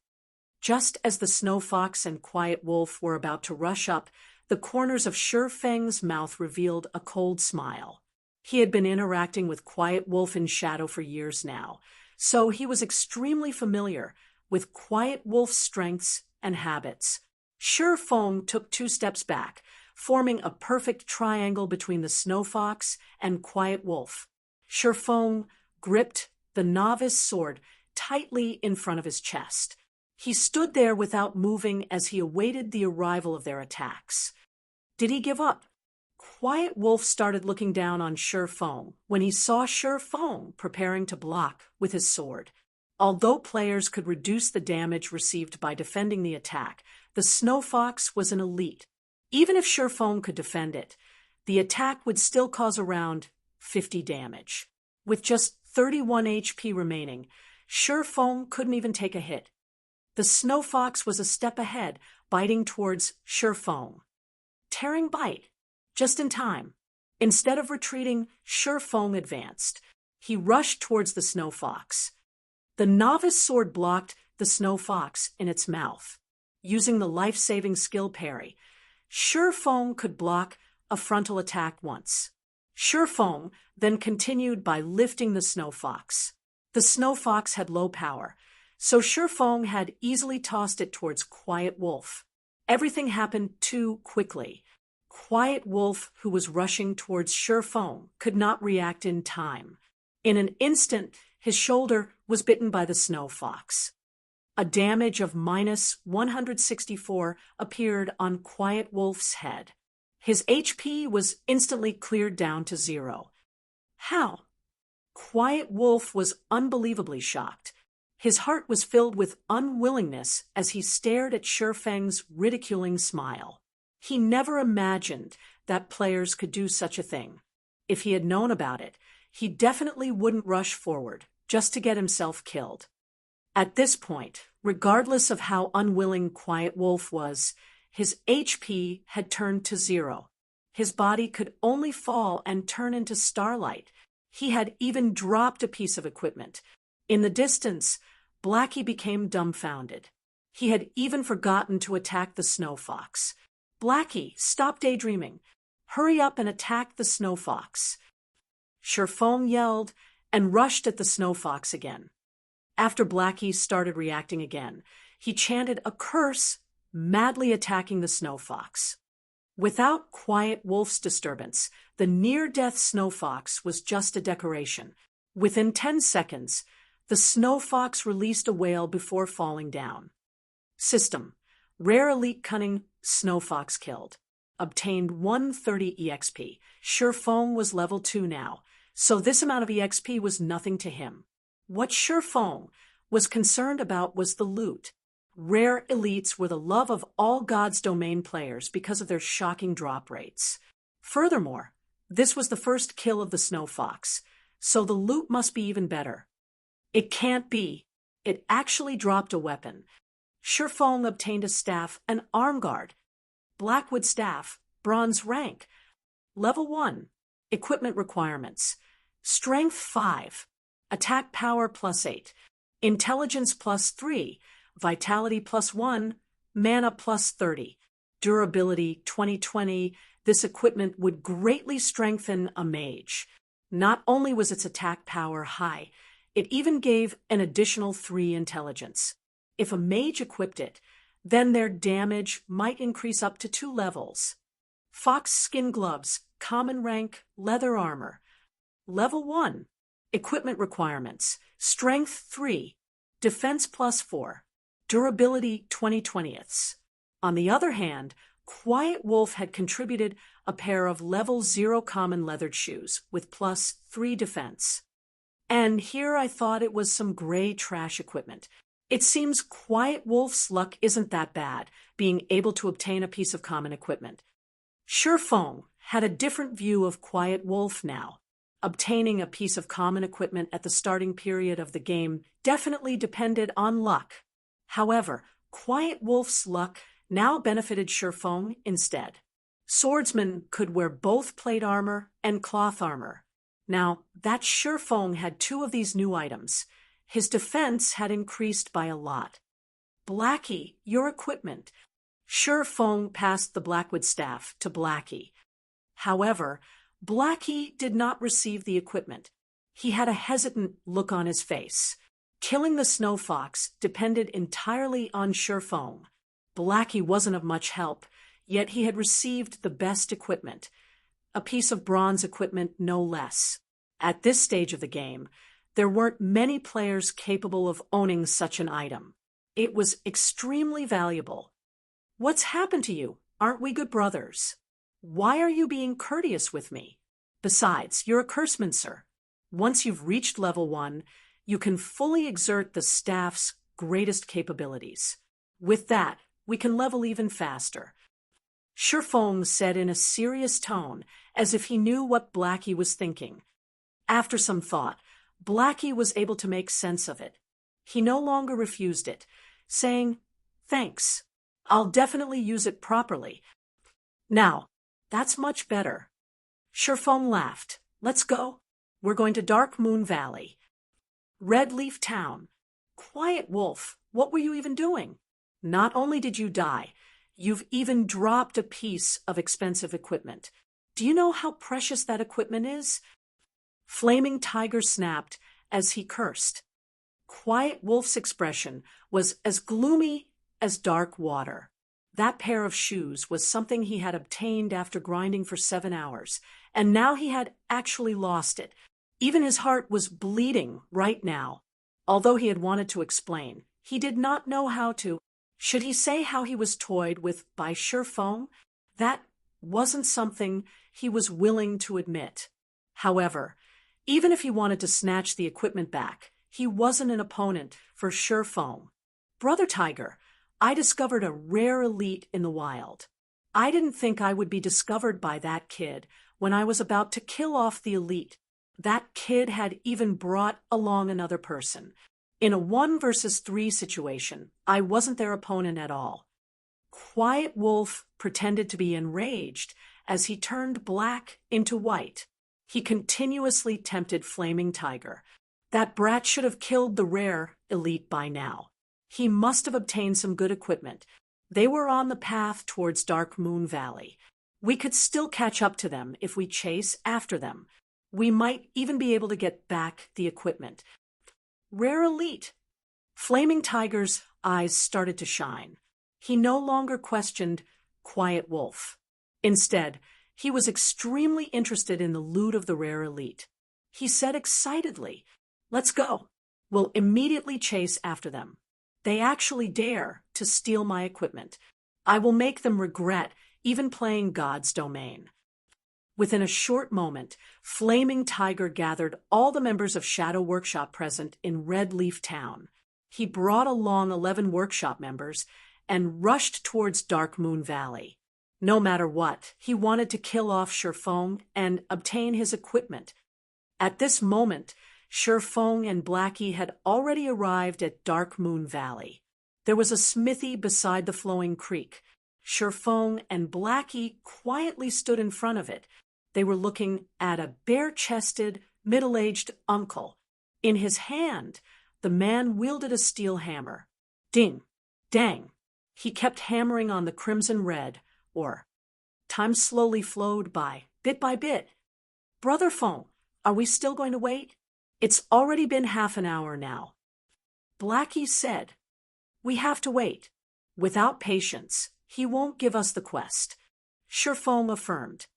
Just as the Snow Fox and Quiet Wolf were about to rush up, the corners of Sure Feng's mouth revealed a cold smile. He had been interacting with Quiet Wolf in shadow for years now, so he was extremely familiar with Quiet Wolf's strengths and habits. Sure Feng took 2 steps back, forming a perfect triangle between the Snow Fox and Quiet Wolf. Sure Feng gripped the novice sword tightly in front of his chest. He stood there without moving as he awaited the arrival of their attacks. Did he give up? Quiet Wolf started looking down on Sure Fong when he saw Sure Fong preparing to block with his sword. Although players could reduce the damage received by defending the attack, the Snow Fox was an elite. Even if Sure Fong could defend it, the attack would still cause around 50 damage. With just 31 HP remaining, Sure Fong couldn't even take a hit. The Snow Fox was a step ahead, biting towards Sure Fong. Tearing bite, just in time. Instead of retreating, Sure Fong advanced. He rushed towards the Snow Fox. The novice sword blocked the Snow Fox in its mouth. Using the life-saving skill parry, Sure Fong could block a frontal attack once. Sure Fong then continued by lifting the Snow Fox. The Snow Fox had low power, so Sure Fong had easily tossed it towards Quiet Wolf. Everything happened too quickly. Quiet Wolf, who was rushing towards Sure Fong, could not react in time. In an instant, his shoulder was bitten by the Snow Fox. A damage of -164 appeared on Quiet Wolf's head. His HP was instantly cleared down to 0. How? Quiet Wolf was unbelievably shocked. His heart was filled with unwillingness as he stared at Sure Feng's ridiculing smile. He never imagined that players could do such a thing. If he had known about it, he definitely wouldn't rush forward just to get himself killed. At this point, regardless of how unwilling Quiet Wolf was, his HP had turned to 0. His body could only fall and turn into starlight. He had even dropped a piece of equipment. In the distance, Blackie became dumbfounded. He had even forgotten to attack the Snow Fox. Blackie, stop daydreaming. Hurry up and attack the Snow Fox. Sure Fong yelled and rushed at the Snow Fox again. After Blackie started reacting again, he chanted a curse, madly attacking the Snow Fox. Without Quiet Wolf's disturbance, the near-death Snow Fox was just a decoration. Within 10 seconds, the Snow Fox released a wail before falling down. System: Rare Elite Cunning Snow Fox killed. Obtained 130 EXP. Sure Fong was level 2 now, so this amount of EXP was nothing to him. What Sure Fong was concerned about was the loot. Rare elites were the love of all God's domain players because of their shocking drop rates. Furthermore, this was the first kill of the Snow Fox, so the loot must be even better. It can't be. It actually dropped a weapon. Sure Fong obtained a staff, an arm guard. Blackwood staff, bronze rank. Level 1. Equipment requirements. Strength 5. Attack power +8. Intelligence +3. Vitality +1. Mana +30. Durability 2020. This equipment would greatly strengthen a mage. Not only was its attack power high, it even gave an additional 3 intelligence. If a mage equipped it, then their damage might increase up to 2 levels. Fox skin gloves, common rank, leather armor. Level 1. Equipment requirements. Strength 3. Defense +4. Durability 20/20ths. On the other hand, Quiet Wolf had contributed a pair of level 0 common leathered shoes with +3 defense. And here I thought it was some gray trash equipment. It seems Quiet Wolf's luck isn't that bad, being able to obtain a piece of common equipment. Sure Fong had a different view of Quiet Wolf now. Obtaining a piece of common equipment at the starting period of the game definitely depended on luck. However, Quiet Wolf's luck now benefited Sure Fong instead. Swordsmen could wear both plate armor and cloth armor. Now, that Sure Fong had 2 of these new items. His defense had increased by a lot. Blackie, your equipment. Sure Fong passed the Blackwood staff to Blackie. However, Blackie did not receive the equipment. He had a hesitant look on his face. Killing the Snow Fox depended entirely on Sure Fong. Blackie wasn't of much help, yet he had received the best equipment. A piece of bronze equipment, no less. At this stage of the game, there weren't many players capable of owning such an item. It was extremely valuable. What's happened to you? Aren't we good brothers? Why are you being courteous with me? Besides, you're a cursemancer. Once you've reached level 1, you can fully exert the staff's greatest capabilities. With that, we can level even faster. Shifeng said in a serious tone, as if he knew what Blackie was thinking. After some thought, Blackie was able to make sense of it. He no longer refused it, saying, "Thanks. I'll definitely use it properly." "Now, that's much better." Shifeng laughed. "Let's go. We're going to Dark Moon Valley." Red Leaf Town. Quiet Wolf, what were you even doing? Not only did you die, you've even dropped a piece of expensive equipment. Do you know how precious that equipment is? Flaming Tiger snapped as he cursed. Quiet Wolf's expression was as gloomy as dark water. That pair of shoes was something he had obtained after grinding for 7 hours, and now he had actually lost it. Even his heart was bleeding right now. Although he had wanted to explain, he did not know how to. Should he say how he was toyed with by Shifeng? That wasn't something he was willing to admit. However, even if he wanted to snatch the equipment back, he wasn't an opponent for Shifeng. "Brother Tiger, I discovered a rare elite in the wild. I didn't think I would be discovered by that kid when I was about to kill off the elite. That kid had even brought along another person. In a 1 versus 3 situation, I wasn't their opponent at all." Quiet Wolf pretended to be enraged as he turned black into white. He continuously tempted Flaming Tiger. That brat should have killed the rare elite by now. He must have obtained some good equipment. They were on the path towards Dark Moon Valley. We could still catch up to them if we chase after them. We might even be able to get back the equipment. Rare elite. Flaming Tiger's eyes started to shine. He no longer questioned Quiet Wolf. Instead, he was extremely interested in the loot of the rare elite. He said excitedly, "Let's go. We'll immediately chase after them. They actually dare to steal my equipment. I will make them regret even playing God's domain." Within a short moment, Flaming Tiger gathered all the members of Shadow Workshop present in Red Leaf Town. He brought along 11 workshop members and rushed towards Dark Moon Valley. No matter what, he wanted to kill off Shifeng and obtain his equipment. At this moment, Shifeng and Blackie had already arrived at Dark Moon Valley. There was a smithy beside the flowing creek. Shifeng and Blackie quietly stood in front of it. They were looking at a bare-chested, middle-aged uncle. In his hand, the man wielded a steel hammer. Ding! Dang! He kept hammering on the crimson red ore. Time slowly flowed by bit. "Brother Feng, are we still going to wait? It's already been half an hour now." Blackie said, "We have to wait. Without patience, he won't give us the quest." Shifeng affirmed.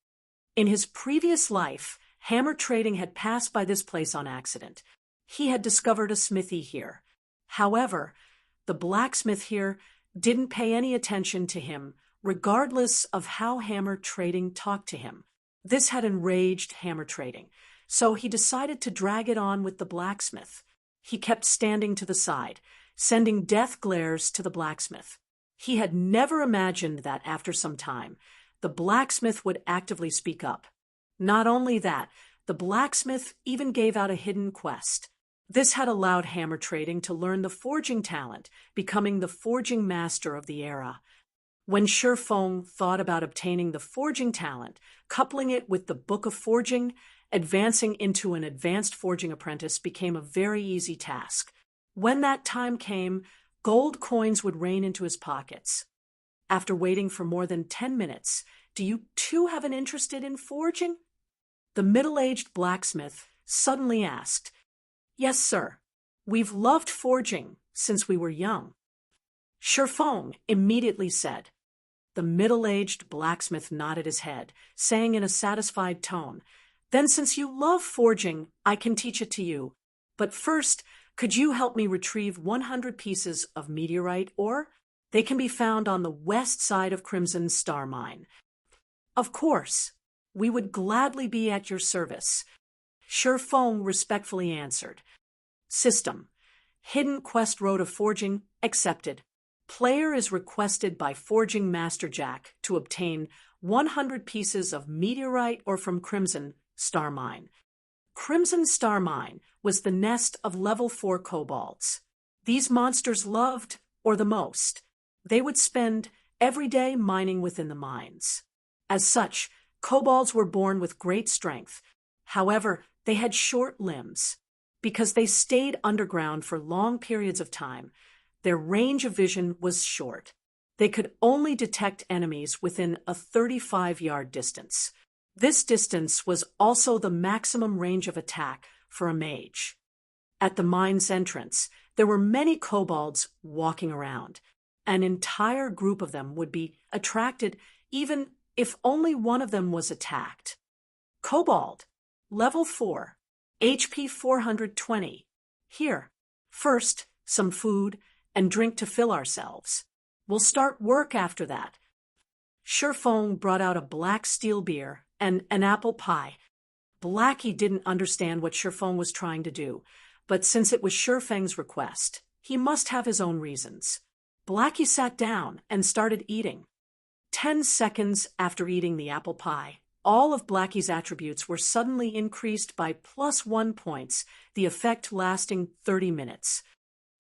In his previous life, hammer trading had passed by this place on accident. He had discovered a smithy here. However, the blacksmith here didn't pay any attention to him, regardless of how hammer trading talked to him. This had enraged hammer trading, so he decided to drag it on with the blacksmith. He kept standing to the side, sending death glares to the blacksmith. He had never imagined that after some time, the blacksmith would actively speak up. Not only that, the blacksmith even gave out a hidden quest. This had allowed hammer trading to learn the forging talent, becoming the forging master of the era. When Shifeng thought about obtaining the forging talent, coupling it with the Book of Forging, advancing into an advanced forging apprentice became a very easy task. When that time came, gold coins would rain into his pockets. After waiting for more than 10 minutes, "Do you too have an interest in forging?" The middle-aged blacksmith suddenly asked. "Yes, sir. We've loved forging since we were young." Shifeng immediately said. The middle-aged blacksmith nodded his head, saying in a satisfied tone, "Then since you love forging, I can teach it to you. But first, could you help me retrieve 100 pieces of meteorite ore? They can be found on the west side of Crimson Star Mine." Of course. We would gladly be at your service. Shi Feng respectfully answered. System. Hidden quest road of forging accepted. Player is requested by Forging Master Jack to obtain 100 pieces of meteorite or from Crimson Star Mine. Crimson Star Mine was the nest of level 4 kobolds. These monsters loved, or the most, they would spend every day mining within the mines. As such, kobolds were born with great strength. However, they had short limbs. Because they stayed underground for long periods of time, their range of vision was short. They could only detect enemies within a 35-yard distance. This distance was also the maximum range of attack for a mage. At the mine's entrance, there were many kobolds walking around. An entire group of them would be attracted even if only one of them was attacked. Kobold, level 4, HP 420. Here, first, some food and drink to fill ourselves. We'll start work after that. Shi Feng brought out a black steel beer and an apple pie. Blackie didn't understand what Shi Feng was trying to do, but since it was Shi Feng's request, he must have his own reasons. Blackie sat down and started eating. 10 seconds after eating the apple pie, all of Blackie's attributes were suddenly increased by +1 points, the effect lasting 30 minutes.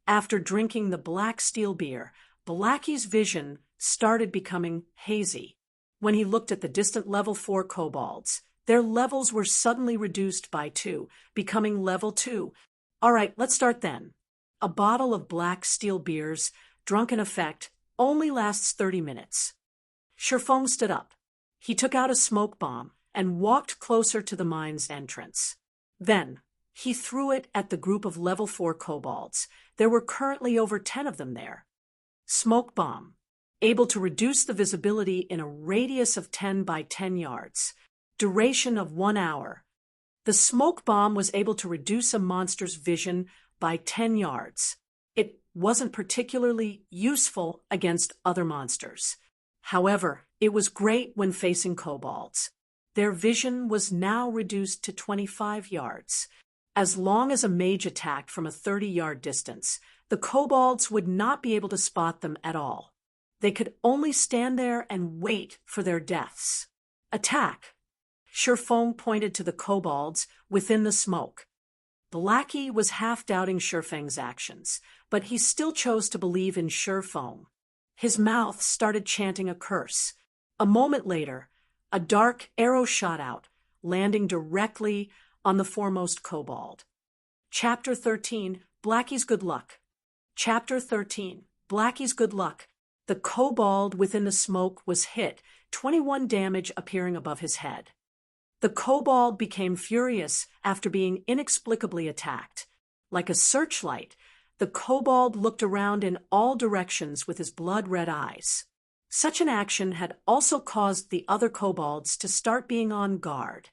After drinking the black steel beer, Blackie's vision started becoming hazy. When he looked at the distant level 4 kobolds, their levels were suddenly reduced by 2, becoming level 2. All right, let's start then. A bottle of black steel beers, drunk in effect, only lasts 30 minutes. Shi Feng stood up. He took out a smoke bomb and walked closer to the mine's entrance. Then, he threw it at the group of level 4 kobolds. There were currently over 10 of them there. Smoke bomb, able to reduce the visibility in a radius of 10 by 10 yards. Duration of 1 hour. The smoke bomb was able to reduce a monster's vision by 10 yards. It wasn't particularly useful against other monsters. However, it was great when facing kobolds. Their vision was now reduced to 25 yards. As long as a mage attacked from a 30-yard distance, the kobolds would not be able to spot them at all. They could only stand there and wait for their deaths. Attack! Shi Feng pointed to the kobolds within the smoke. Blackie was half-doubting Shi Feng's actions, but he still chose to believe in Shi Feng. His mouth started chanting a curse. A moment later, a dark arrow shot out, landing directly on the foremost kobold. Chapter 13, Blackie's Good Luck. Chapter 13, Blackie's Good Luck. The kobold within the smoke was hit, 21 damage appearing above his head. The kobold became furious after being inexplicably attacked. Like a searchlight, the kobold looked around in all directions with his blood-red eyes. Such an action had also caused the other kobolds to start being on guard.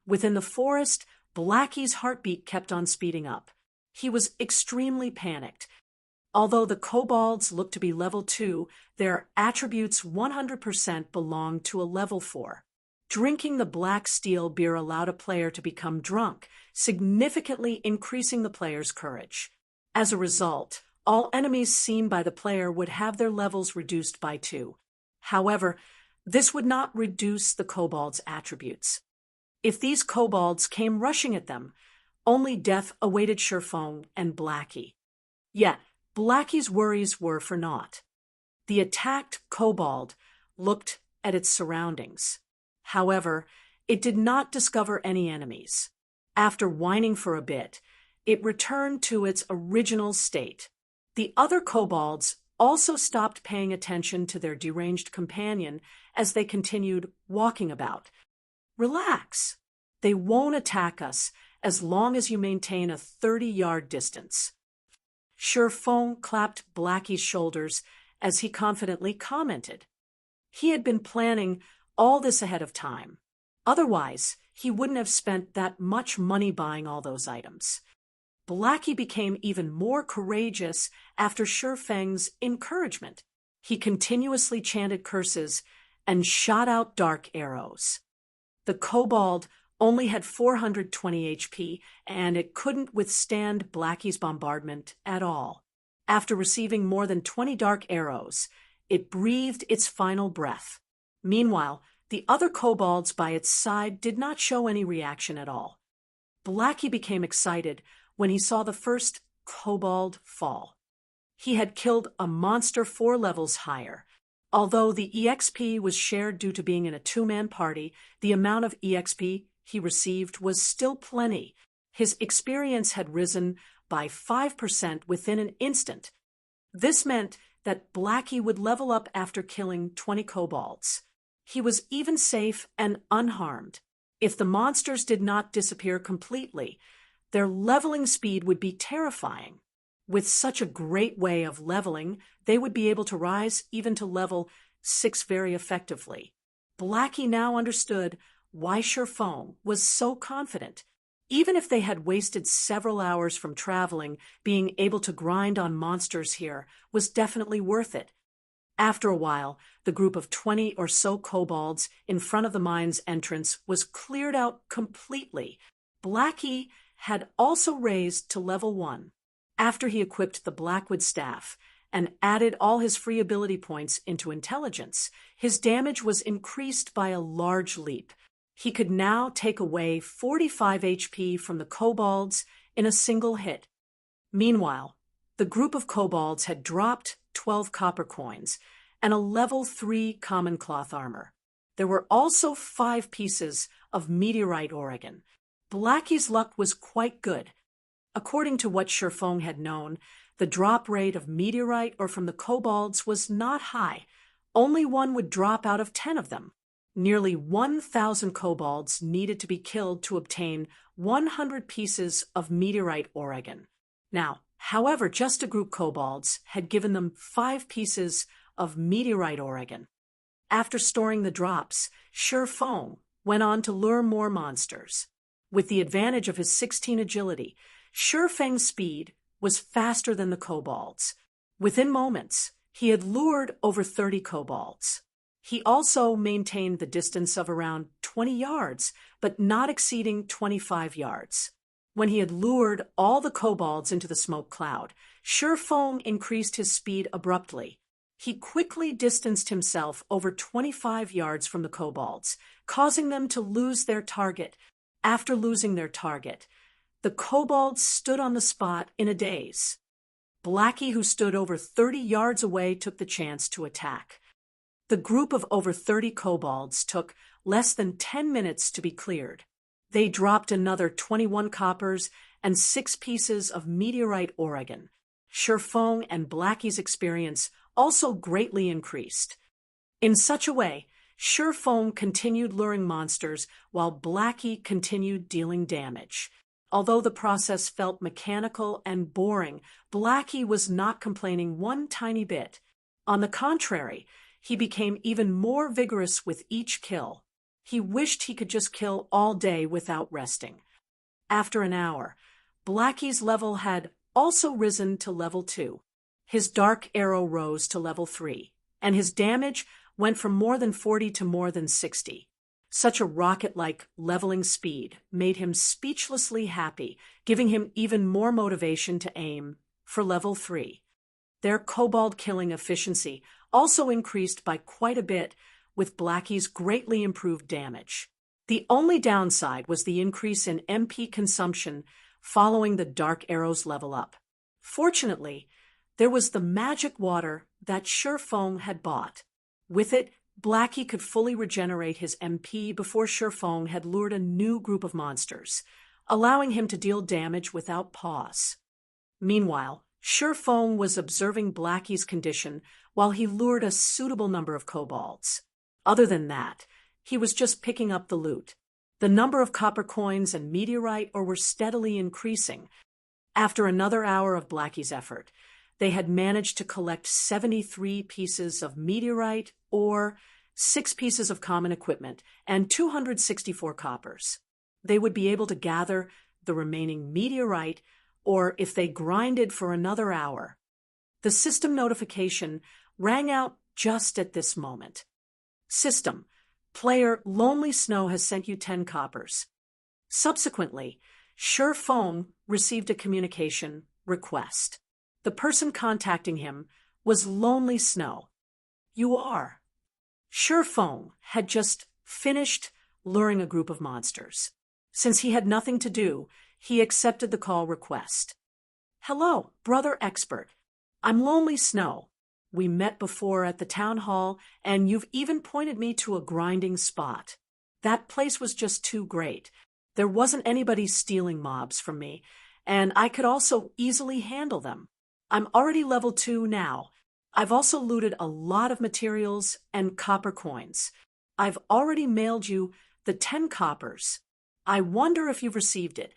Within the forest, Blackie's heartbeat kept on speeding up. He was extremely panicked. Although the kobolds looked to be level 2, their attributes 100% belonged to a level 4. Drinking the black steel beer allowed a player to become drunk, significantly increasing the player's courage. As a result, all enemies seen by the player would have their levels reduced by 2. However, this would not reduce the kobolds' attributes. If these kobolds came rushing at them, only death awaited Shi Feng and Blackie. Yet, Blackie's worries were for naught. The attacked kobold looked at its surroundings. However, it did not discover any enemies. After whining for a bit, it returned to its original state. The other kobolds also stopped paying attention to their deranged companion as they continued walking about. Relax. They won't attack us as long as you maintain a 30-yard distance. Shi Feng clapped Blackie's shoulders as he confidently commented. He had been planning all this ahead of time. Otherwise, he wouldn't have spent that much money buying all those items. Blackie became even more courageous after Shi Feng's encouragement. He continuously chanted curses and shot out dark arrows. The kobold only had 420 HP, and it couldn't withstand Blackie's bombardment at all. After receiving more than 20 dark arrows, it breathed its final breath. Meanwhile, the other kobolds by its side did not show any reaction at all. Blackie became excited when he saw the first kobold fall. He had killed a monster 4 levels higher. Although the EXP was shared due to being in a 2-man party, the amount of EXP he received was still plenty. His experience had risen by 5% within an instant. This meant that Blackie would level up after killing 20 kobolds. He was even safe and unharmed. If the monsters did not disappear completely, their leveling speed would be terrifying. With such a great way of leveling, they would be able to rise even to level 6 very effectively. Blackie now understood why Sherfong was so confident. Even if they had wasted several hours from traveling, being able to grind on monsters here was definitely worth it. After a while, the group of 20 or so kobolds in front of the mine's entrance was cleared out completely. Blackie had also raised to level 1. After he equipped the Blackwood staff and added all his free ability points into intelligence, his damage was increased by a large leap. He could now take away 45 HP from the kobolds in a single hit. Meanwhile, the group of kobolds had dropped 12 copper coins and a level 3 common cloth armor. There were also 5 pieces of meteorite Oregon. Blackie's luck was quite good. According to what Sherfong had known, the drop rate of meteorite or from the kobolds was not high. Only one would drop out of 10 of them. Nearly 1,000 kobolds needed to be killed to obtain 100 pieces of meteorite Oregon. Now, however, just a group kobolds had given them 5 pieces of meteorite Oregon. After storing the drops, Sherfong went on to lure more monsters. With the advantage of his 16 agility, Sherfeng's speed was faster than the kobolds. Within moments, he had lured over 30 kobolds. He also maintained the distance of around 20 yards, but not exceeding 25 yards. When he had lured all the kobolds into the smoke cloud, Sherfong increased his speed abruptly. He quickly distanced himself over 25 yards from the kobolds, causing them to lose their target. After losing their target, the kobolds stood on the spot in a daze. Blackie, who stood over 30 yards away, took the chance to attack. The group of over 30 kobolds took less than 10 minutes to be cleared. They dropped another 21 coppers and 6 pieces of meteorite Oregon. Sherfong and Blackie's experience also greatly increased. In such a way, Sherfong continued luring monsters while Blackie continued dealing damage. Although the process felt mechanical and boring, Blackie was not complaining one tiny bit. On the contrary, he became even more vigorous with each kill. He wished he could just kill all day without resting. After an hour, Blackie's level had also risen to level 2. His dark arrow rose to level 3, and his damage went from more than 40 to more than 60. Such a rocket-like leveling speed made him speechlessly happy, giving him even more motivation to aim for level 3. Their kobold killing efficiency also increased by quite a bit, with Blackie's greatly improved damage. The only downside was the increase in MP consumption following the dark arrow's level up. Fortunately, there was the magic water that Sherfong had bought. With it, Blackie could fully regenerate his MP before Sherfong had lured a new group of monsters, allowing him to deal damage without pause. Meanwhile, Sherfong was observing Blackie's condition while he lured a suitable number of kobolds. Other than that, he was just picking up the loot. The number of copper coins and meteorite ore were steadily increasing. After another hour of Blackie's effort, they had managed to collect 73 pieces of meteorite ore, 6 pieces of common equipment, and 264 coppers. They would be able to gather the remaining meteorite, or if they grinded for another hour. The system notification rang out just at this moment. System. Player Lonely Snow has sent you 10 coppers. Subsequently, Sure Phone received a communication request. The person contacting him was Lonely Snow. You are. Sure Phone had just finished luring a group of monsters. Since he had nothing to do, he accepted the call request. Hello, brother expert. I'm Lonely Snow. We met before at the town hall, and you've even pointed me to a grinding spot. That place was just too great. There wasn't anybody stealing mobs from me, and I could also easily handle them. I'm already level 2 now. I've also looted a lot of materials and copper coins. I've already mailed you the 10 coppers. I wonder if you've received it.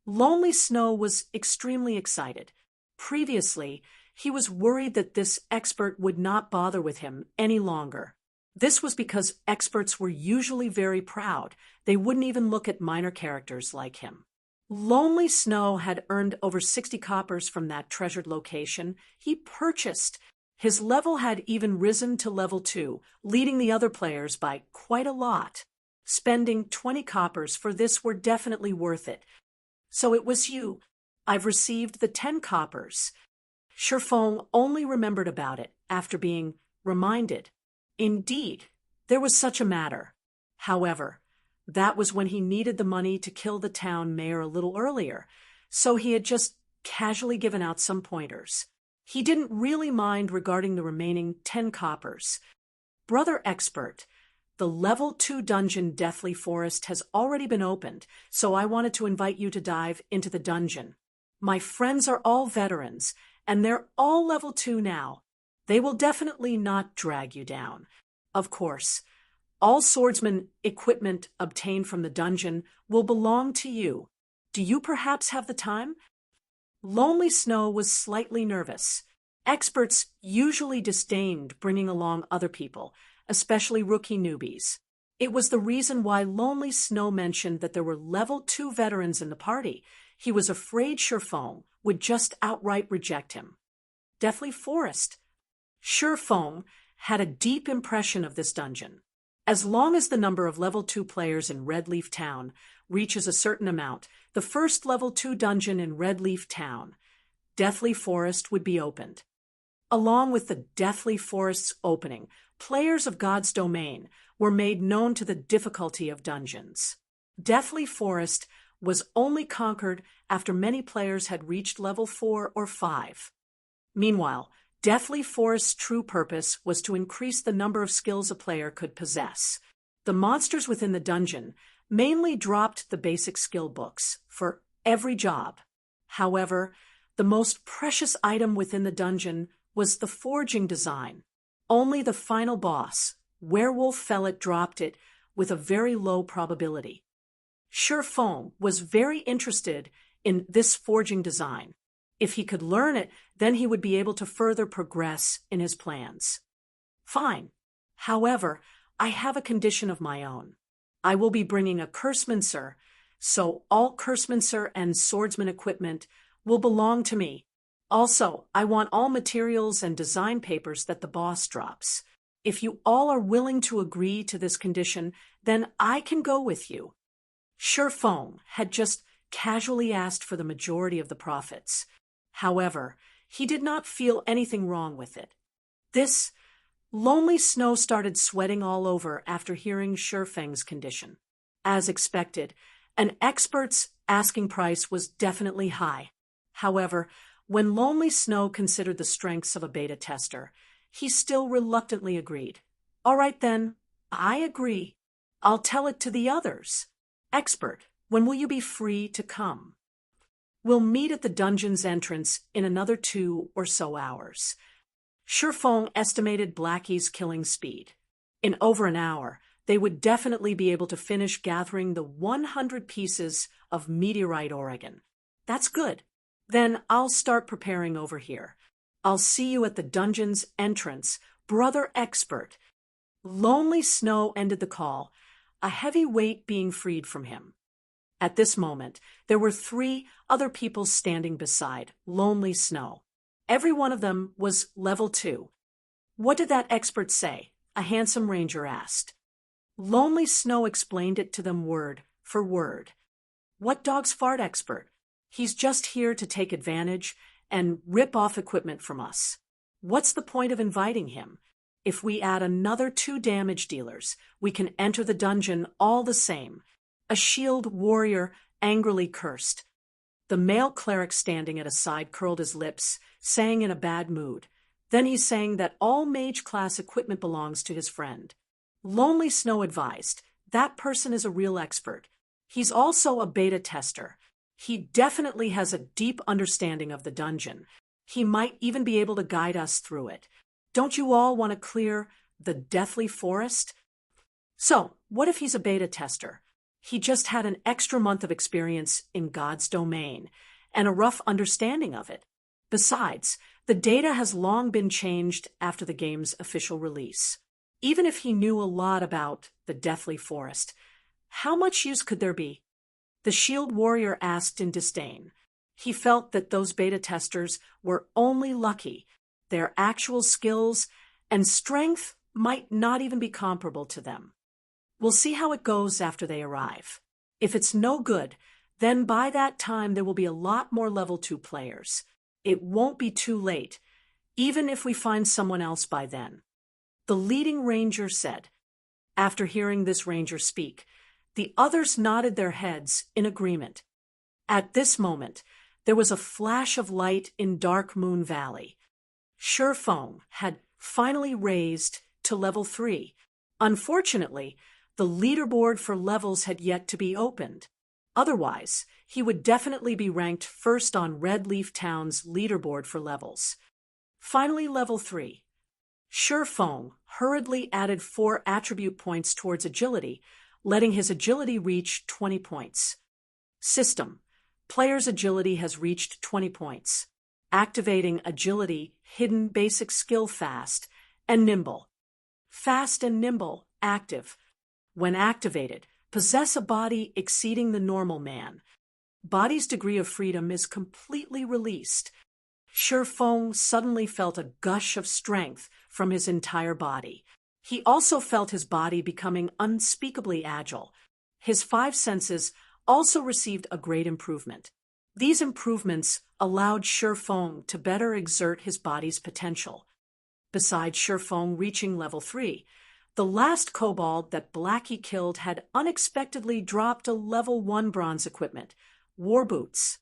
Lonely Snow was extremely excited. Previously, he was worried that this expert would not bother with him any longer. This was because experts were usually very proud. They wouldn't even look at minor characters like him. Lonely Snow had earned over 60 coppers from that treasured location. He purchased. His level had even risen to level 2, leading the other players by quite a lot. Spending 20 coppers for this were definitely worth it. So it was you. I've received the 10 coppers. Sherfong only remembered about it after being reminded. Indeed, there was such a matter. However, that was when he needed the money to kill the town mayor a little earlier, so he had just casually given out some pointers. He didn't really mind regarding the remaining 10 coppers. Brother Expert, the level 2 dungeon Deathly Forest has already been opened, so I wanted to invite you to dive into the dungeon. My friends are all veterans, and they're all level 2 now. They will definitely not drag you down. Of course, all swordsman equipment obtained from the dungeon will belong to you. Do you perhaps have the time? Lonely Snow was slightly nervous. Experts usually disdained bringing along other people, especially rookie newbies. It was the reason why Lonely Snow mentioned that there were level 2 veterans in the party. He was afraid Surefoam would just outright reject him. Deathly Forest. Surefoam had a deep impression of this dungeon. As long as the number of level 2 players in Redleaf Town reaches a certain amount, the first level 2 dungeon in Redleaf Town, Deathly Forest, would be opened. Along with the Deathly Forest's opening, players of God's Domain were made known to the difficulty of dungeons. Deathly Forest was only conquered after many players had reached level 4 or 5. Meanwhile, Deathly Forest's true purpose was to increase the number of skills a player could possess. The monsters within the dungeon mainly dropped the basic skill books for every job. However, the most precious item within the dungeon was the forging design. Only the final boss, Werewolf Fellet, dropped it with a very low probability. Surefoam was very interested in this forging design. If he could learn it, then he would be able to further progress in his plans. Fine. However, I have a condition of my own. I will be bringing a Cursemancer, so all Cursemancer and swordsman equipment will belong to me. Also, I want all materials and design papers that the boss drops. If you all are willing to agree to this condition, then I can go with you. Surefoam had just casually asked for the majority of the profits. However, he did not feel anything wrong with it. This Lonely Snow started sweating all over after hearing Surefeng's condition. As expected, an expert's asking price was definitely high. However, when Lonely Snow considered the strengths of a beta tester, he still reluctantly agreed. All right then, I agree. I'll tell it to the others. Expert, when will you be free to come? We'll meet at the dungeon's entrance in another 2 or so hours. Surefoam estimated Blackie's killing speed. In over an hour, they would definitely be able to finish gathering the 100 pieces of meteorite Oregon. That's good. Then I'll start preparing over here. I'll see you at the dungeon's entrance, brother expert. Lonely Snow ended the call, a heavy weight being freed from him. At this moment, there were 3 other people standing beside Lonely Snow. Every one of them was level 2. What did that expert say? a handsome ranger asked. Lonely Snow explained it to them word for word. What dog's fart expert? He's just here to take advantage and rip off equipment from us. What's the point of inviting him? If we add another 2 damage dealers, we can enter the dungeon all the same. A shield warrior angrily cursed. The male cleric standing at a side curled his lips, saying in a bad mood. Then he sang that all mage class equipment belongs to his friend. Lonely Snow advised, that person is a real expert. He's also a beta tester. He definitely has a deep understanding of the dungeon. He might even be able to guide us through it. Don't you all want to clear the deathly forest? So, what if he's a beta tester? He just had an extra month of experience in God's domain and a rough understanding of it. Besides, the data has long been changed after the game's official release. Even if he knew a lot about the deathly forest, how much use could there be? The shield warrior asked in disdain. He felt that those beta testers were only lucky. Their actual skills and strength might not even be comparable to them. We'll see how it goes after they arrive. If it's no good, then by that time there will be a lot more level 2 players. It won't be too late, even if we find someone else by then. The leading ranger said. After hearing this ranger speak, the others nodded their heads in agreement. At this moment, there was a flash of light in Dark Moon Valley. Shurfong had finally raised to level 3. Unfortunately, the leaderboard for levels had yet to be opened. Otherwise, he would definitely be ranked first on Red Leaf Town's leaderboard for levels. Finally, level 3. Shurfong hurriedly added 4 attribute points towards agility, letting his agility reach 20 points. System. Player's agility has reached 20 points. Activating agility, hidden basic skill fast, and nimble. Fast and nimble, active. When activated, possess a body exceeding the normal man. Body's degree of freedom is completely released. Shurfong suddenly felt a gush of strength from his entire body. He also felt his body becoming unspeakably agile. His 5 senses also received a great improvement. These improvements allowed Shurfong to better exert his body's potential. Besides Shurfong reaching level 3, the last kobold that Blackie killed had unexpectedly dropped a level 1 bronze equipment, war boots.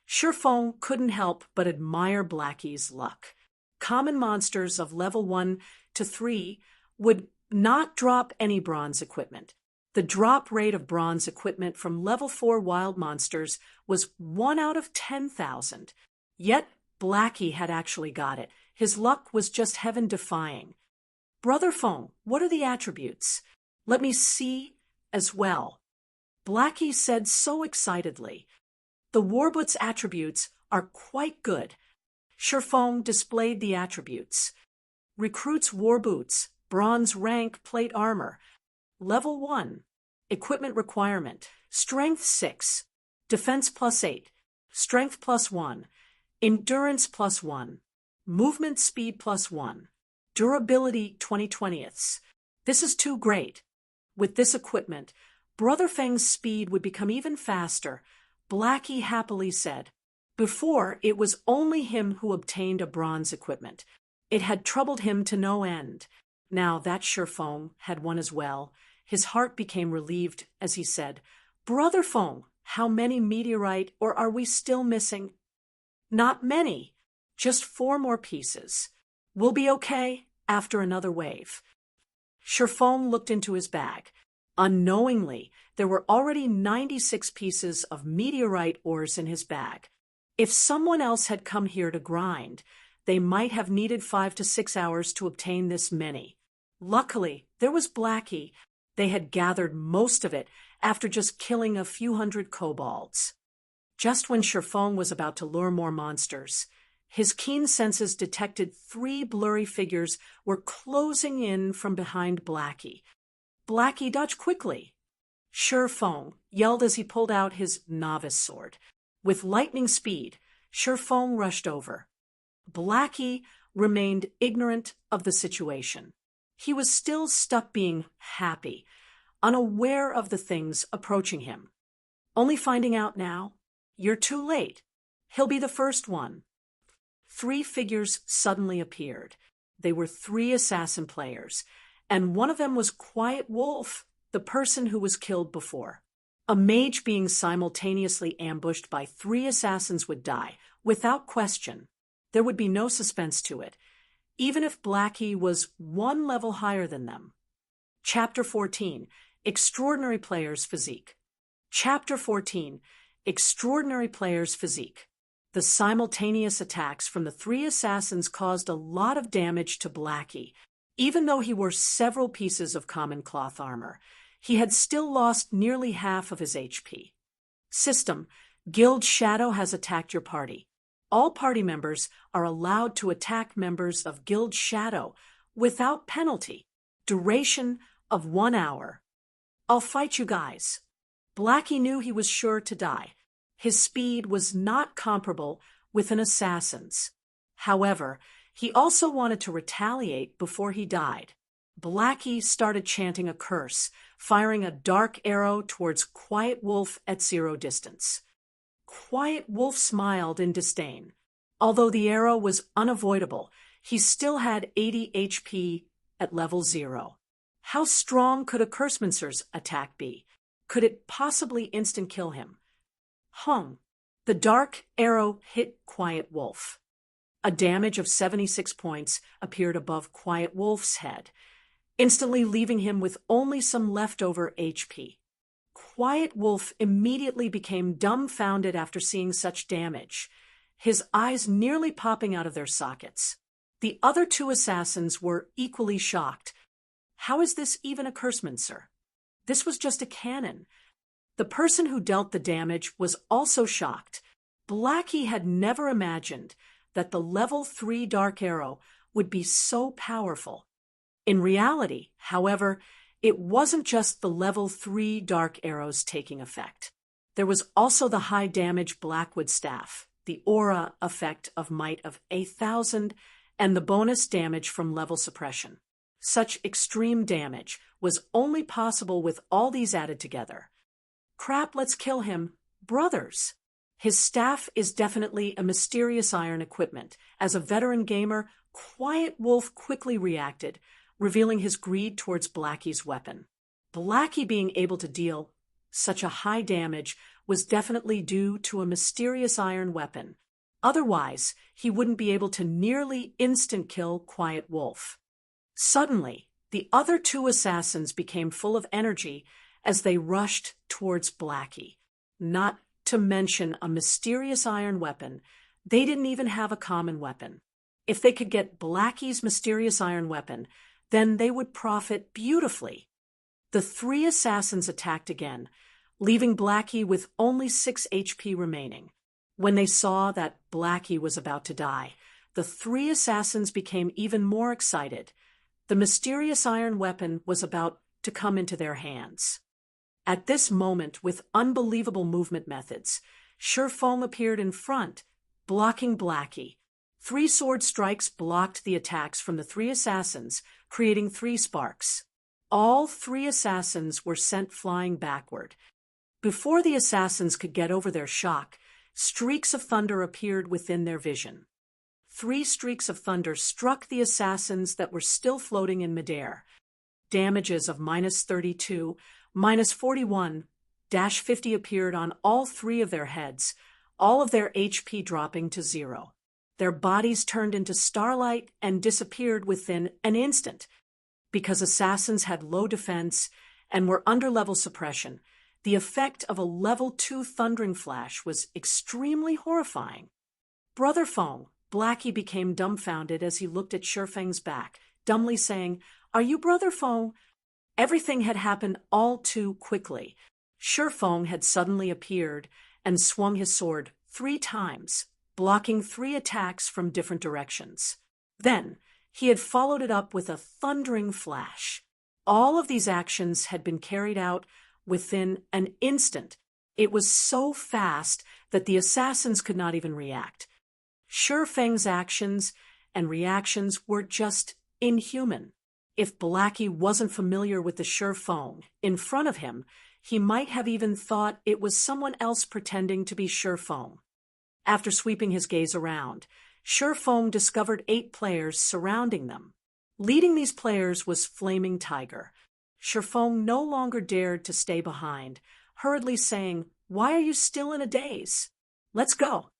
Shurfong couldn't help but admire Blackie's luck. Common monsters of level 1 to 3 would not drop any bronze equipment. The drop rate of bronze equipment from level 4 wild monsters was 1 out of 10,000. Yet Blackie had actually got it. His luck was just heaven-defying. Brother Fong, what are the attributes? Let me see as well. Blackie said so excitedly. The Warboots attributes are quite good. Shurfong displayed the attributes. Recruits Warboots, bronze rank plate armor. Level 1. Equipment requirement. Strength 6. Defense +8. Strength +1. Endurance +1. Movement speed +1. Durability 20/20ths. This is too great. With this equipment, Brother Feng's speed would become even faster, Blackie happily said. Before, it was only him who obtained a bronze equipment. It had troubled him to no end. Now that Shurfong had one as well, his heart became relieved as he said, Brother Fong, how many meteorite or are we still missing? Not many, just 4 more pieces. We'll be okay after another wave. Shurfong looked into his bag. Unknowingly, there were already 96 pieces of meteorite ores in his bag. If someone else had come here to grind, they might have needed 5 to 6 hours to obtain this many. Luckily, there was Blackie. They had gathered most of it after just killing a few hundred kobolds. Just when Shurfong was about to lure more monsters, his keen senses detected 3 blurry figures were closing in from behind Blackie. Blackie dodged quickly. Shurfong yelled as he pulled out his novice sword. With lightning speed, Shurfong rushed over. Blackie remained ignorant of the situation. He was still stuck being happy, unaware of the things approaching him. Only finding out now, you're too late. He'll be the first one. 3 figures suddenly appeared. They were 3 assassin players, and one of them was Quiet Wolf, the person who was killed before. A mage being simultaneously ambushed by 3 assassins would die, without question. There would be no suspense to it, even if Blackie was 1 level higher than them. Chapter 14, Extraordinary Player's Physique. Chapter 14, Extraordinary Player's Physique. The simultaneous attacks from the 3 assassins caused a lot of damage to Blackie. Even though he wore several pieces of common cloth armor, he had still lost nearly half of his HP. System: Guild Shadow has attacked your party. All party members are allowed to attack members of Guild Shadow without penalty. Duration of 1 hour. I'll fight you guys. Blackie knew he was sure to die. His speed was not comparable with an assassin's. However, he also wanted to retaliate before he died. Blackie started chanting a curse, firing a dark arrow towards Quiet Wolf at 0 distance. Quiet Wolf smiled in disdain. Although the arrow was unavoidable, he still had 80 HP at level 0. How strong could a Cursemancer's attack be? Could it possibly instant-kill him? Hung. The dark arrow hit Quiet Wolf. A damage of 76 points appeared above Quiet Wolf's head, instantly leaving him with only some leftover HP. Quiet Wolf immediately became dumbfounded after seeing such damage, his eyes nearly popping out of their sockets. The other 2 assassins were equally shocked. How is this even a Cursemancer? This was just a cannon. The person who dealt the damage was also shocked. Blackie had never imagined that the level 3 dark arrow would be so powerful. In reality, however, it wasn't just the level 3 dark arrows taking effect. There was also the high damage Blackwood staff, the aura effect of Might of 1,000, and the bonus damage from level suppression. Such extreme damage was only possible with all these added together. Crap, let's kill him. Brothers. His staff is definitely a mysterious iron equipment. As a veteran gamer, Quiet Wolf quickly reacted, revealing his greed towards Blackie's weapon. Blackie being able to deal such a high damage was definitely due to a mysterious iron weapon. Otherwise, he wouldn't be able to nearly instant-kill Quiet Wolf. Suddenly, the other 2 assassins became full of energy as they rushed towards Blackie. Not to mention a mysterious iron weapon, they didn't even have a common weapon. If they could get Blackie's mysterious iron weapon, then they would profit beautifully. The 3 assassins attacked again, leaving Blackie with only 6 HP remaining. When they saw that Blackie was about to die, the 3 assassins became even more excited. The mysterious iron weapon was about to come into their hands. At this moment, with unbelievable movement methods, Shurfong appeared in front, blocking Blackie. 3 sword strikes blocked the attacks from the 3 assassins, creating 3 sparks. All 3 assassins were sent flying backward. Before the assassins could get over their shock, streaks of thunder appeared within their vision. 3 streaks of thunder struck the assassins that were still floating in midair. Damages of -32, -41, -50 appeared on all 3 of their heads, all of their HP dropping to 0. Their bodies turned into starlight and disappeared within an instant. Because assassins had low defense and were under level suppression, the effect of a level 2 thundering flash was extremely horrifying. Brother Fong, Blackie became dumbfounded as he looked at Shurfeng's back, dumbly saying, "Are you Brother Fong?" Everything had happened all too quickly. Shurfeng had suddenly appeared and swung his sword 3 times, blocking 3 attacks from different directions. Then, he had followed it up with a thundering flash. All of these actions had been carried out within an instant. It was so fast that the assassins could not even react. Shurfeng's actions and reactions were just inhuman. If Blackie wasn't familiar with the Feng in front of him, he might have even thought it was someone else pretending to be Feng. After sweeping his gaze around, Feng discovered 8 players surrounding them. Leading these players was Flaming Tiger. Feng no longer dared to stay behind, hurriedly saying, "Why are you still in a daze? Let's go."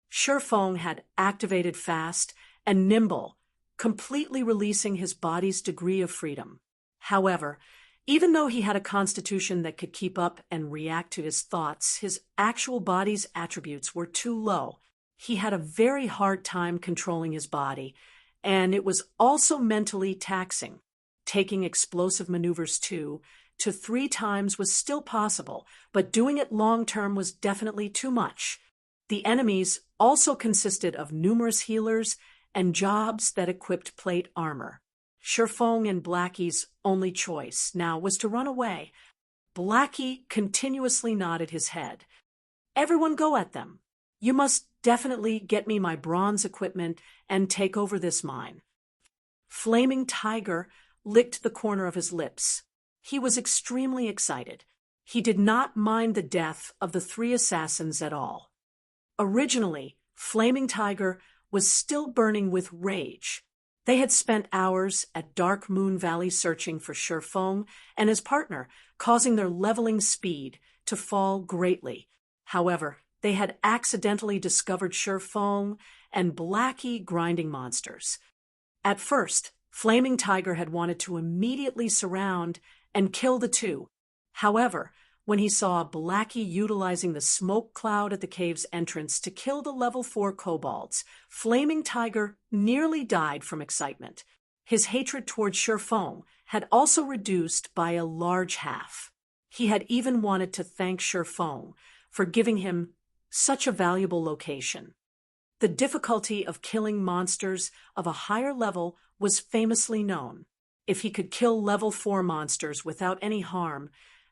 Feng had activated fast and nimble, completely releasing his body's degree of freedom. However, even though he had a constitution that could keep up and react to his thoughts, his actual body's attributes were too low. He had a very hard time controlling his body, and it was also mentally taxing. Taking explosive maneuvers 2 to 3 times was still possible, but doing it long-term was definitely too much. The enemies also consisted of numerous healers and jobs that equipped plate armor. Feng and Blackie's only choice now was to run away. Blackie continuously nodded his head. "Everyone go at them. You must definitely get me my bronze equipment and take over this mine." Flaming Tiger licked the corner of his lips. He was extremely excited. He did not mind the death of the 3 assassins at all. Originally, Flaming Tiger was still burning with rage. They had spent hours at Dark Moon Valley searching for Feng and his partner, causing their leveling speed to fall greatly. However, they had accidentally discovered Feng and Blackie grinding monsters. At first, Flaming Tiger had wanted to immediately surround and kill the 2. However, when he saw Blackie utilizing the smoke cloud at the cave's entrance to kill the level 4 kobolds, Flaming Tiger nearly died from excitement. His hatred toward Feng had also reduced by a large half. He had even wanted to thank Feng for giving him such a valuable location. The difficulty of killing monsters of a higher level was famously known. If he could kill level 4 monsters without any harm,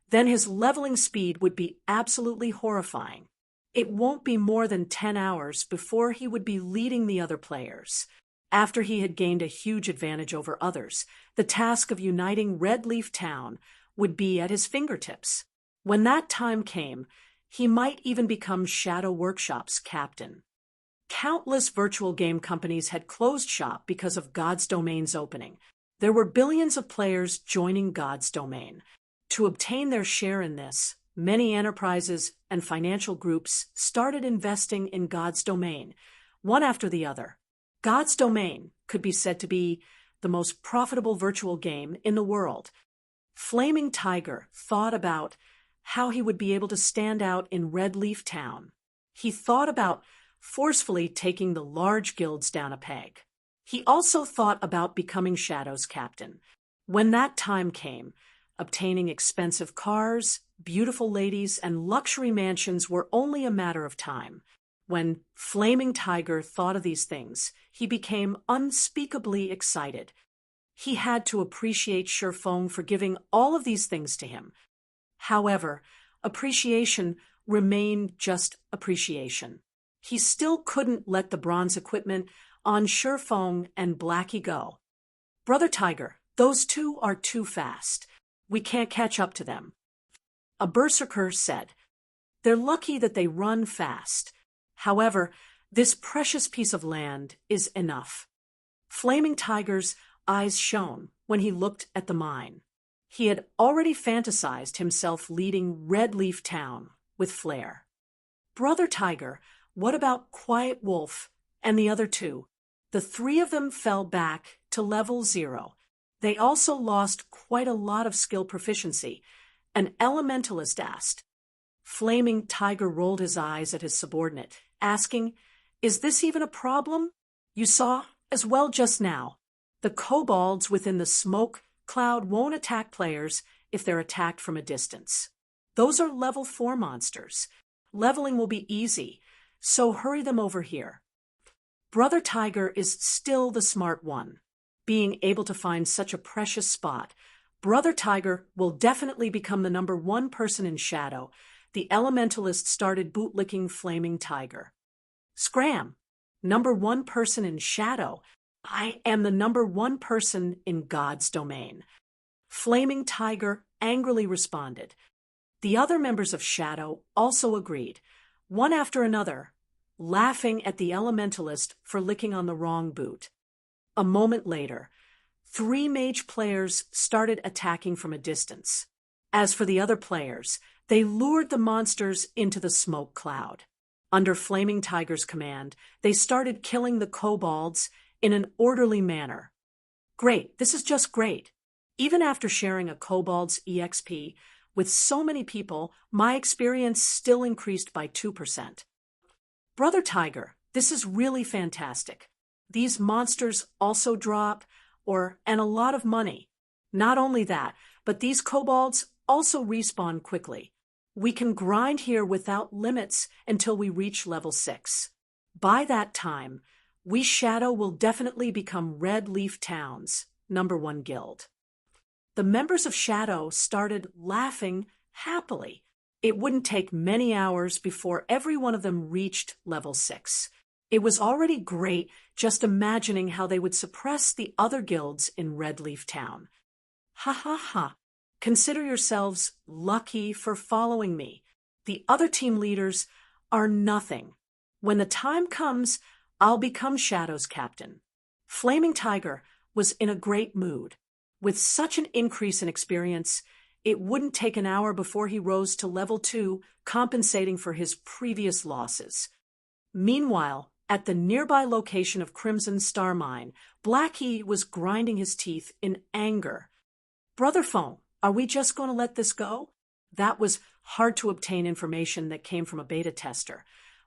then his leveling speed would be absolutely horrifying. It won't be more than 10 hours before he would be leading the other players. After he had gained a huge advantage over others, the task of uniting Red Leaf Town would be at his fingertips. When that time came, he might even become Shadow Workshop's captain. Countless virtual game companies had closed shop because of God's Domain's opening. There were billions of players joining God's Domain. To obtain their share in this, many enterprises and financial groups started investing in God's Domain, one after the other. God's Domain could be said to be the most profitable virtual game in the world. Flaming Tiger thought about how he would be able to stand out in Red Leaf Town. He thought about forcefully taking the large guilds down a peg. He also thought about becoming Shadow's captain. When that time came, obtaining expensive cars, beautiful ladies, and luxury mansions were only a matter of time. When Flaming Tiger thought of these things, he became unspeakably excited. He had to appreciate Feng for giving all of these things to him. However, appreciation remained just appreciation. He still couldn't let the bronze equipment on Feng and Blackie go. "Brother Tiger, those 2 are too fast. We can't catch up to them." A berserker said, "They're lucky that they run fast. However, this precious piece of land is enough." Flaming Tiger's eyes shone when he looked at the mine. He had already fantasized himself leading Red Leaf Town with flair. "Brother Tiger, what about Quiet Wolf and the other 2? The 3 of them fell back to level 0. They also lost quite a lot of skill proficiency," an elementalist asked. Flaming Tiger rolled his eyes at his subordinate, asking, "Is this even a problem? You saw as well just now. The kobolds within the smoke cloud won't attack players if they're attacked from a distance. Those are level 4 monsters. Leveling will be easy, so hurry them over here." Brother Tiger is still the smart one. Being able to find such a precious spot, Brother Tiger will definitely become the number 1 person in Shadow. The elementalist started bootlicking Flaming Tiger. "Scram! Number 1 person in Shadow. I am the #1 person in God's domain. Flaming Tiger angrily responded. The other members of Shadow also agreed, one after another, laughing at the elementalist for licking on the wrong boot. A moment later, 3 mage players started attacking from a distance. As for the other players, they lured the monsters into the smoke cloud. Under Flaming Tiger's command, they started killing the kobolds in an orderly manner. Great, this is just great. Even after sharing a kobold's EXP with so many people, my experience still increased by 2%. Brother Tiger, this is really fantastic. These monsters also drop, and a lot of money. Not only that, but these kobolds also respawn quickly. We can grind here without limits until we reach level 6. By that time, we Shadow will definitely become Red Leaf Town's #1 guild. The members of Shadow started laughing happily. It wouldn't take many hours before every one of them reached level 6. It was already great just imagining how they would suppress the other guilds in Red Leaf Town. Ha ha ha. Consider yourselves lucky for following me. The other team leaders are nothing. When the time comes, I'll become Shadow's captain. Flaming Tiger was in a great mood. With such an increase in experience, it wouldn't take an hour before he rose to level 2, compensating for his previous losses. Meanwhile, at the nearby location of Crimson Star Mine, Blackie was grinding his teeth in anger. Brother Phone, are we just going to let this go? That was hard-to-obtain information that came from a beta tester.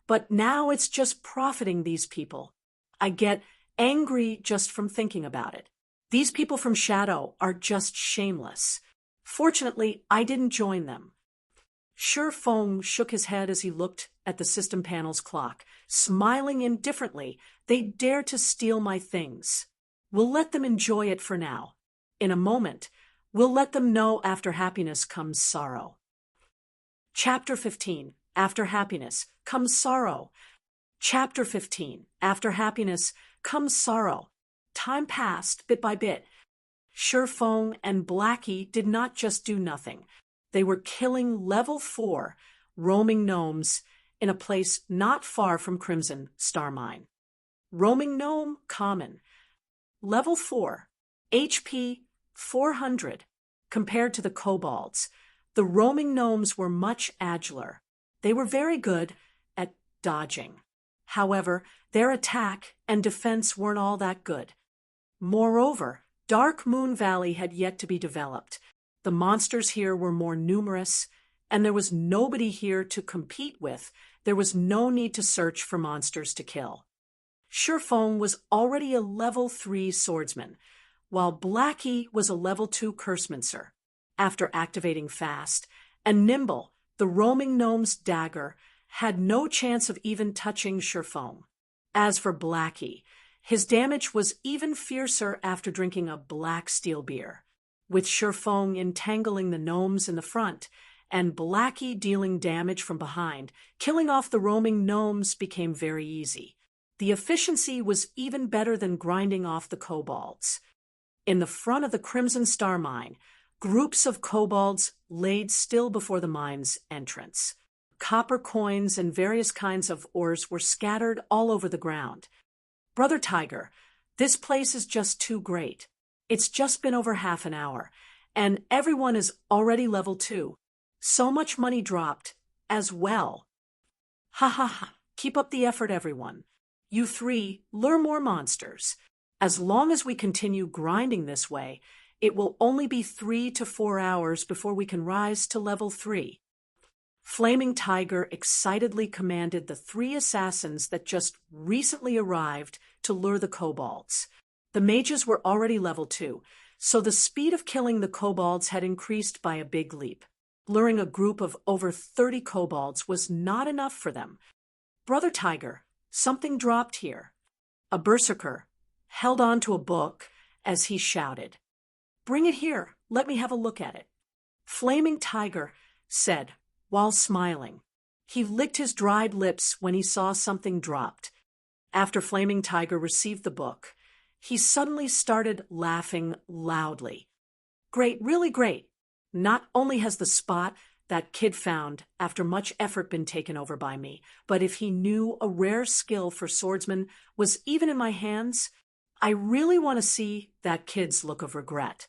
But now it's just profiting these people. I get angry just from thinking about it. These people from Shadow are just shameless. Fortunately, I didn't join them. Sure Fong shook his head as he looked at the system panel's clock, smiling indifferently. They dare to steal my things. We'll let them enjoy it for now. In a moment, we'll let them know after happiness comes sorrow. Chapter 15. After happiness comes sorrow. Chapter 15. After happiness comes sorrow. Time passed bit by bit. Sure Fong and Blackie did not just do nothing. They were killing level 4 roaming gnomes in a place not far from Crimson Star Mine. Roaming gnome common. Level 4. HP 400. Compared to the kobolds, the roaming gnomes were much agiler. They were very good at dodging. However, their attack and defense weren't all that good. Moreover, Dark Moon Valley had yet to be developed. The monsters here were more numerous, and there was nobody here to compete with. There was no need to search for monsters to kill. Sherfong was already a level 3 swordsman, while Blackie was a level 2 cursemancer. After activating fast, and Nimble, the roaming gnome's dagger, had no chance of even touching Sherfong. As for Blackie, his damage was even fiercer after drinking a black steel beer, with Sherfong entangling the gnomes in the front, and Blackie dealing damage from behind. Killing off the roaming gnomes became very easy. The efficiency was even better than grinding off the kobolds. In the front of the Crimson Star Mine, groups of kobolds laid still before the mine's entrance. Copper coins and various kinds of ores were scattered all over the ground. Brother Tiger, this place is just too great. It's just been over half an hour, and everyone is already level 2. So much money dropped as well. Ha ha ha, keep up the effort, everyone. You 3 lure more monsters. As long as we continue grinding this way, it will only be 3 to 4 hours before we can rise to level 3. Flaming Tiger excitedly commanded the 3 assassins that just recently arrived to lure the kobolds. The mages were already level 2, so the speed of killing the kobolds had increased by a big leap. Luring a group of over 30 kobolds was not enough for them. Brother Tiger, something dropped here. A berserker held on to a book as he shouted, "Bring it here, let me have a look at it." Flaming Tiger said, while smiling. He licked his dried lips when he saw something dropped. After Flaming Tiger received the book, he suddenly started laughing loudly. Great, really great. Not only has the spot that kid found after much effort been taken over by me, but if he knew a rare skill for swordsman was even in my hands, I really want to see that kid's look of regret.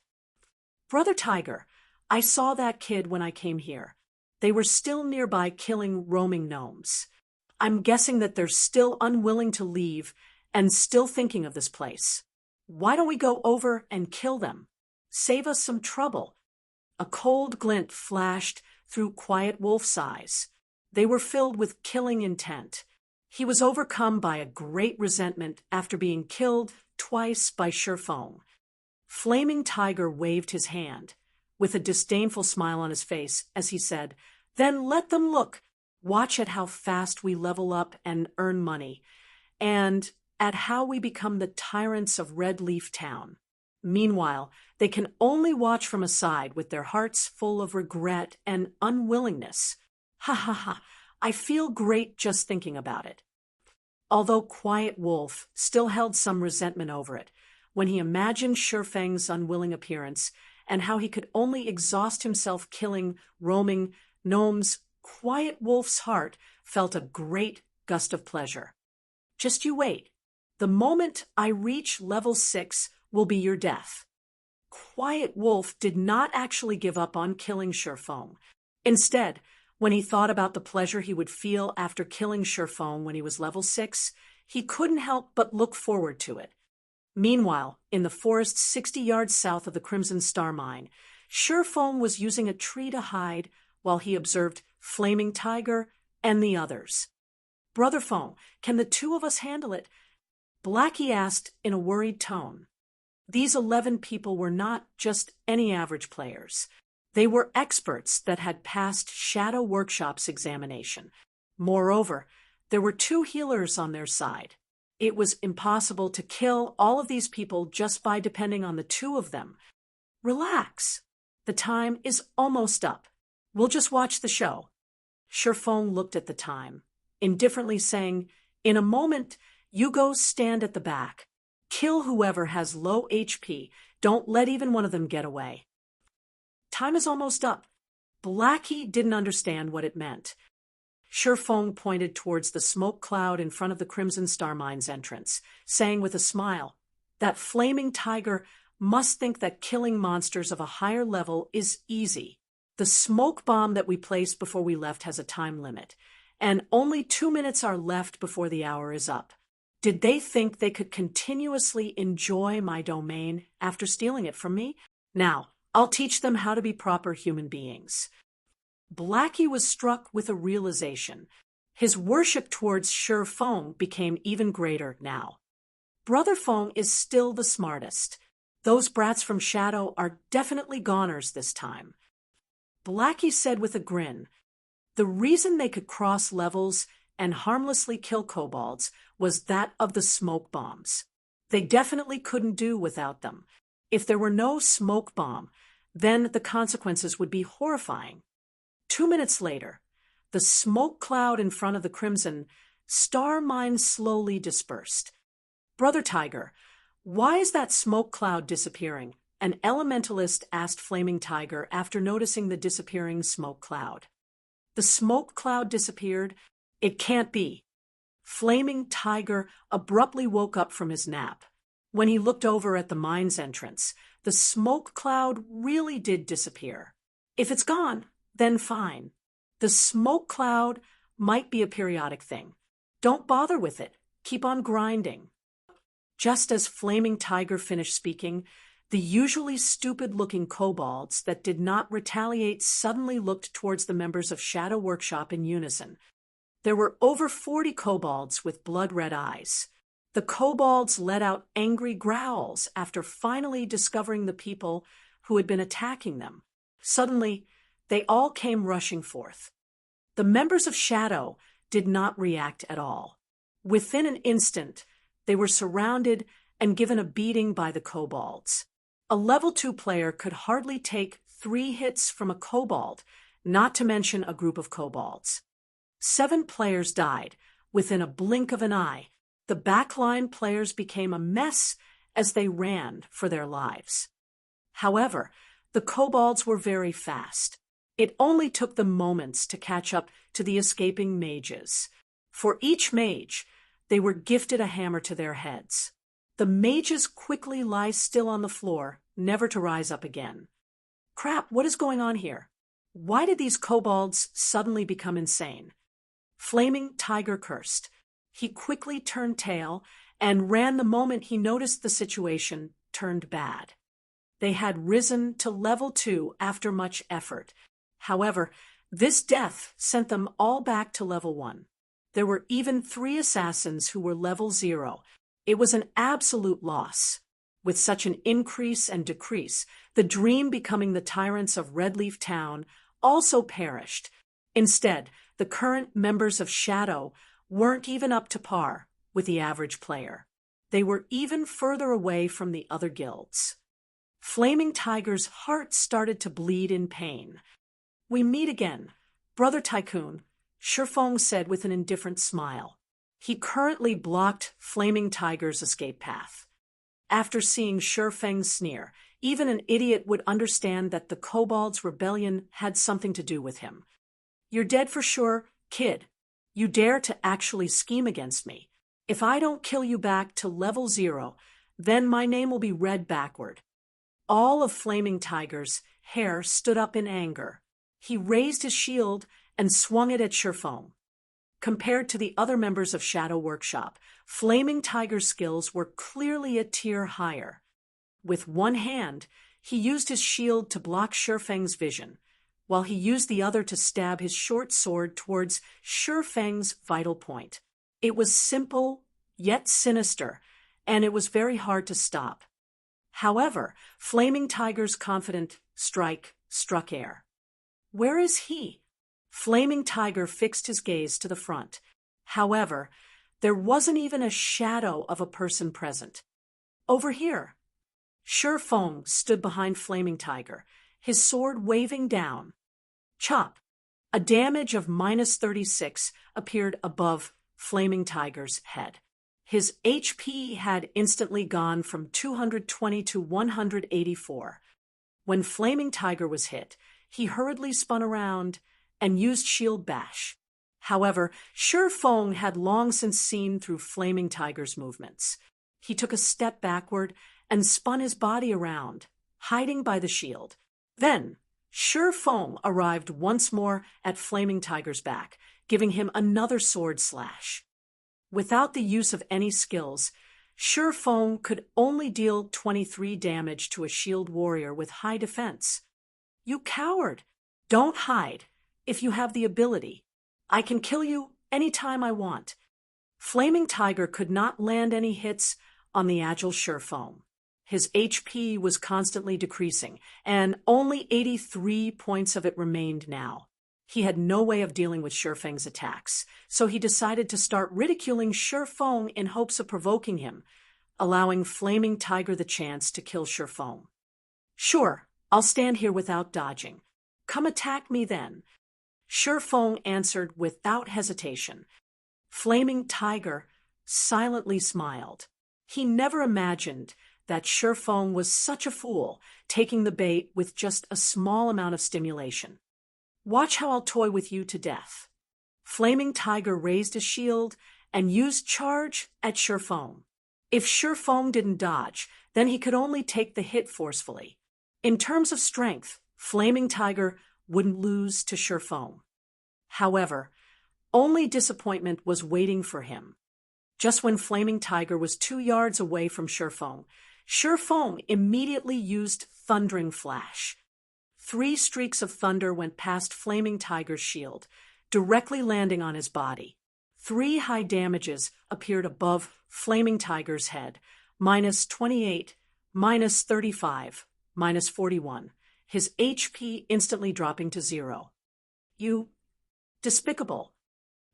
Brother Tiger, I saw that kid when I came here. They were still nearby killing roaming gnomes. I'm guessing that they're still unwilling to leave and still thinking of this place. Why don't we go over and kill them? Save us some trouble. A cold glint flashed through Quiet Wolf's eyes. They were filled with killing intent. He was overcome by a great resentment after being killed twice by Sherfong. Flaming Tiger waved his hand, with a disdainful smile on his face, as he said, "Then let them look. Watch at how fast we level up and earn money, and at how we become the tyrants of Red Leaf Town. Meanwhile, they can only watch from aside with their hearts full of regret and unwillingness. Ha ha ha, I feel great just thinking about it." Although Quiet Wolf still held some resentment over it, when he imagined Sherfang's unwilling appearance and how he could only exhaust himself killing roaming gnomes, Quiet Wolf's heart felt a great gust of pleasure. "Just you wait. The moment I reach level 6 will be your death." Quiet Wolf did not actually give up on killing Sherfong. Instead, when he thought about the pleasure he would feel after killing Sherfong when he was level 6, he couldn't help but look forward to it. Meanwhile, in the forest 60 yards south of the Crimson Star Mine, Sherfong was using a tree to hide while he observed Flaming Tiger and the others. "Brother Fong, can the two of us handle it?" Blackie asked in a worried tone. These 11 people were not just any average players. They were experts that had passed Shadow Workshop's examination. Moreover, there were 2 healers on their side. It was impossible to kill all of these people just by depending on the 2 of them. "Relax. The time is almost up. We'll just watch the show." Sherfong looked at the time, indifferently saying, "In a moment, you go stand at the back. Kill whoever has low HP. Don't let even one of them get away." "Time is almost up." Blackie didn't understand what it meant. Sherfong pointed towards the smoke cloud in front of the Crimson Star Mine's entrance, saying with a smile, "That Flaming Tiger must think that killing monsters of a higher level is easy. The smoke bomb that we placed before we left has a time limit, and only 2 minutes are left before the hour is up. Did they think they could continuously enjoy my domain after stealing it from me? Now, I'll teach them how to be proper human beings." Blackie was struck with a realization. His worship towards Sherfong became even greater now. Brother Fong is still the smartest. Those brats from Shadow are definitely goners this time. Blackie said with a grin, the reason they could cross levels and harmlessly kill kobolds was that of the smoke bombs. They definitely couldn't do without them. If there were no smoke bomb, then the consequences would be horrifying. 2 minutes later, the smoke cloud in front of the Crimson Star Mine slowly dispersed. "Brother Tiger, why is that smoke cloud disappearing?" an elementalist asked Flaming Tiger after noticing the disappearing smoke cloud. "The smoke cloud disappeared? It can't be." Flaming Tiger abruptly woke up from his nap. When he looked over at the mine's entrance, the smoke cloud really did disappear. "If it's gone, then fine. The smoke cloud might be a periodic thing. Don't bother with it. Keep on grinding." Just as Flaming Tiger finished speaking, the usually stupid-looking kobolds that did not retaliate suddenly looked towards the members of Shadow Workshop in unison. There were over 40 kobolds with blood-red eyes. The kobolds let out angry growls after finally discovering the people who had been attacking them. Suddenly, they all came rushing forth. The members of Shadow did not react at all. Within an instant, they were surrounded and given a beating by the kobolds. A level 2 player could hardly take 3 hits from a kobold, not to mention a group of kobolds. 7 players died within a blink of an eye. The backline players became a mess, as they ran for their lives. However, the kobolds were very fast. It only took them moments to catch up to the escaping mages. For each mage, they were gifted a hammer to their heads. The mages quickly lie still on the floor, never to rise up again. Crap, what is going on here? Why did these kobolds suddenly become insane? Flaming Tiger cursed. He quickly turned tail and ran the moment he noticed the situation turned bad. They had risen to level 2 after much effort. However, this death sent them all back to level 1. There were even 3 assassins who were level 0. It was an absolute loss. With such an increase and decrease, the dream becoming the tyrants of Redleaf Town also perished. Instead, the current members of Shadow weren't even up to par with the average player. They were even further away from the other guilds. Flaming Tiger's heart started to bleed in pain. "We meet again, Brother Tycoon," Shifeng said with an indifferent smile. He currently blocked Flaming Tiger's escape path. After seeing Shifeng's sneer, even an idiot would understand that the kobolds' rebellion had something to do with him. "You're dead for sure, kid. You dare to actually scheme against me. If I don't kill you back to level 0, then my name will be read backward." All of Flaming Tiger's hair stood up in anger. He raised his shield and swung it at Shifeng. Compared to the other members of Shadow Workshop, Flaming Tiger's skills were clearly a tier higher. With one hand, he used his shield to block Shifeng's vision, while he used the other to stab his short sword towards Shifeng's vital point. It was simple, yet sinister, and it was very hard to stop. However, Flaming Tiger's confident strike struck air. "Where is he?" Flaming Tiger fixed his gaze to the front. However, there wasn't even a shadow of a person present. "Over here." Shifeng stood behind Flaming Tiger, his sword waving down. Chop! A damage of -36 appeared above Flaming Tiger's head. His HP had instantly gone from 220 to 184. When Flaming Tiger was hit, he hurriedly spun around and used Shield Bash. However, Shifeng had long since seen through Flaming Tiger's movements. He took a step backward and spun his body around, hiding by the shield. Then, Shifeng arrived once more at Flaming Tiger's back, giving him another sword slash. Without the use of any skills, Shifeng could only deal 23 damage to a shield warrior with high defense. "You coward! Don't hide. If you have the ability, I can kill you anytime I want." Flaming Tiger could not land any hits on the agile Shifeng. His HP was constantly decreasing, and only 83 points of it remained now. He had no way of dealing with Shifeng's attacks, so he decided to start ridiculing Shifeng in hopes of provoking him, allowing Flaming Tiger the chance to kill Shifeng. "Sure, I'll stand here without dodging. Come attack me then." Shifeng answered without hesitation. Flaming Tiger silently smiled. He never imagined that Shifeng was such a fool, taking the bait with just a small amount of stimulation. "Watch how I'll toy with you to death." Flaming Tiger raised his shield and used charge at Shifeng. If Shifeng didn't dodge, then he could only take the hit forcefully. In terms of strength, Flaming Tiger wouldn't lose to Shifeng. However, only disappointment was waiting for him. Just when Flaming Tiger was 2 yards away from Shifeng, Shifeng immediately used Thundering Flash. 3 streaks of thunder went past Flaming Tiger's shield, directly landing on his body. 3 high damages appeared above Flaming Tiger's head, -28, -35, -41, his HP instantly dropping to 0. "You despicable!"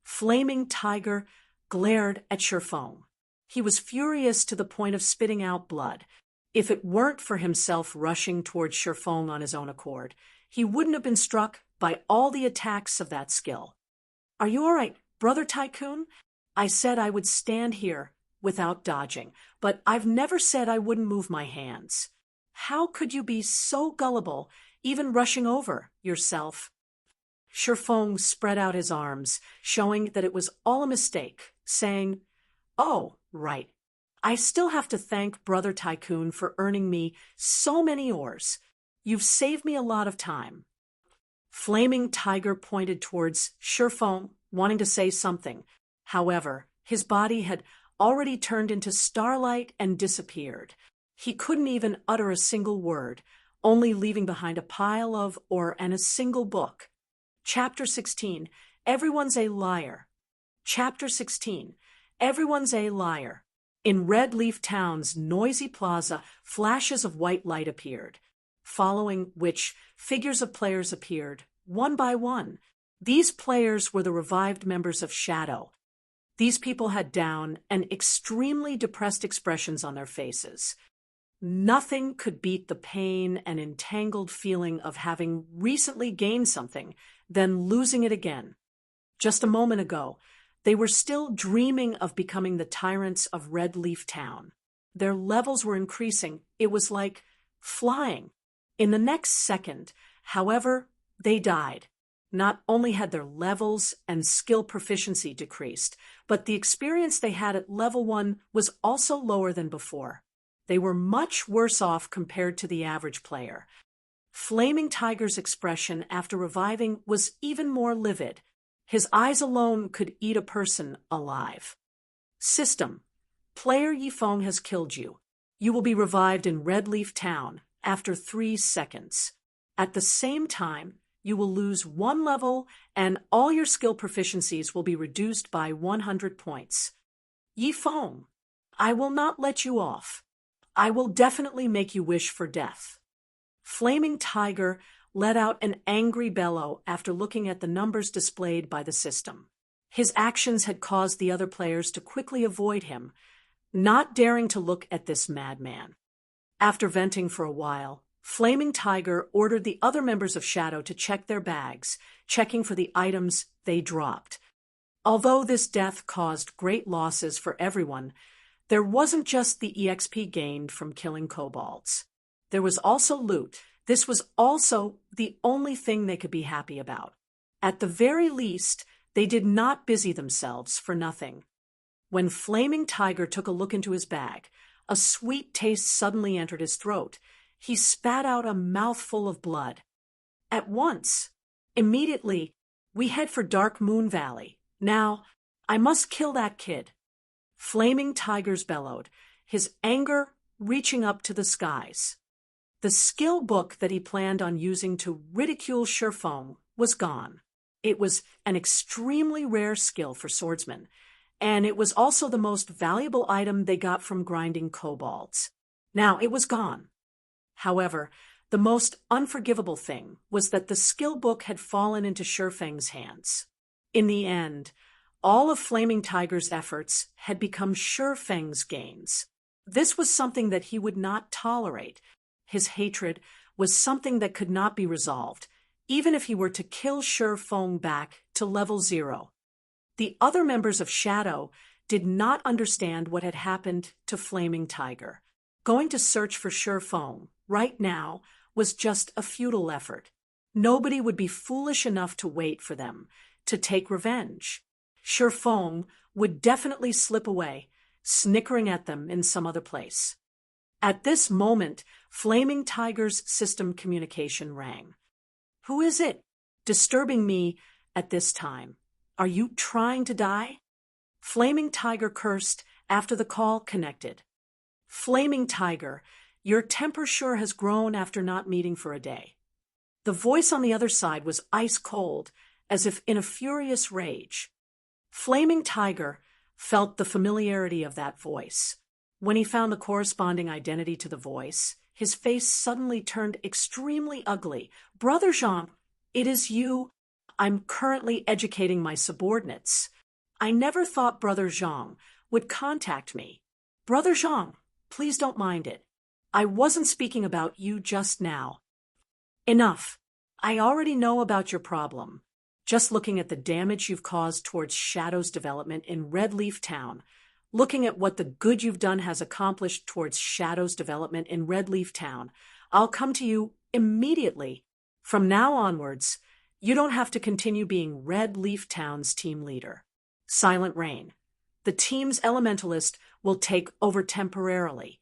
Flaming Tiger glared at Shifeng. He was furious to the point of spitting out blood. If it weren't for himself rushing towards Shifeng on his own accord, he wouldn't have been struck by all the attacks of that skill. "Are you all right, Brother Tycoon? I said I would stand here without dodging, but I've never said I wouldn't move my hands. How could you be so gullible, even rushing over yourself? Shifeng spread out his arms, showing that it was all a mistake, saying, "Oh, right. I still have to thank Brother Tycoon for earning me so many ores. You've saved me a lot of time." Flaming Tiger pointed towards Shifeng, wanting to say something. However, his body had already turned into starlight and disappeared. He couldn't even utter a single word, only leaving behind a pile of ore and a single book. Chapter 16, Everyone's a Liar. Chapter 16, Everyone's a Liar. In Red Leaf Town's noisy plaza, flashes of white light appeared, following which figures of players appeared, one by one. These players were the revived members of Shadow. These people had down and extremely depressed expressions on their faces. Nothing could beat the pain and entangled feeling of having recently gained something, then losing it again. Just a moment ago, they were still dreaming of becoming the tyrants of Red Leaf Town. Their levels were increasing. It was like flying. In the next second, however, they died. Not only had their levels and skill proficiency decreased, but the experience they had at level 1 was also lower than before. They were much worse off compared to the average player. Flaming Tiger's expression after reviving was even more livid. His eyes alone could eat a person alive. System: Player Yifeng has killed you. You will be revived in Red Leaf Town after 3 seconds. At the same time, you will lose 1 level and all your skill proficiencies will be reduced by 100 points. Yifeng, I will not let you off. I will definitely make you wish for death. Flaming Tiger let out an angry bellow after looking at the numbers displayed by the system. His actions had caused the other players to quickly avoid him, not daring to look at this madman. After venting for a while, Flaming Tiger ordered the other members of Shadow to check their bags, checking for the items they dropped. Although this death caused great losses for everyone, there wasn't just the EXP gained from killing kobolds. There was also loot. This was also the only thing they could be happy about. At the very least, they did not busy themselves for nothing. When Flaming Tiger took a look into his bag, a sweet taste suddenly entered his throat. He spat out a mouthful of blood. At once, immediately, we head for Dark Moon Valley. Now, I must kill that kid. Flaming Tigers bellowed, his anger reaching up to the skies. The skill book that he planned on using to ridicule Shifeng was gone. It was an extremely rare skill for swordsmen, and it was also the most valuable item they got from grinding kobolds. Now it was gone. However, the most unforgivable thing was that the skill book had fallen into Shifeng's hands. In the end, all of Flaming Tiger's efforts had become Shifeng's gains. This was something that he would not tolerate. His hatred was something that could not be resolved, even if he were to kill Shifeng back to level 0. The other members of Shadow did not understand what had happened to Flaming Tiger. Going to search for Shifeng right now was just a futile effort. Nobody would be foolish enough to wait for them, to take revenge. Shifeng would definitely slip away, snickering at them in some other place. At this moment, Flaming Tiger's system communication rang. "Who is it disturbing me at this time? Are you trying to die?" Flaming Tiger cursed after the call connected. "Flaming Tiger, your temper sure has grown after not meeting for a day." The voice on the other side was ice cold, as if in a furious rage. Flaming Tiger felt the familiarity of that voice. When he found the corresponding identity to the voice, his face suddenly turned extremely ugly. "Brother Jean, it is you. I'm currently educating my subordinates. I never thought Brother Jean would contact me. Brother Jean, please don't mind it. I wasn't speaking about you just now." "Enough. I already know about your problem. Just looking at the damage you've caused towards Shadow's development in Red Leaf Town, looking at what the good you've done has accomplished towards Shadow's development in Red Leaf Town, I'll come to you immediately. From now onwards, you don't have to continue being Red Leaf Town's team leader. Silent Rain. The team's elementalist will take over temporarily.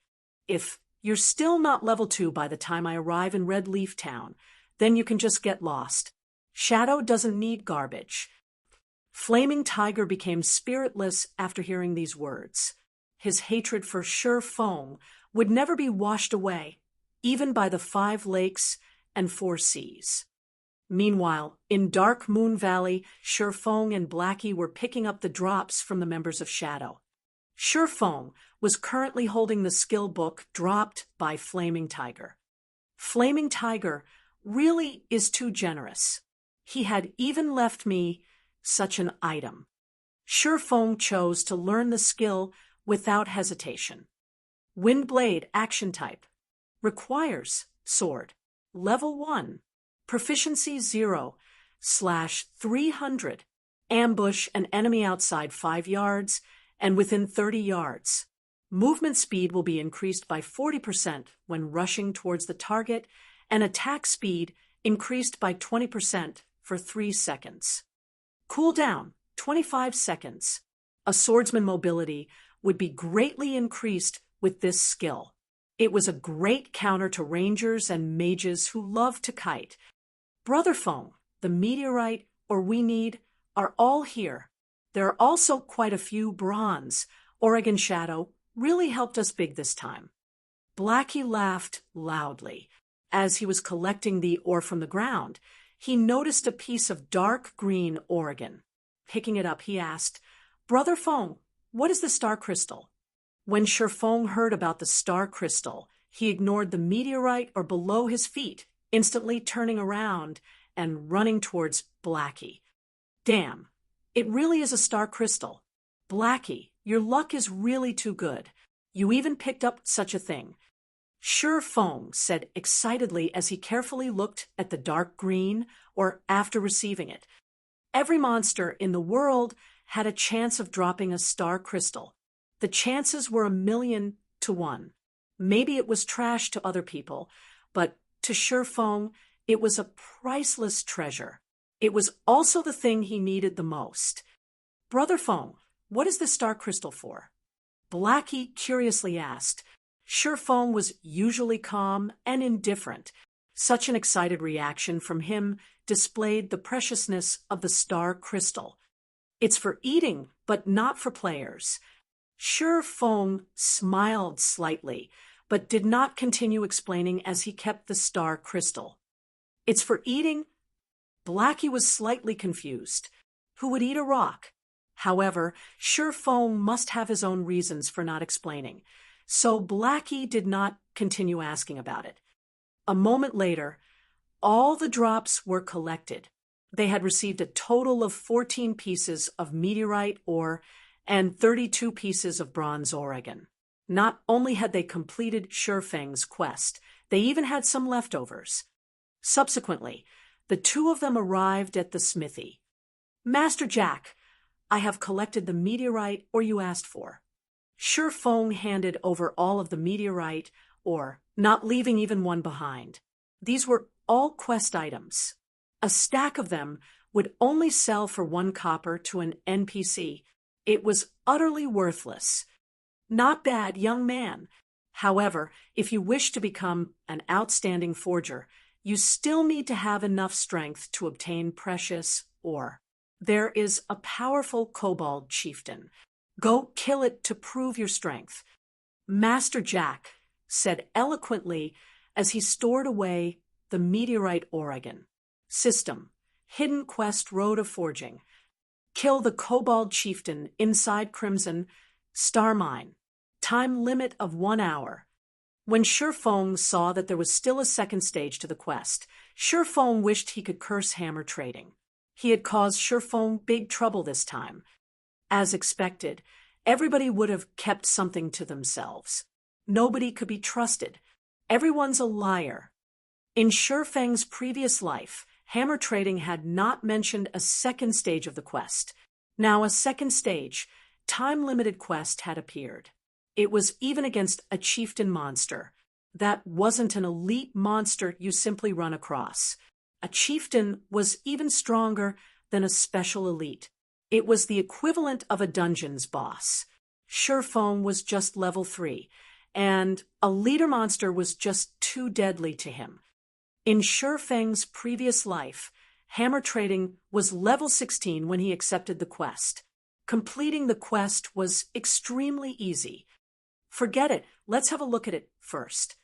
If you're still not level 2 by the time I arrive in Red Leaf Town, then you can just get lost. Shadow doesn't need garbage. Flaming Tiger became spiritless after hearing these words. His hatred for Sure Fong would never be washed away, even by the 5 lakes and 4 seas. Meanwhile, in Dark Moon Valley, Sure Fong and Blackie were picking up the drops from the members of Shadow. Sure Fong was currently holding the skill book dropped by Flaming Tiger. Flaming Tiger really is too generous. He had even left me such an item. Sure Fong chose to learn the skill without hesitation. Windblade action type. Requires sword. Level 1. Proficiency 0/300. Ambush an enemy outside 5 yards and within 30 yards. Movement speed will be increased by 40% when rushing towards the target, and attack speed increased by 20% for 3 seconds. Cooldown 25 seconds. A swordsman mobility would be greatly increased with this skill. It was a great counter to rangers and mages who love to kite. Brother Fong, the meteorite, or we need, are all here. There are also quite a few bronze. Oregon Shadow really helped us big this time. Blackie laughed loudly. As he was collecting the ore from the ground, he noticed a piece of dark green Oregon. Picking it up, he asked, "Brother Fong, what is the star crystal?" When Sure Fong heard about the star crystal, he ignored the meteorite or below his feet, instantly turning around and running towards Blackie. "Damn, it really is a star crystal. Blackie, your luck is really too good. You even picked up such a thing." Sure Fong said excitedly as he carefully looked at the dark green, or after receiving it. Every monster in the world had a chance of dropping a star crystal. The chances were 1,000,000 to 1. Maybe it was trash to other people, but to Sure Fong, it was a priceless treasure. It was also the thing he needed the most. "Brother Fong, what is the star crystal for?" Blackie curiously asked. Sure Fong was usually calm and indifferent. Such an excited reaction from him displayed the preciousness of the star crystal. "It's for eating, but not for players." Sure Fong smiled slightly, but did not continue explaining as he kept the star crystal. "It's for eating?" Blackie was slightly confused. Who would eat a rock? However, Sure Fong must have his own reasons for not explaining, so Blackie did not continue asking about it. A moment later, all the drops were collected. They had received a total of 14 pieces of meteorite ore and 32 pieces of bronze Oregon. Not only had they completed Sure Feng's quest, they even had some leftovers. Subsequently, the 2 of them arrived at the smithy. "Master Jack, I have collected the meteorite ore you asked for." Sure Fong handed over all of the meteorite ore, not leaving even one behind. These were all quest items. A stack of them would only sell for 1 copper to an NPC. It was utterly worthless. Not bad, young man. However, if you wish to become an outstanding forger, you still need to have enough strength to obtain precious ore. There is a powerful kobold chieftain. Go kill it to prove your strength. Master Jack said eloquently as he stored away the meteorite Oregon. System: Hidden Quest Road of Forging. Kill the kobold chieftain inside Crimson Star Mine. Time limit of 1 hour. When Sure Fong saw that there was still a second stage to the quest, Sure Fong wished he could curse Hammer Trading. He had caused Sure Fong big trouble this time. As expected, everybody would have kept something to themselves. Nobody could be trusted. Everyone's a liar. In Sure Feng's previous life, Hammer Trading had not mentioned a second stage of the quest. Now a second stage, time-limited quest had appeared. It was even against a chieftain monster. That wasn't an elite monster you simply run across. A chieftain was even stronger than a special elite. It was the equivalent of a dungeon's boss. Surefeng was just level 3, and a leader monster was just too deadly to him. In Surefeng's previous life, hammer trading was level 16 when he accepted the quest. Completing the quest was extremely easy. Forget it, let's have a look at it first.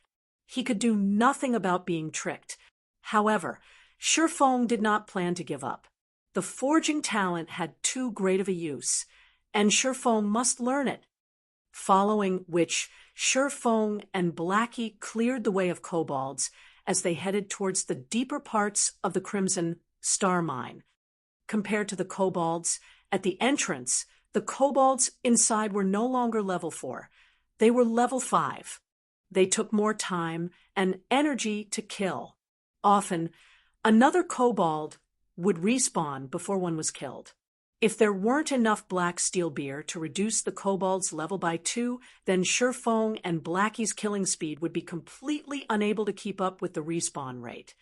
He could do nothing about being tricked. However, Surefeng did not plan to give up. The forging talent had too great of a use, and Surefeng must learn it. Following which, Surefeng and Blackie cleared the way of kobolds as they headed towards the deeper parts of the Crimson Star Mine. Compared to the kobolds at the entrance, the kobolds inside were no longer level 4. They were level 5. They took more time and energy to kill. Often, another kobold would respawn before one was killed. If there weren't enough black steel beer to reduce the kobold's level by 2, then Surefeng and Blackie's killing speed would be completely unable to keep up with the respawn rate.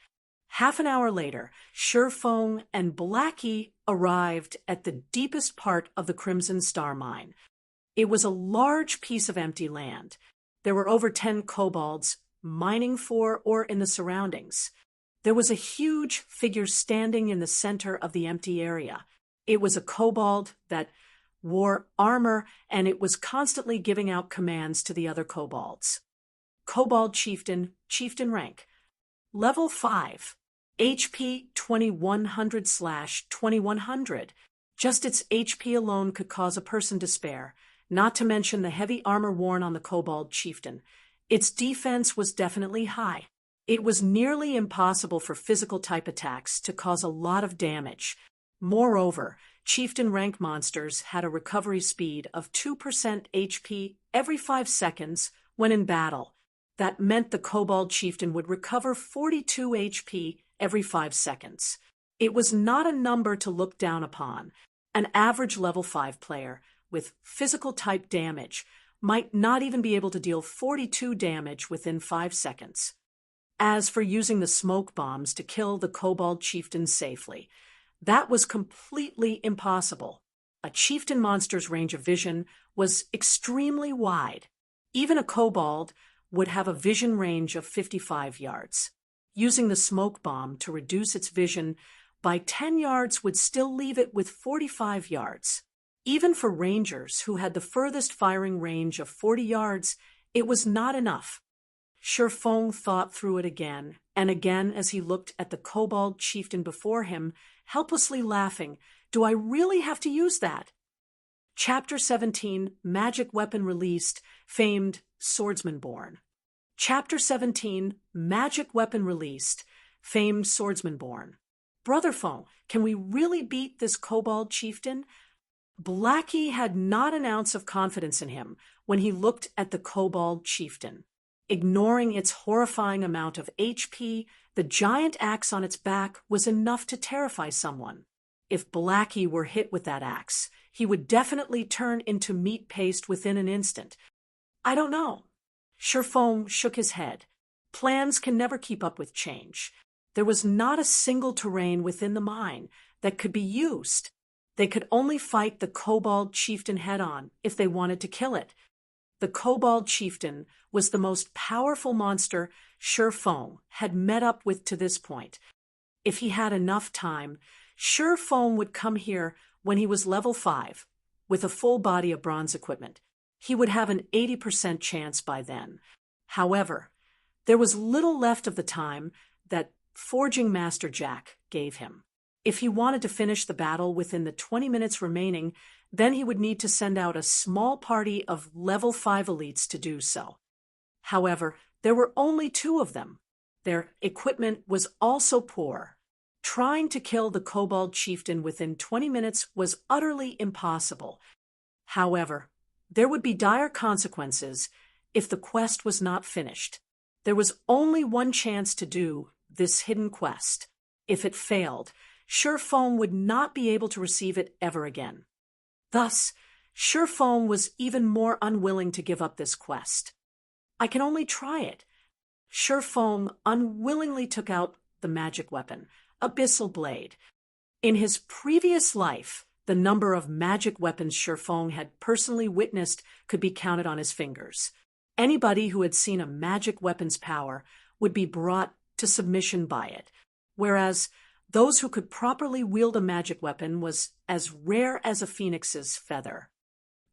Half an hour later, Surefeng and Blackie arrived at the deepest part of the Crimson Star Mine. It was a large piece of empty land. There were over 10 kobolds mining for or in the surroundings. There was a huge figure standing in the center of the empty area. It was a kobold that wore armor, and it was constantly giving out commands to the other kobolds. Kobold Chieftain, Chieftain rank. Level 5. HP 2100/2100. Just its HP alone could cause a person to despair, not to mention the heavy armor worn on the Kobold Chieftain. Its defense was definitely high. It was nearly impossible for physical-type attacks to cause a lot of damage. Moreover, Chieftain rank monsters had a recovery speed of 2% HP every 5 seconds when in battle. That meant the Kobold Chieftain would recover 42 HP every 5 seconds. It was not a number to look down upon. An average level 5 player with physical-type damage might not even be able to deal 42 damage within 5 seconds. As for using the smoke bombs to kill the Kobold Chieftain safely, that was completely impossible. A chieftain monster's range of vision was extremely wide. Even a kobold would have a vision range of 55 yards. Using the smoke bomb to reduce its vision by 10 yards would still leave it with 45 yards. Even for rangers who had the furthest firing range of 40 yards, it was not enough. Surefeng thought through it again and again as he looked at the Kobold Chieftain before him, helplessly laughing. Do I really have to use that? Chapter 17, Magic Weapon Released, Famed Swordsman Born. Chapter 17, Magic Weapon Released, Famed Swordsman Born. Brother Feng, can we really beat this Kobold Chieftain? Blackie had not an ounce of confidence in him when he looked at the Kobold Chieftain. Ignoring its horrifying amount of HP, the giant axe on its back was enough to terrify someone. If Blackie were hit with that axe, he would definitely turn into meat paste within an instant. I don't know. Surefeng shook his head. Plans can never keep up with change. There was not a single terrain within the mine that could be used. They could only fight the Kobold Chieftain head-on if they wanted to kill it. The Kobold Chieftain was the most powerful monster Surefeng had met up with to this point. If he had enough time, Surefeng would come here when he was level 5, with a full body of bronze equipment. He would have an 80% chance by then. However, there was little left of the time that Forging Master Jack gave him. If he wanted to finish the battle within the 20 minutes remaining, then he would need to send out a small party of level 5 elites to do so. However, there were only 2 of them. Their equipment was also poor. Trying to kill the Kobold Chieftain within 20 minutes was utterly impossible. However, there would be dire consequences if the quest was not finished. There was only one chance to do this hidden quest. If it failed, Surefeng would not be able to receive it ever again. Thus, Feng was even more unwilling to give up this quest. I can only try it. Feng unwillingly took out the magic weapon, Abyssal Blade. In his previous life, the number of magic weapons Feng had personally witnessed could be counted on his fingers. Anybody who had seen a magic weapon's power would be brought to submission by it, whereas those who could properly wield a magic weapon was as rare as a phoenix's feather.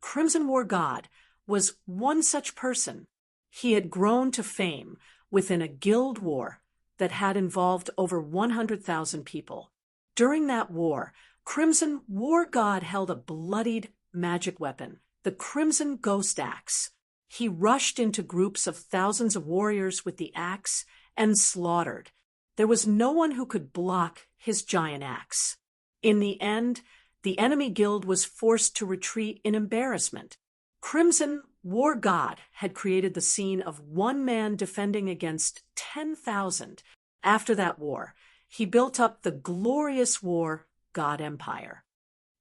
Crimson War God was one such person. He had grown to fame within a guild war that had involved over 100,000 people. During that war, Crimson War God held a bloodied magic weapon, the Crimson Ghost Axe. He rushed into groups of thousands of warriors with the axe and slaughtered. There was no one who could block his giant axe. In the end, the enemy guild was forced to retreat in embarrassment. Crimson War God had created the scene of one man defending against 10,000. After that war, he built up the glorious War God Empire.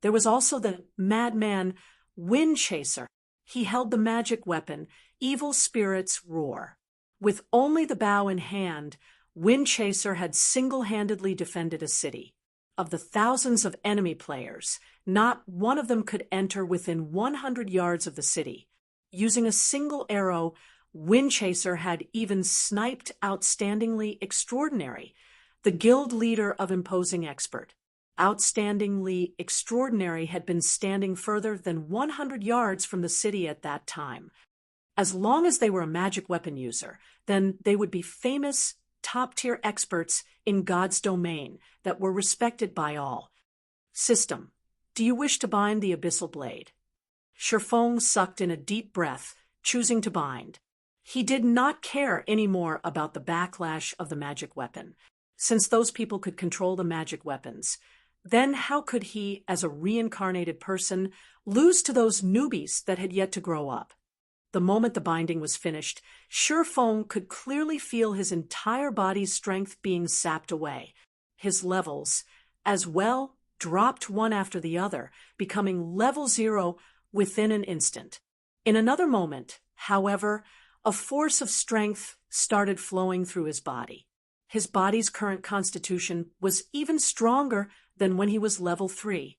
There was also the madman Wind Chaser. He held the magic weapon, Evil Spirit's Roar. With only the bow in hand, Wind Chaser had single-handedly defended a city. Of the thousands of enemy players, not one of them could enter within 100 yards of the city. Using a single arrow, Wind Chaser had even sniped Outstandingly Extraordinary, the guild leader of Imposing Expert. Outstandingly Extraordinary had been standing further than 100 yards from the city at that time. As long as they were a magic weapon user, then they would be famous, top-tier experts in God's domain that were respected by all. System, do you wish to bind the Abyssal Blade? Feng sucked in a deep breath, choosing to bind. He did not care anymore about the backlash of the magic weapon. Since those people could control the magic weapons, then how could he, as a reincarnated person, lose to those newbies that had yet to grow up? The moment the binding was finished, Feng could clearly feel his entire body's strength being sapped away. His levels, as well, dropped one after the other, becoming level 0 within an instant. In another moment, however, a force of strength started flowing through his body. His body's current constitution was even stronger than when he was level 3.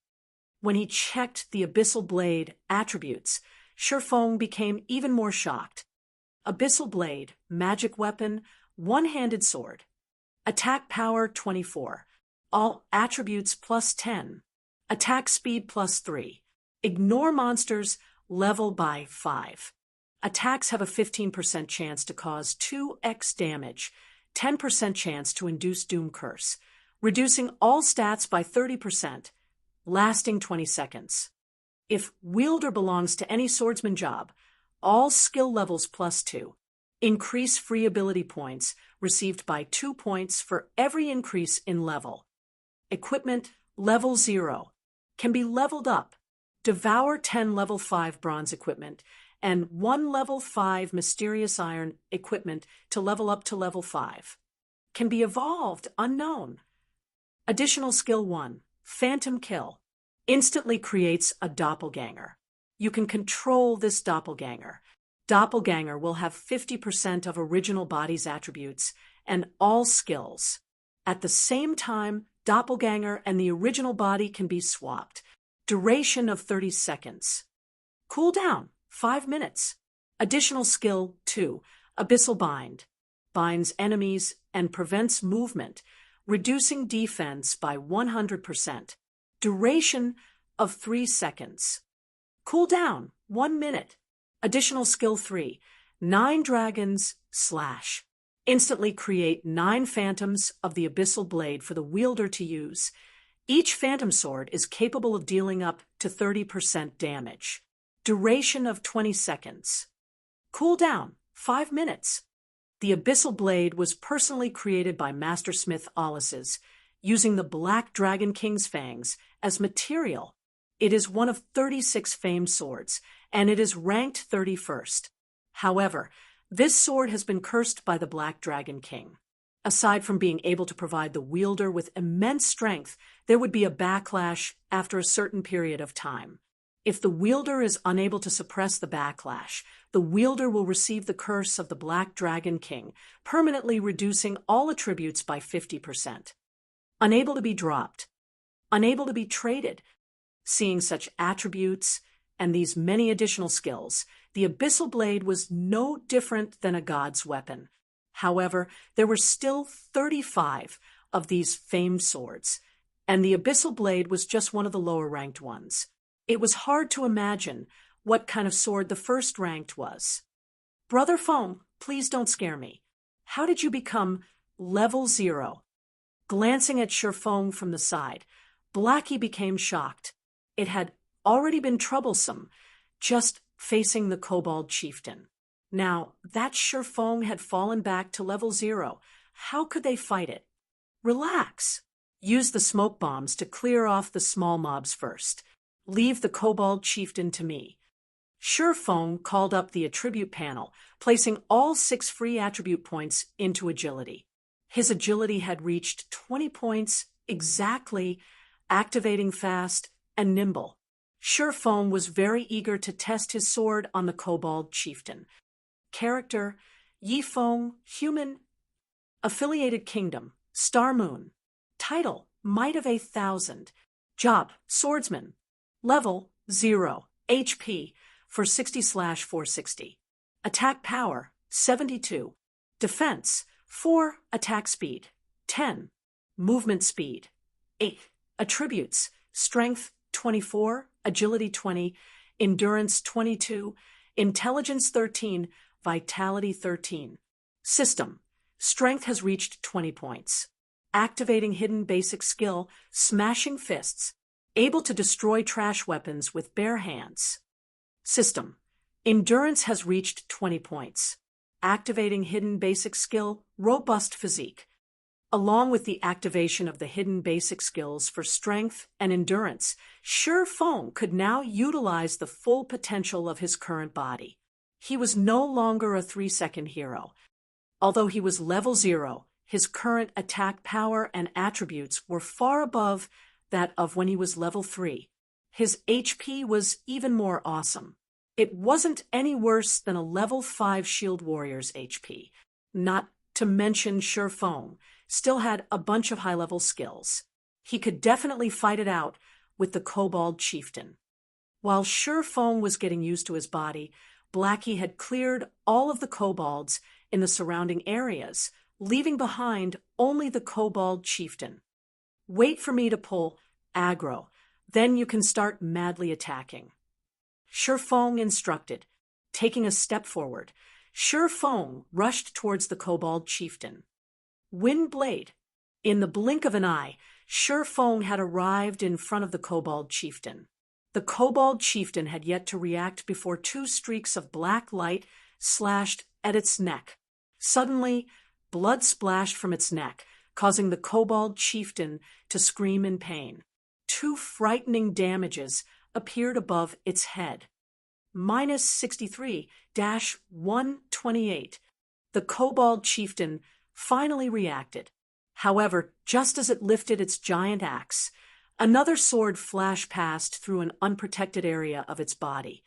When he checked the Abyssal Blade attributes, Feng became even more shocked. Abyssal Blade, magic weapon, one-handed sword. Attack power 24. All attributes plus 10. Attack speed plus 3. Ignore monsters, level by 5. Attacks have a 15% chance to cause 2x damage, 10% chance to induce Doom Curse, reducing all stats by 30%, lasting 20 seconds. If wielder belongs to any swordsman job, all skill levels plus 2. Increase free ability points received by 2 points for every increase in level. Equipment level 0 can be leveled up. Devour 10 level 5 bronze equipment and 1 level 5 mysterious iron equipment to level up to level 5. Can be evolved unknown. Additional skill 1, Phantom Kill. Instantly creates a doppelganger. You can control this doppelganger. Doppelganger will have 50% of original body's attributes and all skills. At the same time, doppelganger and the original body can be swapped. Duration of 30 seconds. Cooldown, 5 minutes. Additional skill 2, Abyssal Bind. Binds enemies and prevents movement, reducing defense by 100%. Duration of 3 seconds. Cooldown, 1 minute. Additional skill 3, 9 dragons slash. Instantly create 9 phantoms of the Abyssal Blade for the wielder to use. Each phantom sword is capable of dealing up to 30% damage. Duration of 20 seconds. Cooldown, 5 minutes. The Abyssal Blade was personally created by Mastersmith Alice's, using the Black Dragon King's fangs as material. It is one of 36 famed swords, and it is ranked 31st. However, this sword has been cursed by the Black Dragon King. Aside from being able to provide the wielder with immense strength, there would be a backlash after a certain period of time. If the wielder is unable to suppress the backlash, the wielder will receive the curse of the Black Dragon King, permanently reducing all attributes by 50%. Unable to be dropped. Unable to be traded. Seeing such attributes and these many additional skills, the Abyssal Blade was no different than a god's weapon. However, there were still 35 of these famed swords, and the Abyssal Blade was just one of the lower-ranked ones. It was hard to imagine what kind of sword the first-ranked was. Brother Feng, please don't scare me. How did you become level 0? Glancing at Shifeng from the side, Blackie became shocked. It had already been troublesome, just facing the Kobold Chieftain. Now, that Shifeng had fallen back to level 0. How could they fight it? Relax. Use the smoke bombs to clear off the small mobs first. Leave the Kobold Chieftain to me. Shifeng called up the attribute panel, placing all 6 free attribute points into agility. His agility had reached 20 points exactly, activating fast and nimble. Shifeng was very eager to test his sword on the Kobold Chieftain. Character: Yifeng, human. Affiliated kingdom: Star Moon. Title: Might of 8,000. Job: Swordsman. Level: 0. HP: 460/460. Attack power: 72. Defense: 4. Attack speed: 10. Movement speed: 8. Attributes: Strength: 24, Agility: 20, Endurance: 22, Intelligence: 13, Vitality: 13. System: Strength has reached 20 points. Activating hidden basic skill: Smashing Fists. Able to destroy trash weapons with bare hands. System: Endurance has reached 20 points. Activating hidden basic skill: Robust Physique. Along with the activation of the hidden basic skills for strength and endurance, Shifeng could now utilize the full potential of his current body. He was no longer a 3-second hero. Although he was level 0, his current attack power and attributes were far above that of when he was level 3. His HP was even more awesome. It wasn't any worse than a level 5 shield warrior's HP. Not to mention Shifeng still had a bunch of high-level skills. He could definitely fight it out with the Kobold Chieftain. While Shifeng was getting used to his body, Blackie had cleared all of the kobolds in the surrounding areas, leaving behind only the Kobold Chieftain. Wait for me to pull aggro, then you can start madly attacking. Shifeng instructed. Taking a step forward, Shifeng rushed towards the Kobold Chieftain. Wind Blade. In the blink of an eye, Shifeng had arrived in front of the Kobold Chieftain. The Kobold Chieftain had yet to react before 2 streaks of black light slashed at its neck. Suddenly, blood splashed from its neck, causing the Kobold Chieftain to scream in pain. 2 frightening damages appeared above its head. -63-128. The Kobold Chieftain finally reacted. However, just as it lifted its giant axe, another sword flashed past through an unprotected area of its body.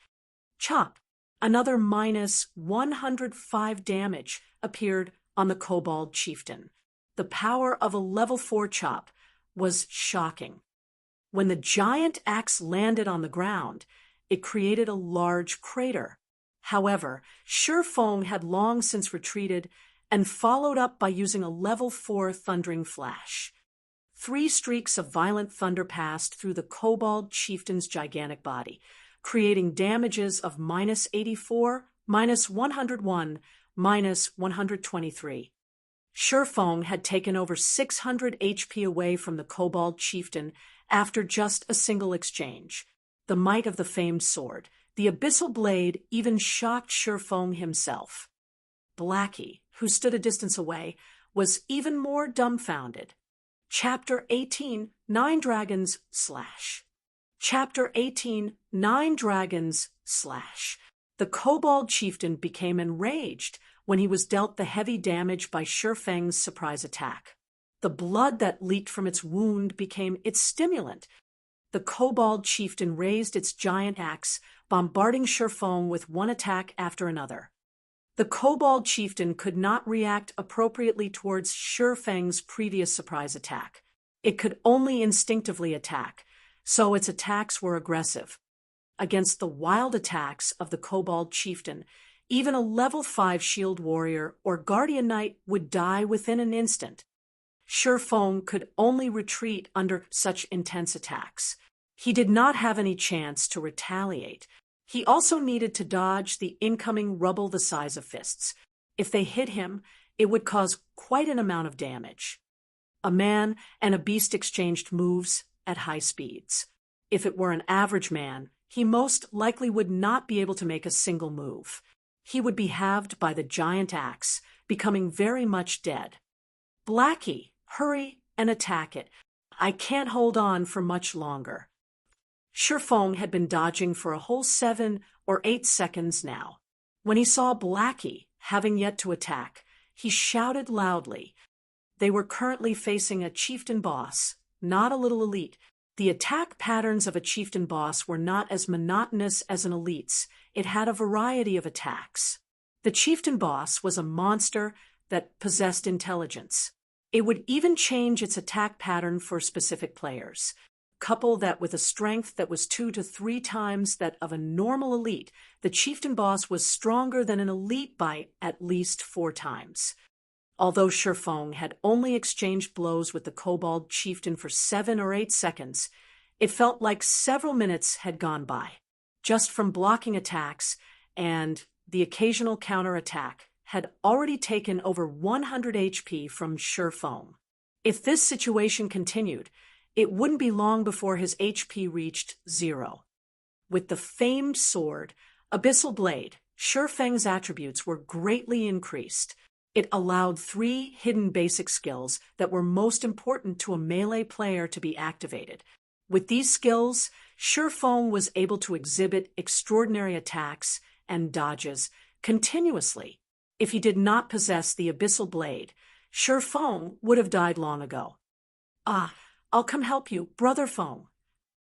Chop! Another -105 damage appeared on the Kobold Chieftain. The power of a level 4 chop was shocking. When the giant axe landed on the ground, it created a large crater. However, Shifeng had long since retreated and followed up by using a level 4 thundering flash. 3 streaks of violent thunder passed through the Kobold Chieftain's gigantic body, creating damages of -84, -101, -123. Shifeng had taken over 600 HP away from the Kobold Chieftain after just a single exchange. The might of the famed sword, the Abyssal Blade, even shocked Shifeng himself. Blackie, who stood a distance away, was even more dumbfounded. Chapter 18, 9 Dragons / Chapter 18, 9 Dragons / The Kobold Chieftain became enraged when he was dealt the heavy damage by Shifeng's surprise attack. The blood that leaked from its wound became its stimulant. the Kobold Chieftain raised its giant axe, bombarding Shurfong with one attack after another. The Kobold Chieftain could not react appropriately towards Shurfeng's previous surprise attack. It could only instinctively attack, so its attacks were aggressive. Against the wild attacks of the Kobold Chieftain, even a level 5 shield warrior or guardian knight would die within an instant. Shurfong could only retreat under such intense attacks. He did not have any chance to retaliate. He also needed to dodge the incoming rubble the size of fists. If they hit him, it would cause quite an amount of damage. A man and a beast exchanged moves at high speeds. If it were an average man, he most likely would not be able to make a single move. He would be halved by the giant axe, becoming very much dead. Blackie, hurry and attack it. I can't hold on for much longer. Shurfong had been dodging for a whole 7 or 8 seconds now. When he saw Blackie having yet to attack, he shouted loudly. They were currently facing a chieftain boss, not a little elite. The attack patterns of a chieftain boss were not as monotonous as an elite's. It had a variety of attacks. The chieftain boss was a monster that possessed intelligence. It would even change its attack pattern for specific players. Couple that with a strength that was 2 to 3 times that of a normal elite, the chieftain boss was stronger than an elite by at least 4 times. Although Shurfong had only exchanged blows with the Kobold Chieftain for 7 or 8 seconds, it felt like several minutes had gone by. Just from blocking attacks and the occasional counterattack had already taken over 100 HP from Shurfong. If this situation continued, it wouldn't be long before his HP reached 0. With the famed sword, Abyssal Blade, Shurfeng's attributes were greatly increased. It allowed 3 hidden basic skills that were most important to a melee player to be activated. With these skills, Shurfong was able to exhibit extraordinary attacks and dodges continuously. If he did not possess the Abyssal Blade, Shurfong would have died long ago. "Ah, I'll come help you, Brother Fong."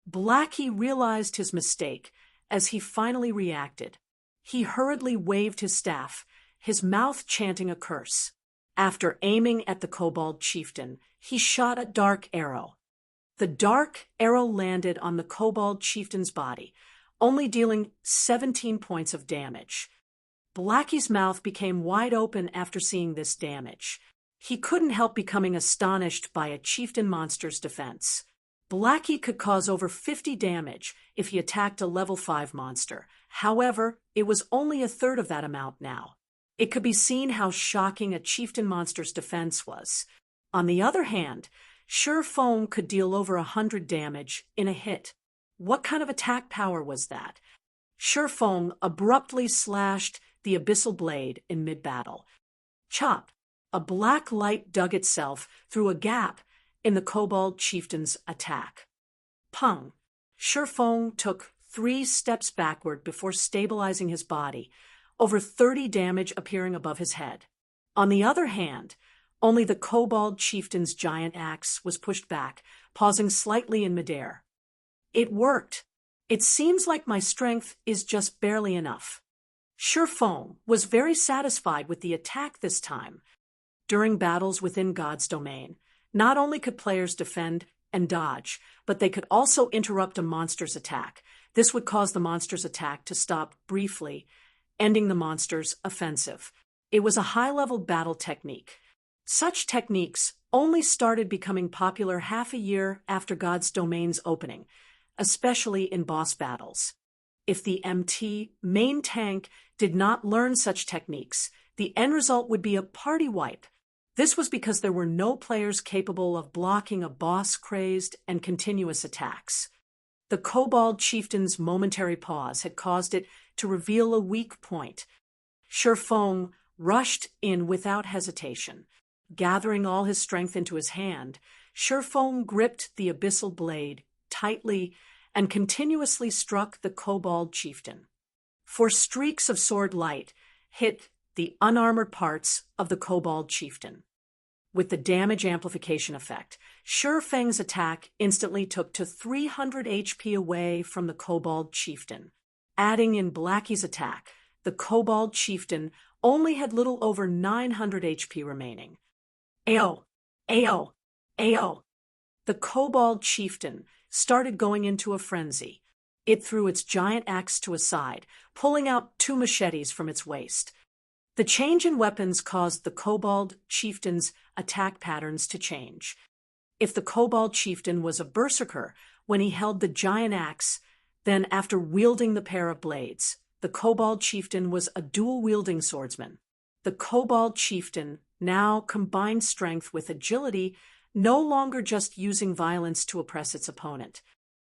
Blackie realized his mistake as he finally reacted. He hurriedly waved his staff, his mouth chanting a curse. After aiming at the Kobold Chieftain, he shot a dark arrow. The dark arrow landed on the Kobold Chieftain's body, only dealing 17 points of damage. Blackie's mouth became wide open after seeing this damage. He couldn't help becoming astonished by a chieftain monster's defense. Blackie could cause over 50 damage if he attacked a level 5 monster. However, it was only a third of that amount now. It could be seen how shocking a chieftain monster's defense was. On the other hand, Shurfong could deal over 100 damage in a hit. What kind of attack power was that? Shurfong abruptly slashed the Abyssal Blade in mid-battle. Chop! A black light dug itself through a gap in the Kobold Chieftain's attack. Pung! Shurfong took 3 steps backward before stabilizing his body, over 30 damage appearing above his head. On the other hand, only the Kobold Chieftain's giant axe was pushed back, pausing slightly in midair. It worked. It seems like my strength is just barely enough. Shurfong was very satisfied with the attack this time. During battles within God's domain, not only could players defend and dodge, but they could also interrupt a monster's attack. This would cause the monster's attack to stop briefly, ending the monster's offensive. It was a high-level battle technique. Such techniques only started becoming popular half a year after God's domain's opening, especially in boss battles. If the MT main tank did not learn such techniques, the end result would be a party wipe. This was because there were no players capable of blocking a boss-crazed and continuous attacks. The Kobold Chieftain's momentary pause had caused it to reveal a weak point. Shurfong rushed in without hesitation. Gathering all his strength into his hand, Shurfong gripped the Abyssal Blade tightly and continuously struck the Kobold Chieftain. For streaks of sword light hit the unarmored parts of the Kobold Chieftain. With the damage amplification effect, Shi Feng's attack instantly took to 300 HP away from the Kobold Chieftain. Adding in Blackie's attack, the Kobold Chieftain only had little over 900 HP remaining. Ayo! Ayo! Ayo! The Kobold Chieftain started going into a frenzy. It threw its giant axe to a side, pulling out 2 machetes from its waist. The change in weapons caused the Kobold Chieftain's attack patterns to change. If the Kobold Chieftain was a berserker when he held the giant axe, then after wielding the pair of blades, the Kobold Chieftain was a dual-wielding swordsman. The Kobold Chieftain now combined strength with agility, no longer just using violence to oppress its opponent.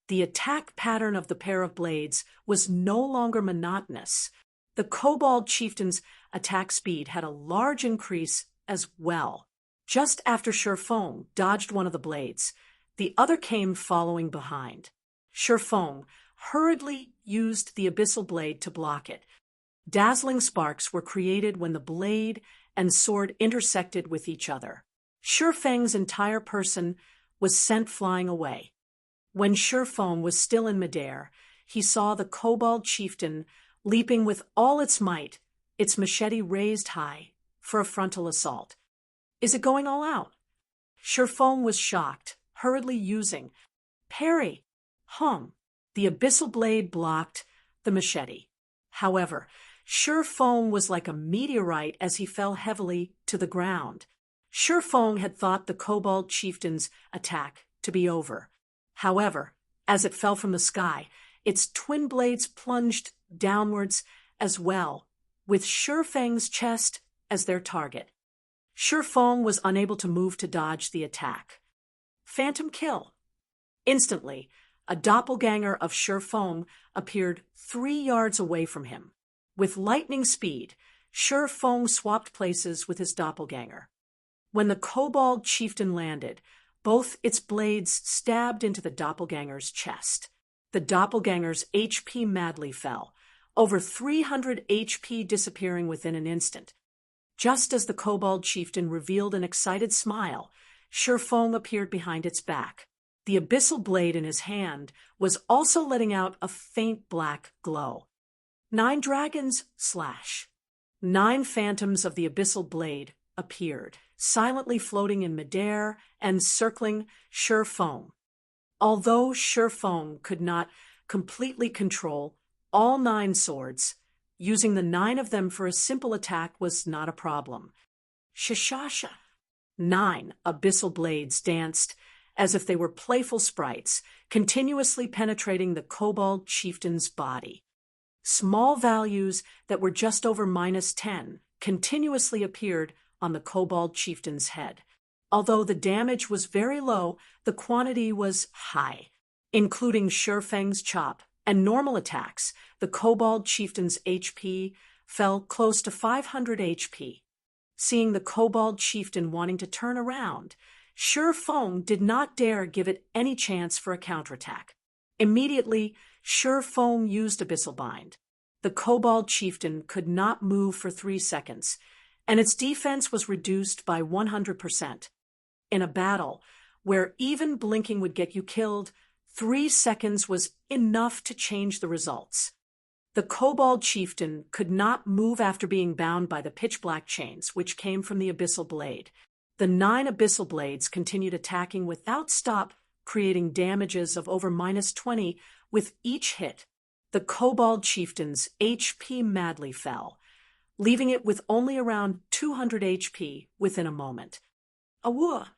The attack pattern of the pair of blades was no longer monotonous. The Kobold Chieftain's attack speed had a large increase as well. Just after Shi Feng dodged one of the blades, the other came following behind. Shi Feng hurriedly used the abyssal blade to block it. Dazzling sparks were created when the blade and sword intersected with each other. Shi Feng's entire person was sent flying away. When Shi Feng was still in midair, he saw the Kobold Chieftain leaping with all its might, its machete raised high, for a frontal assault. Is it going all out? Shi Feng was shocked, hurriedly using parry. The abyssal blade blocked the machete. However, Shi Feng was like a meteorite as he fell heavily to the ground. Shi Feng had thought the Kobold Chieftain's attack to be over. However, as it fell from the sky, its twin blades plunged downwards as well, with Shi Feng's chest as their target. Shi Feng was unable to move to dodge the attack. Phantom kill. Instantly, a doppelganger of Shi Feng appeared 3 yards away from him. With lightning speed, Shi Feng swapped places with his doppelganger. When the Kobold Chieftain landed, both its blades stabbed into the doppelganger's chest. The doppelganger's HP madly fell, over 300 HP disappearing within an instant. Just as the Kobold Chieftain revealed an excited smile, Shi Feng appeared behind its back. The abyssal blade in his hand was also letting out a faint black glow. 9 dragons / 9 phantoms of the abyssal blade appeared, silently floating in midair and circling Shi Feng. Although Shi Feng could not completely control all 9 swords, using the 9 of them for a simple attack was not a problem. Shashasha! 9 abyssal blades danced as if they were playful sprites, continuously penetrating the Kobold Chieftain's body. Small values that were just over -10 continuously appeared on the Kobold Chieftain's head. Although the damage was very low, the quantity was high. Including Shi Feng's chop and normal attacks, the Kobold Chieftain's HP fell close to 500 HP. Seeing the Kobold Chieftain wanting to turn around, Shi Feng did not dare give it any chance for a counterattack. Immediately, Shi Feng used Abyssal Bind. The Kobold Chieftain could not move for 3 seconds, and its defense was reduced by 100%. In a battle where even blinking would get you killed, 3 seconds was enough to change the results. The Kobold Chieftain could not move after being bound by the pitch-black chains, which came from the Abyssal Blade. The 9 Abyssal Blades continued attacking without stop, creating damages of over -20 with each hit. The Kobold Chieftain's HP madly fell, leaving it with only around 200 HP within a moment. Awooh!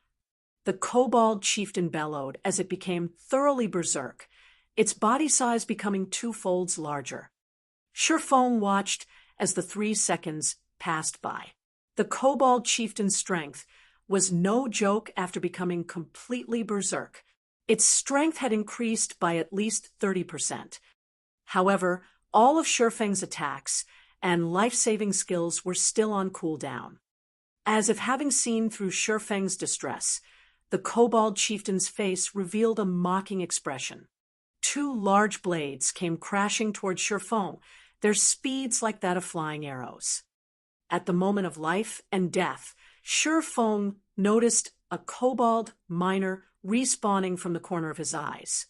The Kobold Chieftain bellowed as it became thoroughly berserk, its body size becoming 2 folds larger. Shi Feng watched as the 3 seconds passed by. The Kobold Chieftain's strength was no joke after becoming completely berserk. Its strength had increased by at least 30%. However, all of Shi Feng's attacks and life-saving skills were still on cooldown. As if having seen through Shi Feng's distress, the Kobold Chieftain's face revealed a mocking expression. 2 large blades came crashing toward Shi Feng, their speeds like that of flying arrows. At the moment of life and death, Shi Feng noticed a kobold miner respawning from the corner of his eyes.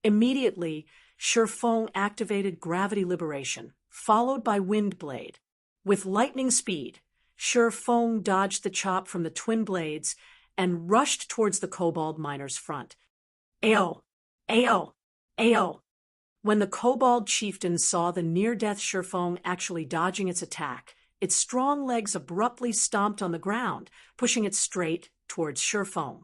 Immediately, Shifeng activated gravity liberation, followed by wind blade. With lightning speed, Shifeng dodged the chop from the twin blades and rushed towards the kobold miner's front. Ayo! Ayo! Ayo! When the kobold chieftain saw the near-death Shifeng actually dodging its attack, its strong legs abruptly stomped on the ground, pushing it straight towards Shifeng.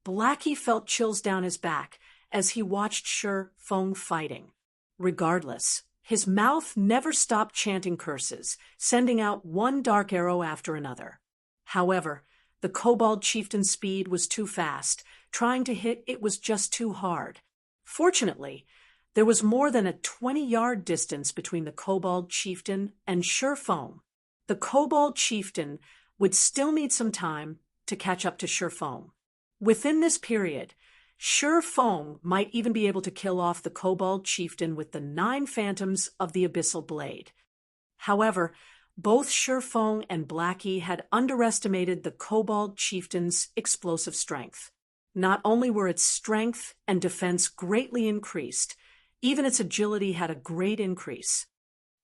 Blackie felt chills down his back as he watched Shifeng fighting. Regardless, his mouth never stopped chanting curses, sending out one dark arrow after another. However, the kobold chieftain's speed was too fast. Trying to hit it was just too hard. Fortunately, there was more than a 20-yard distance between the kobold chieftain and Shifeng. The kobold chieftain would still need some time to catch up to Shifeng. Within this period, Shifeng might even be able to kill off the kobold chieftain with the 9 phantoms of the abyssal blade. However, both Shifeng and Blackie had underestimated the kobold chieftain's explosive strength. Not only were its strength and defense greatly increased, even its agility had a great increase.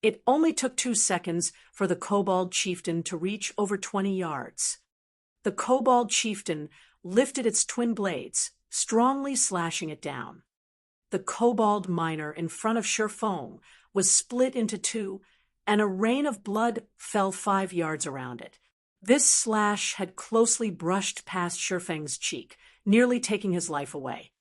It only took 2 seconds for the kobold chieftain to reach over 20 yards. The kobold chieftain lifted its twin blades, strongly slashing it down. The kobold miner in front of Shifeng was split into 2, and a rain of blood fell 5 yards around it. This slash had closely brushed past Shifeng's cheek, nearly taking his life away.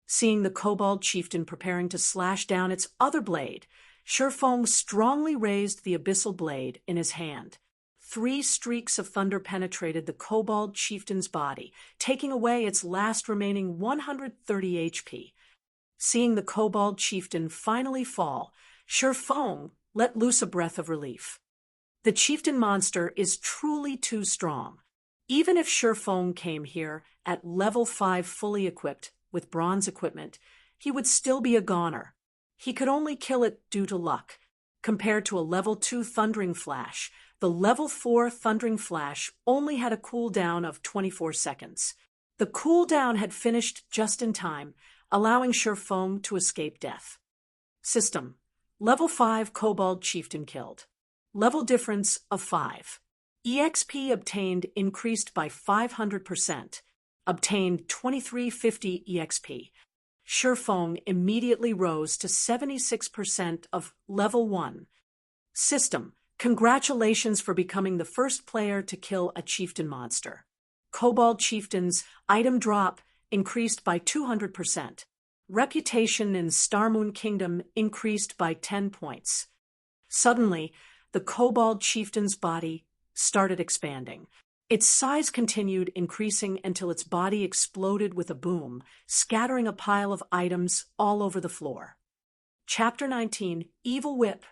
Seeing the kobold chieftain preparing to slash down its other blade, Shifeng strongly raised the abyssal blade in his hand. 3 streaks of thunder penetrated the kobold chieftain's body, taking away its last remaining 130 HP. Seeing the kobold chieftain finally fall, Shifeng let loose a breath of relief. The chieftain monster is truly too strong. Even if Shifeng came here at level 5 fully equipped with bronze equipment, he would still be a goner. He could only kill it due to luck. Compared to a level 2 Thundering Flash, the level 4 Thundering Flash only had a cooldown of 24 seconds. The cooldown had finished just in time, allowing Shifeng to escape death. System: Level 5 Kobold Chieftain killed. Level difference of 5. EXP obtained increased by 500%. Obtained 2350 EXP. Shifeng immediately rose to 76% of Level 1. System: Congratulations for becoming the first player to kill a chieftain monster. Kobold Chieftain's item drop increased by 200%. Reputation in Starmoon Kingdom increased by 10 points. Suddenly, the Kobold Chieftain's body started expanding. Its size continued increasing until its body exploded with a boom, scattering a pile of items all over the floor. Chapter 19, Evil Whip.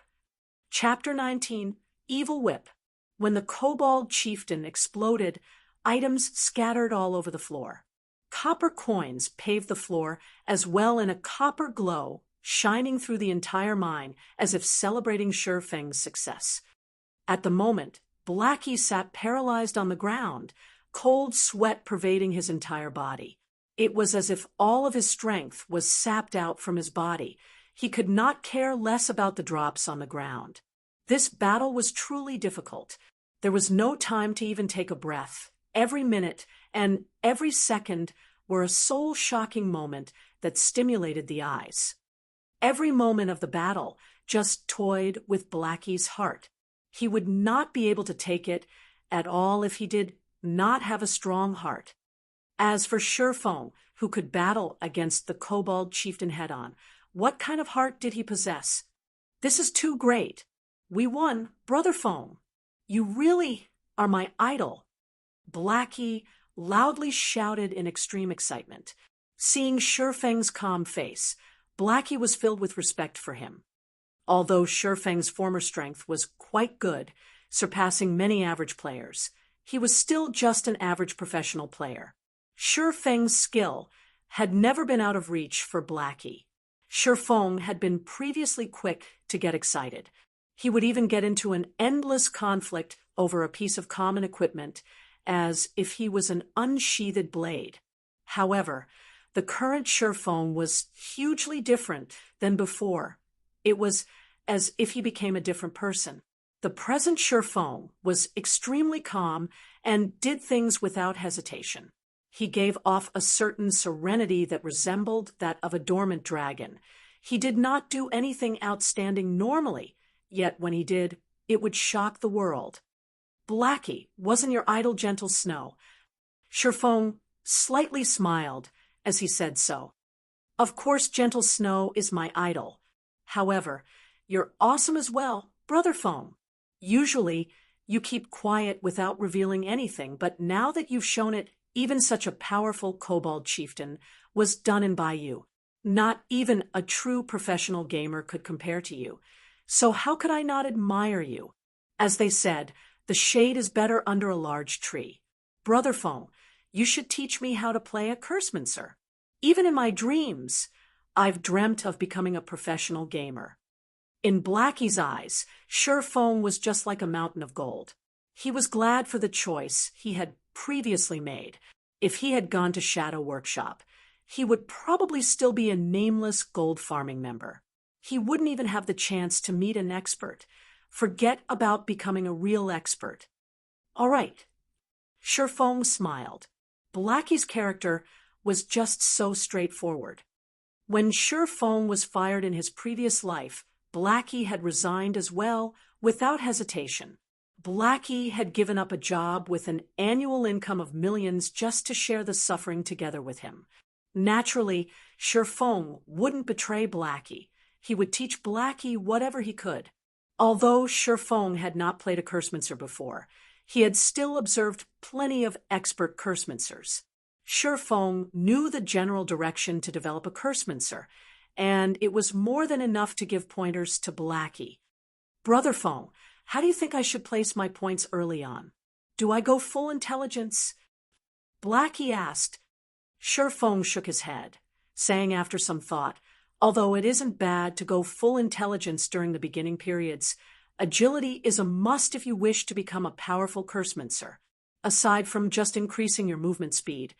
Chapter 19, Evil Whip. When the Kobold Chieftain exploded, items scattered all over the floor. Copper coins paved the floor as well in a copper glow, shining through the entire mine as if celebrating Shifeng's success. At the moment, Blackie sat paralyzed on the ground, cold sweat pervading his entire body. It was as if all of his strength was sapped out from his body. He could not care less about the drops on the ground. This battle was truly difficult. There was no time to even take a breath. Every minute and every second were a soul-shocking moment that stimulated the eyes. Every moment of the battle just toyed with Blackie's heart. He would not be able to take it at all if he did not have a strong heart. As for Shifeng, who could battle against the Kobold Chieftain head-on, what kind of heart did he possess? This is too great. We won, Brother Feng. You really are my idol. Blackie loudly shouted in extreme excitement. Seeing Shifeng's calm face, Blackie was filled with respect for him. Although Shifeng's former strength was quite good, surpassing many average players, he was still just an average professional player. Shifeng's skill had never been out of reach for Blackie. Shifeng had been previously quick to get excited. He would even get into an endless conflict over a piece of common equipment, as if he was an unsheathed blade. However, the current Sherfone was hugely different than before. It was as if he became a different person. The present Sherfone was extremely calm and did things without hesitation. He gave off a certain serenity that resembled that of a dormant dragon. He did not do anything outstanding normally, yet when he did, it would shock the world. Blackie, wasn't your idol gentle Snow? Sherfone slightly smiled as he said so. Of course, gentle Snow is my idol. However, you're awesome as well, Brother Foam. Usually, you keep quiet without revealing anything, but now that you've shown it, even such a powerful kobold chieftain was done in by you. Not even a true professional gamer could compare to you. So how could I not admire you? As they said, the shade is better under a large tree. Brother Foam, you should teach me how to play a cursemancer. Even in my dreams, I've dreamt of becoming a professional gamer. In Blackie's eyes, Sherfone was just like a mountain of gold. He was glad for the choice he had previously made. If he had gone to Shadow Workshop, he would probably still be a nameless gold farming member. He wouldn't even have the chance to meet an expert. Forget about becoming a real expert. All right. Sherfone smiled. Blackie's character was just so straightforward. When Sherfone was fired in his previous life, Blackie had resigned as well, without hesitation. Blackie had given up a job with an annual income of millions just to share the suffering together with him. Naturally, Sherfone wouldn't betray Blackie. He would teach Blackie whatever he could. Although Sherfone had not played a cursemancer before, he had still observed plenty of expert cursemancers. Sherfone knew the general direction to develop a cursemancer, and it was more than enough to give pointers to Blackie. Brother Foam, how do you think I should place my points early on? Do I go full intelligence? Blackie asked. Sherfone shook his head, saying after some thought, although it isn't bad to go full intelligence during the beginning periods, agility is a must if you wish to become a powerful cursemancer. Aside from just increasing your movement speed,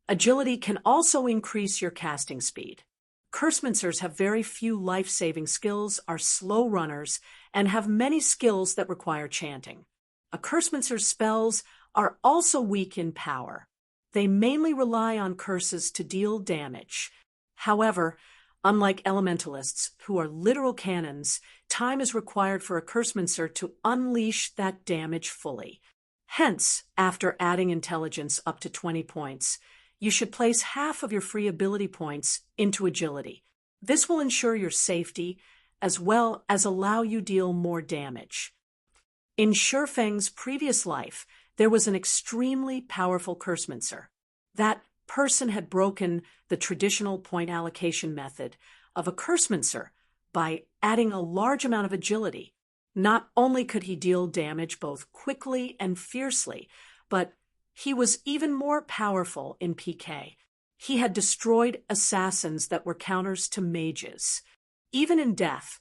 agility can also increase your casting speed. Cursemancers have very few life-saving skills, are slow runners, and have many skills that require chanting. A cursemancer's spells are also weak in power. They mainly rely on curses to deal damage. However, unlike elementalists, who are literal cannons, time is required for a cursemancer to unleash that damage fully. Hence, after adding intelligence up to 20 points, you should place half of your free ability points into agility. This will ensure your safety, as well as allow you deal more damage. In Sherfeng's previous life, there was an extremely powerful cursemancer. That person had broken the traditional point allocation method of a cursemancer by adding a large amount of agility. Not only could he deal damage both quickly and fiercely, but he was even more powerful in PK. He had destroyed assassins that were counters to mages. Even in death,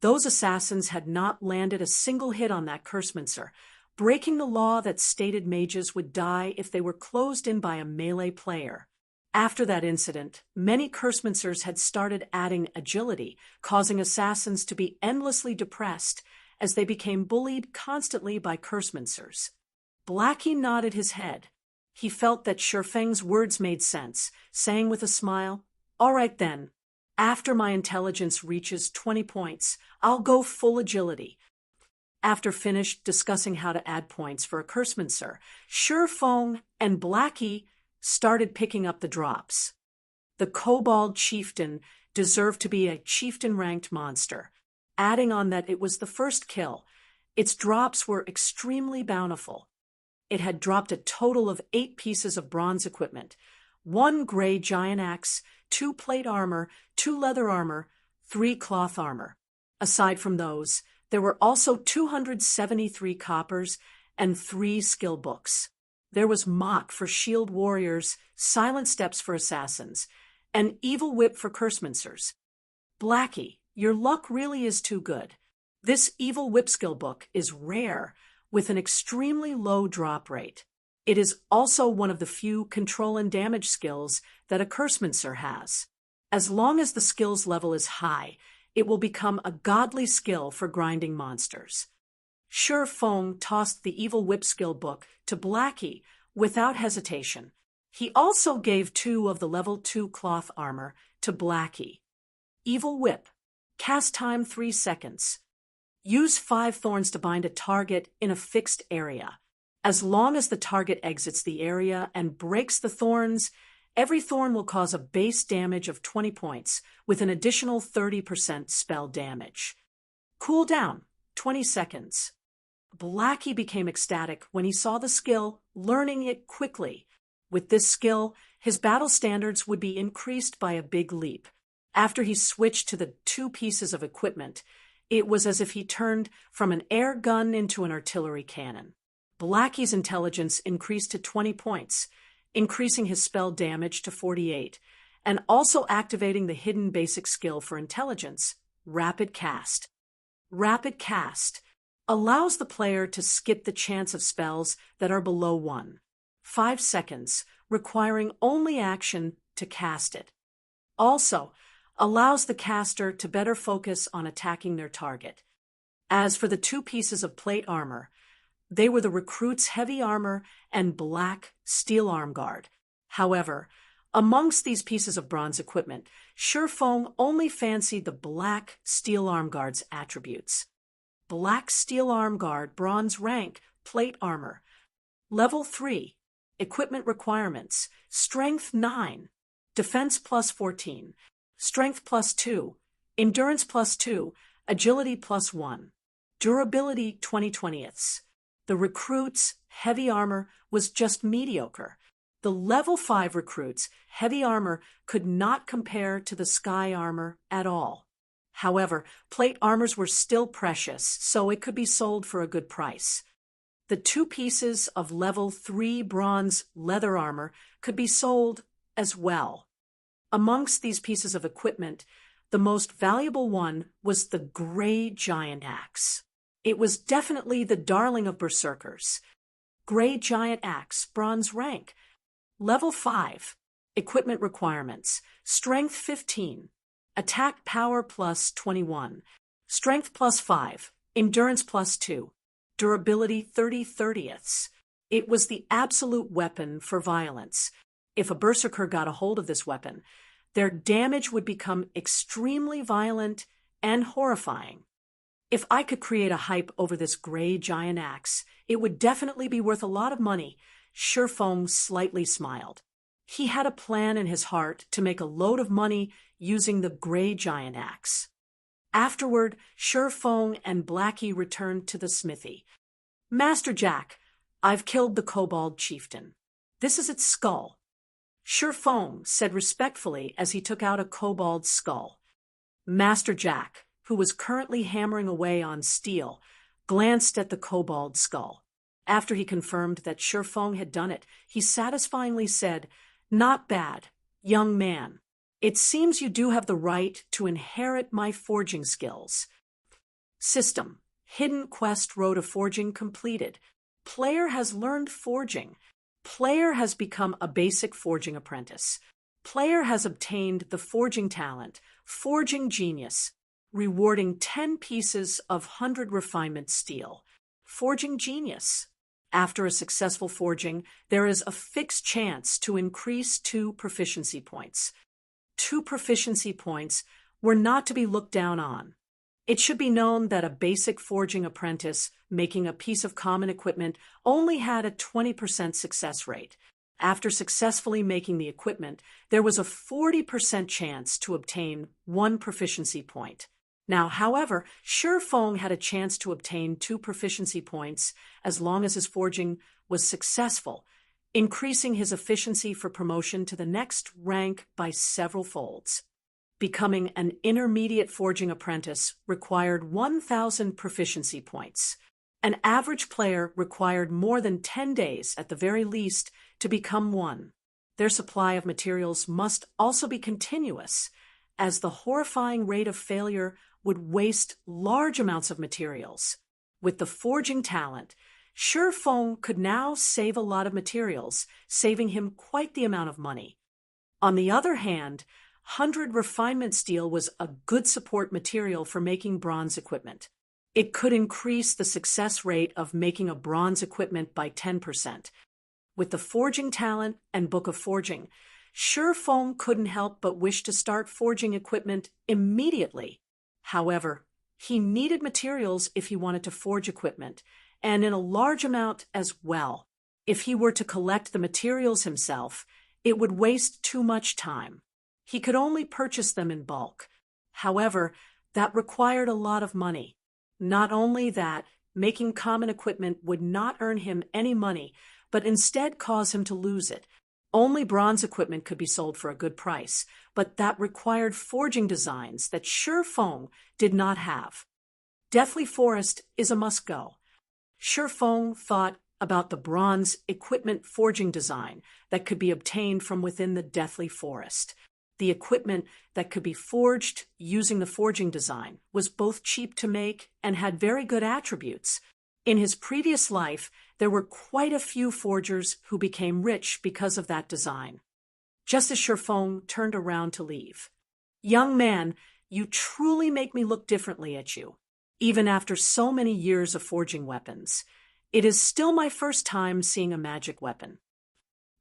those assassins had not landed a single hit on that cursemancer, breaking the law that stated mages would die if they were closed in by a melee player. After that incident, many cursemancers had started adding agility, causing assassins to be endlessly depressed as they became bullied constantly by cursemancers. Blackie nodded his head. He felt that Sherfeng's words made sense, saying with a smile, "All right then. After my intelligence reaches 20 points, I'll go full agility." After finished discussing how to add points for a cursemancer, Sherfeng and Blackie started picking up the drops. The kobold chieftain deserved to be a chieftain-ranked monster. Adding on that it was the first kill, its drops were extremely bountiful. It had dropped a total of 8 pieces of bronze equipment, 1 gray giant axe, 2 plate armor, 2 leather armor, 3 cloth armor. Aside from those, there were also 273 coppers and 3 skill books. There was Mock for shield warriors, Silent Steps for assassins, and Evil Whip for cursemancers. Blackie, your luck really is too good. This Evil Whip skill book is rare, with an extremely low drop rate. It is also one of the few control and damage skills that a Cursemancer has. As long as the skills level is high, it will become a godly skill for grinding monsters. Shi Feng tossed the Evil Whip skill book to Blackie without hesitation. He also gave 2 of the level 2 cloth armor to Blackie. Evil Whip. Cast time 3 seconds. Use 5 thorns to bind a target in a fixed area. As long as the target exits the area and breaks the thorns, every thorn will cause a base damage of 20 points with an additional 30% spell damage. Cooldown, 20 seconds. Blackie became ecstatic when he saw the skill, learning it quickly. With this skill, his battle standards would be increased by a big leap. After he switched to the 2 pieces of equipment, it was as if he turned from an air gun into an artillery cannon. Blackie's intelligence increased to 20 points, increasing his spell damage to 48, and also activating the hidden basic skill for intelligence, Rapid Cast. Rapid Cast allows the player to skip the chance of spells that are below 1. 5 seconds, requiring only action to cast it. Also, allows the caster to better focus on attacking their target. As for the 2 pieces of plate armor, they were the recruit's heavy armor and black steel arm guard. However, amongst these pieces of bronze equipment, Shi Feng only fancied the black steel arm guard's attributes. Black steel arm guard, bronze rank, plate armor. Level 3. Equipment requirements. Strength 9. Defense plus 14. Strength plus 2. Endurance plus 2. Agility plus 1. Durability 20/20ths. The recruit's heavy armor was just mediocre. The level 5 recruit's heavy armor could not compare to the sky armor at all. However, plate armors were still precious, so it could be sold for a good price. The 2 pieces of level 3 bronze leather armor could be sold as well. Amongst these pieces of equipment, the most valuable one was the Gray Giant Axe. It was definitely the darling of berserkers. Gray Giant Axe, bronze rank. Level 5. Equipment requirements. Strength 15. Attack power plus 21. Strength plus 5. Endurance plus 2. Durability 30/30ths. It was the absolute weapon for violence. If a berserker got a hold of this weapon, their damage would become extremely violent and horrifying. If I could create a hype over this Gray Giant Axe, it would definitely be worth a lot of money. Shi Feng slightly smiled. He had a plan in his heart to make a load of money using the Gray Giant Axe. Afterward, Shi Feng and Blackie returned to the smithy. Master Jack, I've killed the Kobold Chieftain. This is its skull. Shi Feng said respectfully as he took out a kobold's skull. Master Jack, who was currently hammering away on steel, glanced at the kobold skull. After he confirmed that Shi Feng had done it, he satisfyingly said, "Not bad, young man. It seems you do have the right to inherit my forging skills." System. Hidden Quest Road of Forging completed. Player has learned forging. Player has become a basic forging apprentice. Player has obtained the forging talent, Forging Genius, rewarding 10 pieces of 100 refinement steel. Forging Genius. After a successful forging, there is a fixed chance to increase 2 proficiency points. 2 proficiency points were not to be looked down on. It should be known that a basic forging apprentice making a piece of common equipment only had a 20% success rate. After successfully making the equipment, there was a 40% chance to obtain 1 proficiency point. Now, however, Shi Feng had a chance to obtain 2 proficiency points as long as his forging was successful, increasing his efficiency for promotion to the next rank by several folds. Becoming an intermediate forging apprentice required 1,000 proficiency points. An average player required more than 10 days at the very least to become one. Their supply of materials must also be continuous, as the horrifying rate of failure would waste large amounts of materials. With the forging talent, Shi Feng could now save a lot of materials, saving him quite the amount of money. On the other hand, 100 refinement steel was a good support material for making bronze equipment. It could increase the success rate of making a bronze equipment by 10%. With the forging talent and book of forging, Shi Feng couldn't help but wish to start forging equipment immediately. However, he needed materials if he wanted to forge equipment, and in a large amount as well. If he were to collect the materials himself, it would waste too much time. He could only purchase them in bulk. However, that required a lot of money. Not only that, making common equipment would not earn him any money, but instead cause him to lose it. Only bronze equipment could be sold for a good price, but that required forging designs that Shi Feng did not have. Deathly Forest is a must-go. Shi Feng thought about the bronze equipment forging design that could be obtained from within the Deathly Forest. The equipment that could be forged using the forging design was both cheap to make and had very good attributes. In his previous life, there were quite a few forgers who became rich because of that design. Just as Shi Feng turned around to leave, "Young man, you truly make me look differently at you. Even after so many years of forging weapons, it is still my first time seeing a magic weapon."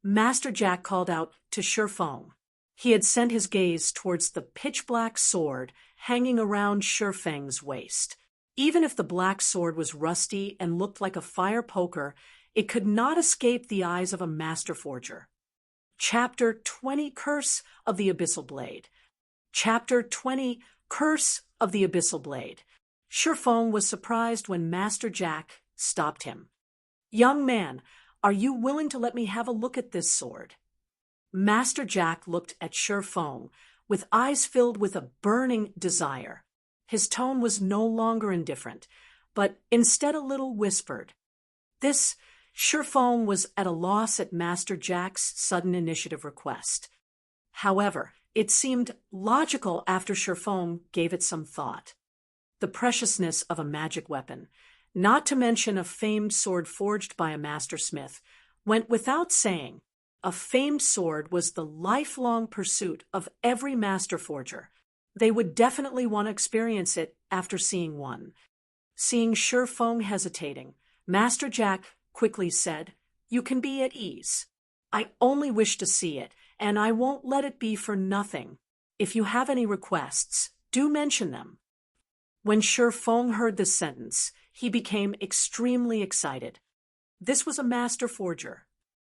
Master Jack called out to Shi Feng. He had sent his gaze towards the pitch-black sword hanging around Shi Feng's waist. Even if the black sword was rusty and looked like a fire poker, it could not escape the eyes of a master forger. Chapter 20, Curse of the Abyssal Blade. Chapter 20, Curse of the Abyssal Blade. Shi Feng was surprised when Master Jack stopped him. "Young man, are you willing to let me have a look at this sword?" Master Jack looked at Shi Feng with eyes filled with a burning desire. His tone was no longer indifferent, but instead a little whispered. Shi Feng was at a loss at Master Jack's sudden initiative request. However, it seemed logical after Shi Feng gave it some thought. The preciousness of a magic weapon, not to mention a famed sword forged by a master smith, went without saying. A famed sword was the lifelong pursuit of every master forger. They would definitely want to experience it after seeing one. Seeing Shi Feng hesitating, Master Jack quickly said, "You can be at ease. I only wish to see it, and I won't let it be for nothing. If you have any requests, do mention them." When Shi Feng heard this sentence, he became extremely excited. This was a master forger.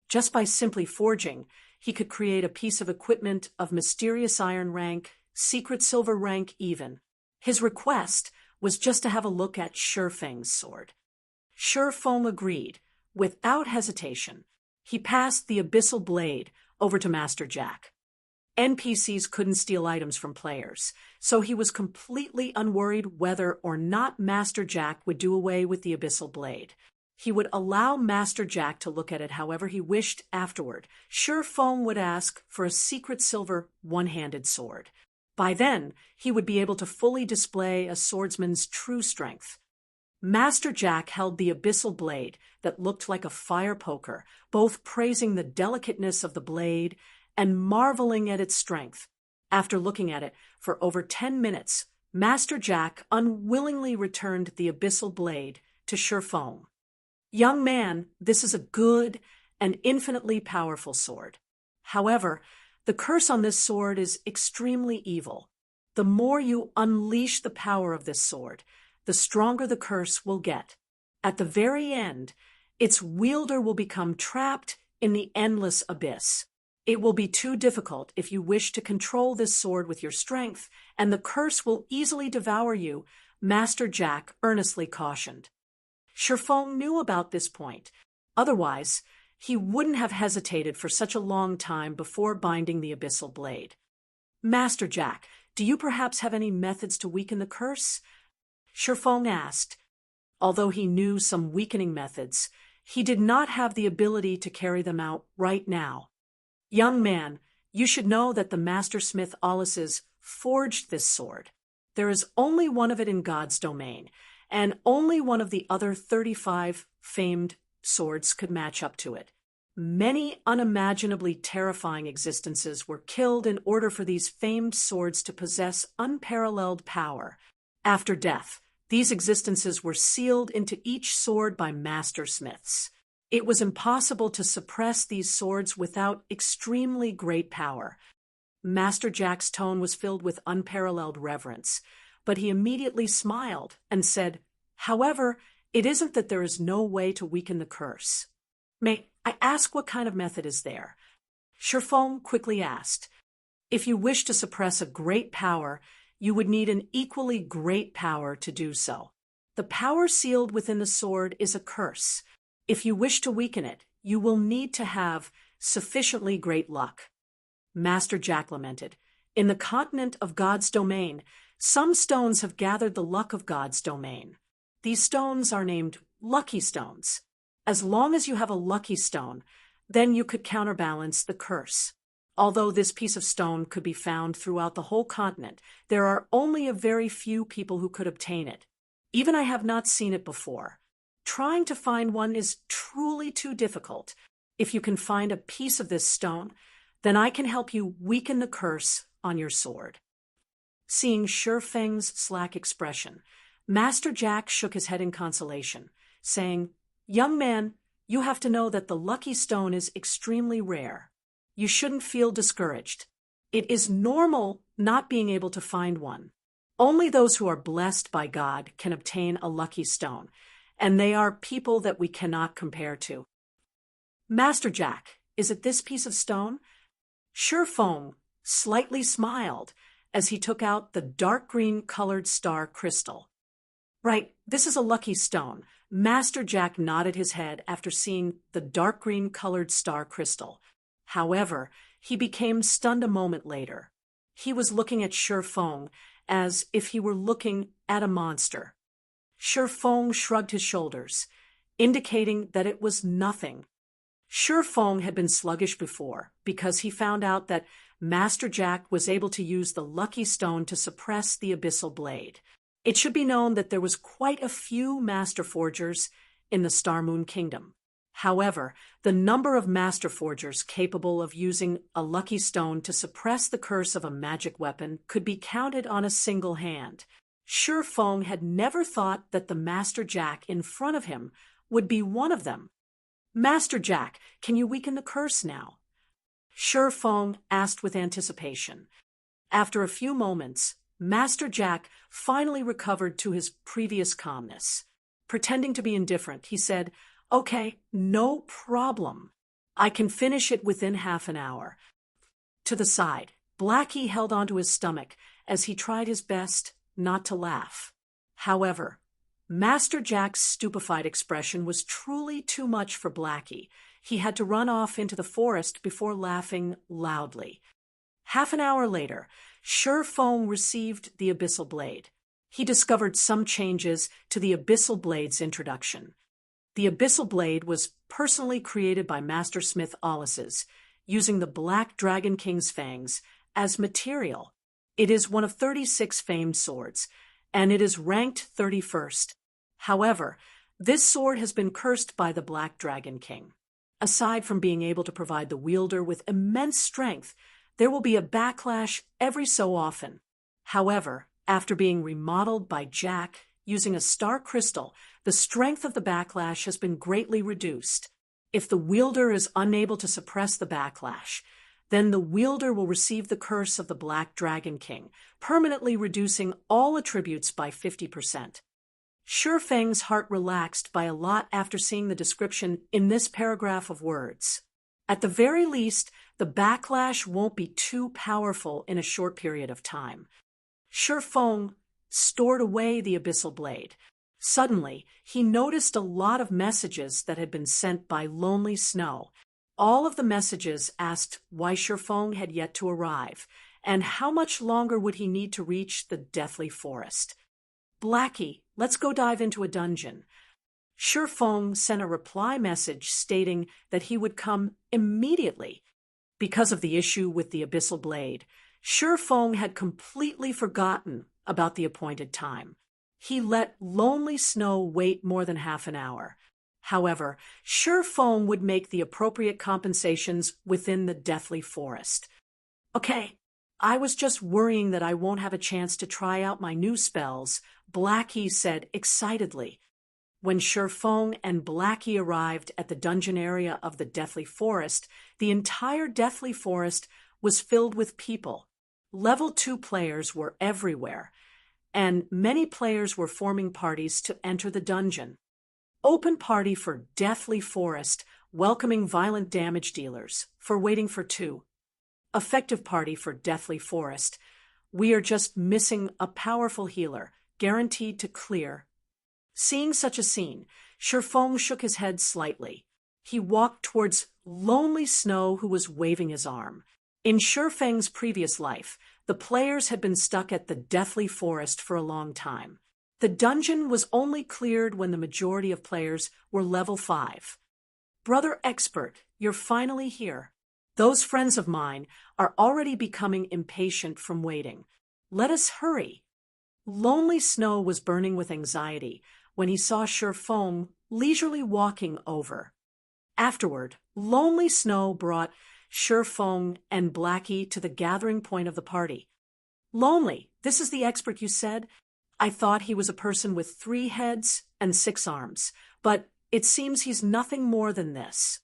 Just by simply forging, he could create a piece of equipment of mysterious iron rank, secret silver rank even. His request was just to have a look at Shi Feng's sword. Shi Feng agreed, without hesitation. He passed the Abyssal Blade over to Master Jack. NPCs couldn't steal items from players, so he was completely unworried whether or not Master Jack would do away with the Abyssal Blade. He would allow Master Jack to look at it however he wished afterward. Shi Feng would ask for a secret silver one-handed sword. By then, he would be able to fully display a swordsman's true strength. Master Jack held the Abyssal Blade that looked like a fire poker, both praising the delicateness of the blade and marveling at its strength. After looking at it for over 10 minutes, Master Jack unwillingly returned the Abyssal Blade to Shi Feng. "Young man, this is a good and infinitely powerful sword. However, the curse on this sword is extremely evil. The more you unleash the power of this sword, the stronger the curse will get. At the very end, its wielder will become trapped in the endless abyss. It will be too difficult if you wish to control this sword with your strength, and the curse will easily devour you," Master Jack earnestly cautioned. Shi Feng knew about this point. Otherwise, he wouldn't have hesitated for such a long time before binding the Abyssal Blade. "Master Jack, do you perhaps have any methods to weaken the curse?" Shi Feng asked. Although he knew some weakening methods, he did not have the ability to carry them out right now. "Young man, you should know that the Master Smith Aulises forged this sword. There is only one of it in God's domain, and only one of the other 35 famed swords could match up to it. Many unimaginably terrifying existences were killed in order for these famed swords to possess unparalleled power. After death, these existences were sealed into each sword by master smiths. It was impossible to suppress these swords without extremely great power. Master Jack's tone was filled with unparalleled reverence, but he immediately smiled and said, "However, it isn't that there is no way to weaken the curse. May I ask what kind of method is there?" Shifeng quickly asked. "If you wish to suppress a great power, you would need an equally great power to do so. The power sealed within the sword is a curse. If you wish to weaken it, you will need to have sufficiently great luck." Master Jack lamented, "In the continent of God's domain, some stones have gathered the luck of God's domain. These stones are named lucky stones. As long as you have a lucky stone, then you could counterbalance the curse. Although this piece of stone could be found throughout the whole continent, there are only a very few people who could obtain it. Even I have not seen it before. Trying to find one is truly too difficult. If you can find a piece of this stone, then I can help you weaken the curse on your sword." Seeing Shifeng's slack expression, Master Jack shook his head in consolation, saying, "Young man, you have to know that the lucky stone is extremely rare. You shouldn't feel discouraged. It is normal not being able to find one. Only those who are blessed by God can obtain a lucky stone, and they are people that we cannot compare to." "Master Jack, is it this piece of stone?" Shifeng slightly smiled as he took out the dark green colored star crystal. "Right, this is a lucky stone." Master Jack nodded his head after seeing the dark green colored star crystal. However, he became stunned a moment later. He was looking at Shifeng as if he were looking at a monster. Shifeng shrugged his shoulders, indicating that it was nothing. Shifeng had been sluggish before because he found out that Master Jack was able to use the lucky stone to suppress the abyssal blade. It should be known that there was quite a few master forgers in the Star Moon Kingdom. However, the number of master forgers capable of using a lucky stone to suppress the curse of a magic weapon could be counted on a single hand. Shifeng had never thought that the Master Jack in front of him would be one of them. "Master Jack, can you weaken the curse now?" Shifeng asked with anticipation. After a few moments, Master Jack finally recovered to his previous calmness. Pretending to be indifferent, he said, "Okay, no problem. I can finish it within half an hour." To the side, Blackie held onto his stomach as he tried his best not to laugh. However, Master Jack's stupefied expression was truly too much for Blackie. He had to run off into the forest before laughing loudly. Half an hour later, Shifeng received the abyssal blade. He discovered some changes to the abyssal blade's introduction. The abyssal blade was personally created by Master Smith Alice's, using the Black Dragon King's fangs as material. It is one of 36 famed swords, and it is ranked 31st. However, this sword has been cursed by the Black Dragon King. Aside from being able to provide the wielder with immense strength, there will be a backlash every so often. However, after being remodeled by Jack using a star crystal, the strength of the backlash has been greatly reduced. If the wielder is unable to suppress the backlash, then the wielder will receive the curse of the Black Dragon King, permanently reducing all attributes by 50%. Shifeng's heart relaxed by a lot after seeing the description in this paragraph of words. At the very least, the backlash won't be too powerful in a short period of time. Shifeng stored away the abyssal blade. Suddenly, he noticed a lot of messages that had been sent by Lonely Snow. All of the messages asked why Shifeng had yet to arrive, and how much longer would he need to reach the deathly forest. "Blackie, let's go dive into a dungeon." Shifeng sent a reply message stating that he would come immediately. Because of the issue with the abyssal blade, Shifeng had completely forgotten about the appointed time. He let Lonely Snow wait more than half an hour. However, Sure Fong would make the appropriate compensations within the deathly forest. Okay, I was just worrying that I won't have a chance to try out my new spells, Blackie said excitedly. When Sure Fong and Blackie arrived at the dungeon area of the Deathly Forest, the entire Deathly Forest was filled with people. Level 2 players were everywhere, and many players were forming parties to enter the dungeon. Open party for Deathly Forest, welcoming violent damage dealers, for waiting for 2. Effective party for Deathly Forest. We are just missing a powerful healer, guaranteed to clear. Seeing such a scene, Sure Fong shook his head slightly. He walked towards Lonely Snow, who was waving his arm. In Sure Feng's previous life, the players had been stuck at the Deathly Forest for a long time. The dungeon was only cleared when the majority of players were level 5. Brother Expert, you're finally here. Those friends of mine are already becoming impatient from waiting. Let us hurry. Lonely Snow was burning with anxiety when he saw Sure Fong leisurely walking over. Afterward, Lonely Snow brought Sure Fong and Blackie to the gathering point of the party. Lonely, this is the expert you said? I thought he was a person with 3 heads and 6 arms, but it seems he's nothing more than this.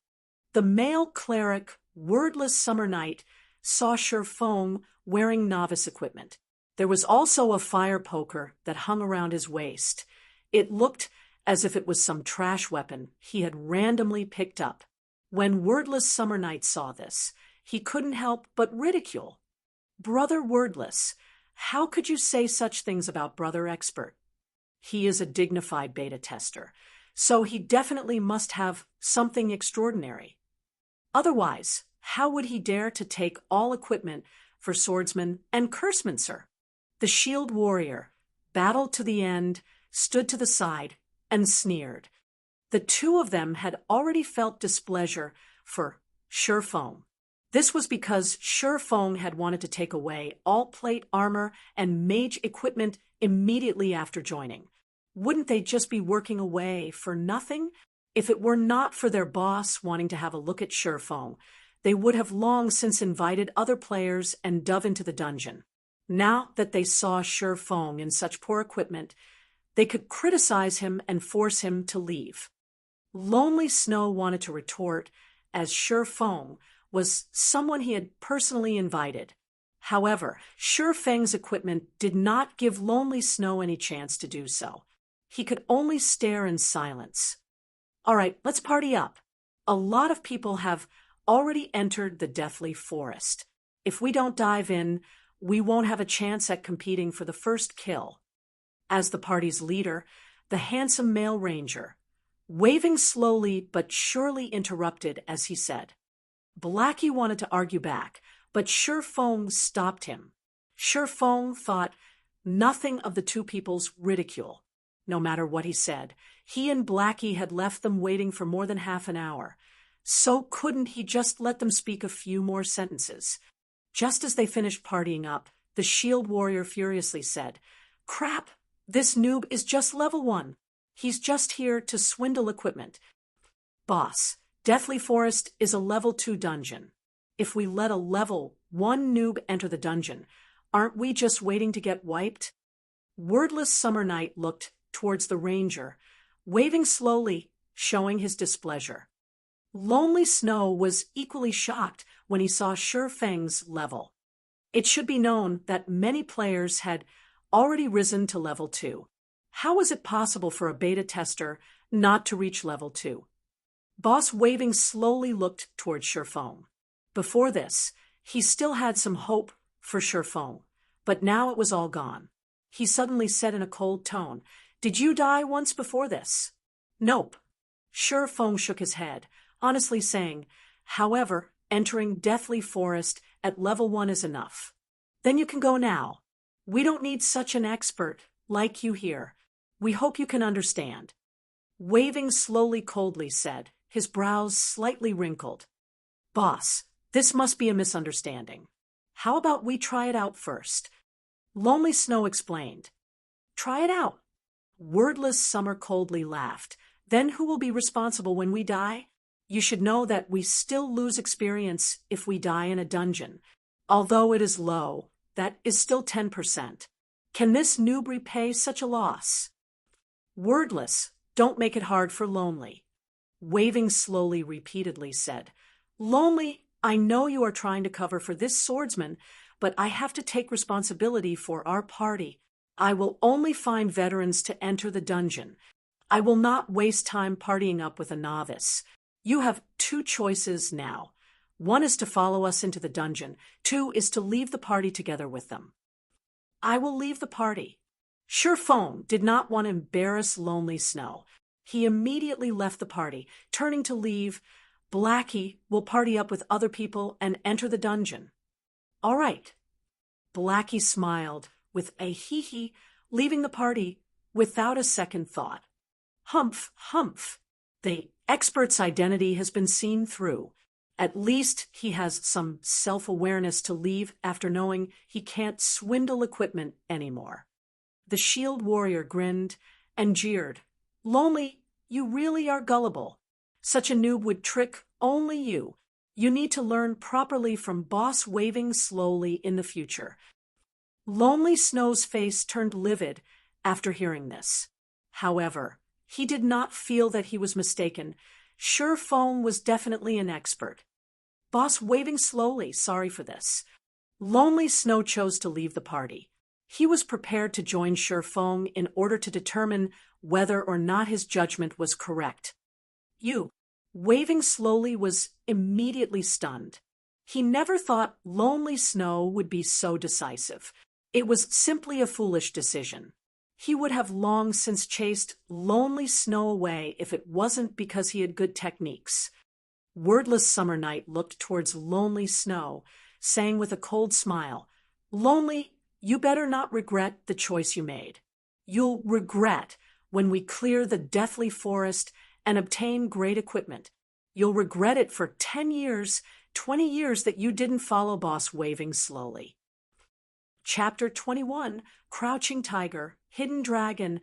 The male cleric, Wordless Summer Night, saw Sure Fong wearing novice equipment. There was also a fire poker that hung around his waist. It looked as if it was some trash weapon he had randomly picked up. When Wordless Summer Night saw this, he couldn't help but ridicule. Brother Wordless, how could you say such things about Brother Expert? He is a dignified beta tester, so he definitely must have something extraordinary. Otherwise, how would he dare to take all equipment for swordsman and cursemancer? The shield warrior, battled to the end, stood to the side, and sneered. The 2 of them had already felt displeasure for Sure Fong. This was because Sure Fong had wanted to take away all plate armor and mage equipment immediately after joining. Wouldn't they just be working away for nothing? If it were not for their boss wanting to have a look at Sure Fong, they would have long since invited other players and dove into the dungeon. Now that they saw Sure Fong in such poor equipment, they could criticize him and force him to leave. Lonely Snow wanted to retort, as Sure Fong was someone he had personally invited. However, Sure Feng's equipment did not give Lonely Snow any chance to do so. He could only stare in silence. All right, let's party up. A lot of people have already entered the Deathly Forest. If we don't dive in, we won't have a chance at competing for the first kill. As the party's leader, the handsome male ranger, waving slowly but surely interrupted as he said. Blackie wanted to argue back, but Sure Fong stopped him. Sure Fong thought nothing of the 2 people's ridicule. No matter what he said, he and Blackie had left them waiting for more than half an hour. So couldn't he just let them speak a few more sentences? Just as they finished partying up, the shield warrior furiously said, "Crap, this noob is just level 1. He's just here to swindle equipment. Boss, Deathly Forest is a level 2 dungeon. If we let a level 1 noob enter the dungeon, aren't we just waiting to get wiped?" Wordless Summer Night looked towards the ranger, waving slowly, showing his displeasure. Lonely Snow was equally shocked when he saw Sure Feng's level. It should be known that many players had already risen to level 2. How was it possible for a beta tester not to reach level 2? Boss waving slowly looked toward Sure Fong. Before this, he still had some hope for Sure Fong, but now it was all gone. He suddenly said in a cold tone, "Did you die once before this?" "Nope." Sure Fong shook his head, honestly saying, "However, entering Deathly Forest at level 1 is enough. Then you can go now. We don't need such an expert like you here. We hope you can understand." Waving slowly coldly said, his brows slightly wrinkled, "Boss, this must be a misunderstanding. How about we try it out first?" Lonely Snow explained. "Try it out. Wordless Summer coldly laughed. Then who will be responsible when we die? You should know that we still lose experience if we die in a dungeon. Although it is low, that is still 10%. Can this noob repay such a loss? Wordless, don't make it hard for Lonely. Waving slowly repeatedly said, Lonely, I know you are trying to cover for this swordsman, but I have to take responsibility for our party. I will only find veterans to enter the dungeon. I will not waste time partying up with a novice. You have 2 choices now. 1 is to follow us into the dungeon. 2 is to leave the party together with them. I will leave the party. Sure Phone did not want to embarrass Lonely Snow. He immediately left the party, turning to leave. Blackie will party up with other people and enter the dungeon. All right. Blackie smiled with a hee-hee, leaving the party without a second thought. Humph, humph. The expert's identity has been seen through. At least he has some self-awareness to leave after knowing he can't swindle equipment anymore. The shield warrior grinned and jeered. Lonely, you really are gullible. Such a noob would trick only you. You need to learn properly from Boss Waving slowly in the future. Lonely Snow's face turned livid after hearing this. However, he did not feel that he was mistaken. Sure Phone was definitely an expert. Boss Waving slowly, sorry for this. Lonely Snow chose to leave the party. He was prepared to join Sure Phone in order to determine whether or not his judgment was correct. Waving slowly was immediately stunned. He never thought Lonely Snow would be so decisive. It was simply a foolish decision. He would have long since chased Lonely Snow away if it wasn't because he had good techniques. Wordless Summer Night looked towards Lonely Snow, saying with a cold smile, Lonely, you better not regret the choice you made. You'll regret when we clear the deathly forest and obtain great equipment. You'll regret it for 10 years, 20 years that you didn't follow Boss Waving slowly. Chapter 21, Crouching Tiger, Hidden Dragon.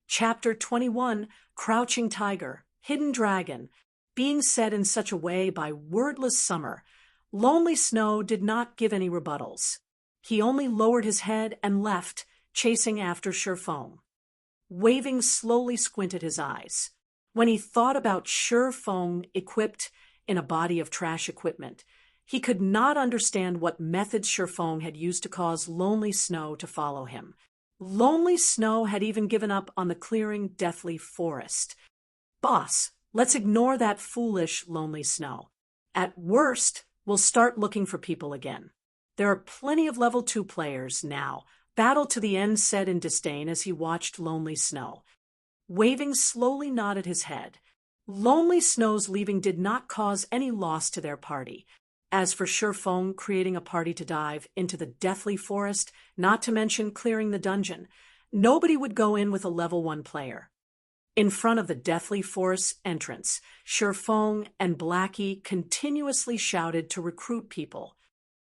Chapter 21, Crouching Tiger, Hidden Dragon. Being said in such a way by Wordless Summer, Lonely Snow did not give any rebuttals. He only lowered his head and left, chasing after Sure Phone. Waving slowly squinted his eyes. When he thought about Sure Phone equipped in a body of trash equipment, he could not understand what methods Sure Phone had used to cause Lonely Snow to follow him. Lonely Snow had even given up on the clearing deathly forest. Boss, let's ignore that foolish Lonely Snow. At worst, we'll start looking for people again. There are plenty of level 2 players now. Battle to the end, said in disdain as he watched Lonely Snow. Waving slowly nodded his head. Lonely Snow's leaving did not cause any loss to their party. As for Sure Phone creating a party to dive into the deathly forest, not to mention clearing the dungeon, nobody would go in with a level 1 player. In front of the deathly forest entrance, Sure Phone and Blackie continuously shouted to recruit people.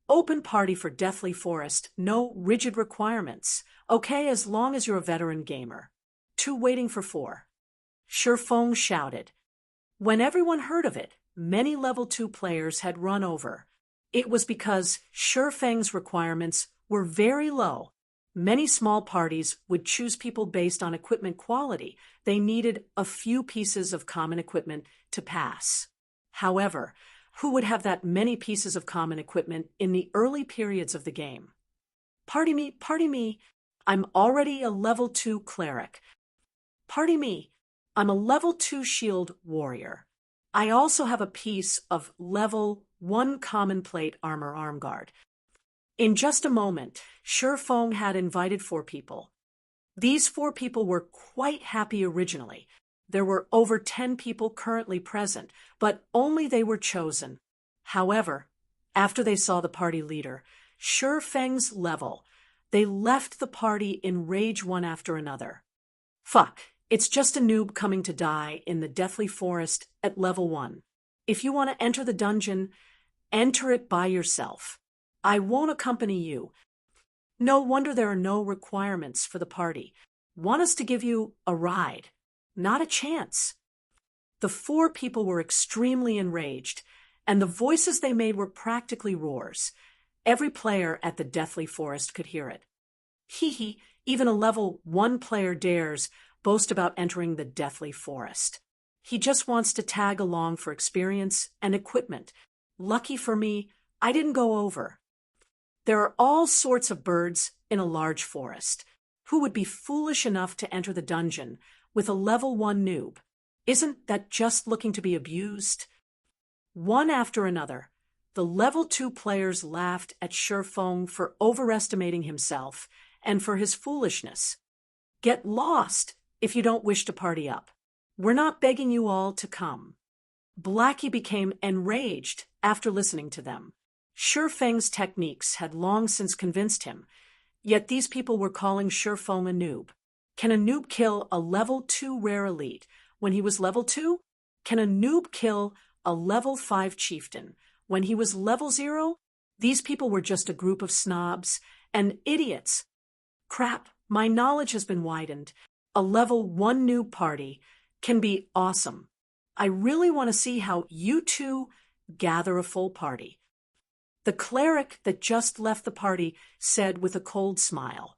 Open party for Deathly Forest, no rigid requirements. Okay, as long as you're a veteran gamer. 2 waiting for 4. Sure Phone shouted. When everyone heard of it, many level 2 players had run over. It was because Sure Feng's requirements were very low. Many small parties would choose people based on equipment quality. They needed a few pieces of common equipment to pass. However, who would have that many pieces of common equipment in the early periods of the game? Party me, I'm already a level 2 cleric. Party me, I'm a level 2 shield warrior. I also have a piece of level 1 common plate armor arm guard. In just a moment, Sure Phone had invited 4 people. These 4 people were quite happy originally. There were over 10 people currently present, but only they were chosen. However, after they saw the party leader, Sure Feng's level, they left the party in rage one after another. Fuck, it's just a noob coming to die in the deathly forest at level 1. If you want to enter the dungeon, enter it by yourself. I won't accompany you. No wonder there are no requirements for the party. Want us to give you a ride? Not a chance. The four people were extremely enraged, and the voices they made were practically roars. Every player at the Deathly Forest could hear it. Hee, even a level 1 player dares boast about entering the Deathly Forest. He just wants to tag along for experience and equipment. Lucky for me, I didn't go over. There are all sorts of birds in a large forest. Who would be foolish enough to enter the dungeon with a level 1 noob? Isn't that just looking to be abused? One after another, the level 2 players laughed at Shurfeng for overestimating himself and for his foolishness. Get lost if you don't wish to party up. We're not begging you all to come. Blackie became enraged after listening to them. Shurfeng's techniques had long since convinced him, yet these people were calling Shurfeng a noob. Can a noob kill a level 2 rare elite when he was level 2? Can a noob kill a level 5 chieftain when he was level 0? These people were just a group of snobs and idiots. Crap, my knowledge has been widened. A level 1 noob party can be awesome. I really want to see how you two gather a full party. The cleric that just left the party said with a cold smile.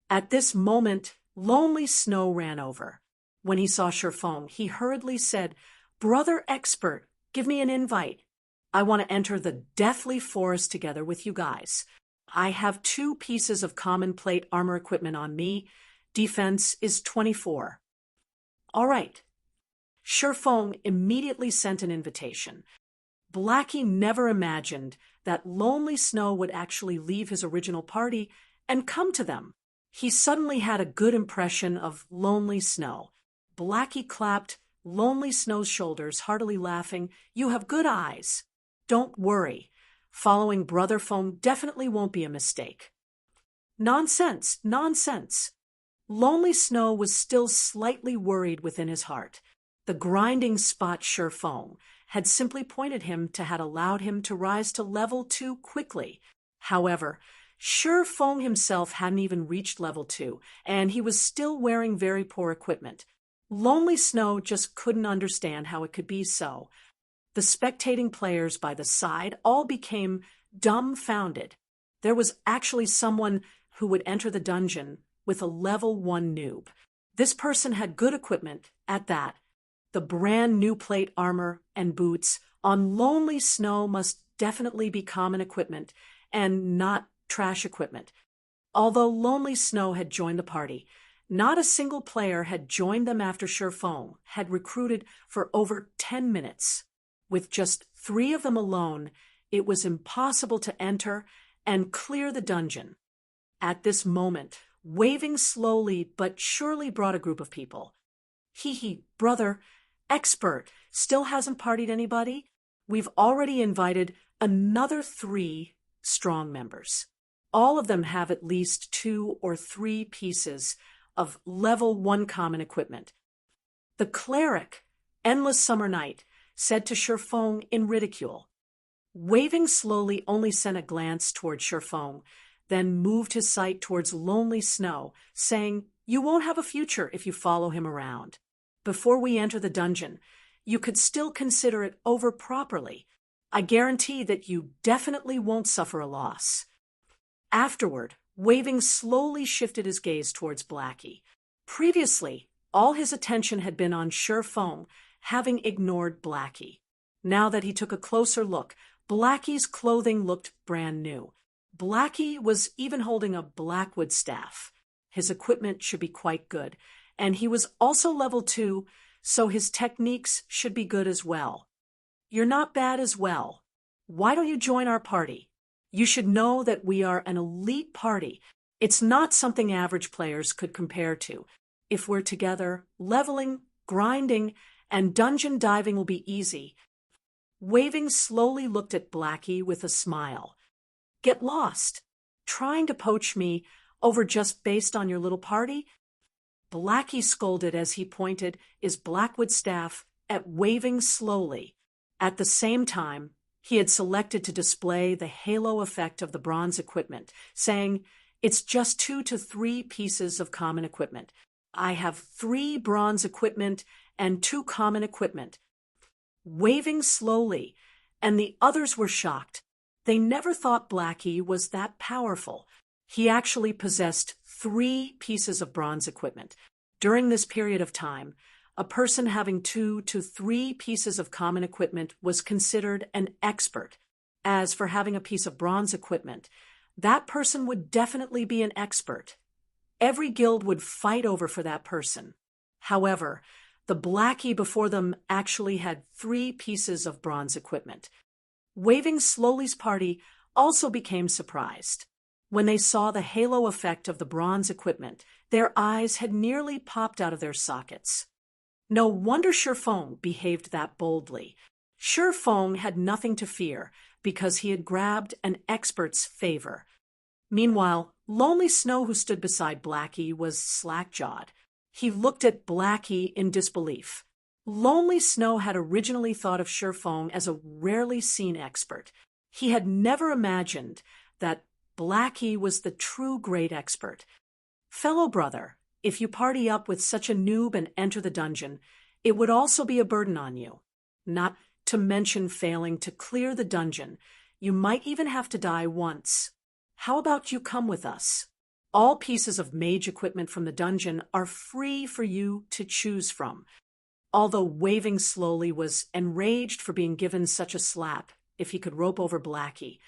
At this moment, Lonely Snow ran over. When he saw Shurfeng, he hurriedly said, "Brother expert, give me an invite. I want to enter the Deathly Forest together with you guys. I have 2 pieces of common plate armor equipment on me. Defense is 24. All right." Shurfeng immediately sent an invitation. Blackie never imagined that Lonely Snow would actually leave his original party and come to them. He suddenly had a good impression of Lonely Snow. Blackie clapped Lonely Snow's shoulders, heartily laughing. "You have good eyes. Don't worry. Following Brother Foam definitely won't be a mistake." Nonsense, nonsense. Lonely Snow was still slightly worried within his heart. The grinding spot Shurfeng had simply pointed him to had allowed him to rise to level 2 quickly. However, Shurfeng himself hadn't even reached level 2, and he was still wearing very poor equipment. Lonely Snow just couldn't understand how it could be so. The spectating players by the side all became dumbfounded. There was actually someone who would enter the dungeon with a level 1 noob. This person had good equipment at that. The brand new plate armor and boots on Lonely Snow must definitely be common equipment and not trash equipment. Although Lonely Snow had joined the party, not a single player had joined them after Shurfeng had recruited for over 10 minutes. With just 3 of them alone, it was impossible to enter and clear the dungeon. At this moment, waving slowly but surely brought a group of people. "Hee, brother, expert, still hasn't partied anybody? We've already invited another 3 strong members. All of them have at least 2 or 3 pieces of level 1 common equipment." The cleric, Endless Summer Night, said to Shurfeng in ridicule. Waving slowly only sent a glance toward Shurfeng, then moved his sight towards Lonely Snow, saying, "You won't have a future if you follow him around. Before we enter the dungeon, you could still consider it over properly. I guarantee that you definitely won't suffer a loss." Afterward, Waving slowly shifted his gaze towards Blackie. Previously, all his attention had been on Shurfeng, having ignored Blackie. Now that he took a closer look, Blackie's clothing looked brand new. Blackie was even holding a Blackwood staff. His equipment should be quite good, and he was also level 2, so his techniques should be good as well. "You're not bad as well. Why don't you join our party? You should know that we are an elite party. It's not something average players could compare to. If we're together, leveling, grinding, and dungeon diving will be easy." Waving slowly looked at Blackie with a smile. "Get lost. Trying to poach me over just based on your little party?" Blackie scolded as he pointed his Blackwood staff at Waving slowly. At the same time, he had selected to display the halo effect of the bronze equipment, saying, "It's just 2 to 3 pieces of common equipment. I have 3 bronze equipment and 2 common equipment. Waving slowly, and the others were shocked. They never thought Blackie was that powerful. He actually possessed 3 pieces of bronze equipment. During this period of time, a person having 2 to 3 pieces of common equipment was considered an expert. As for having a piece of bronze equipment, that person would definitely be an expert. Every guild would fight over for that person. However, the Blackie before them actually had 3 pieces of bronze equipment. Waving Slowly's party also became surprised. When they saw the halo effect of the bronze equipment, their eyes had nearly popped out of their sockets. No wonder Shifeng behaved that boldly. Shifeng had nothing to fear because he had grabbed an expert's favor. Meanwhile, Lonely Snow, who stood beside Blackie, was slack-jawed. He looked at Blackie in disbelief. Lonely Snow had originally thought of Shifeng as a rarely seen expert. He had never imagined that Blackie was the true great expert. Fellow brother, if you party up with such a noob and enter the dungeon, it would also be a burden on you. Not to mention failing to clear the dungeon, you might even have to die once. How about you come with us? All pieces of mage equipment from the dungeon are free for you to choose from. Although Waving Slowly was enraged for being given such a slap if he could rope over Blackie,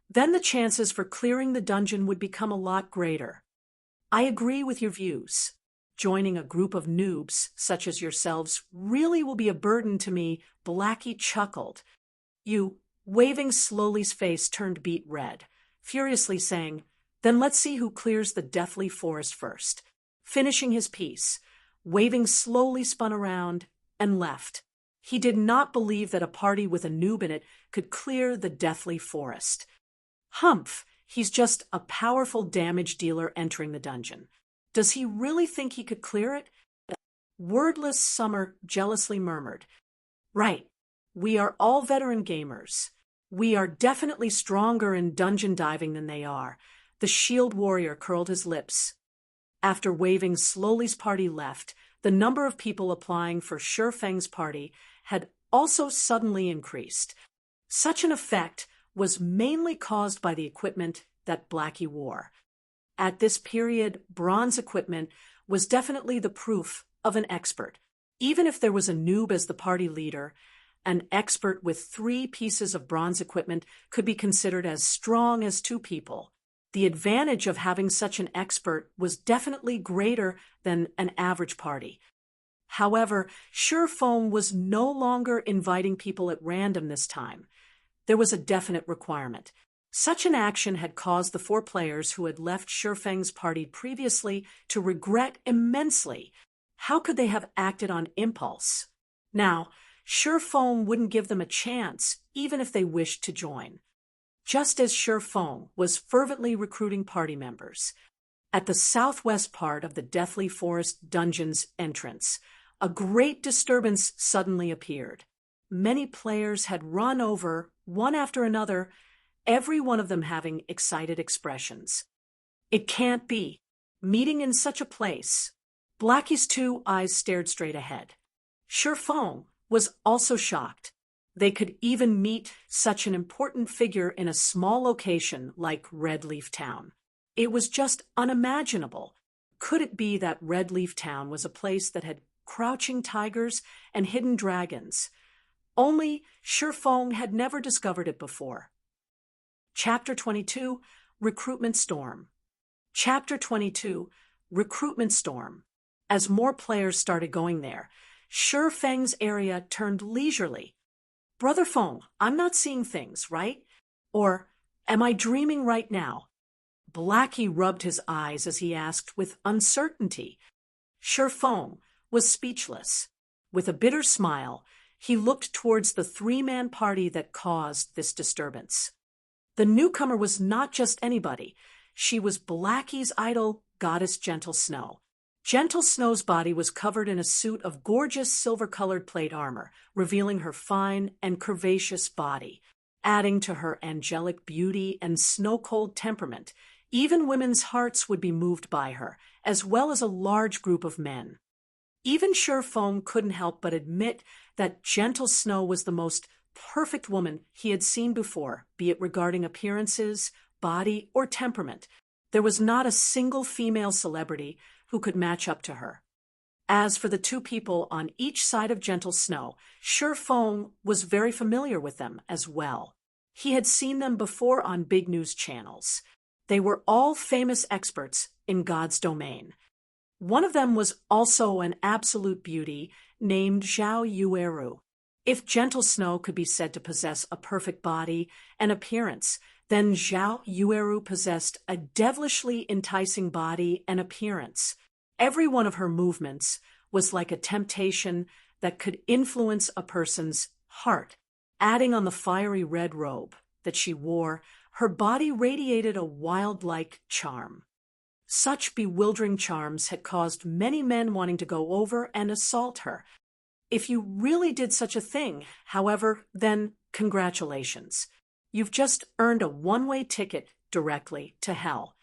then the chances for clearing the dungeon would become a lot greater. I agree with your views. Joining a group of noobs such as yourselves really will be a burden to me, Blackie chuckled. Waving Slowly's face turned beet red, furiously saying, "Then let's see who clears the deathly forest first." Finishing his piece, Waving Slowly spun around and left. He did not believe that a party with a noob in it could clear the deathly forest. Humph, he's just a powerful damage dealer entering the dungeon. Does he really think he could clear it? Wordless Summer jealously murmured, "Right, we are all veteran gamers. We are definitely stronger in dungeon diving than they are." The shield warrior curled his lips. After Waving Slowly's party left, the number of people applying for Shifeng's party had also suddenly increased. Such an effect was mainly caused by the equipment that Blackie wore. At this period, bronze equipment was definitely the proof of an expert. Even if there was a noob as the party leader, an expert with 3 pieces of bronze equipment could be considered as strong as 2 people. The advantage of having such an expert was definitely greater than an average party. However, Shifeng was no longer inviting people at random this time. There was a definite requirement. Such an action had caused the 4 players who had left Shifeng's party previously to regret immensely. How could they have acted on impulse? Now, Shifeng wouldn't give them a chance, even if they wished to join. Just as Shifeng was fervently recruiting party members, at the southwest part of the Deathly Forest dungeon's entrance, a great disturbance suddenly appeared. Many players had run over, one after another, every one of them having excited expressions. It can't be. Meeting in such a place. Blackie's 2 eyes stared straight ahead. Shifeng was also shocked. They could even meet such an important figure in a small location like Red Leaf Town. It was just unimaginable. Could it be that Red Leaf Town was a place that had crouching tigers and hidden dragons? Only Shifeng had never discovered it before. Chapter 22, Recruitment Storm. Chapter 22, Recruitment Storm. As more players started going there, Shifeng's area turned leisurely. "Brother Feng, I'm not seeing things, right? Or am I dreaming right now?" Blackie rubbed his eyes as he asked with uncertainty. Shifeng was speechless. With a bitter smile, he looked towards the 3-man party that caused this disturbance. The newcomer was not just anybody. She was Blackie's idol, Goddess Gentle Snow. Gentle Snow's body was covered in a suit of gorgeous silver-colored plate armor, revealing her fine and curvaceous body. Adding to her angelic beauty and snow-cold temperament, Even women's hearts would be moved by her, as well as a large group of men. Even Sure Feng couldn't help but admit that Gentle Snow was the most perfect woman he had seen before, be it regarding appearances, body, or temperament. There was not a single female celebrity who could match up to her. As for the two people on each side of Gentle Snow, Sure Feng was very familiar with them as well. He had seen them before on big news channels. They were all famous experts in God's domain. One of them was also an absolute beauty named Zhao Yueru. If Gentle Snow could be said to possess a perfect body and appearance, then Zhao Yueru possessed a devilishly enticing body and appearance. Every one of her movements was like a temptation that could influence a person's heart. Adding on the fiery red robe that she wore, her body radiated a wild-like charm. Such bewildering charms had caused many men wanting to go over and assault her. If you really did such a thing, however, then congratulations. You've just earned a one-way ticket directly to hell.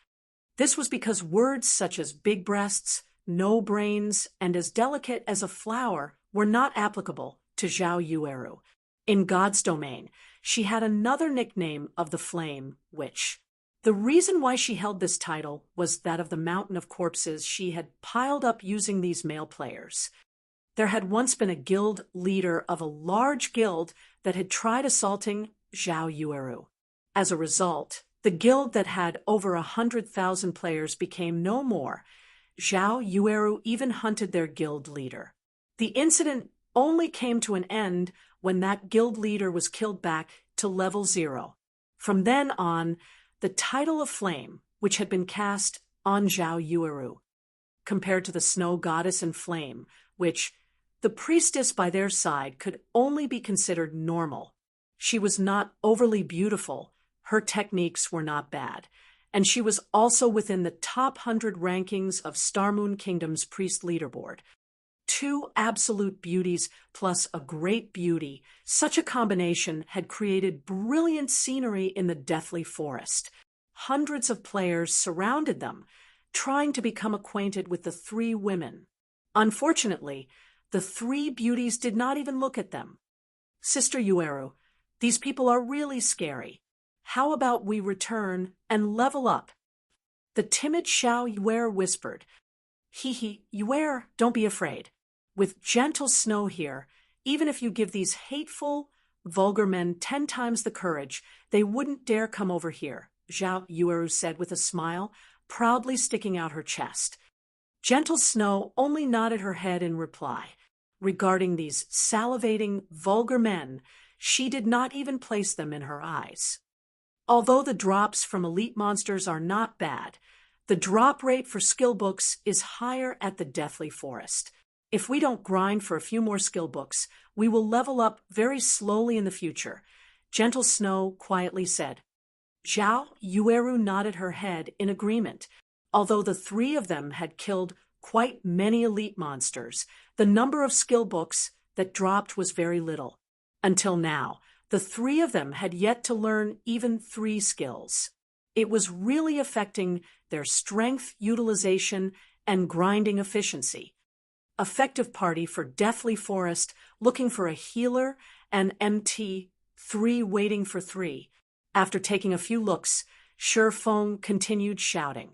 This was because words such as big breasts, no brains, and as delicate as a flower were not applicable to Zhao Yueru. In God's domain, she had another nickname of the Flame Witch. The reason why she held this title was that of the mountain of corpses she had piled up using these male players. There had once been a guild leader of a large guild that had tried assaulting Zhao Yueru. As a result, the guild that had over 100,000 players became no more. Zhao Yueru even hunted their guild leader. The incident only came to an end when that guild leader was killed back to level 0. From then on, the title of Flame, which had been cast on Zhao Yueru, compared to the snow goddess and flame, which the priestess by their side could only be considered normal. She was not overly beautiful, her techniques were not bad, and she was also within the top 100 rankings of Starmoon Kingdom's priest leaderboard. Two absolute beauties plus a great beauty, such a combination had created brilliant scenery in the deathly forest. Hundreds of players surrounded them, trying to become acquainted with the three women. Unfortunately, the three beauties did not even look at them. Sister Yueru, these people are really scary. How about we return and level up? The timid Zhao Yueru whispered. Hee, Yueru, don't be afraid. With Gentle Snow here, even if you give these hateful, vulgar men 10 times the courage, they wouldn't dare come over here, Zhao Yueru said with a smile, proudly sticking out her chest. Gentle Snow only nodded her head in reply. Regarding these salivating, vulgar men, she did not even place them in her eyes. Although the drops from elite monsters are not bad, the drop rate for skill books is higher at the Deathly Forest. If we don't grind for a few more skill books, we will level up very slowly in the future, Gentle Snow quietly said. Zhao Yueru nodded her head in agreement. Although the three of them had killed quite many elite monsters, the number of skill books that dropped was very little. Until now, the three of them had yet to learn even 3 skills. It was really affecting their strength utilization and grinding efficiency. Effective party for Deathly Forest looking for a healer and MT3 waiting for 3. After taking a few looks, Sure Feng continued shouting.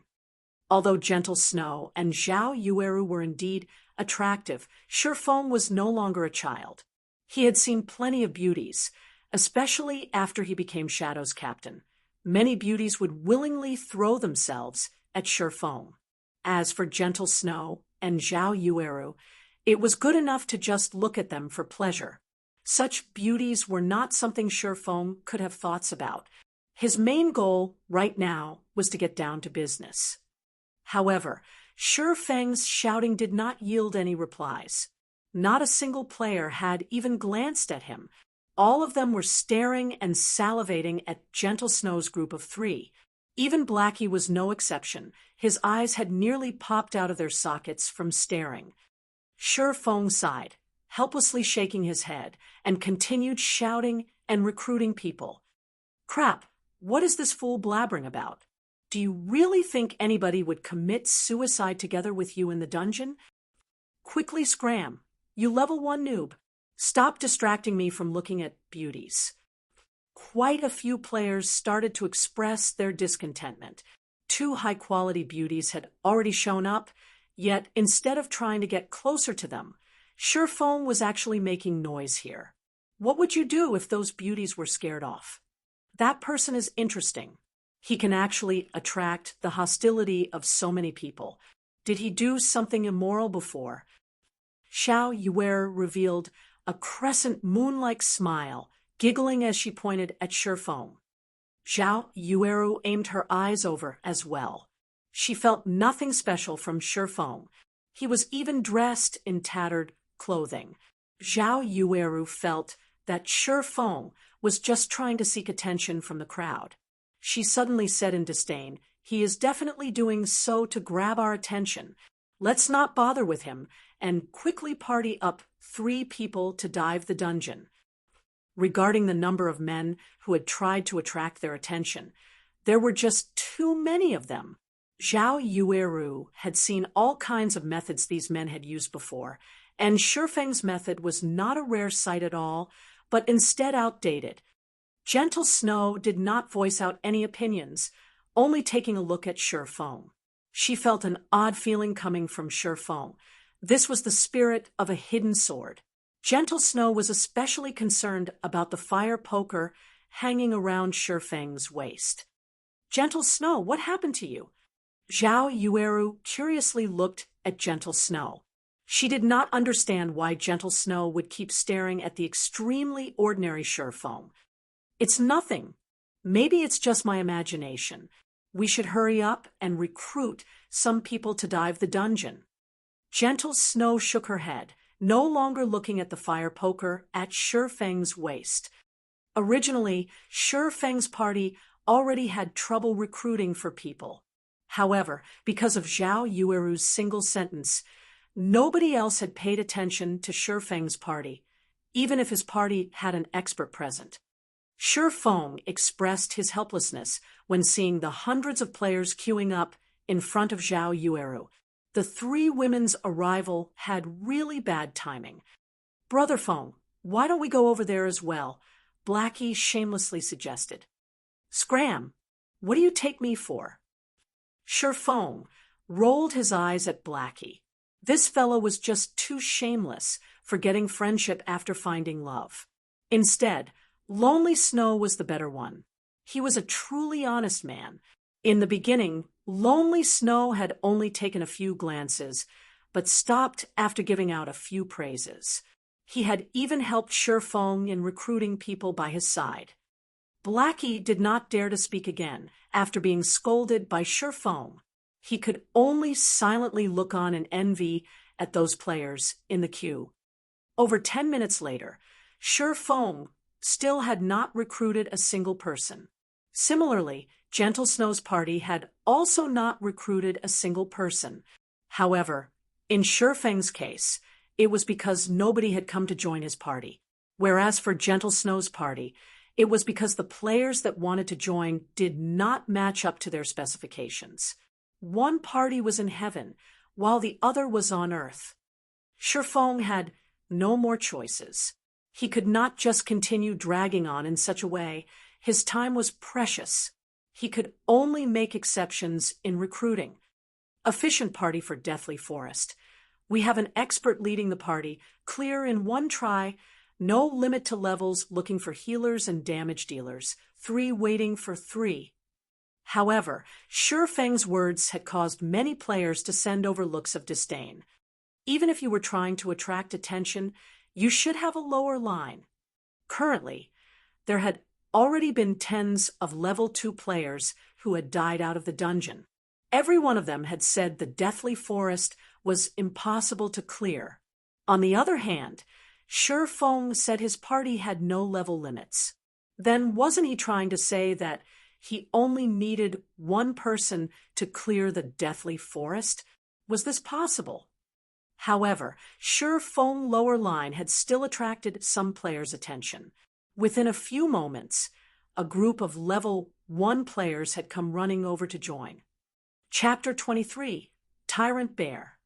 Although Gentle Snow and Zhao Yueru were indeed attractive, Sure Feng was no longer a child. He had seen plenty of beauties, especially after he became Shadow's captain. Many beauties would willingly throw themselves at Sure Feng. As for Gentle Snow and Zhao Yueru, it was good enough to just look at them for pleasure. Such beauties were not something Sure Feng could have thoughts about. His main goal right now was to get down to business. However, Sure Feng's shouting did not yield any replies. Not a single player had even glanced at him. All of them were staring and salivating at Gentle Snow's group of 3. Even Blackie was no exception. His eyes had nearly popped out of their sockets from staring. Sure Feng sighed, helplessly shaking his head, and continued shouting and recruiting people. Crap, what is this fool blabbering about? Do you really think anybody would commit suicide together with you in the dungeon? Quickly scram. You level 1 noob. Stop distracting me from looking at beauties. Quite a few players started to express their discontentment. 2 high-quality beauties had already shown up, yet instead of trying to get closer to them, Surephone was actually making noise here. What would you do if those beauties were scared off? That person is interesting. He can actually attract the hostility of so many people. Did he do something immoral before? Xiao Yuer revealed a crescent moon-like smile, giggling as she pointed at Surephone. Zhao Yueru aimed her eyes over as well. She felt nothing special from Surephone. He was even dressed in tattered clothing. Zhao Yueru felt that Surephone was just trying to seek attention from the crowd. She suddenly said in disdain, "He is definitely doing so to grab our attention. Let's not bother with him," and quickly party up 3 people to dive the dungeon. Regarding the number of men who had tried to attract their attention, there were just too many of them. Zhao Yueru had seen all kinds of methods these men had used before, and Shifeng's method was not a rare sight at all, but instead outdated. Gentle Snow did not voice out any opinions, only taking a look at Surephone. She felt an odd feeling coming from Surephone. This was the spirit of a hidden sword. Gentle Snow was especially concerned about the fire poker hanging around Shifeng's waist. "Gentle Snow, what happened to you?" Zhao Yueru curiously looked at Gentle Snow. She did not understand why Gentle Snow would keep staring at the extremely ordinary Surephone. "It's nothing. Maybe it's just my imagination. We should hurry up and recruit some people to dive the dungeon." Gentle Snow shook her head, no longer looking at the fire poker at Shifeng's waist. Originally, Shifeng's party already had trouble recruiting for people. However, because of Zhao Yueru's single sentence, nobody else had paid attention to Shifeng's party, even if his party had an expert present. Surephone expressed his helplessness when seeing the hundreds of players queuing up in front of Zhao Yueru. The 3 women's arrival had really bad timing. "Brother Phone, why don't we go over there as well?" Blackie shamelessly suggested. "Scram, what do you take me for?" Surephone rolled his eyes at Blackie. This fellow was just too shameless for getting friendship after finding love. Instead, Lonely Snow was the better one. He was a truly honest man. In the beginning, Lonely Snow had only taken a few glances, but stopped after giving out a few praises. He had even helped Surephone in recruiting people by his side. Blackie did not dare to speak again after being scolded by Surephone. He could only silently look on in envy at those players in the queue. Over 10 minutes later, Surephone still had not recruited a single person. Similarly, Gentle Snow's party had also not recruited a single person. However, in Shifeng's case, it was because nobody had come to join his party. Whereas for Gentle Snow's party, it was because the players that wanted to join did not match up to their specifications. One party was in heaven, while the other was on earth. Surephone had no more choices. He could not just continue dragging on in such a way. His time was precious. He could only make exceptions in recruiting. Efficient party for Deathly Forest. We have an expert leading the party, clear in 1 try, no limit to levels, looking for healers and damage dealers, 3 waiting for 3. However, Shifeng's words had caused many players to send over looks of disdain. Even if you were trying to attract attention, you should have a lower line. Currently, there had already been tens of level 2 players who had died out of the dungeon. Every one of them had said the Deathly Forest was impossible to clear. On the other hand, Surephone said his party had no level limits. Then wasn't he trying to say that he only needed 1 person to clear the Deathly Forest? Was this possible? However, Surephone's lower line had still attracted some players' attention. Within a few moments, a group of level 1 players had come running over to join. Chapter 23, Tyrant Bear.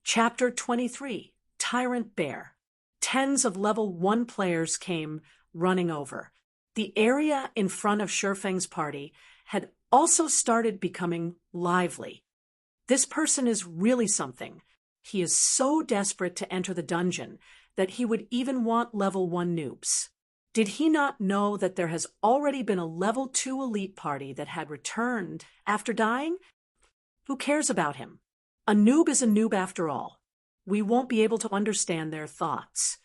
Chapter 23, Tyrant Bear. Tens of level 1 players came running over. The area in front of Shurfeng's party had also started becoming lively. This person is really something. He is so desperate to enter the dungeon that he would even want level 1 noobs. Did he not know that there has already been a level 2 elite party that had returned after dying? Who cares about him? A noob is a noob after all. We won't be able to understand their thoughts.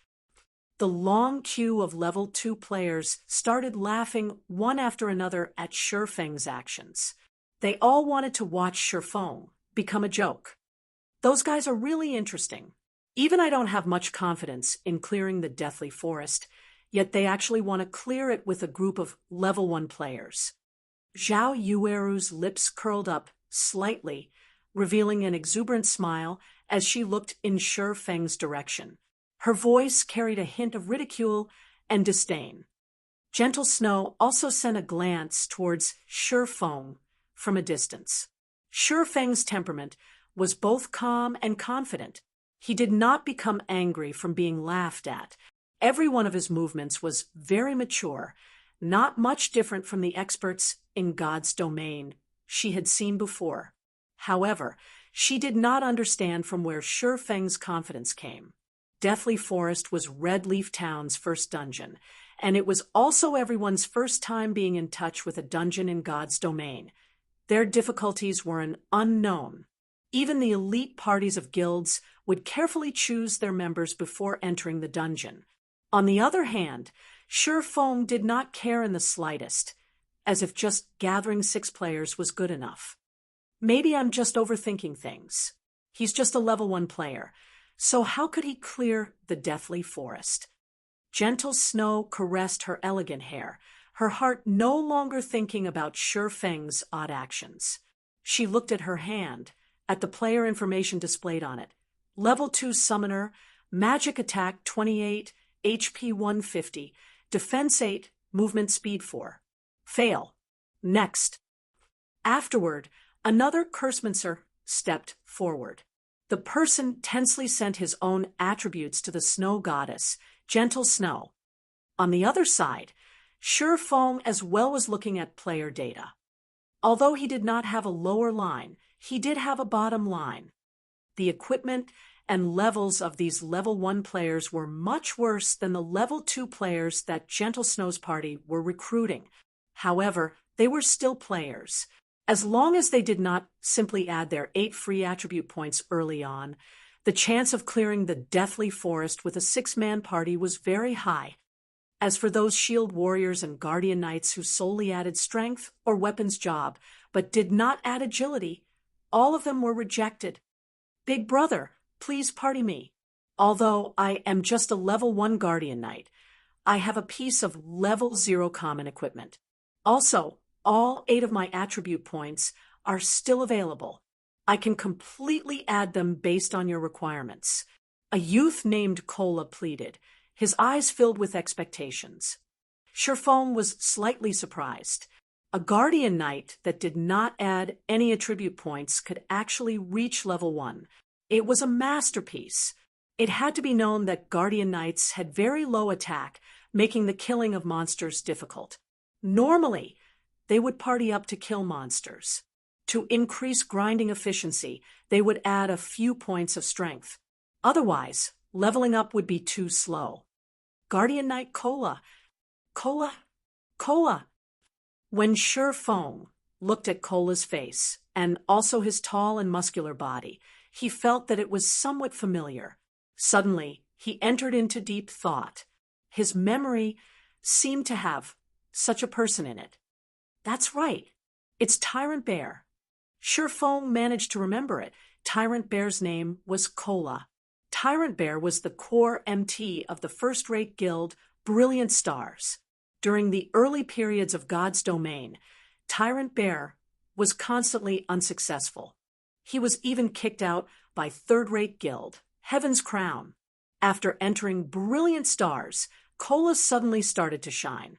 The long queue of level 2 players started laughing one after another at Shurfeng's actions. They all wanted to watch Shurfeng become a joke. Those guys are really interesting. Even I don't have much confidence in clearing the Deathly Forest, yet they actually want to clear it with a group of level 1 players. Zhao Yueru's lips curled up slightly, revealing an exuberant smile as she looked in Shurfeng's direction. Her voice carried a hint of ridicule and disdain. Gentle Snow also sent a glance towards Shurfeng from a distance. Shurfeng's temperament was both calm and confident. He did not become angry from being laughed at. Every one of his movements was very mature, not much different from the experts in God's domain she had seen before. However, she did not understand from where Shurfeng's confidence came. Deathly Forest was Red Leaf Town's first dungeon, and it was also everyone's first time being in touch with a dungeon in God's domain. Their difficulties were an unknown. Even the elite parties of guilds would carefully choose their members before entering the dungeon. On the other hand, Shurfeng did not care in the slightest, as if just gathering 6 players was good enough. Maybe I'm just overthinking things. He's just a level 1 player, so how could he clear the Deathly Forest? Gentle Snow caressed her elegant hair, her heart no longer thinking about Shurfeng's odd actions. She looked at her hand, at the player information displayed on it. Level 2 Summoner, Magic Attack 28, HP 150, Defense 8, Movement Speed 4. Fail. Next. Afterward, another Cursemancer stepped forward. The person tensely sent his own attributes to the snow goddess, Gentle Snow. On the other side, Shurfeng as well was looking at player data. Although he did not have a lower line, he did have a bottom line. The equipment and levels of these level 1 players were much worse than the level 2 players that Gentle Snow's party were recruiting. However, they were still players. As long as they did not simply add their 8 free attribute points early on, the chance of clearing the Deathly Forest with a 6-man party was very high. As for those shield warriors and guardian knights who solely added strength or weapons job, but did not add agility, all of them were rejected. Big brother, please party me. Although I am just a level 1 guardian knight, I have a piece of level 0 common equipment. Also, all 8 of my attribute points are still available. I can completely add them based on your requirements. A youth named Kola pleaded, his eyes filled with expectations. Shurfeng was slightly surprised. A guardian knight that did not add any attribute points could actually reach level 1. It was a masterpiece. It had to be known that guardian knights had very low attack, making the killing of monsters difficult. Normally, they would party up to kill monsters. To increase grinding efficiency, they would add a few points of strength. Otherwise, leveling up would be too slow. Guardian Knight Kola. When Shurfeng looked at Kola's face, and also his tall and muscular body, he felt that it was somewhat familiar. Suddenly, he entered into deep thought. His memory seemed to have such a person in it. That's right. It's Tyrant Bear. Shurfeng managed to remember it. Tyrant Bear's name was Kola. Tyrant Bear was the core MT of the first-rate guild Brilliant Stars. During the early periods of God's domain, Tyrant Bear was constantly unsuccessful. He was even kicked out by third-rate guild, Heaven's Crown. After entering Brilliant Stars, Kola suddenly started to shine.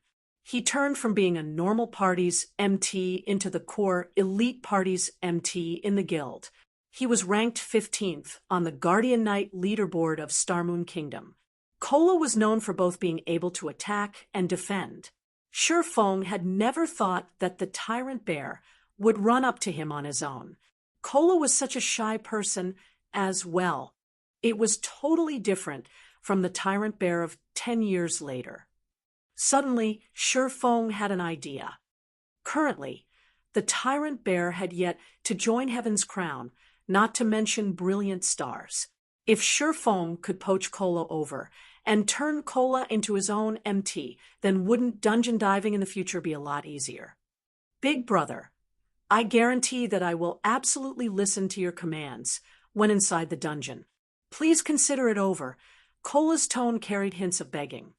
He turned from being a normal party's MT into the core elite party's MT in the guild. He was ranked 15th on the Guardian Knight leaderboard of Starmoon Kingdom. Kola was known for both being able to attack and defend. Shifeng had never thought that the Tyrant Bear would run up to him on his own. Kola was such a shy person as well. It was totally different from the Tyrant Bear of 10 years later. Suddenly, Shifeng had an idea. Currently, the Tyrant Bear had yet to join Heaven's Crown, not to mention brilliant stars. If Shifeng could poach Kola over and turn Kola into his own MT, then wouldn't dungeon diving in the future be a lot easier? Big brother, I guarantee that I will absolutely listen to your commands when inside the dungeon. Please consider it over. Kola's tone carried hints of begging.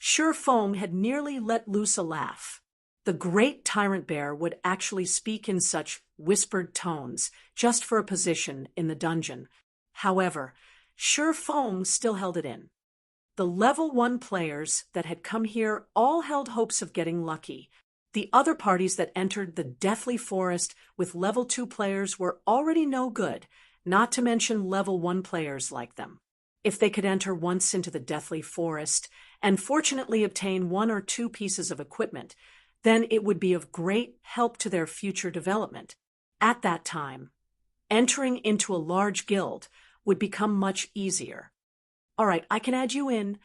Shifeng had nearly let loose a laugh. The great Tyrant Bear would actually speak in such whispered tones just for a position in the dungeon. However, Shifeng still held it in. The level 1 players that had come here all held hopes of getting lucky. The other parties that entered the Deathly Forest with level 2 players were already no good, not to mention level 1 players like them. If they could enter once into the Deathly Forest and fortunately obtain 1 or 2 pieces of equipment, then it would be of great help to their future development. At that time, entering into a large guild would become much easier. All right, I can add you in.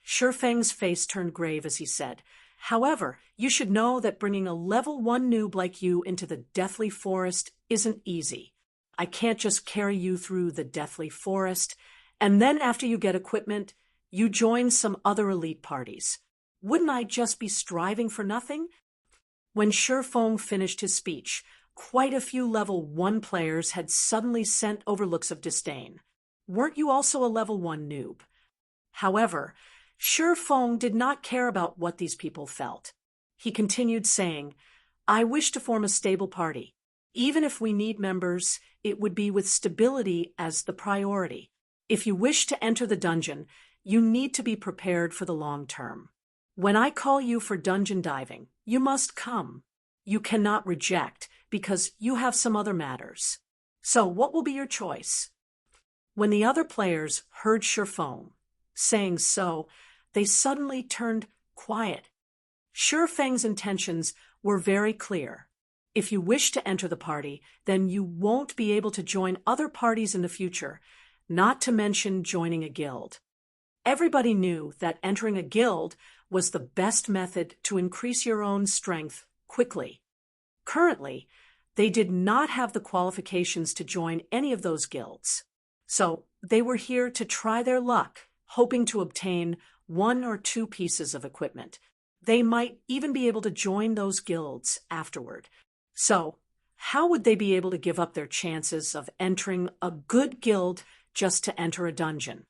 Shifeng's face turned grave as he said, however, you should know that bringing a level 1 noob like you into the Deathly Forest isn't easy. I can't just carry you through the Deathly Forest, and then after you get equipment, you join some other elite parties. Wouldn't I just be striving for nothing? When Shifeng finished his speech, quite a few level 1 players had suddenly sent over looks of disdain. Weren't you also a level 1 noob? However, Shifeng did not care about what these people felt. He continued saying, I wish to form a stable party. Even if we need members, it would be with stability as the priority. If you wish to enter the dungeon, you need to be prepared for the long term. When I call you for dungeon diving, you must come. You cannot reject because you have some other matters. So what will be your choice? When the other players heard Shifeng saying so, they suddenly turned quiet. Shifeng's intentions were very clear. If you wish to enter the party, then you won't be able to join other parties in the future, not to mention joining a guild. Everybody knew that entering a guild was the best method to increase your own strength quickly. Currently, they did not have the qualifications to join any of those guilds. So they were here to try their luck, hoping to obtain 1 or 2 pieces of equipment. They might even be able to join those guilds afterward. So how would they be able to give up their chances of entering a good guild just to enter a dungeon?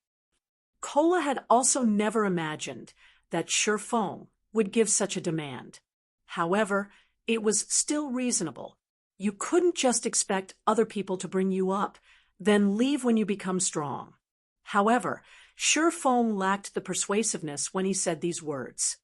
Kola had also never imagined that Shifeng would give such a demand. However, it was still reasonable. You couldn't just expect other people to bring you up, then leave when you become strong. However, Shifeng lacked the persuasiveness when he said these words.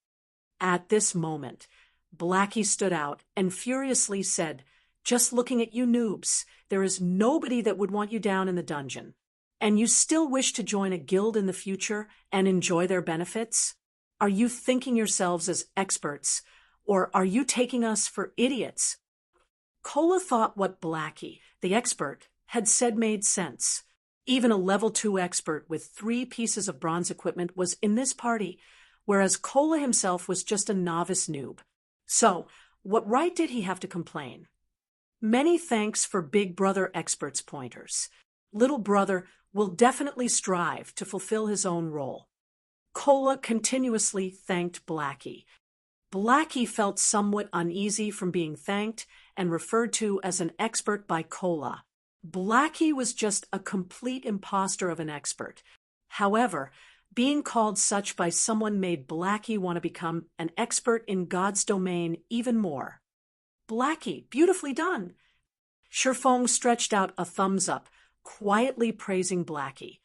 At this moment, Blackie stood out and furiously said, just looking at you noobs, there is nobody that would want you down in the dungeon. And you still wish to join a guild in the future and enjoy their benefits? Are you thinking yourselves as experts, or are you taking us for idiots? Kola thought what Blackie, the expert, had said made sense. Even a level 2 expert with 3 pieces of bronze equipment was in this party, whereas Kola himself was just a novice noob. So, what right did he have to complain? Many thanks for Big Brother Expert's pointers. Little Brother will definitely strive to fulfill his own role. Kola continuously thanked Blackie. Blackie felt somewhat uneasy from being thanked and referred to as an expert by Kola. Blackie was just a complete imposter of an expert. However, being called such by someone made Blackie want to become an expert in God's domain even more. Blackie, beautifully done. Shifeng stretched out a thumbs up, quietly praising Blackie.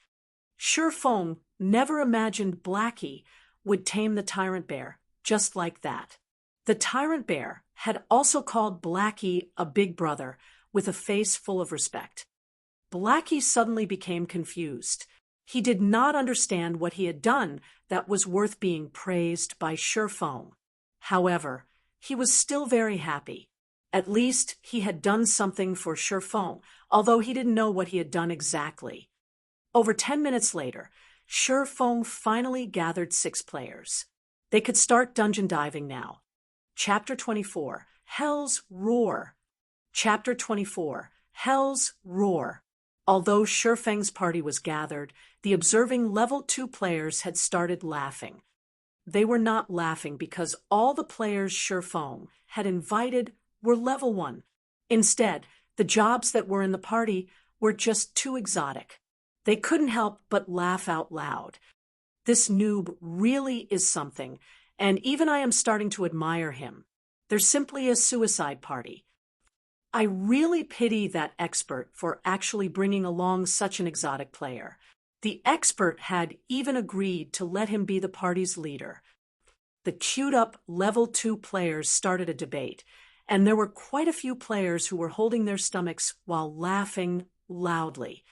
Shifeng never imagined Blackie would tame the Tyrant Bear just like that. The tyrant bear had also called Blackie a big brother with a face full of respect. Blackie suddenly became confused. He did not understand what he had done that was worth being praised by Sherfong. However, he was still very happy. At least he had done something for Sherfong, although he didn't know what he had done exactly. Over 10 minutes later, Sherfong finally gathered 6 players. They could start dungeon diving now. Chapter 24, Hell's Roar. Chapter 24, Hell's Roar. Although Sherfeng's party was gathered, the observing level 2 players had started laughing. They were not laughing because all the players Sherfeng had invited were level 1. Instead, the jobs that were in the party were just too exotic. They couldn't help but laugh out loud. This noob really is something, and even I am starting to admire him. They're simply a suicide party. I really pity that expert for actually bringing along such an exotic player. The expert had even agreed to let him be the party's leader. The queued-up level 2 players started a debate, and there were quite a few players who were holding their stomachs while laughing loudly.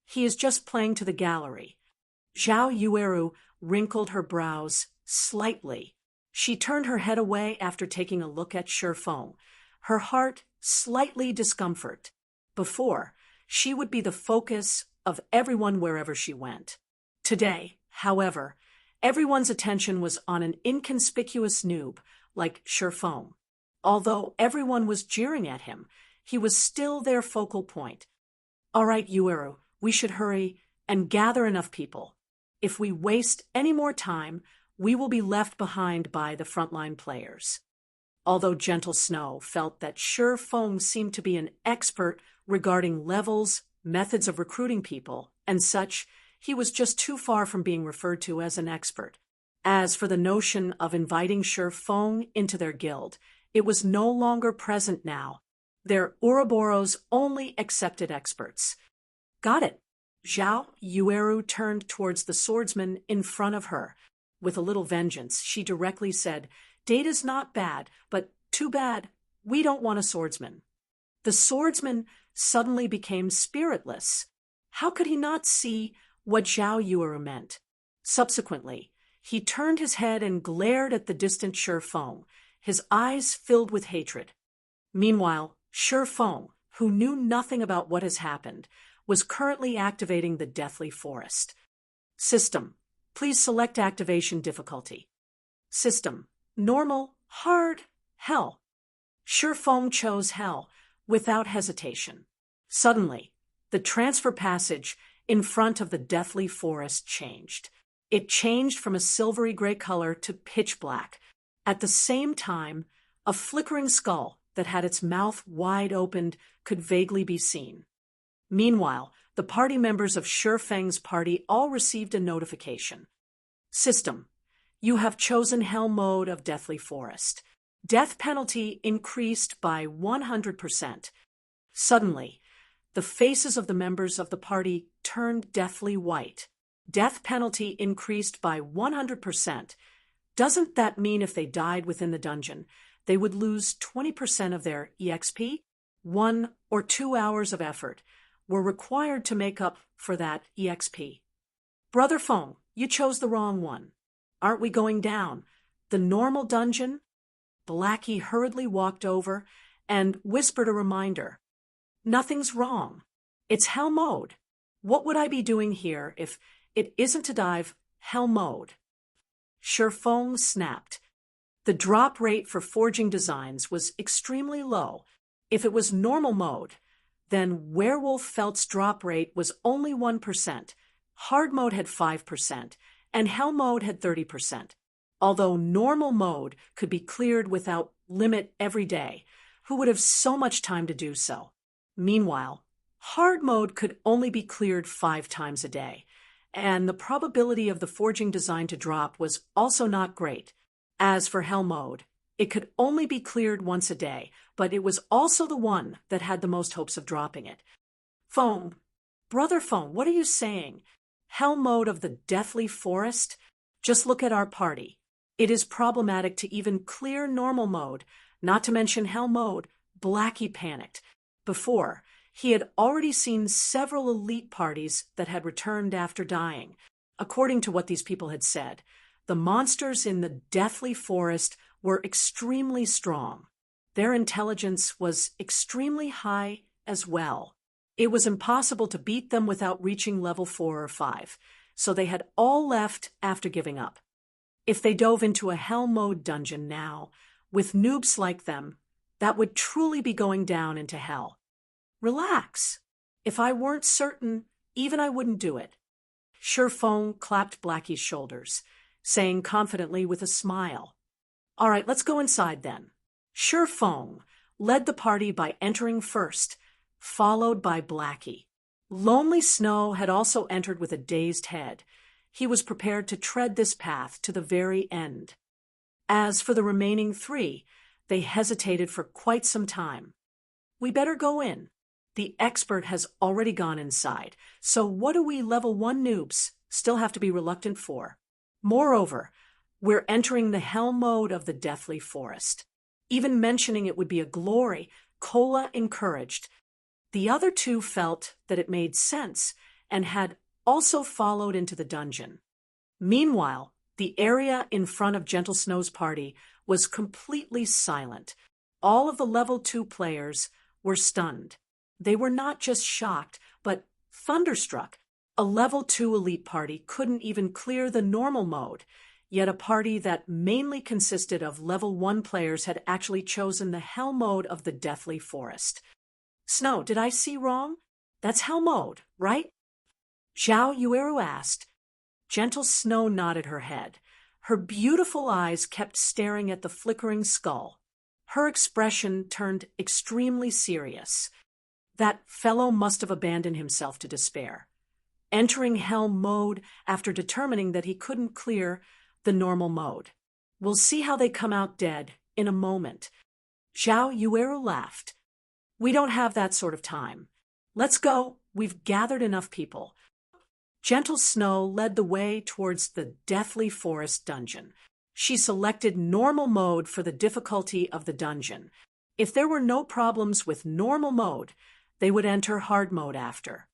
He is just playing to the gallery. Zhao Yueru wrinkled her brows slightly. She turned her head away after taking a look at Sherfeng, her heart slightly discomfort. Before, she would be the focus of everyone wherever she went. Today, however, everyone's attention was on an inconspicuous noob like Sherfeng. Although everyone was jeering at him, he was still their focal point. All right, Yueru, we should hurry and gather enough people. If we waste any more time, we will be left behind by the frontline players. Although Gentle Snow felt that Sherfeng seemed to be an expert regarding levels, methods of recruiting people, and such, he was just too far from being referred to as an expert. As for the notion of inviting Sherfeng into their guild, it was no longer present now. They're Ouroboros' only accepted experts. Got it. Zhao Yueru turned towards the swordsman in front of her. With a little vengeance, she directly said, "Data's not bad, but too bad. We don't want a swordsman." The swordsman suddenly became spiritless. How could he not see what Zhao Yueru meant? Subsequently, he turned his head and glared at the distant Sherfeng, his eyes filled with hatred. Meanwhile, Sherfeng, who knew nothing about what has happened, was currently activating the Deathly Forest. System, please select activation difficulty. System, normal, hard, hell. Sherfeng chose hell without hesitation. Suddenly, the transfer passage in front of the Deathly Forest changed. It changed from a silvery gray color to pitch black. At the same time, a flickering skull that had its mouth wide opened could vaguely be seen. Meanwhile, the party members of Sherfeng's party all received a notification. System, you have chosen Hell mode of Deathly Forest. Death penalty increased by 100%. Suddenly, the faces of the members of the party turned deathly white. Death penalty increased by 100%. Doesn't that mean if they died within the dungeon, they would lose 20% of their EXP? 1 or 2 hours of effort were required to make up for that EXP. Brother Feng, you chose the wrong one. Aren't we going down the normal dungeon? Blackie hurriedly walked over and whispered a reminder. Nothing's wrong. It's Hell mode. What would I be doing here if it isn't to dive Hell mode? Sherfeng snapped. The drop rate for forging designs was extremely low. If it was normal mode, then Werewolf Felt's drop rate was only 1%, hard mode had 5%, and Hell mode had 30%. Although normal mode could be cleared without limit every day, who would have so much time to do so? Meanwhile, hard mode could only be cleared 5 times a day, and the probability of the forging design to drop was also not great. As for Hell mode, it could only be cleared once a day, but it was also the one that had the most hopes of dropping it. Phone, Brother Phone, what are you saying? Hell mode of the Deathly Forest? Just look at our party. It is problematic to even clear normal mode, not to mention hell mode. Blackie panicked. Before, he had already seen several elite parties that had returned after dying. According to what these people had said, the monsters in the deathly forest were extremely strong. Their intelligence was extremely high as well. It was impossible to beat them without reaching level 4 or 5, so they had all left after giving up. If they dove into a hell mode dungeon now, with noobs like them, that would truly be going down into hell. Relax. If I weren't certain, even I wouldn't do it. Feng clapped Blackie's shoulders, saying confidently with a smile, "All right, let's go inside then." Feng led the party by entering first, followed by Blackie. Lonely Snow had also entered with a dazed head. He was prepared to tread this path to the very end. As for the remaining 3, they hesitated for quite some time. "We better go in. The expert has already gone inside, so what do we level 1 noobs still have to be reluctant for? Moreover, we're entering the hell mode of the deathly forest. Even mentioning it would be a glory," Cola encouraged. The other 2 felt that it made sense and had also followed into the dungeon. Meanwhile, the area in front of Gentle Snow's party was completely silent. All of the level 2 players were stunned. They were not just shocked, but thunderstruck. A level 2 elite party couldn't even clear the normal mode, yet a party that mainly consisted of level 1 players had actually chosen the hell mode of the deathly forest. "Snow, did I see wrong? That's hell mode, right?" Zhao Yueru asked. Gentle Snow nodded her head. Her beautiful eyes kept staring at the flickering skull. Her expression turned extremely serious. That fellow must have abandoned himself to despair, entering hell mode after determining that he couldn't clear the normal mode. "We'll see how they come out dead in a moment." Zhao Yueru laughed. "We don't have that sort of time. Let's go. We've gathered enough people." Gentle Snow led the way towards the deathly forest dungeon. She selected normal mode for the difficulty of the dungeon. If there were no problems with normal mode, they would enter hard mode after.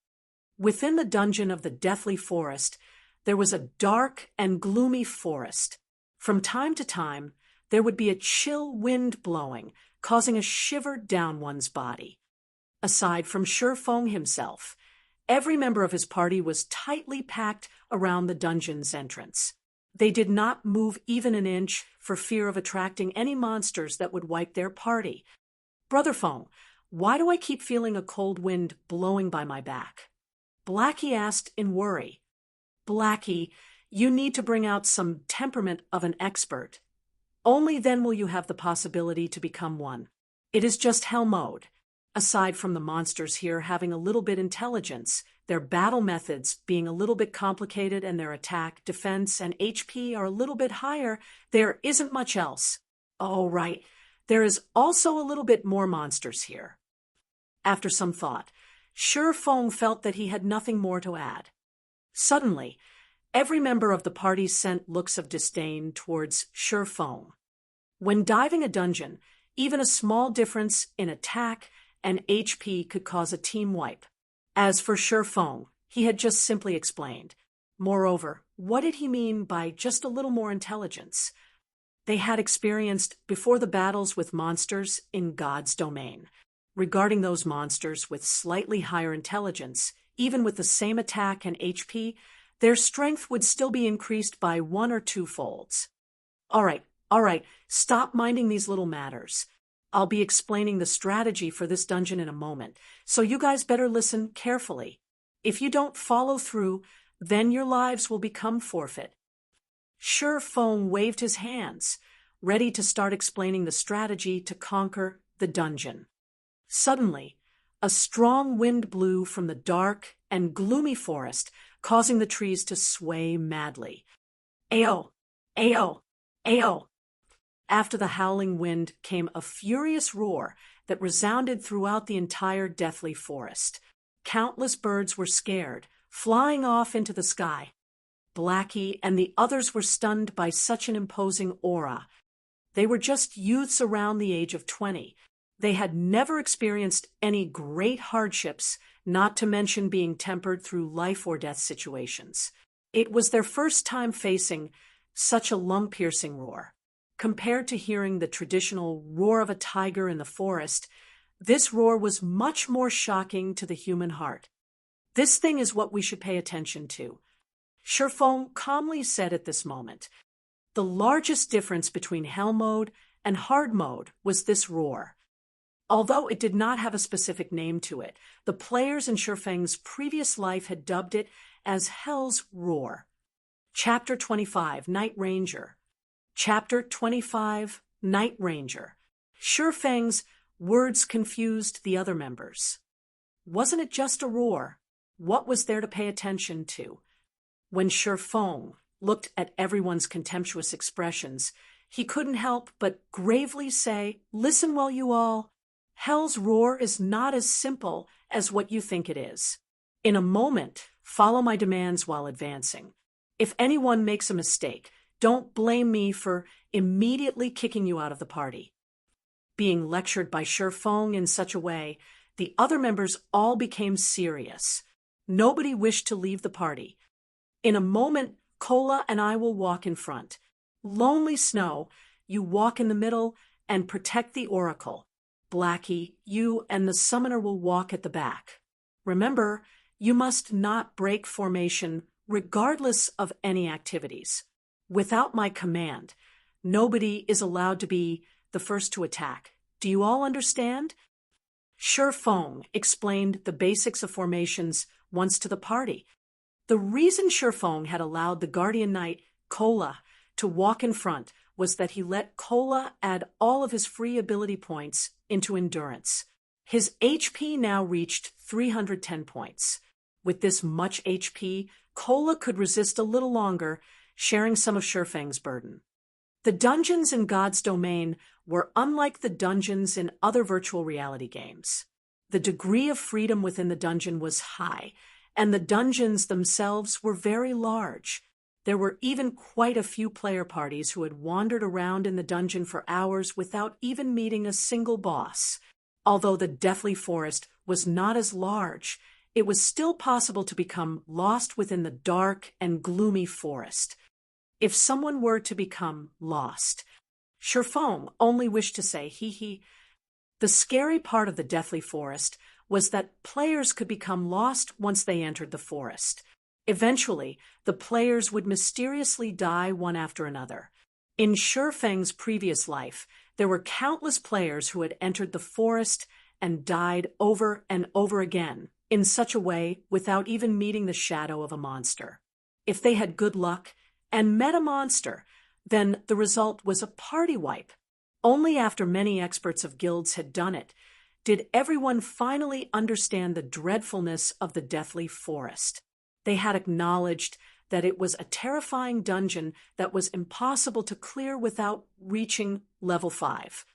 Within the dungeon of the deathly forest, there was a dark and gloomy forest. From time to time, there would be a chill wind blowing, causing a shiver down one's body. Aside from Feng himself, every member of his party was tightly packed around the dungeon's entrance. They did not move even an inch for fear of attracting any monsters that would wipe their party. "Brother Feng, why do I keep feeling a cold wind blowing by my back?" Blackie asked in worry. "Blackie, you need to bring out some temperament of an expert. Only then will you have the possibility to become one. It is just hell mode. Aside from the monsters here having a little bit intelligence, their battle methods being a little bit complicated and their attack, defense, and HP are a little bit higher, there isn't much else. Oh, right. There is also a little bit more monsters here." After some thought, Feng felt that he had nothing more to add. Suddenly, every member of the party sent looks of disdain towards Feng. When diving a dungeon, even a small difference in attack and HP could cause a team wipe. As for Feng, he had just simply explained. Moreover, what did he mean by just a little more intelligence? They had experienced before the battles with monsters in God's domain. Regarding those monsters with slightly higher intelligence, even with the same attack and HP, their strength would still be increased by 1 or 2 folds. All right, stop minding these little matters. I'll be explaining the strategy for this dungeon in a moment, so you guys better listen carefully. If you don't follow through, then your lives will become forfeit. Feng waved his hands, ready to start explaining the strategy to conquer the dungeon. Suddenly, a strong wind blew from the dark and gloomy forest, causing the trees to sway madly. Ayo! Ayo! Ayo! After the howling wind came a furious roar that resounded throughout the entire deathly forest. Countless birds were scared, flying off into the sky. Blackie, and the others were stunned by such an imposing aura. They were just youths around the age of 20. They had never experienced any great hardships, not to mention being tempered through life or death situations. It was their first time facing such a lung-piercing roar. Compared to hearing the traditional roar of a tiger in the forest, this roar was much more shocking to the human heart. "This thing is what we should pay attention to," Shifeng calmly said at this moment. The largest difference between hell mode and hard mode was this roar. Although it did not have a specific name to it, the players in Shifeng's previous life had dubbed it as Hell's Roar. Chapter 25, Night Ranger. Chapter 25, Night Ranger. Shifeng's words confused the other members. Wasn't it just a roar? What was there to pay attention to? When Shifeng looked at everyone's contemptuous expressions, he couldn't help but gravely say, "Listen, well, you all. Hell's roar is not as simple as what you think it is. In a moment, follow my demands while advancing. If anyone makes a mistake, don't blame me for immediately kicking you out of the party." Being lectured by Shifeng in such a way, the other members all became serious. Nobody wished to leave the party. "In a moment, Cola and I will walk in front. Lonely Snow, you walk in the middle and protect the Oracle. Blackie, you and the Summoner will walk at the back. Remember, you must not break formation regardless of any activities. Without my command, nobody is allowed to be the first to attack. Do you all understand?" Shifeng explained the basics of formations once to the party. The reason Shifeng had allowed the Guardian Knight, Cola, to walk in front was that he let Cola add all of his free ability points into endurance. His HP now reached 310 points. With this much HP, Cola could resist a little longer, sharing some of Shifeng's burden. The dungeons in God's Domain were unlike the dungeons in other virtual reality games. The degree of freedom within the dungeon was high, and the dungeons themselves were very large. There were even quite a few player parties who had wandered around in the dungeon for hours without even meeting a single boss. Although the Deathly Forest was not as large, it was still possible to become lost within the dark and gloomy forest. If someone were to become lost, Shifeng only wished to say, "Hee." The scary part of the Deathly Forest was that players could become lost once they entered the forest. Eventually, the players would mysteriously die one after another. In Shifeng's previous life, there were countless players who had entered the forest and died over and over again, in such a way without even meeting the shadow of a monster. If they had good luck and met a monster, then the result was a party wipe. Only after many experts of guilds had done it did everyone finally understand the dreadfulness of the Deathly Forest. They had acknowledged that it was a terrifying dungeon that was impossible to clear without reaching level 5.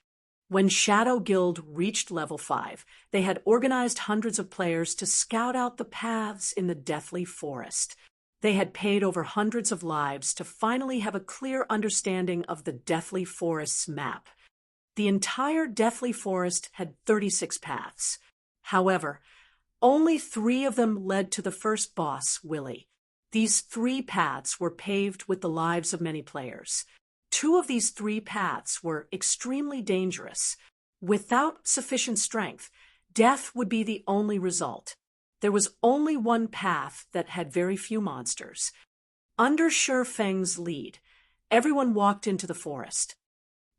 When Shadow Guild reached level 5, they had organized hundreds of players to scout out the paths in the Deathly Forest. They had paid over hundreds of lives to finally have a clear understanding of the Deathly Forest's map. The entire Deathly Forest had 36 paths. However, only 3 of them led to the first boss, Willy. These 3 paths were paved with the lives of many players. 2 of these 3 paths were extremely dangerous. Without sufficient strength, death would be the only result. There was only one path that had very few monsters. Under Shifeng's lead, everyone walked into the forest.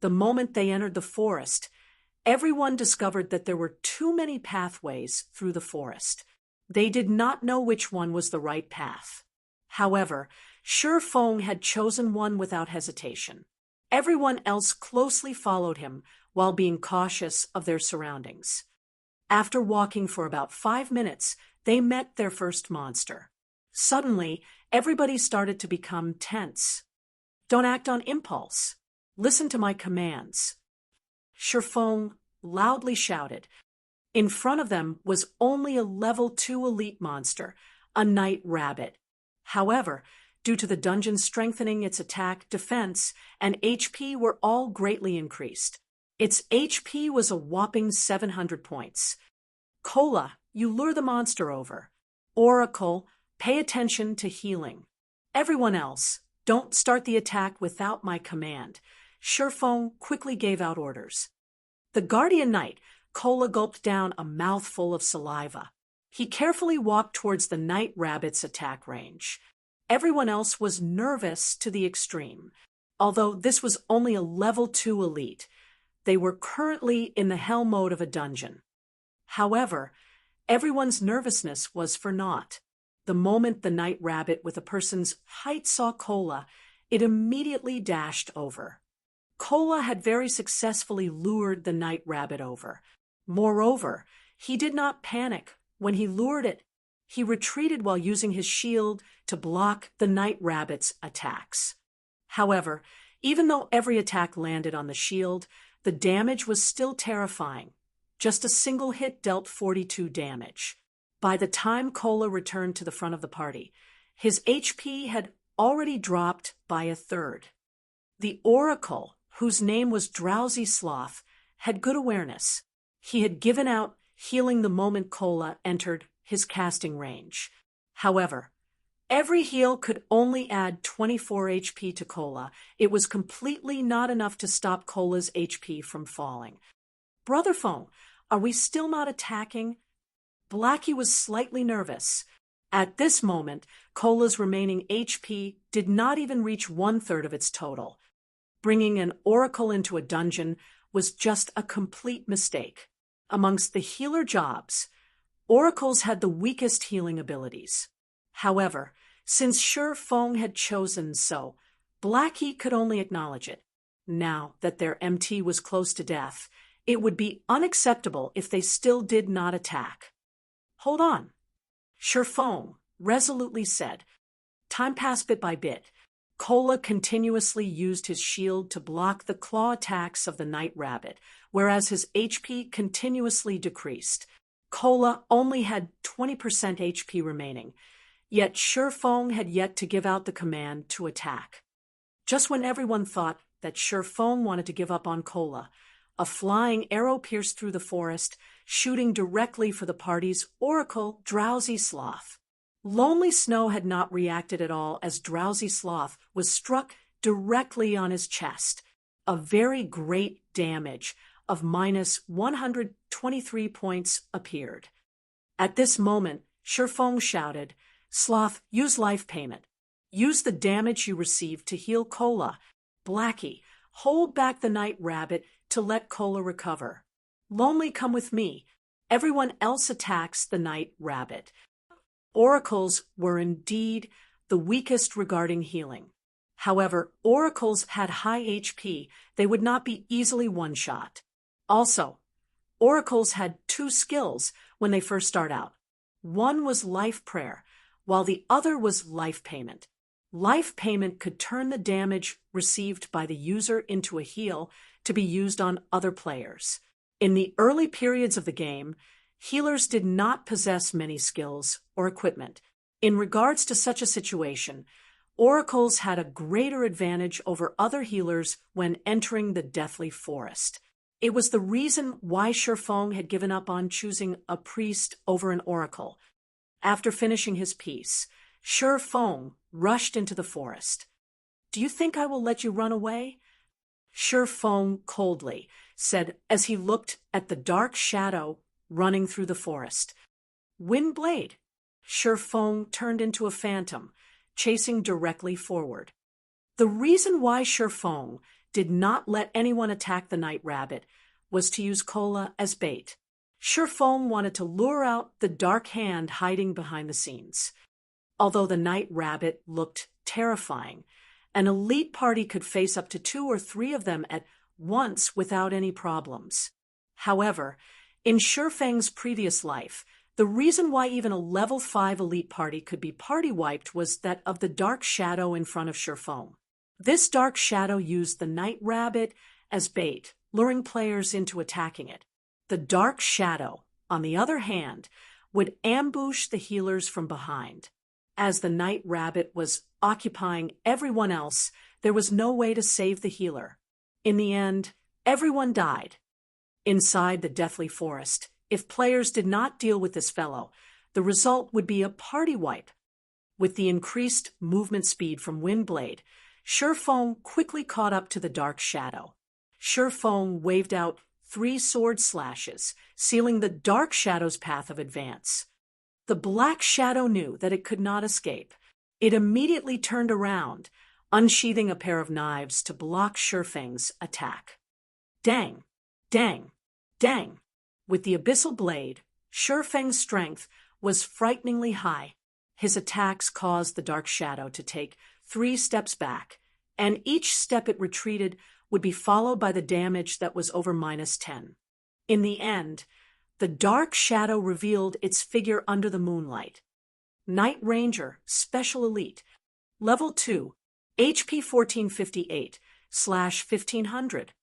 The moment they entered the forest, everyone discovered that there were too many pathways through the forest. They did not know which one was the right path. However, Shifeng had chosen one without hesitation. Everyone else closely followed him while being cautious of their surroundings. After walking for about 5 minutes, they met their first monster. Suddenly, everybody started to become tense. "Don't act on impulse. Listen to my commands," Shifeng loudly shouted. In front of them was only a level 2 elite monster, a night rabbit. However, due to the dungeon strengthening its attack, defense, and HP were all greatly increased. Its HP was a whopping 700 points. Cola, you lure the monster over. Oracle, pay attention to healing. Everyone else, don't start the attack without my command. Shurfeng quickly gave out orders. The Guardian Knight, Cola gulped down a mouthful of saliva. He carefully walked towards the Night Rabbit's attack range. Everyone else was nervous to the extreme. Although this was only a level 2 elite, they were currently in the hell mode of a dungeon. However, everyone's nervousness was for naught. The moment the Night Rabbit with a person's height saw Cola, it immediately dashed over. Cola had very successfully lured the Night Rabbit over. Moreover, he did not panic when he lured it. He retreated while using his shield to block the Night Rabbit's attacks. However, even though every attack landed on the shield, the damage was still terrifying. Just a single hit dealt 42 damage. By the time Cola returned to the front of the party, his HP had already dropped by a third. The Oracle, whose name was Drowsy Sloth, had good awareness. He had given out healing the moment Cola entered his casting range. However, every heal could only add 24 HP to Cola. It was completely not enough to stop Cola's HP from falling. Brother Phone, are we still not attacking? Blackie was slightly nervous. At this moment, Cola's remaining HP did not even reach 1/3 of its total. Bringing an Oracle into a dungeon was just a complete mistake. Amongst the healer jobs, Oracles had the weakest healing abilities. However, since Shurfeng had chosen so, Blackie could only acknowledge it. Now that their MT was close to death, it would be unacceptable if they still did not attack. Hold on, Shurfeng resolutely said. Time passed bit by bit. Cola continuously used his shield to block the claw attacks of the Night Rabbit, whereas his HP continuously decreased. Cola only had 20% HP remaining, yet Shurfeng had yet to give out the command to attack. Just when everyone thought that Shurfeng wanted to give up on Cola, a flying arrow pierced through the forest, shooting directly for the party's Oracle, Drowsy Sloth. Lonely Snow had not reacted at all as Drowsy Sloth was struck directly on his chest. A very great damage of -123 points appeared. At this moment, Shurfeng shouted, Sloth, use life payment. Use the damage you received to heal Cola. Blackie, hold back the Night Rabbit to let Cola recover. Lonely, come with me. Everyone else attacks the Night Rabbit. Oracles were indeed the weakest regarding healing. However, Oracles had high HP. They would not be easily one-shot. Also, Oracles had 2 skills when they first start out. One was Life Prayer, while the other was Life Payment. Life Payment could turn the damage received by the user into a heal to be used on other players. In the early periods of the game, healers did not possess many skills or equipment. In regards to such a situation, Oracles had a greater advantage over other healers when entering the Deathly Forest. It was the reason why Shurfeng had given up on choosing a priest over an oracle. After finishing his piece, Shurfeng rushed into the forest. Do you think I will let you run away? Shurfeng coldly said as he looked at the dark shadow running through the forest. Windblade. Shurfeng turned into a phantom, chasing directly forward. The reason why Shurfeng did not let anyone attack the Night Rabbit was to use Cola as bait. Shurfeng wanted to lure out the dark hand hiding behind the scenes. Although the Night Rabbit looked terrifying, an elite party could face up to 2 or 3 of them at once without any problems. However, in Shurfeng's previous life, the reason why even a level 5 elite party could be party wiped was that of the dark shadow in front of Shurfeng. This dark shadow used the Night Rabbit as bait, luring players into attacking it. The dark shadow, on the other hand, would ambush the healers from behind. As the night rabbit was occupying everyone else, there was no way to save the healer. In the end, everyone died. Inside the deathly forest, if players did not deal with this fellow, the result would be a party wipe. With the increased movement speed from Windblade, Surefong quickly caught up to the Dark Shadow. Surefong waved out 3 sword slashes, sealing the Dark Shadow's path of advance. The Black Shadow knew that it could not escape. It immediately turned around, unsheathing a pair of knives to block Surefeng's attack. Dang! Dang! Dang! With the abyssal blade, Surefeng's strength was frighteningly high. His attacks caused the Dark Shadow to take 3 steps back, and each step it retreated would be followed by the damage that was over -10. In the end, the Dark Shadow revealed its figure under the moonlight. Night Ranger, Special Elite, Level 2, HP 1458/1500.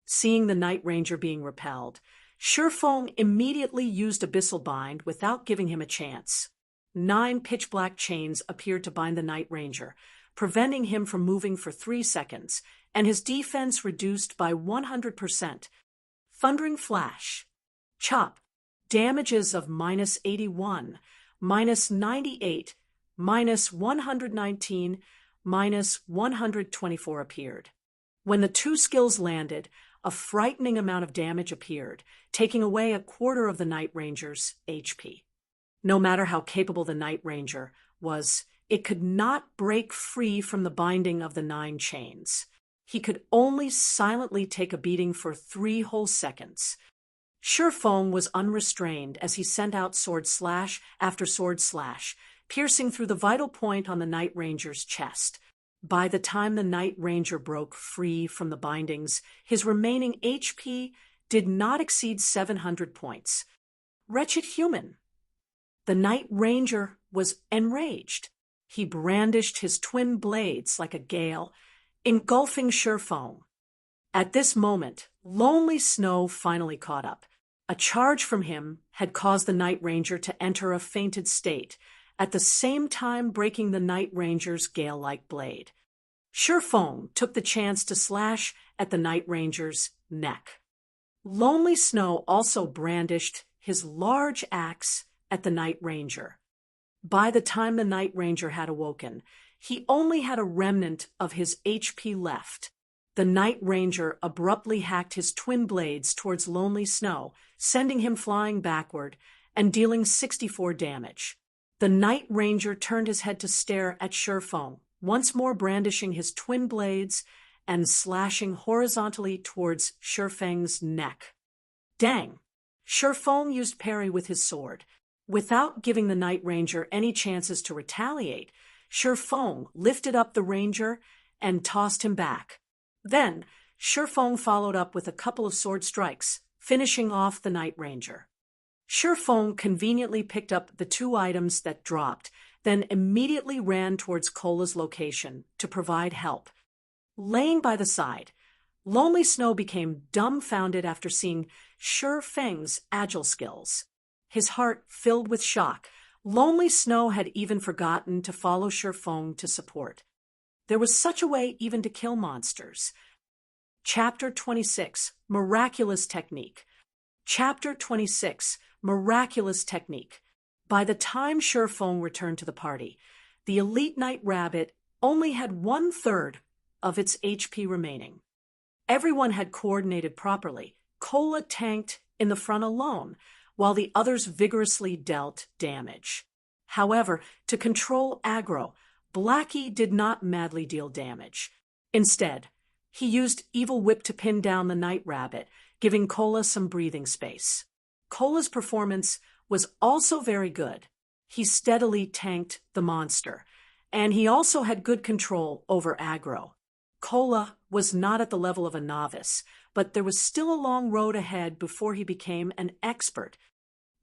Seeing the Night Ranger being repelled, Surefong immediately used Abyssal Bind without giving him a chance. 9 pitch-black chains appeared to bind the Night Ranger, preventing him from moving for 3 seconds, and his defense reduced by 100%. Thundering Flash. Chop. Damages of -81, -98, -119, -124 appeared. When the 2 skills landed, a frightening amount of damage appeared, taking away a quarter of the Night Ranger's HP. No matter how capable the Night Ranger was, it could not break free from the binding of the 9 chains. He could only silently take a beating for 3 whole seconds. Surefong was unrestrained as he sent out sword slash after sword slash, piercing through the vital point on the Night Ranger's chest. By the time the Night Ranger broke free from the bindings, his remaining HP did not exceed 700 points. Wretched human! The Night Ranger was enraged. He brandished his twin blades like a gale, engulfing Surefong. At this moment, Lonely Snow finally caught up. A charge from him had caused the Night Ranger to enter a fainted state, at the same time breaking the Night Ranger's gale-like blade. Surefong took the chance to slash at the Night Ranger's neck. Lonely Snow also brandished his large axe at the Night Ranger. By the time the Night Ranger had awoken, he only had a remnant of his HP left. The Night Ranger abruptly hacked his twin blades towards Lonely Snow, sending him flying backward and dealing 64 damage. The Night Ranger turned his head to stare at Surefong, once more brandishing his twin blades and slashing horizontally towards Surefeng's neck. Dang! Surefong used parry with his sword. Without giving the Night Ranger any chances to retaliate, Surefong lifted up the Ranger and tossed him back. Then, Surefong followed up with a couple of sword strikes, finishing off the Night Ranger. Surefong conveniently picked up the 2 items that dropped, then immediately ran towards Cola's location to provide help. Laying by the side, Lonely Snow became dumbfounded after seeing Surefeng's agile skills. His heart filled with shock. Lonely Snow had even forgotten to follow Surefong to support. There was such a way even to kill monsters. Chapter 26, Miraculous Technique. Chapter 26, Miraculous Technique. By the time Surefong returned to the party, the Elite Night Rabbit only had 1/3 of its HP remaining. Everyone had coordinated properly. Cola tanked in the front alone, while the others vigorously dealt damage. However, to control aggro, Blackie did not madly deal damage. Instead, he used Evil Whip to pin down the Night Rabbit, giving Cola some breathing space. Cola's performance was also very good. He steadily tanked the monster, and he also had good control over aggro. Cola was not at the level of a novice, but there was still a long road ahead before he became an expert.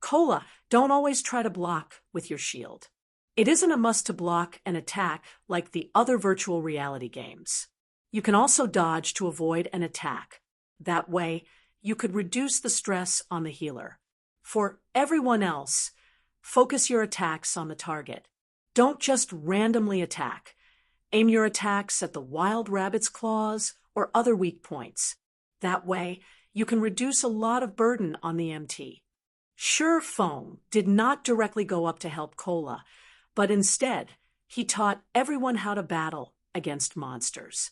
Cola, don't always try to block with your shield. It isn't a must to block and attack like the other virtual reality games. You can also dodge to avoid an attack. That way, you could reduce the stress on the healer. For everyone else, focus your attacks on the target. Don't just randomly attack. Aim your attacks at the wild rabbit's claws or other weak points. That way, you can reduce a lot of burden on the MT. Sure Feng did not directly go up to help Kola, but instead, he taught everyone how to battle against monsters.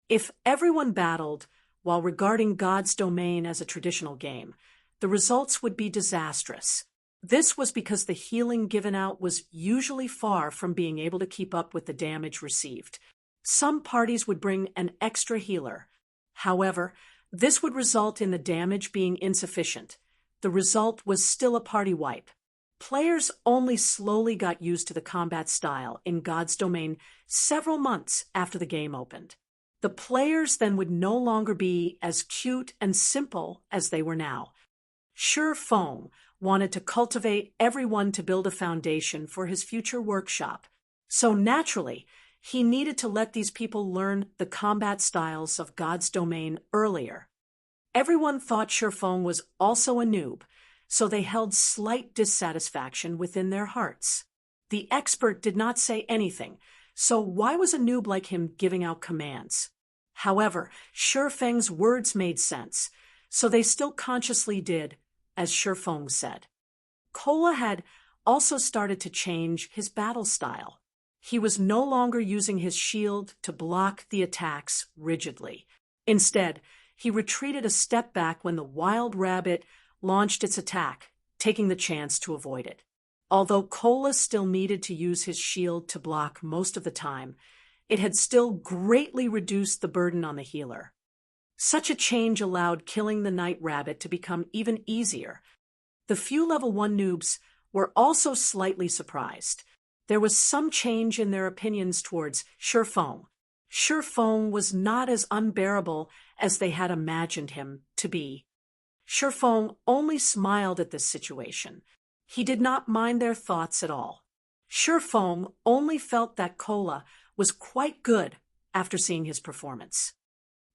If everyone battled while regarding God's domain as a traditional game, the results would be disastrous. This was because the healing given out was usually far from being able to keep up with the damage received. Some parties would bring an extra healer. However, this would result in the damage being insufficient. The result was still a party wipe. Players only slowly got used to the combat style in God's domain several months after the game opened. The players then would no longer be as cute and simple as they were now. Sure Feng wanted to cultivate everyone to build a foundation for his future workshop. So naturally, he needed to let these people learn the combat styles of God's domain earlier. Everyone thought Sure Feng was also a noob, so they held slight dissatisfaction within their hearts. The expert did not say anything, so why was a noob like him giving out commands? However, Sure Feng's words made sense, so they still consciously did as Sure Feng said. Kola had also started to change his battle style. He was no longer using his shield to block the attacks rigidly. Instead, he retreated a step back when the wild rabbit launched its attack, taking the chance to avoid it. Although Kola still needed to use his shield to block most of the time, it had still greatly reduced the burden on the healer. Such a change allowed killing the night rabbit to become even easier. The few level 1 noobs were also slightly surprised. There was some change in their opinions towards Sure Feng. Sure Feng was not as unbearable as they had imagined him to be. Sure Feng only smiled at this situation. He did not mind their thoughts at all. Sure Feng only felt that Kola was quite good after seeing his performance.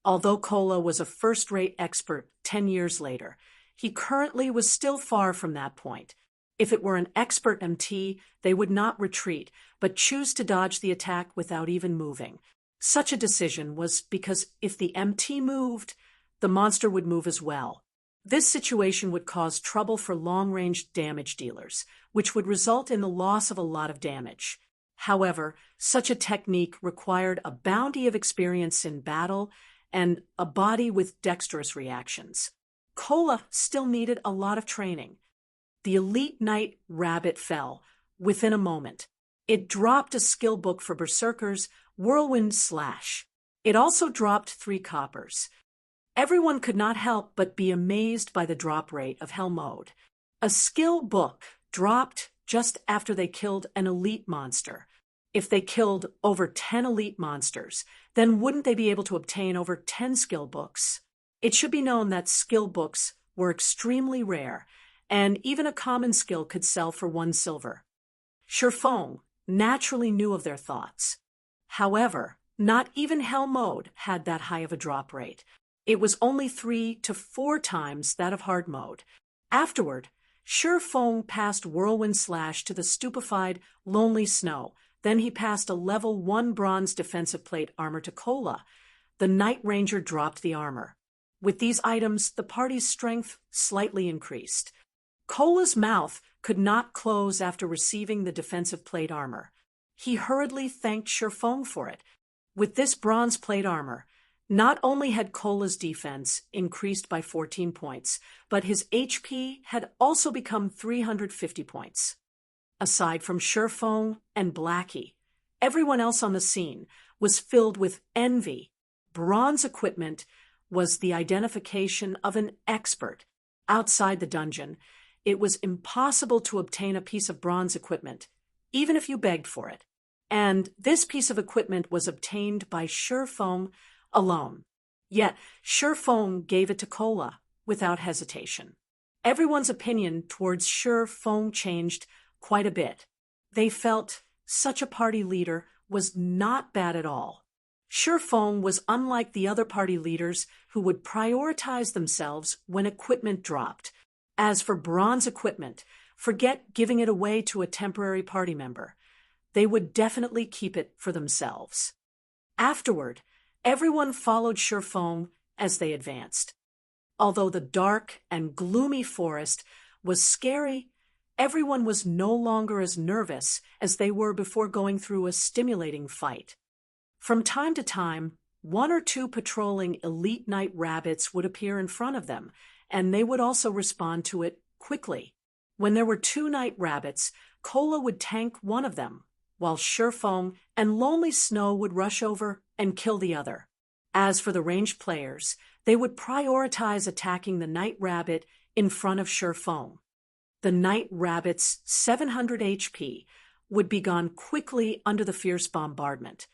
Although Kola was a first-rate expert 10 years later, he currently was still far from that point. If it were an expert MT, they would not retreat, but choose to dodge the attack without even moving. Such a decision was because if the MT moved, the monster would move as well. This situation would cause trouble for long-range damage dealers, which would result in the loss of a lot of damage. However, such a technique required a bounty of experience in battle and a body with dexterous reactions. Kola still needed a lot of training. The elite night rabbit fell within a moment. It dropped a skill book for berserkers, Whirlwind Slash. It also dropped 3 coppers. Everyone could not help but be amazed by the drop rate of Hell Mode. A skill book dropped just after they killed an elite monster. If they killed over 10 elite monsters, then wouldn't they be able to obtain over 10 skill books? It should be known that skill books were extremely rare, and even a common skill could sell for 1 silver. Sure Feng naturally knew of their thoughts. However, not even Hell Mode had that high of a drop rate. It was only 3 to 4 times that of Hard Mode. Afterward, Sure Feng passed Whirlwind Slash to the stupefied Lonely Snow. Then he passed a level 1 bronze defensive plate armor to Kola. The Night Ranger dropped the armor. With these items, the party's strength slightly increased. Kola's mouth could not close after receiving the defensive plate armor. He hurriedly thanked Sure Feng for it. With this bronze plate armor, not only had Kola's defense increased by 14 points, but his HP had also become 350 points. Aside from Sure Feng and Blackie, everyone else on the scene was filled with envy. Bronze equipment was the identification of an expert. Outside the dungeon, it was impossible to obtain a piece of bronze equipment, even if you begged for it. And this piece of equipment was obtained by Sure Feng alone. Yet Sure Feng gave it to Kola without hesitation. Everyone's opinion towards Sure Feng changed quite a bit. They felt such a party leader was not bad at all. Sure Feng was unlike the other party leaders who would prioritize themselves when equipment dropped. As for bronze equipment, forget giving it away to a temporary party member. they would definitely keep it for themselves. Afterward, everyone followed Shifeng as they advanced. Although the dark and gloomy forest was scary, everyone was no longer as nervous as they were before going through a stimulating fight. From time to time, one or two patrolling elite night rabbits would appear in front of them, and they would also respond to it quickly. When there were two night rabbits, Cola would tank one of them, while Shifeng and Lonely Snow would rush over and kill the other. As for the ranged players, they would prioritize attacking the night rabbit in front of Shifeng. The night rabbit's 700 HP would be gone quickly under the fierce bombardment.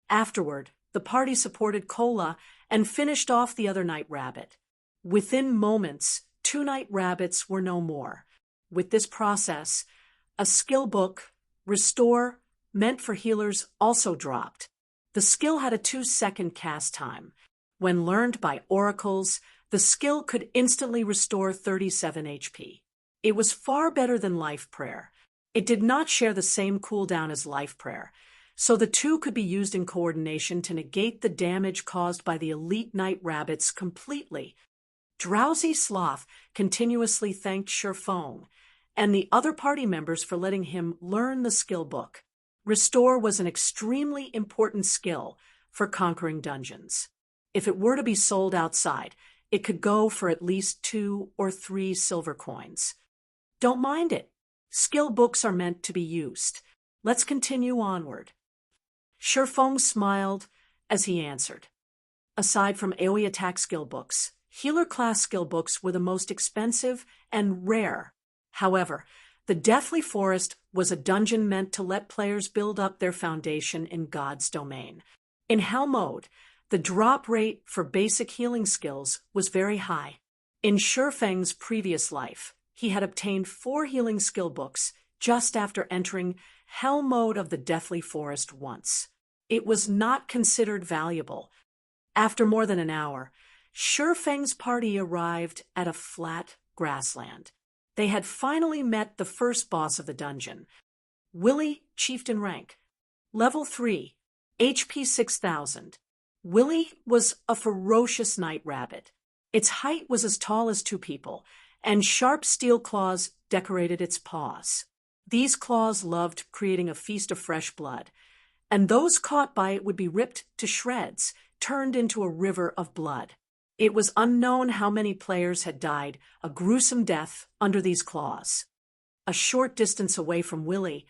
Afterward, the party supported Cola and finished off the other night rabbit. Within moments, two night rabbits were no more. With this process, a skill book, Restore, meant for healers, also dropped. The skill had a 2-second cast time. When learned by oracles, the skill could instantly restore 37 HP. It was far better than Life Prayer. It did not share the same cooldown as Life Prayer, so the two could be used in coordination to negate the damage caused by the elite night rabbits completely. Drowsy Sloth continuously thanked Shifeng and the other party members for letting him learn the skill book. Restore was an extremely important skill for conquering dungeons. If it were to be sold outside, it could go for at least 2 or 3 silver coins. Don't mind it. Skill books are meant to be used. Let's continue onward. Shifeng smiled as he answered. Aside from AoE attack skill books, healer class skill books were the most expensive and rare. However, the Deathly Forest was a dungeon meant to let players build up their foundation in God's domain. In Hell mode, the drop rate for basic healing skills was very high. In Shifeng's previous life, he had obtained 4 healing skill books just after entering Hell mode of the Deathly Forest once. It was not considered valuable. After more than an hour, Shifeng's party arrived at a flat grassland. They had finally met the first boss of the dungeon. Willie, Chieftain rank. Level 3, HP 6000. Willie was a ferocious night rabbit. Its height was as tall as 2 people, and sharp steel claws decorated its paws. These claws loved creating a feast of fresh blood, and those caught by it would be ripped to shreds, turned into a river of blood. It was unknown how many players had died a gruesome death under these claws. A short distance away from Willie,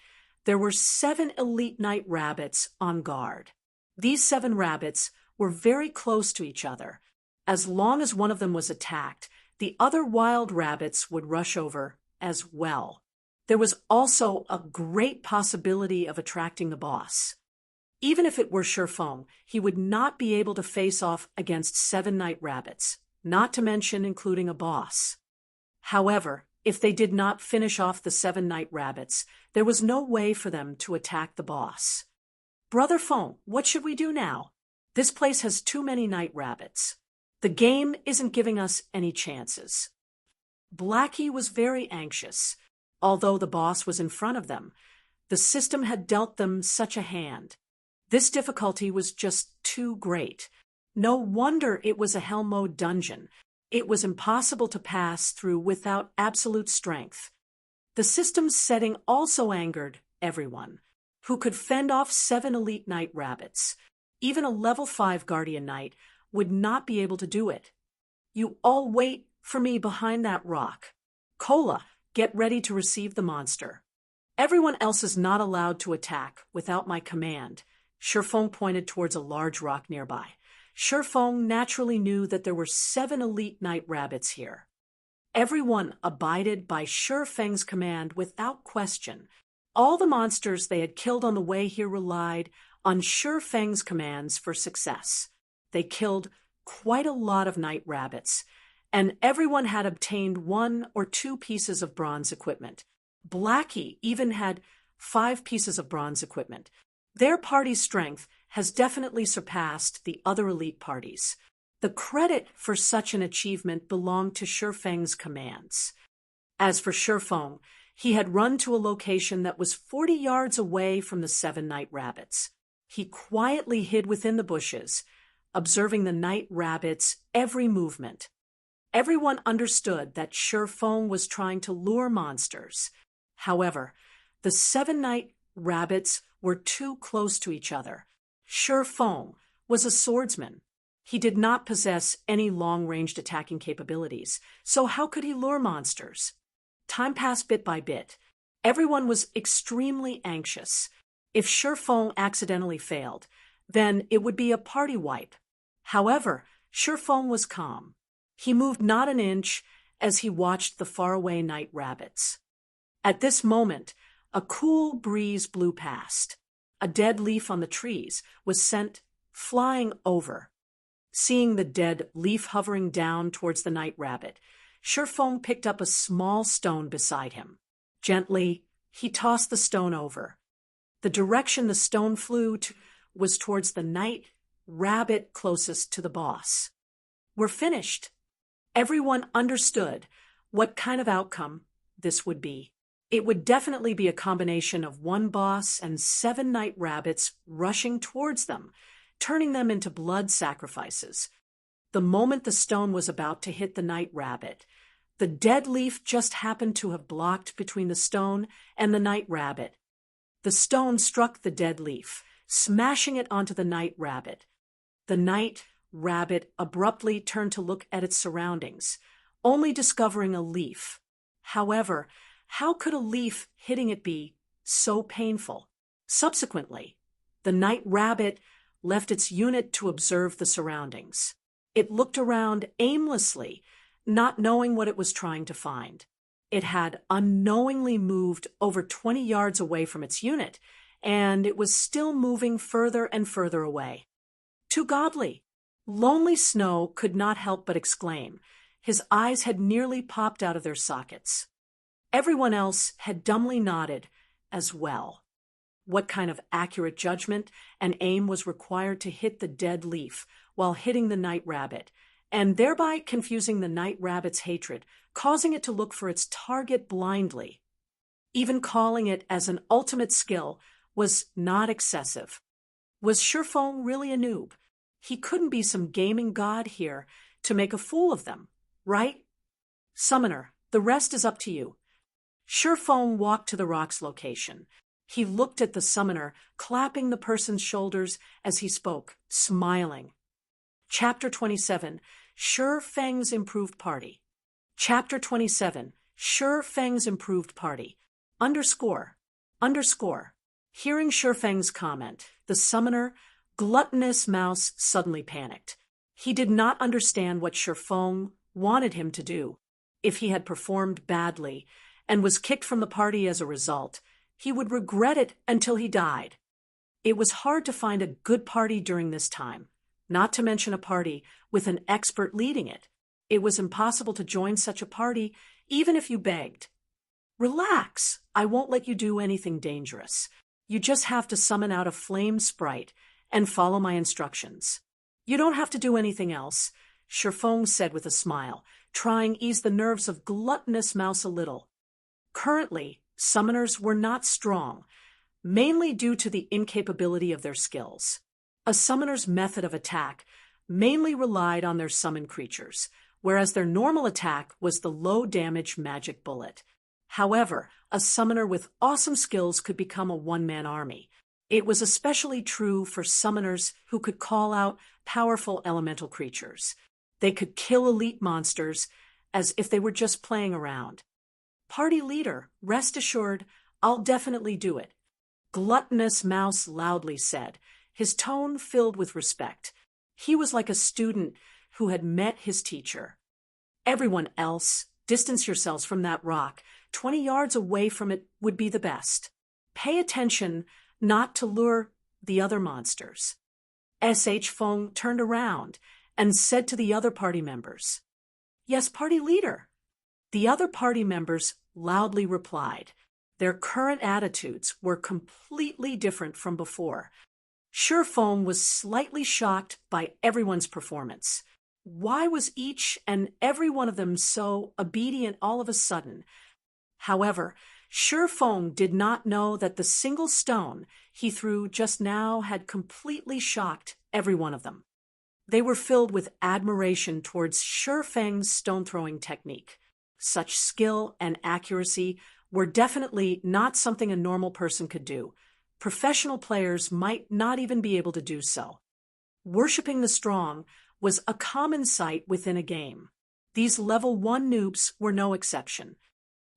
there were 7 elite night rabbits on guard. These 7 rabbits were very close to each other. As long as one of them was attacked, the other wild rabbits would rush over as well. There was also a great possibility of attracting the boss. Even if it were Shifeng, he would not be able to face off against 7 night rabbits, not to mention including a boss. However, if they did not finish off the 7 night rabbits, there was no way for them to attack the boss. Brother Feng, what should we do now? This place has too many night rabbits. The game isn't giving us any chances. Blackie was very anxious. Although the boss was in front of them, the system had dealt them such a hand. This difficulty was just too great. No wonder it was a Hell mode dungeon. It was impossible to pass through without absolute strength. The system's setting also angered everyone, who could fend off 7 elite night rabbits. Even a level 5 guardian knight would not be able to do it. You all wait for me behind that rock. Cola, get ready to receive the monster. Everyone else is not allowed to attack without my command. Shifeng pointed towards a large rock nearby. Shifeng naturally knew that there were 7 elite night rabbits here. Everyone abided by Shifeng's command without question. All the monsters they had killed on the way here relied on Shifeng's commands for success. They killed quite a lot of night rabbits, and everyone had obtained 1 or 2 pieces of bronze equipment. Blackie even had 5 pieces of bronze equipment. Their party's strength has definitely surpassed the other elite parties. The credit for such an achievement belonged to Shifeng's commands. As for Shifeng, He had run to a location that was 40 yards away from the 7 night rabbits. He quietly hid within the bushes, observing the night rabbits' every movement. Everyone understood that Shifeng was trying to lure monsters. However, the 7 night rabbits were too close to each other. Shifeng was a swordsman. He did not possess any long-ranged attacking capabilities, so how could he lure monsters? Time passed bit by bit. Everyone was extremely anxious. If Shifeng accidentally failed, then it would be a party wipe. However, Shifeng was calm. He moved not an inch as he watched the faraway night rabbits. At this moment, a cool breeze blew past. A dead leaf on the trees was sent flying over. Seeing the dead leaf hovering down towards the night rabbit, Shifeng picked up a small stone beside him. Gently, he tossed the stone over. The direction the stone flew was towards the night rabbit closest to the boss. "We're finished." Everyone understood what kind of outcome this would be. It would definitely be a combination of one boss and 7 night rabbits rushing towards them, turning them into blood sacrifices. The moment the stone was about to hit the night rabbit, the dead leaf just happened to have blocked between the stone and the night rabbit. The stone struck the dead leaf, smashing it onto the night rabbit. The night rabbit abruptly turned to look at its surroundings, only discovering a leaf. However, how could a leaf hitting it be so painful? Subsequently, the night rabbit left its unit to observe the surroundings. It looked around aimlessly, not knowing what it was trying to find. It had unknowingly moved over 20 yards away from its unit, and it was still moving further and further away. Too godly! Lonely Snow could not help but exclaim. His eyes had nearly popped out of their sockets. Everyone else had dumbly nodded as well. What kind of accurate judgment and aim was required to hit the dead leaf while hitting the night rabbit, and thereby confusing the night rabbit's hatred, causing it to look for its target blindly? Even calling it as an ultimate skill was not excessive. Was Shifeng really a noob? He couldn't be some gaming god here to make a fool of them, right? Summoner, the rest is up to you. Shifeng walked to the rock's location. He looked at the summoner, clapping the person's shoulders as he spoke, smiling. Chapter 27, Shifeng's Improved Party. Chapter 27, Shifeng's Improved Party. Underscore. Hearing Shifeng's comment, the summoner, Gluttonous Mouse, suddenly panicked. He did not understand what Shifeng wanted him to do. If he had performed badly and was kicked from the party as a result, he would regret it until he died. It was hard to find a good party during this time, not to mention a party with an expert leading it. It was impossible to join such a party even if you begged. Relax, I won't let you do anything dangerous. You just have to summon out a flame sprite and follow my instructions. You don't have to do anything else, Shifeng said with a smile, trying to ease the nerves of Gluttonous Mouse a little. Currently, summoners were not strong, mainly due to the incapability of their skills. A summoner's method of attack mainly relied on their summoned creatures, whereas their normal attack was the low-damage magic bullet. However, a summoner with awesome skills could become a one-man army. It was especially true for summoners who could call out powerful elemental creatures. They could kill elite monsters as if they were just playing around. Party leader, rest assured, I'll definitely do it, Gluttonous Mouse loudly said, his tone filled with respect. He was like a student who had met his teacher. Everyone else, distance yourselves from that rock. 20 yards away from it would be the best. Pay attention not to lure the other monsters. Shifeng turned around and said to the other party members, Yes, party leader. The other party members loudly replied. Their current attitudes were completely different from before. Shifeng was slightly shocked by everyone's performance. Why was each and every one of them so obedient all of a sudden? However, Feng did not know that the single stone he threw just now had completely shocked every one of them. They were filled with admiration towards Feng's stone-throwing technique. Such skill and accuracy were definitely not something a normal person could do. Professional players might not even be able to do so. Worshipping the strong was a common sight within a game. These level 1 noobs were no exception.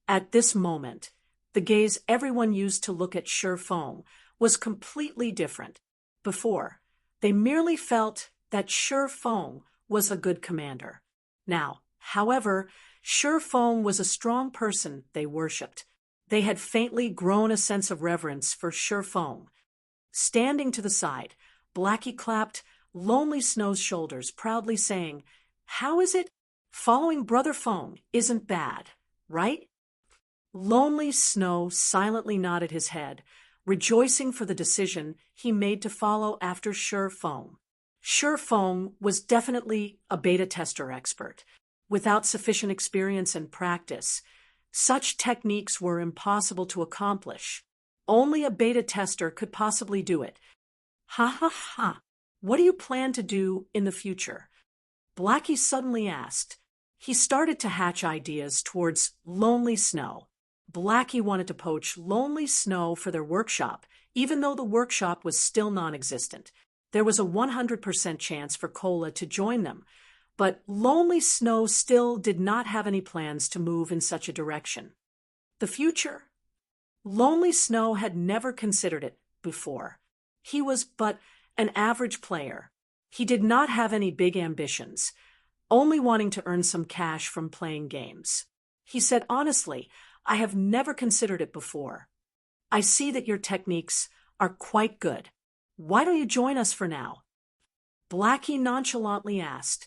At this moment, the gaze everyone used to look at Feng was completely different. Before, they merely felt that Feng was a good commander. Now, however, Feng was a strong person they worshipped. They had faintly grown a sense of reverence for Feng. Standing to the side, Blackie clapped Lonely Snow's shoulders, proudly saying, "How is it? Following Brother Feng isn't bad, right?" Lonely Snow silently nodded his head, rejoicing for the decision he made to follow after Feng. Feng was definitely a beta tester expert. Without sufficient experience and practice, such techniques were impossible to accomplish. Only a beta tester could possibly do it. Ha ha ha! What do you plan to do in the future? Blackie suddenly asked. He started to hatch ideas towards Lonely Snow. Blackie wanted to poach Lonely Snow for their workshop, even though the workshop was still non-existent. There was a 100% chance for Cola to join them, but Lonely Snow still did not have any plans to move in such a direction. The future? Lonely Snow had never considered it before. He was but an average player. He did not have any big ambitions, only wanting to earn some cash from playing games. He said, "Honestly, I have never considered it before. I see that your techniques are quite good. Why don't you join us for now?" Blackie nonchalantly asked.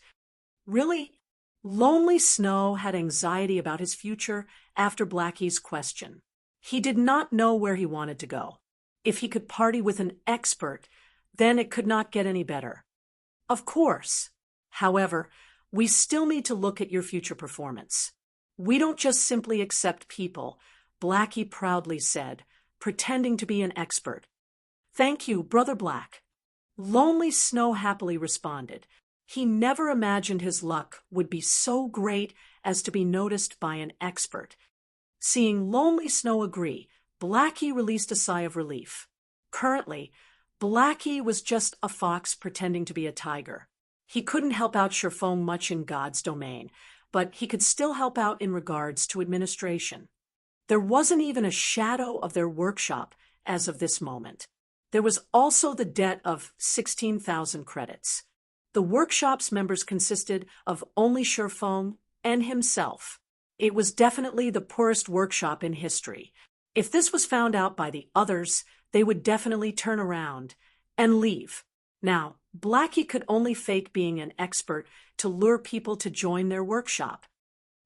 Really? Lonely Snow had anxiety about his future after Blackie's question. He did not know where he wanted to go. If he could party with an expert, then it could not get any better. Of course. However, we still need to look at your future performance. We don't just simply accept people, Blackie proudly said, pretending to be an expert. Thank you, Brother Black. Lonely Snow happily responded. He never imagined his luck would be so great as to be noticed by an expert. Seeing Lonely Snow agree, Blackie released a sigh of relief. Currently, Blackie was just a fox pretending to be a tiger. He couldn't help out Feng much in God's domain, but he could still help out in regards to administration. There wasn't even a shadow of their workshop as of this moment. There was also the debt of 16,000 credits. The workshop's members consisted of only Feng and himself. It was definitely the poorest workshop in history. If this was found out by the others, they would definitely turn around and leave. Now, Blackie could only fake being an expert to lure people to join their workshop.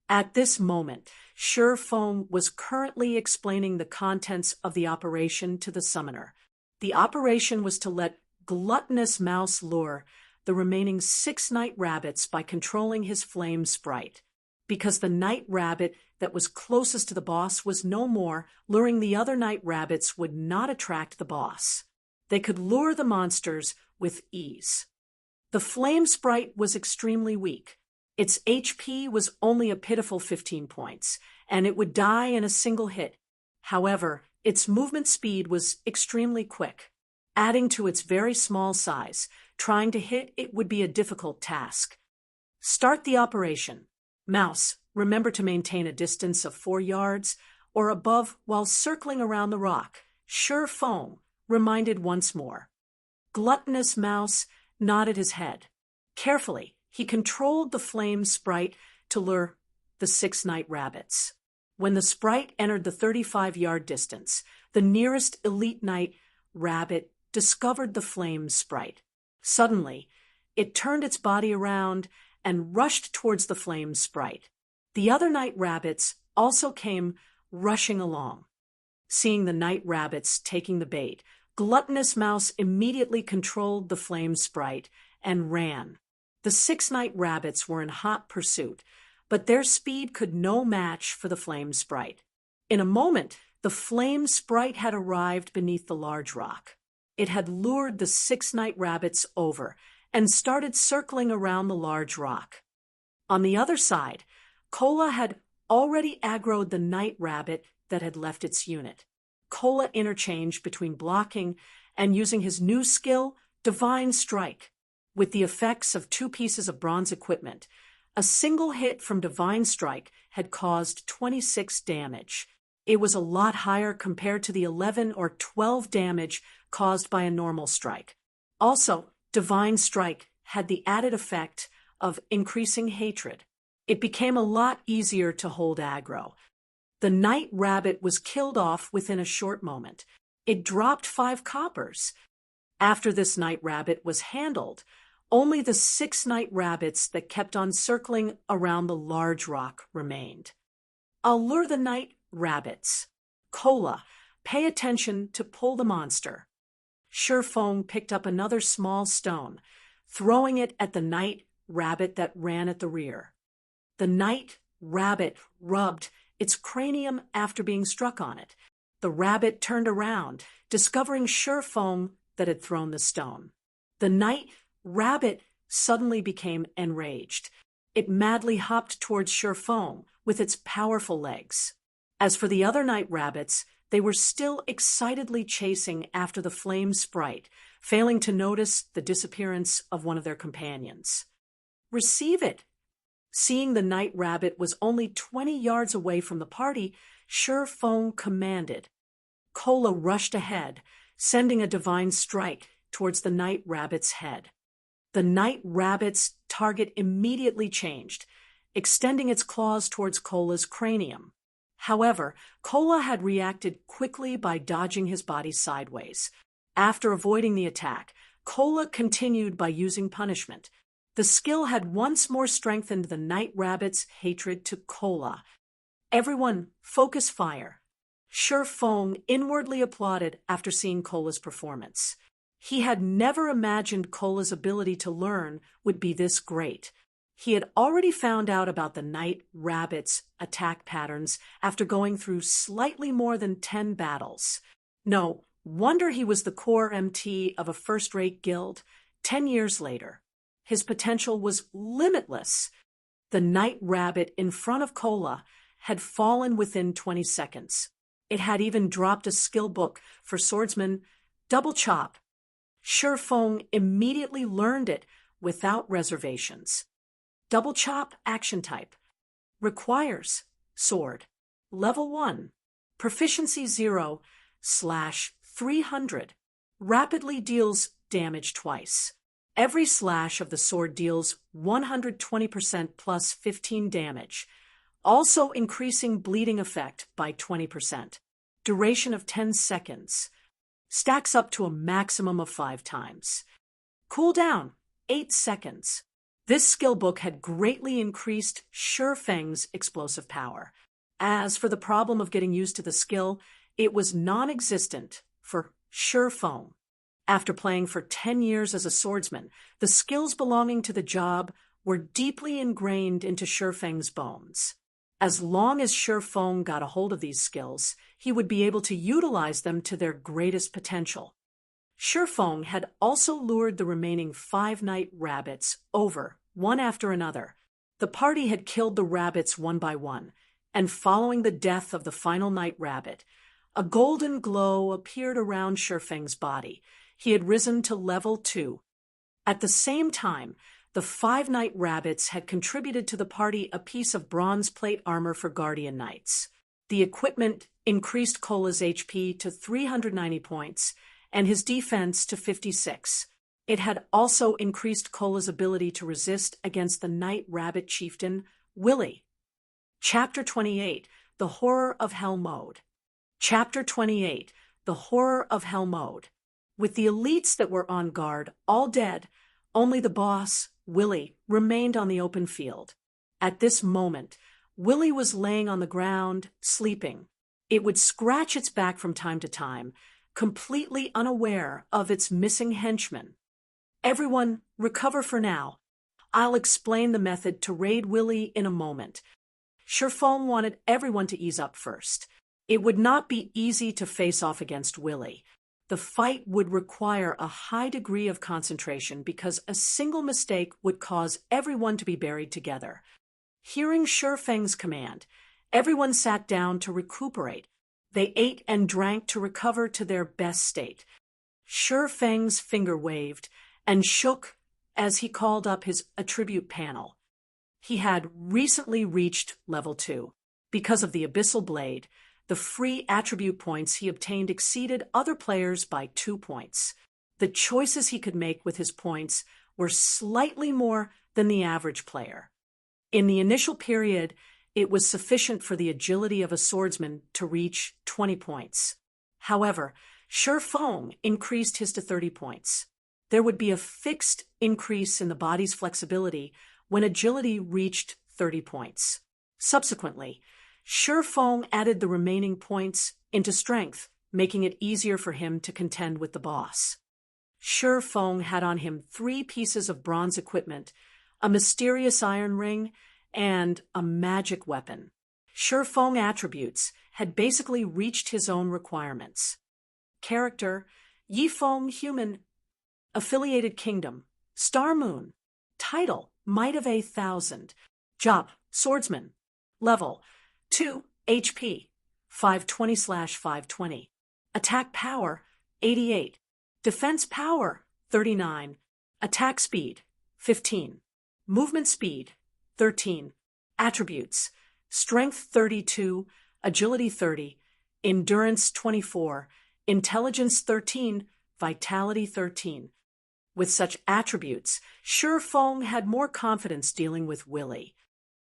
At this moment, Feng was currently explaining the contents of the operation to the summoner. The operation was to let Gluttonous Mouse lure the remaining 6 night rabbits by controlling his flame sprite. Because the night rabbit that was closest to the boss was no more, luring the other night rabbits would not attract the boss. They could lure the monsters with ease. The flame sprite was extremely weak. Its HP was only a pitiful 15 points, and it would die in a single hit. However, its movement speed was extremely quick. Adding to its very small size, trying to hit it would be a difficult task. Start the operation. Mouse, remember to maintain a distance of 4 yards or above while circling around the rock. Feng reminded once more. Gluttonous Mouse nodded his head. Carefully, he controlled the flame sprite to lure the 6 night rabbits. When the sprite entered the 35-yard distance, the nearest elite night rabbit discovered the flame sprite. Suddenly, it turned its body around and rushed towards the flame sprite. The other night rabbits also came rushing along. Seeing the night rabbits taking the bait, Gluttonous Mouse immediately controlled the flame sprite and ran. The 6 night rabbits were in hot pursuit, but their speed could no match for the flame sprite. In a moment, The flame sprite had arrived beneath the large rock. It had lured the 6 night rabbits over and started circling around the large rock. On the other side, Kola had already aggroed the night rabbit that had left its unit. Kola interchanged between blocking and using his new skill, Divine Strike. With the effects of 2 pieces of bronze equipment, a single hit from Divine Strike had caused 26 damage. It was a lot higher compared to the 11 or 12 damage caused by a normal strike. Also, Divine Strike had the added effect of increasing hatred. It became a lot easier to hold aggro. The night rabbit was killed off within a short moment. It dropped 5 coppers. After this night rabbit was handled, only the 6 night rabbits that kept on circling around the large rock remained. I'll lure the night rabbits. Kola, pay attention to pull the monster. Surefong picked up another small stone, throwing it at the night rabbit that ran at the rear. The night rabbit rubbed its cranium after being struck on it. The rabbit turned around, discovering Surefong that had thrown the stone. The night rabbit suddenly became enraged. It madly hopped towards Surefong with its powerful legs. As for the other night rabbits, they were still excitedly chasing after the flame sprite, failing to notice the disappearance of one of their companions. Receive it! Seeing the night rabbit was only 20 yards away from the party, Surefong commanded. Kola rushed ahead, sending a divine strike towards the night rabbit's head. The night rabbit's target immediately changed, extending its claws towards Kola's cranium. However, Kola had reacted quickly by dodging his body sideways. After avoiding the attack, Kola continued by using punishment. The skill had once more strengthened the night rabbit's hatred to Kola. Everyone, focus fire. Surefong inwardly applauded after seeing Kola's performance. He had never imagined Kola's ability to learn would be this great. He had already found out about the night rabbit's attack patterns after going through slightly more than 10 battles. No wonder he was the core MT of a first-rate guild 10 years later. His potential was limitless. The night rabbit in front of Kola had fallen within 20 seconds. It had even dropped a skill book for swordsman, Double Chop. Surefong immediately learned it without reservations. Double Chop action type. Requires sword. Level 1. Proficiency 0/300. Rapidly deals damage twice. Every slash of the sword deals 120% plus 15 damage, also increasing bleeding effect by 20%. Duration of 10 seconds. Stacks up to a maximum of 5 times. Cooldown, 8 seconds. This skill book had greatly increased Surefeng's explosive power. As for the problem of getting used to the skill, it was non-existent for Surefeng. After playing for 10 years as a swordsman, the skills belonging to the job were deeply ingrained into Surefeng's bones. As long as Surefeng got a hold of these skills, he would be able to utilize them to their greatest potential. Surefeng had also lured the remaining 5 night rabbits over, one after another. The party had killed the rabbits one by one, and following the death of the final night rabbit, a golden glow appeared around Surefeng's body. He had risen to level 2. At the same time, the 5 night rabbits had contributed to the party a piece of bronze plate armor for Guardian Knights. The equipment increased Kola's HP to 390 points and his defense to 56. It had also increased Kola's ability to resist against the night rabbit chieftain, Willie. Chapter 28, The Horror of Hell Mode. Chapter 28, The Horror of Hell Mode. With the elites that were on guard all dead, only the boss, Willie, remained on the open field. At this moment, Willie was laying on the ground, sleeping. It would scratch its back from time to time, completely unaware of its missing henchman. Everyone, recover for now. I'll explain the method to raid Willie in a moment. Surefeng wanted everyone to ease up first. It would not be easy to face off against Willie. The fight would require a high degree of concentration because a single mistake would cause everyone to be buried together. Hearing Shifeng's command, everyone sat down to recuperate. They ate and drank to recover to their best state. Shifeng's finger waved and shook as he called up his attribute panel. He had recently reached level 2. Because of the Abyssal Blade, the free attribute points he obtained exceeded other players by 2 points. The choices he could make with his points were slightly more than the average player. In the initial period, it was sufficient for the agility of a swordsman to reach 20 points. However, Shifeng increased his to 30 points. There would be a fixed increase in the body's flexibility when agility reached 30 points. Subsequently, Shifeng added the remaining points into strength, making it easier for him to contend with the boss. Shifeng had on him 3 pieces of bronze equipment, a mysterious iron ring, and a magic weapon. Shifeng attributes had basically reached his own requirements. Character: Yifeng Human. Affiliated Kingdom: Star Moon. Title: Might of 8,000. Job: Swordsman. Level: 2 HP, 520/520. Attack power: 88. Defense power: 39. Attack speed: 15. Movement speed: 13. Attributes: Strength 32, Agility 30, Endurance 24, Intelligence 13, Vitality 13. With such attributes, Shifeng had more confidence dealing with Willie.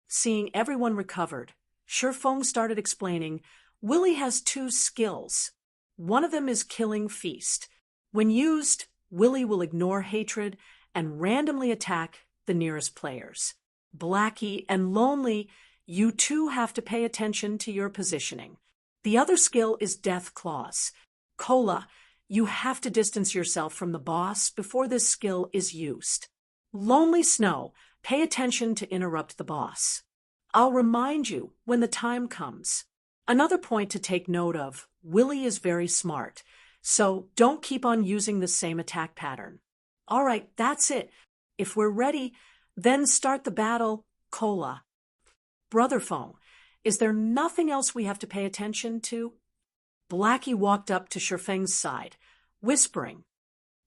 Seeing everyone recovered, Shifeng started explaining, Willie has 2 skills. One of them is Killing Feast. When used, Willie will ignore hatred and randomly attack the nearest players. Blackie and Lonely, you too have to pay attention to your positioning. The other skill is Death Claws. Cola, you have to distance yourself from the boss before this skill is used. Lonely Snow, pay attention to interrupt the boss. I'll remind you when the time comes. Another point to take note of, Willie is very smart, so don't keep on using the same attack pattern. All right, that's it. If we're ready, then start the battle, Cola. Brotherphone, is there nothing else we have to pay attention to? Blackie walked up to Shifeng's side, whispering.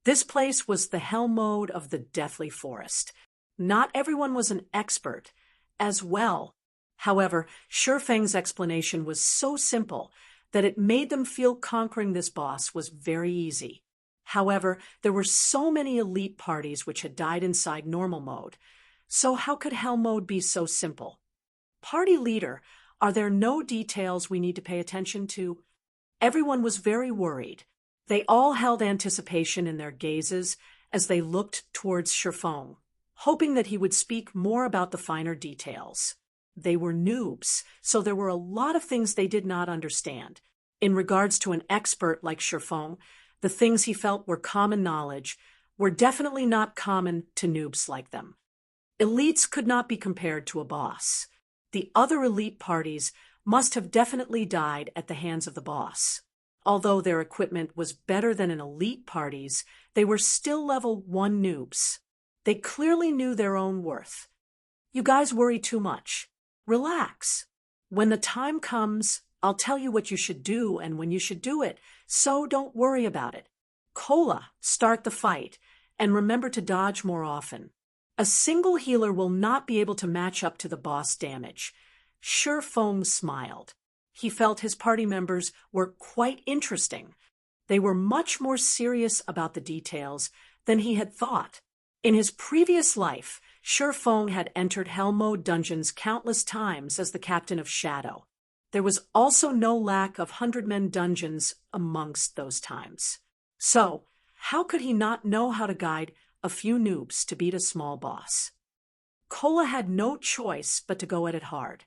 This place was the hell mode of the Deathly Forest. Not everyone was an expert as well. However, Shifeng's explanation was so simple that it made them feel conquering this boss was very easy. However, there were so many elite parties which had died inside normal mode. So how could hell mode be so simple? Party leader, are there no details we need to pay attention to? Everyone was very worried. They all held anticipation in their gazes as they looked towards Shifeng, hoping that he would speak more about the finer details. They were noobs, so there were a lot of things they did not understand. In regards to an expert like Shifeng, the things he felt were common knowledge were definitely not common to noobs like them. Elites could not be compared to a boss. The other elite parties must have definitely died at the hands of the boss. Although their equipment was better than an elite party's, they were still level 1 noobs. They clearly knew their own worth. You guys worry too much. Relax. When the time comes, I'll tell you what you should do and when you should do it, so don't worry about it. Cola, start the fight, and remember to dodge more often. A single healer will not be able to match up to the boss damage. Shifeng smiled. He felt his party members were quite interesting. They were much more serious about the details than he had thought. In his previous life, Shifeng had entered Hell Mode dungeons countless times as the captain of Shadow. There was also no lack of 100-man dungeons amongst those times. So, how could he not know how to guide a few noobs to beat a small boss? Cola had no choice but to go at it hard.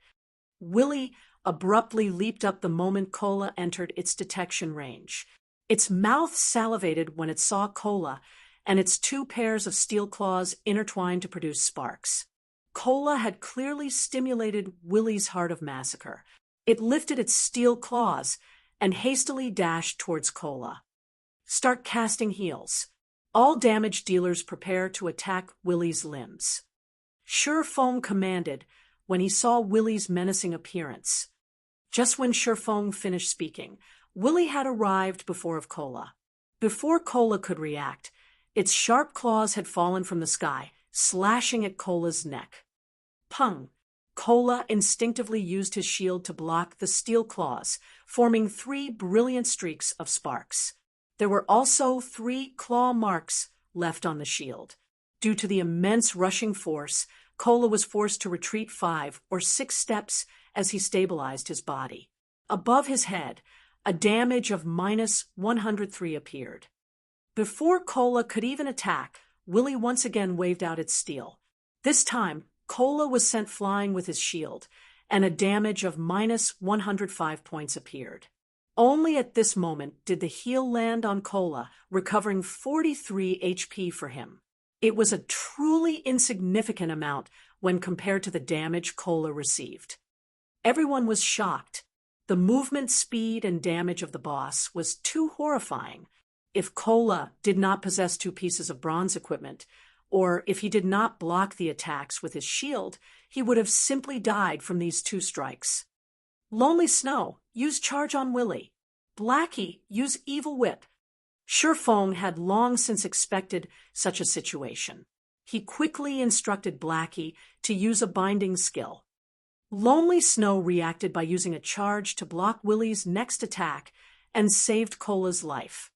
Willie abruptly leaped up the moment Cola entered its detection range. Its mouth salivated when it saw Cola, and its 2 pairs of steel claws intertwined to produce sparks. Cola had clearly stimulated Willie's heart of massacre. It lifted its steel claws and hastily dashed towards Cola. Start casting heals. All damage dealers prepare to attack Willy's limbs. Surefoam commanded when he saw Willy's menacing appearance. Just when Surefoam finished speaking, Willy had arrived before Cola. Before Cola could react, its sharp claws had fallen from the sky, slashing at Cola's neck. Pung! Cola instinctively used his shield to block the steel claws, forming 3 brilliant streaks of sparks. There were also 3 claw marks left on the shield. Due to the immense rushing force, Cola was forced to retreat 5 or 6 steps as he stabilized his body. Above his head, a damage of -103 appeared. Before Cola could even attack, Willy once again waved out its steel. This time, Cola was sent flying with his shield, and a damage of -105 points appeared. Only at this moment did the heal land on Cola, recovering 43 HP for him. It was a truly insignificant amount when compared to the damage Cola received. Everyone was shocked. The movement speed and damage of the boss was too horrifying. If Cola did not possess 2 pieces of bronze equipment, or if he did not block the attacks with his shield, he would have simply died from these 2 strikes. Lonely Snow, use Charge on Willy. Blackie, use Evil Whip. Surefoam had long since expected such a situation. He quickly instructed Blackie to use a binding skill. Lonely Snow reacted by using a charge to block Willy's next attack and saved Cola's life.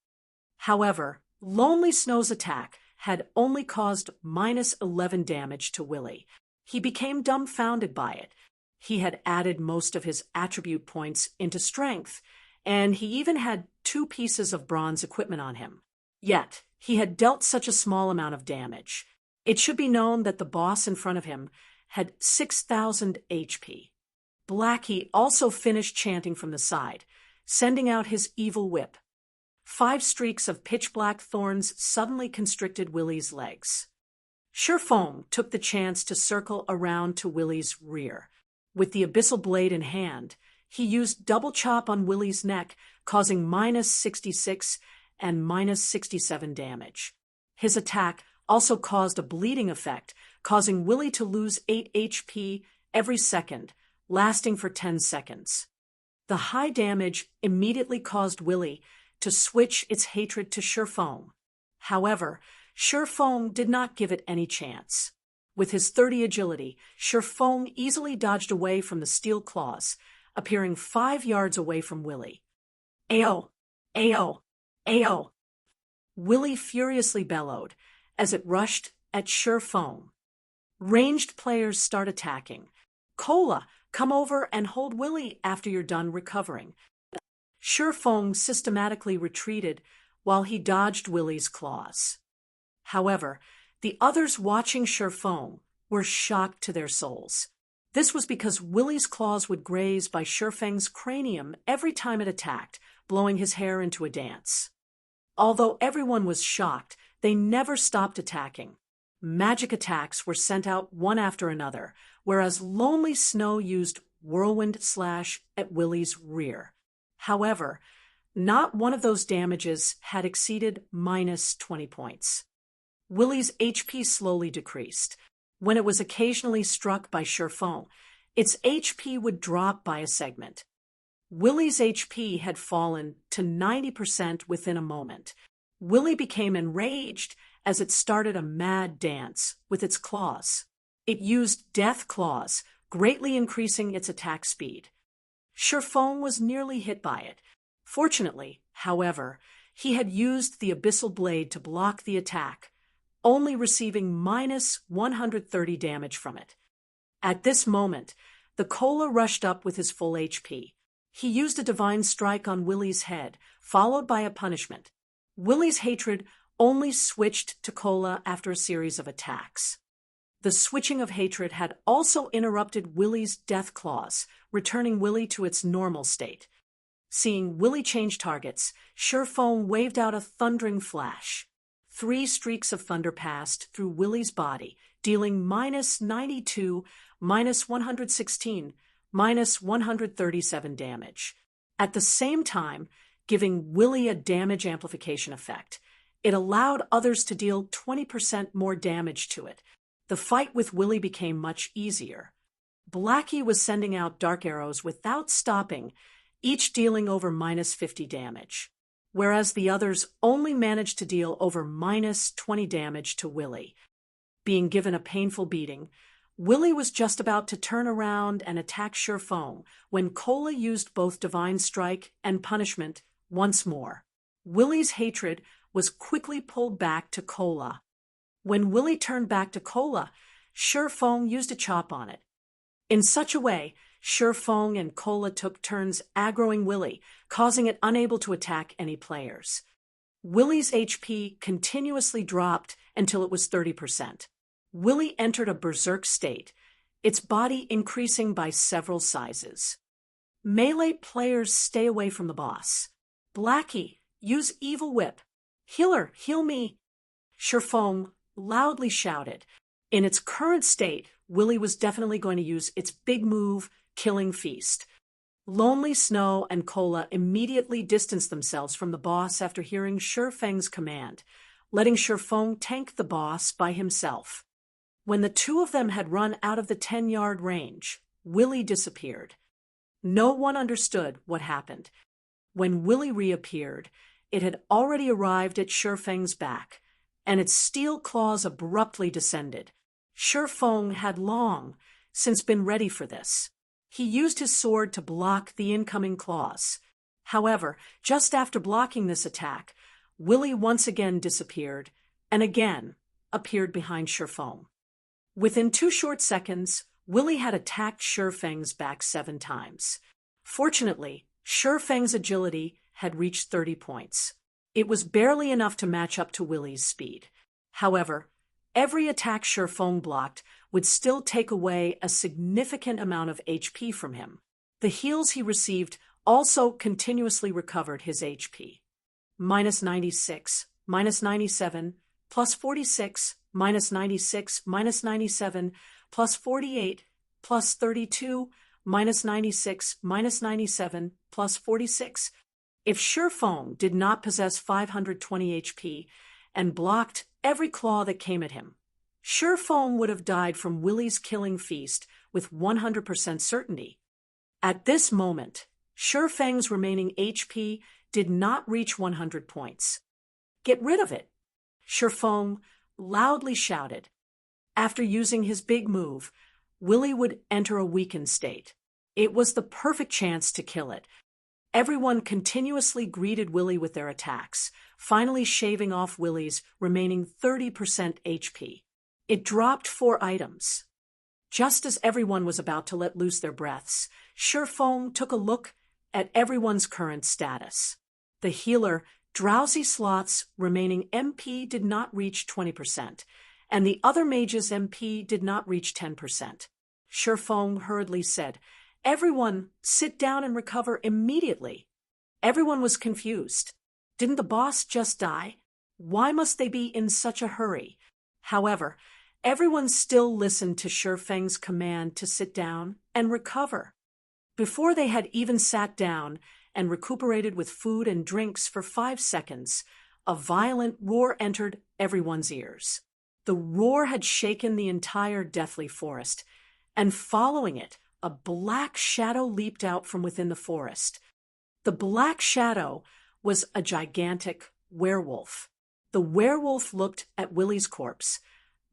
However, Lonely Snow's attack had only caused -11 damage to Willy. He became dumbfounded by it. He had added most of his attribute points into strength, and he even had 2 pieces of bronze equipment on him. Yet, he had dealt such a small amount of damage. It should be known that the boss in front of him had 6,000 HP. Blackie also finished chanting from the side, sending out his Evil Whip. 5 streaks of pitch-black thorns suddenly constricted Willy's legs. Surefoam took the chance to circle around to Willy's rear. With the abyssal blade in hand, he used double chop on Willy's neck, causing -66 and -67 damage. His attack also caused a bleeding effect, causing Willy to lose 8 HP every second, lasting for 10 seconds. The high damage immediately caused Willy to switch its hatred to Surefoam. However, Surefoam did not give it any chance. With his 30 agility, Surefoam easily dodged away from the steel claws, appearing 5 yards away from Willy. Ayo! Ayo! Ayo! Willy furiously bellowed as it rushed at Surefoam. Ranged players start attacking. Cola, come over and hold Willy after you're done recovering. Surefoam systematically retreated while he dodged Willy's claws. However, the others watching Surefoam were shocked to their souls. This was because Willy's claws would graze by Surefang's cranium every time it attacked, blowing his hair into a dance. Although everyone was shocked, they never stopped attacking. Magic attacks were sent out one after another, whereas Lonely Snow used Whirlwind Slash at Willy's rear. However, not one of those damages had exceeded -20 points. Willy's HP slowly decreased. When it was occasionally struck by Surefoam, its HP would drop by a segment. Willy's HP had fallen to 90% within a moment. Willy became enraged as it started a mad dance with its claws. It used Death Claws, greatly increasing its attack speed. Surefoam was nearly hit by it. Fortunately, however, he had used the Abyssal Blade to block the attack, only receiving -130 damage from it. At this moment, the Cola rushed up with his full HP. He used a Divine Strike on Willy's head, followed by a punishment. Willy's hatred only switched to Cola after a series of attacks. The switching of hatred had also interrupted Willy's Death Claws, returning Willy to its normal state. Seeing Willy change targets, Surefoam waved out a thundering flash. 3 streaks of thunder passed through Willy's body, dealing -92, -116, minus 137 damage. At the same time, giving Willy a damage amplification effect. It allowed others to deal 20% more damage to it. The fight with Willy became much easier. Blackie was sending out dark arrows without stopping, each dealing over minus 50 damage, whereas the others only managed to deal over minus 20 damage to Willy. Being given a painful beating, Willy was just about to turn around and attack Sherfong when Cola used both Divine Strike and Punishment once more. Willy's hatred was quickly pulled back to Cola. When Willy turned back to Cola, Sherfong used a chop on it. In such a way, Sherfong and Cola took turns aggroing Willy, causing it unable to attack any players. Willy's HP continuously dropped until it was 30%. Willy entered a berserk state, its body increasing by several sizes. Melee players stay away from the boss. Blackie, use Evil Whip. Healer, heal me. Sherfong loudly shouted. In its current state, Willy was definitely going to use its big move, Killing Feast. Lonely Snow and Cola immediately distanced themselves from the boss after hearing Sherfeng's command, letting Sherfong tank the boss by himself. When the two of them had run out of the 10-yard range, Willy disappeared. No one understood what happened. When Willy reappeared, it had already arrived at Sherfeng's back, and its steel claws abruptly descended. Sherfong had long since been ready for this. He used his sword to block the incoming claws. However, just after blocking this attack, Willy once again disappeared and again appeared behind Sherfong. Within 2 short seconds, Willy had attacked Sherfeng's back 7 times. Fortunately, Sherfeng's agility had reached 30 points. It was barely enough to match up to Willy's speed. However, every attack Sherfong blocked would still take away a significant amount of HP from him. The heals he received also continuously recovered his HP. Minus 96, minus 97, plus 46, minus 96, minus 97, plus 48, plus 32, minus 96, minus 97, plus 46. If Sherfong did not possess 520 HP and blocked every claw that came at him, Sherfong would have died from Willy's Killing Feast with 100% certainty. At this moment, Sherfeng's remaining HP did not reach 100 points. Get rid of it, Sherfong loudly shouted. After using his big move, Willy would enter a weakened state. It was the perfect chance to kill it. Everyone continuously greeted Willy with their attacks, finally shaving off Willy's remaining 30% HP. It dropped 4 items. Just as everyone was about to let loose their breaths, Sherfong took a look at everyone's current status. The healer, Drowsy Sloth's remaining MP did not reach 20%, and the other mage's MP did not reach 10%. Sherfong hurriedly said, "Everyone, sit down and recover immediately." Everyone was confused. Didn't the boss just die? Why must they be in such a hurry? However, everyone still listened to Sherfeng's command to sit down and recover. Before they had even sat down and recuperated with food and drinks for 5 seconds, a violent roar entered everyone's ears. The roar had shaken the entire deathly forest, and following it, a black shadow leaped out from within the forest. The black shadow was a gigantic werewolf. The werewolf looked at Willy's corpse,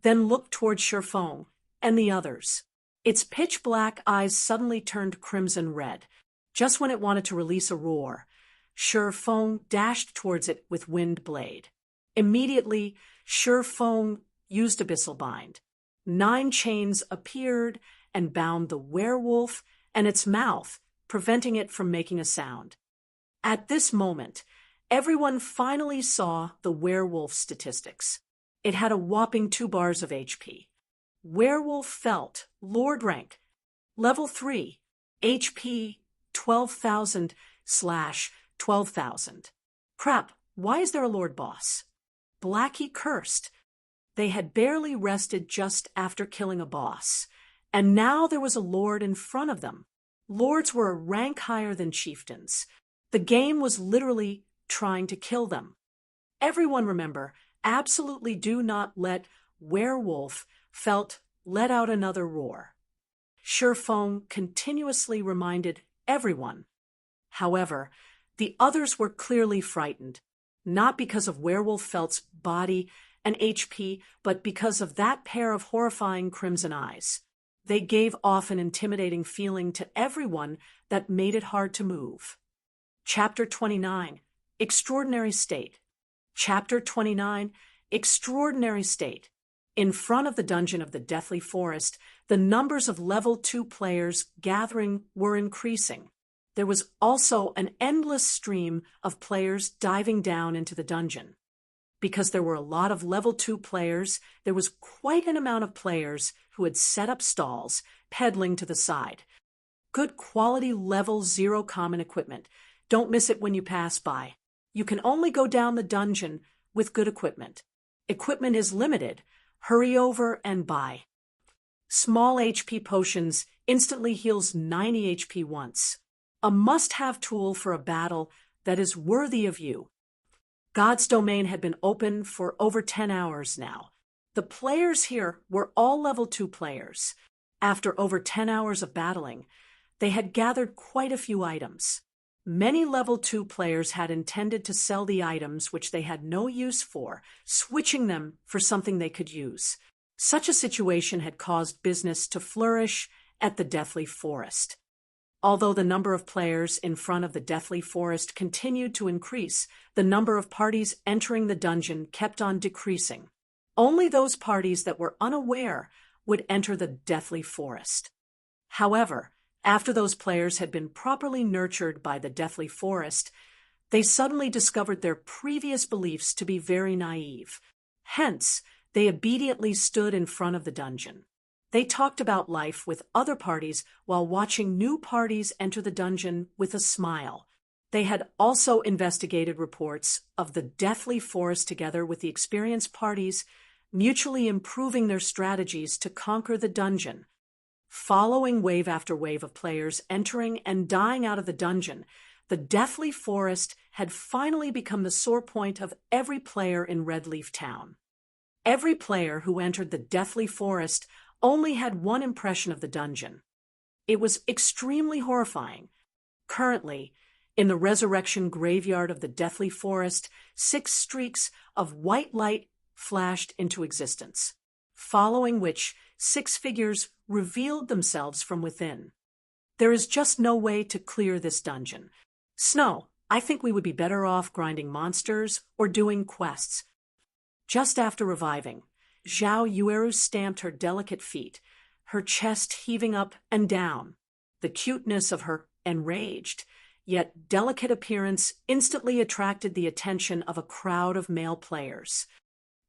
then looked toward Sherfong and the others. Its pitch-black eyes suddenly turned crimson red. Just when it wanted to release a roar, Sherfong dashed towards it with Wind Blade. Immediately, Sherfong used Abyssal Bind. 9 chains appeared and bound the werewolf and its mouth, preventing it from making a sound. At this moment, everyone finally saw the werewolf statistics. It had a whopping 2 bars of HP. Werewolf Felt, Lord rank, level 3, HP 12,000/12,000. Crap, why is there a Lord boss? Blackie cursed. They had barely rested just after killing a boss, and now there was a Lord in front of them. Lords were a rank higher than chieftains. The game was literally trying to kill them. Everyone remember, absolutely do not let werewolf felt let out another roar. Shurfeng continuously reminded everyone. However, the others were clearly frightened, not because of Werewolf Felt's body and HP, but because of that pair of horrifying crimson eyes. They gave off an intimidating feeling to everyone that made it hard to move. Chapter 29, Extraordinary State. Chapter 29, Extraordinary State. In front of the dungeon of the Deathly Forest, the numbers of level 2 players gathering were increasing. There was also an endless stream of players diving down into the dungeon. Because there were a lot of level 2 players, there was quite an amount of players who had set up stalls, peddling to the side. Good quality level 0 common equipment. Don't miss it when you pass by. You can only go down the dungeon with good equipment. Equipment is limited. Hurry over and buy. Small HP potions instantly heals 90 HP once. A must-have tool for a battle that is worthy of you. God's domain had been open for over 10 hours now. The players here were all level 2 players. After over 10 hours of battling, they had gathered quite a few items. Many level 2 players had intended to sell the items which they had no use for, switching them for something they could use. Such a situation had caused business to flourish at the Deathly Forest. Although the number of players in front of the Deathly Forest continued to increase, the number of parties entering the dungeon kept on decreasing. Only those parties that were unaware would enter the Deathly Forest. However, after those players had been properly nurtured by the Deathly Forest, they suddenly discovered their previous beliefs to be very naive. Hence, they obediently stood in front of the dungeon. They talked about life with other parties while watching new parties enter the dungeon with a smile. They had also investigated reports of the Deathly Forest together with the experienced parties, mutually improving their strategies to conquer the dungeon. Following wave after wave of players entering and dying out of the dungeon, the Deathly Forest had finally become the sore point of every player in Redleaf Town. Every player who entered the Deathly Forest only had one impression of the dungeon. It was extremely horrifying. Currently, in the resurrection graveyard of the Deathly Forest, 6 streaks of white light flashed into existence, following which 6 figures revealed themselves from within. There is just no way to clear this dungeon. Snow, I think we would be better off grinding monsters or doing quests. Just after reviving, Zhao Yueru stamped her delicate feet, her chest heaving up and down. The cuteness of her enraged, yet delicate appearance instantly attracted the attention of a crowd of male players.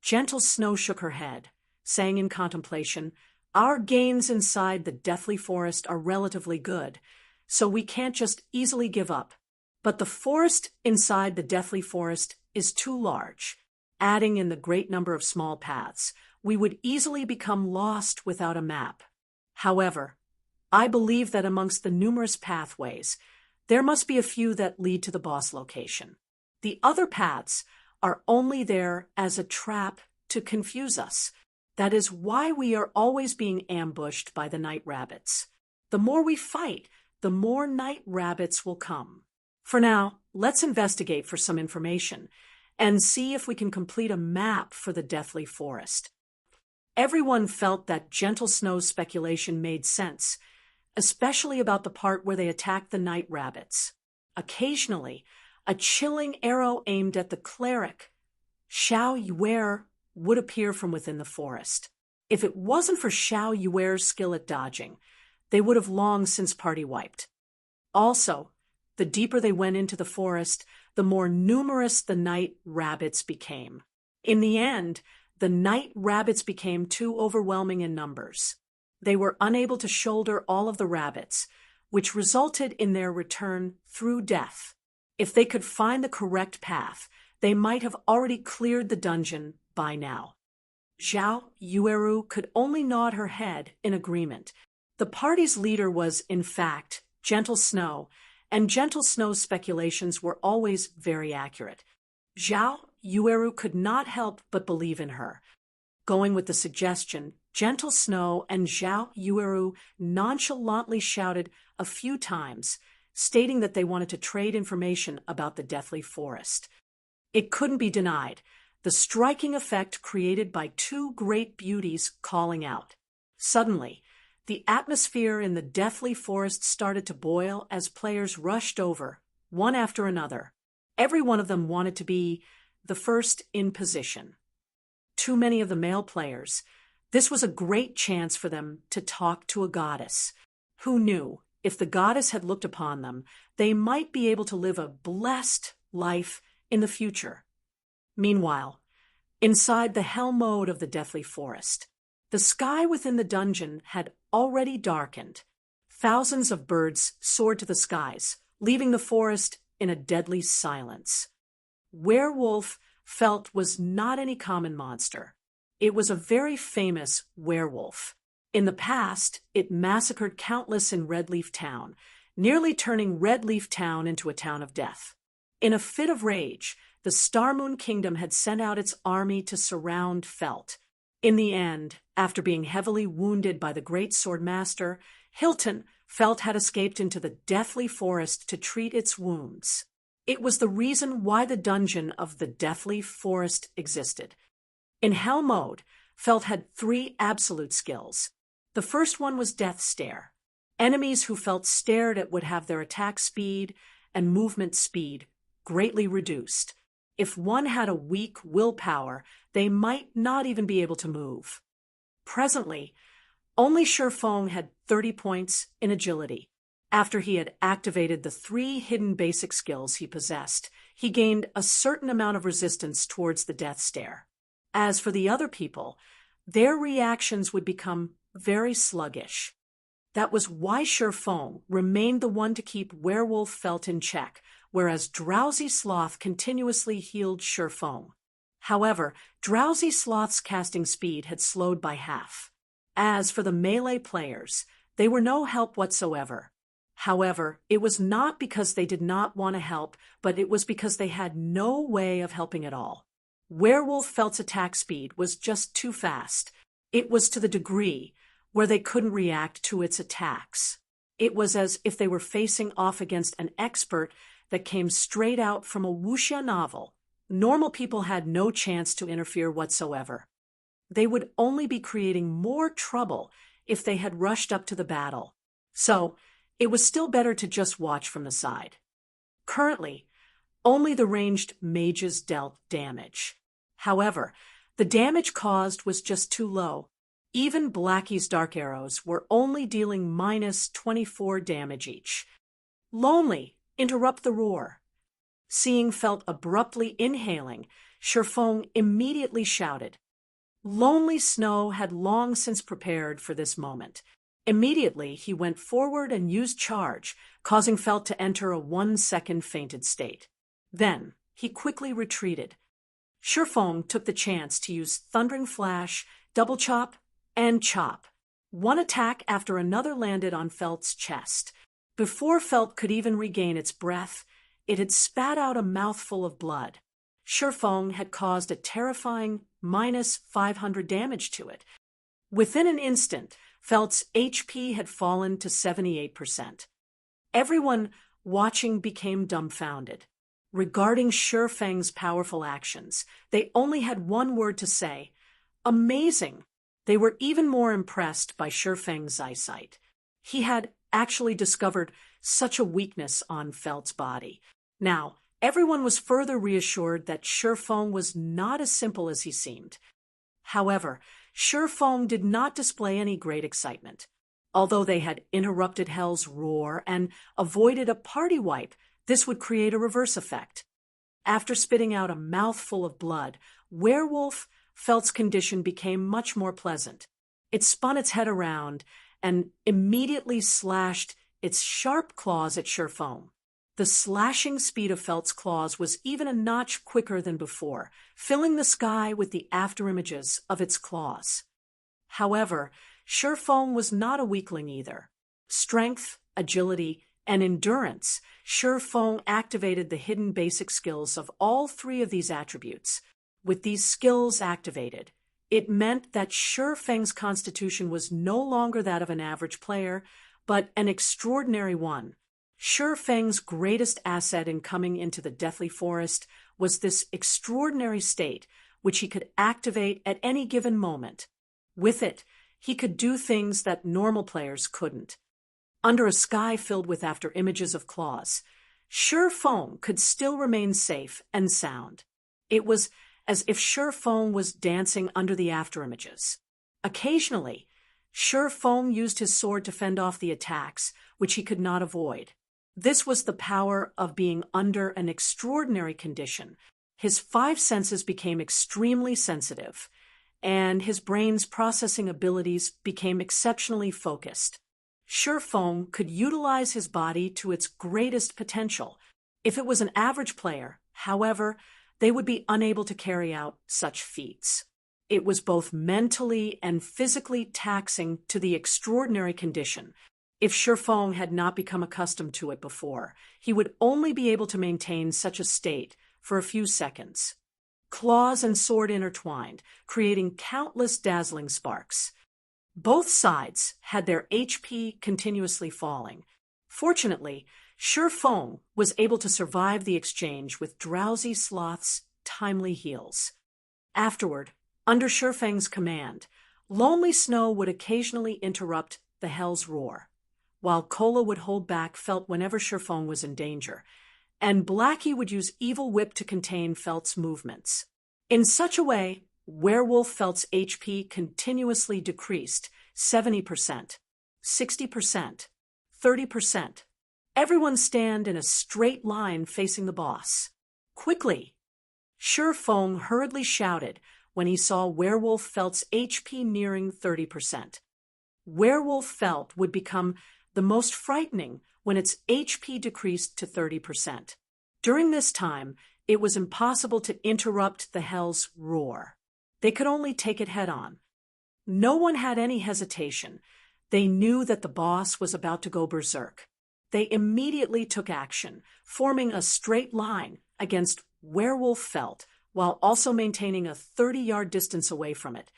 Gentle Snow shook her head, saying in contemplation, "Our gains inside the Deathly Forest are relatively good, so we can't just easily give up. But the forest inside the Deathly Forest is too large. Adding in the great number of small paths, we would easily become lost without a map. However, I believe that amongst the numerous pathways, there must be a few that lead to the boss location. The other paths are only there as a trap to confuse us. That is why we are always being ambushed by the night rabbits. The more we fight, the more night rabbits will come. For now, let's investigate for some information and see if we can complete a map for the Deathly Forest." Everyone felt that Gentle Snow's speculation made sense, especially about the part where they attacked the night rabbits. Occasionally, a chilling arrow aimed at the cleric, Xiao Yuer, would appear from within the forest. If it wasn't for Xiao Yuer's skill at dodging, they would have long since party wiped. Also, the deeper they went into the forest, the more numerous the night rabbits became. In the end, the night rabbits became too overwhelming in numbers. They were unable to shoulder all of the rabbits, which resulted in their return through death. If they could find the correct path, they might have already cleared the dungeon by now. Zhao Yueru could only nod her head in agreement. The party's leader was, in fact, Gentle Snow, and Gentle Snow's speculations were always very accurate. Zhao Yueru could not help but believe in her. Going with the suggestion, Gentle Snow and Zhao Yueru nonchalantly shouted a few times, stating that they wanted to trade information about the deathly forest. It couldn't be denied, the striking effect created by two great beauties calling out. Suddenly, the atmosphere in the deathly forest started to boil as players rushed over, one after another. Every one of them wanted to be the first in position. Too many of the male players, this was a great chance for them to talk to a goddess. Who knew, if the goddess had looked upon them, they might be able to live a blessed life in the future. Meanwhile, inside the hell mode of the deathly forest, the sky within the dungeon had already darkened. Thousands of birds soared to the skies, leaving the forest in a deadly silence. Werewolf felt was not any common monster. It was a very famous werewolf. In the past, it massacred countless in Redleaf Town, nearly turning Redleaf Town into a town of death. In a fit of rage, the Starmoon Kingdom had sent out its army to surround Felt. In the end, after being heavily wounded by the Great Sword Master, Hilton, Felt had escaped into the deathly forest to treat its wounds. It was the reason why the dungeon of the deathly forest existed. In Hell mode, Felt had 3 absolute skills. The first one was Death Stare. Enemies who Felt stared at would have their attack speed and movement speed greatly reduced. If one had a weak willpower, they might not even be able to move. Presently, only Shifeng had 30 points in agility. After he had activated the 3 hidden basic skills he possessed, he gained a certain amount of resistance towards the death stare. As for the other people, their reactions would become very sluggish. That was why Shifeng remained the one to keep Werewolf Felt in check, whereas Drowsy Sloth continuously healed Shifeng. However, Drowsy Sloth's casting speed had slowed by half. As for the melee players, they were no help whatsoever. However, it was not because they did not want to help, but it was because they had no way of helping at all. Werewolf Felt's attack speed was just too fast. It was to the degree where they couldn't react to its attacks. It was as if they were facing off against an expert that came straight out from a wuxia novel. Normal people had no chance to interfere whatsoever. They would only be creating more trouble if they had rushed up to the battle. So, it was still better to just watch from the side. Currently, only the ranged mages dealt damage. However, the damage caused was just too low. Even Blackie's dark arrows were only dealing minus 24 damage each. Lonely, interrupt the roar. Seeing Felt abruptly inhaling, Shifeng immediately shouted. Lonely Snow had long since prepared for this moment. Immediately, he went forward and used charge, causing Felt to enter a 1-second fainted state. Then, he quickly retreated. Shifeng took the chance to use Thundering Flash, Double Chop, and Chop. One attack after another landed on Felt's chest. Before Felt could even regain its breath, it had spat out a mouthful of blood. Shifeng had caused a terrifying minus 500 damage to it. Within an instant, Felt's HP had fallen to 78%. Everyone watching became dumbfounded. Regarding Shifeng's powerful actions, they only had one word to say: amazing. They were even more impressed by Shifeng's eyesight. He had actually discovered such a weakness on Felt's body. Now, everyone was further reassured that Shifeng was not as simple as he seemed. However, Shifeng did not display any great excitement. Although they had interrupted Hell's roar and avoided a party wipe, this would create a reverse effect. After spitting out a mouthful of blood, Werewolf Felt's condition became much more pleasant. It spun its head around and immediately slashed its sharp claws at Shifeng. The slashing speed of Felt's claws was even a notch quicker than before, filling the sky with the afterimages of its claws. However, Shifeng was not a weakling either. Strength, agility, and endurance, Shi Feng activated the hidden basic skills of all three of these attributes. With these skills activated, it meant that Shi Feng's constitution was no longer that of an average player, but an extraordinary one. Shi Feng's greatest asset in coming into the Deathly Forest was this extraordinary state, which he could activate at any given moment. With it, he could do things that normal players couldn't. Under a sky filled with after images of claws, Shi Feng could still remain safe and sound. It was as if Shi Feng was dancing under the after images. Occasionally, Shi Feng used his sword to fend off the attacks, which he could not avoid. This was the power of being under an extraordinary condition. His five senses became extremely sensitive, and his brain's processing abilities became exceptionally focused. Shi Feng could utilize his body to its greatest potential. If it was an average player, however, they would be unable to carry out such feats. It was both mentally and physically taxing to the extraordinary condition. If Shi Feng had not become accustomed to it before, he would only be able to maintain such a state for a few seconds. Claws and sword intertwined, creating countless dazzling sparks. Both sides had their HP continuously falling. Fortunately, Shi Feng was able to survive the exchange with drowsy sloth's timely heals. Afterward, under Shi Feng's command, Lonely Snow would occasionally interrupt the Hell's Roar, while Kola would hold back Felt whenever Shi Feng was in danger, and Blackie would use Evil Whip to contain Felt's movements. In such a way, Werewolf Felt's HP continuously decreased 70%, 60%, 30%. Everyone stand in a straight line facing the boss. Quickly! Shi Feng hurriedly shouted when he saw Werewolf Felt's HP nearing 30%. Werewolf Felt would become the most frightening when its HP decreased to 30%. During this time, it was impossible to interrupt the Hell's Roar. They could only take it head-on. No one had any hesitation. They knew that the boss was about to go berserk. They immediately took action, forming a straight line against Werewolf Felt, while also maintaining a 30-yard distance away from it.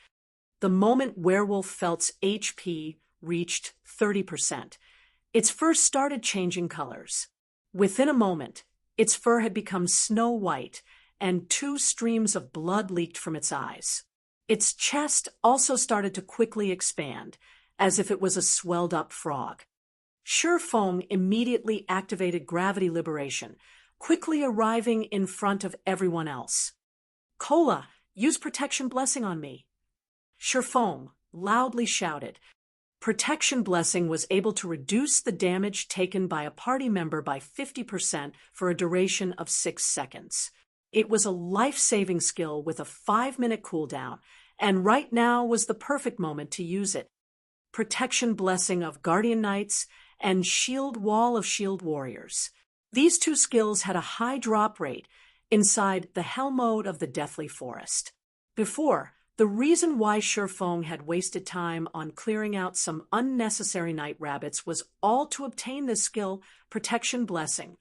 The moment Werewolf Felt's HP reached 30%, its fur started changing colors. Within a moment, its fur had become snow white, and 2 streams of blood leaked from its eyes. Its chest also started to quickly expand, as if it was a swelled-up frog. Shi Feng immediately activated gravity liberation, quickly arriving in front of everyone else. Kola, use Protection Blessing on me. Shi Feng loudly shouted. Protection Blessing was able to reduce the damage taken by a party member by 50% for a duration of 6 seconds. It was a life-saving skill with a 5-minute cooldown, and right now was the perfect moment to use it. Protection Blessing of Guardian Knights and Shield Wall of Shield Warriors. These 2 skills had a high drop rate inside the Hell mode of the Deathly Forest. Before, the reason why Shi Feng had wasted time on clearing out some unnecessary night rabbits was all to obtain this skill, Protection Blessing.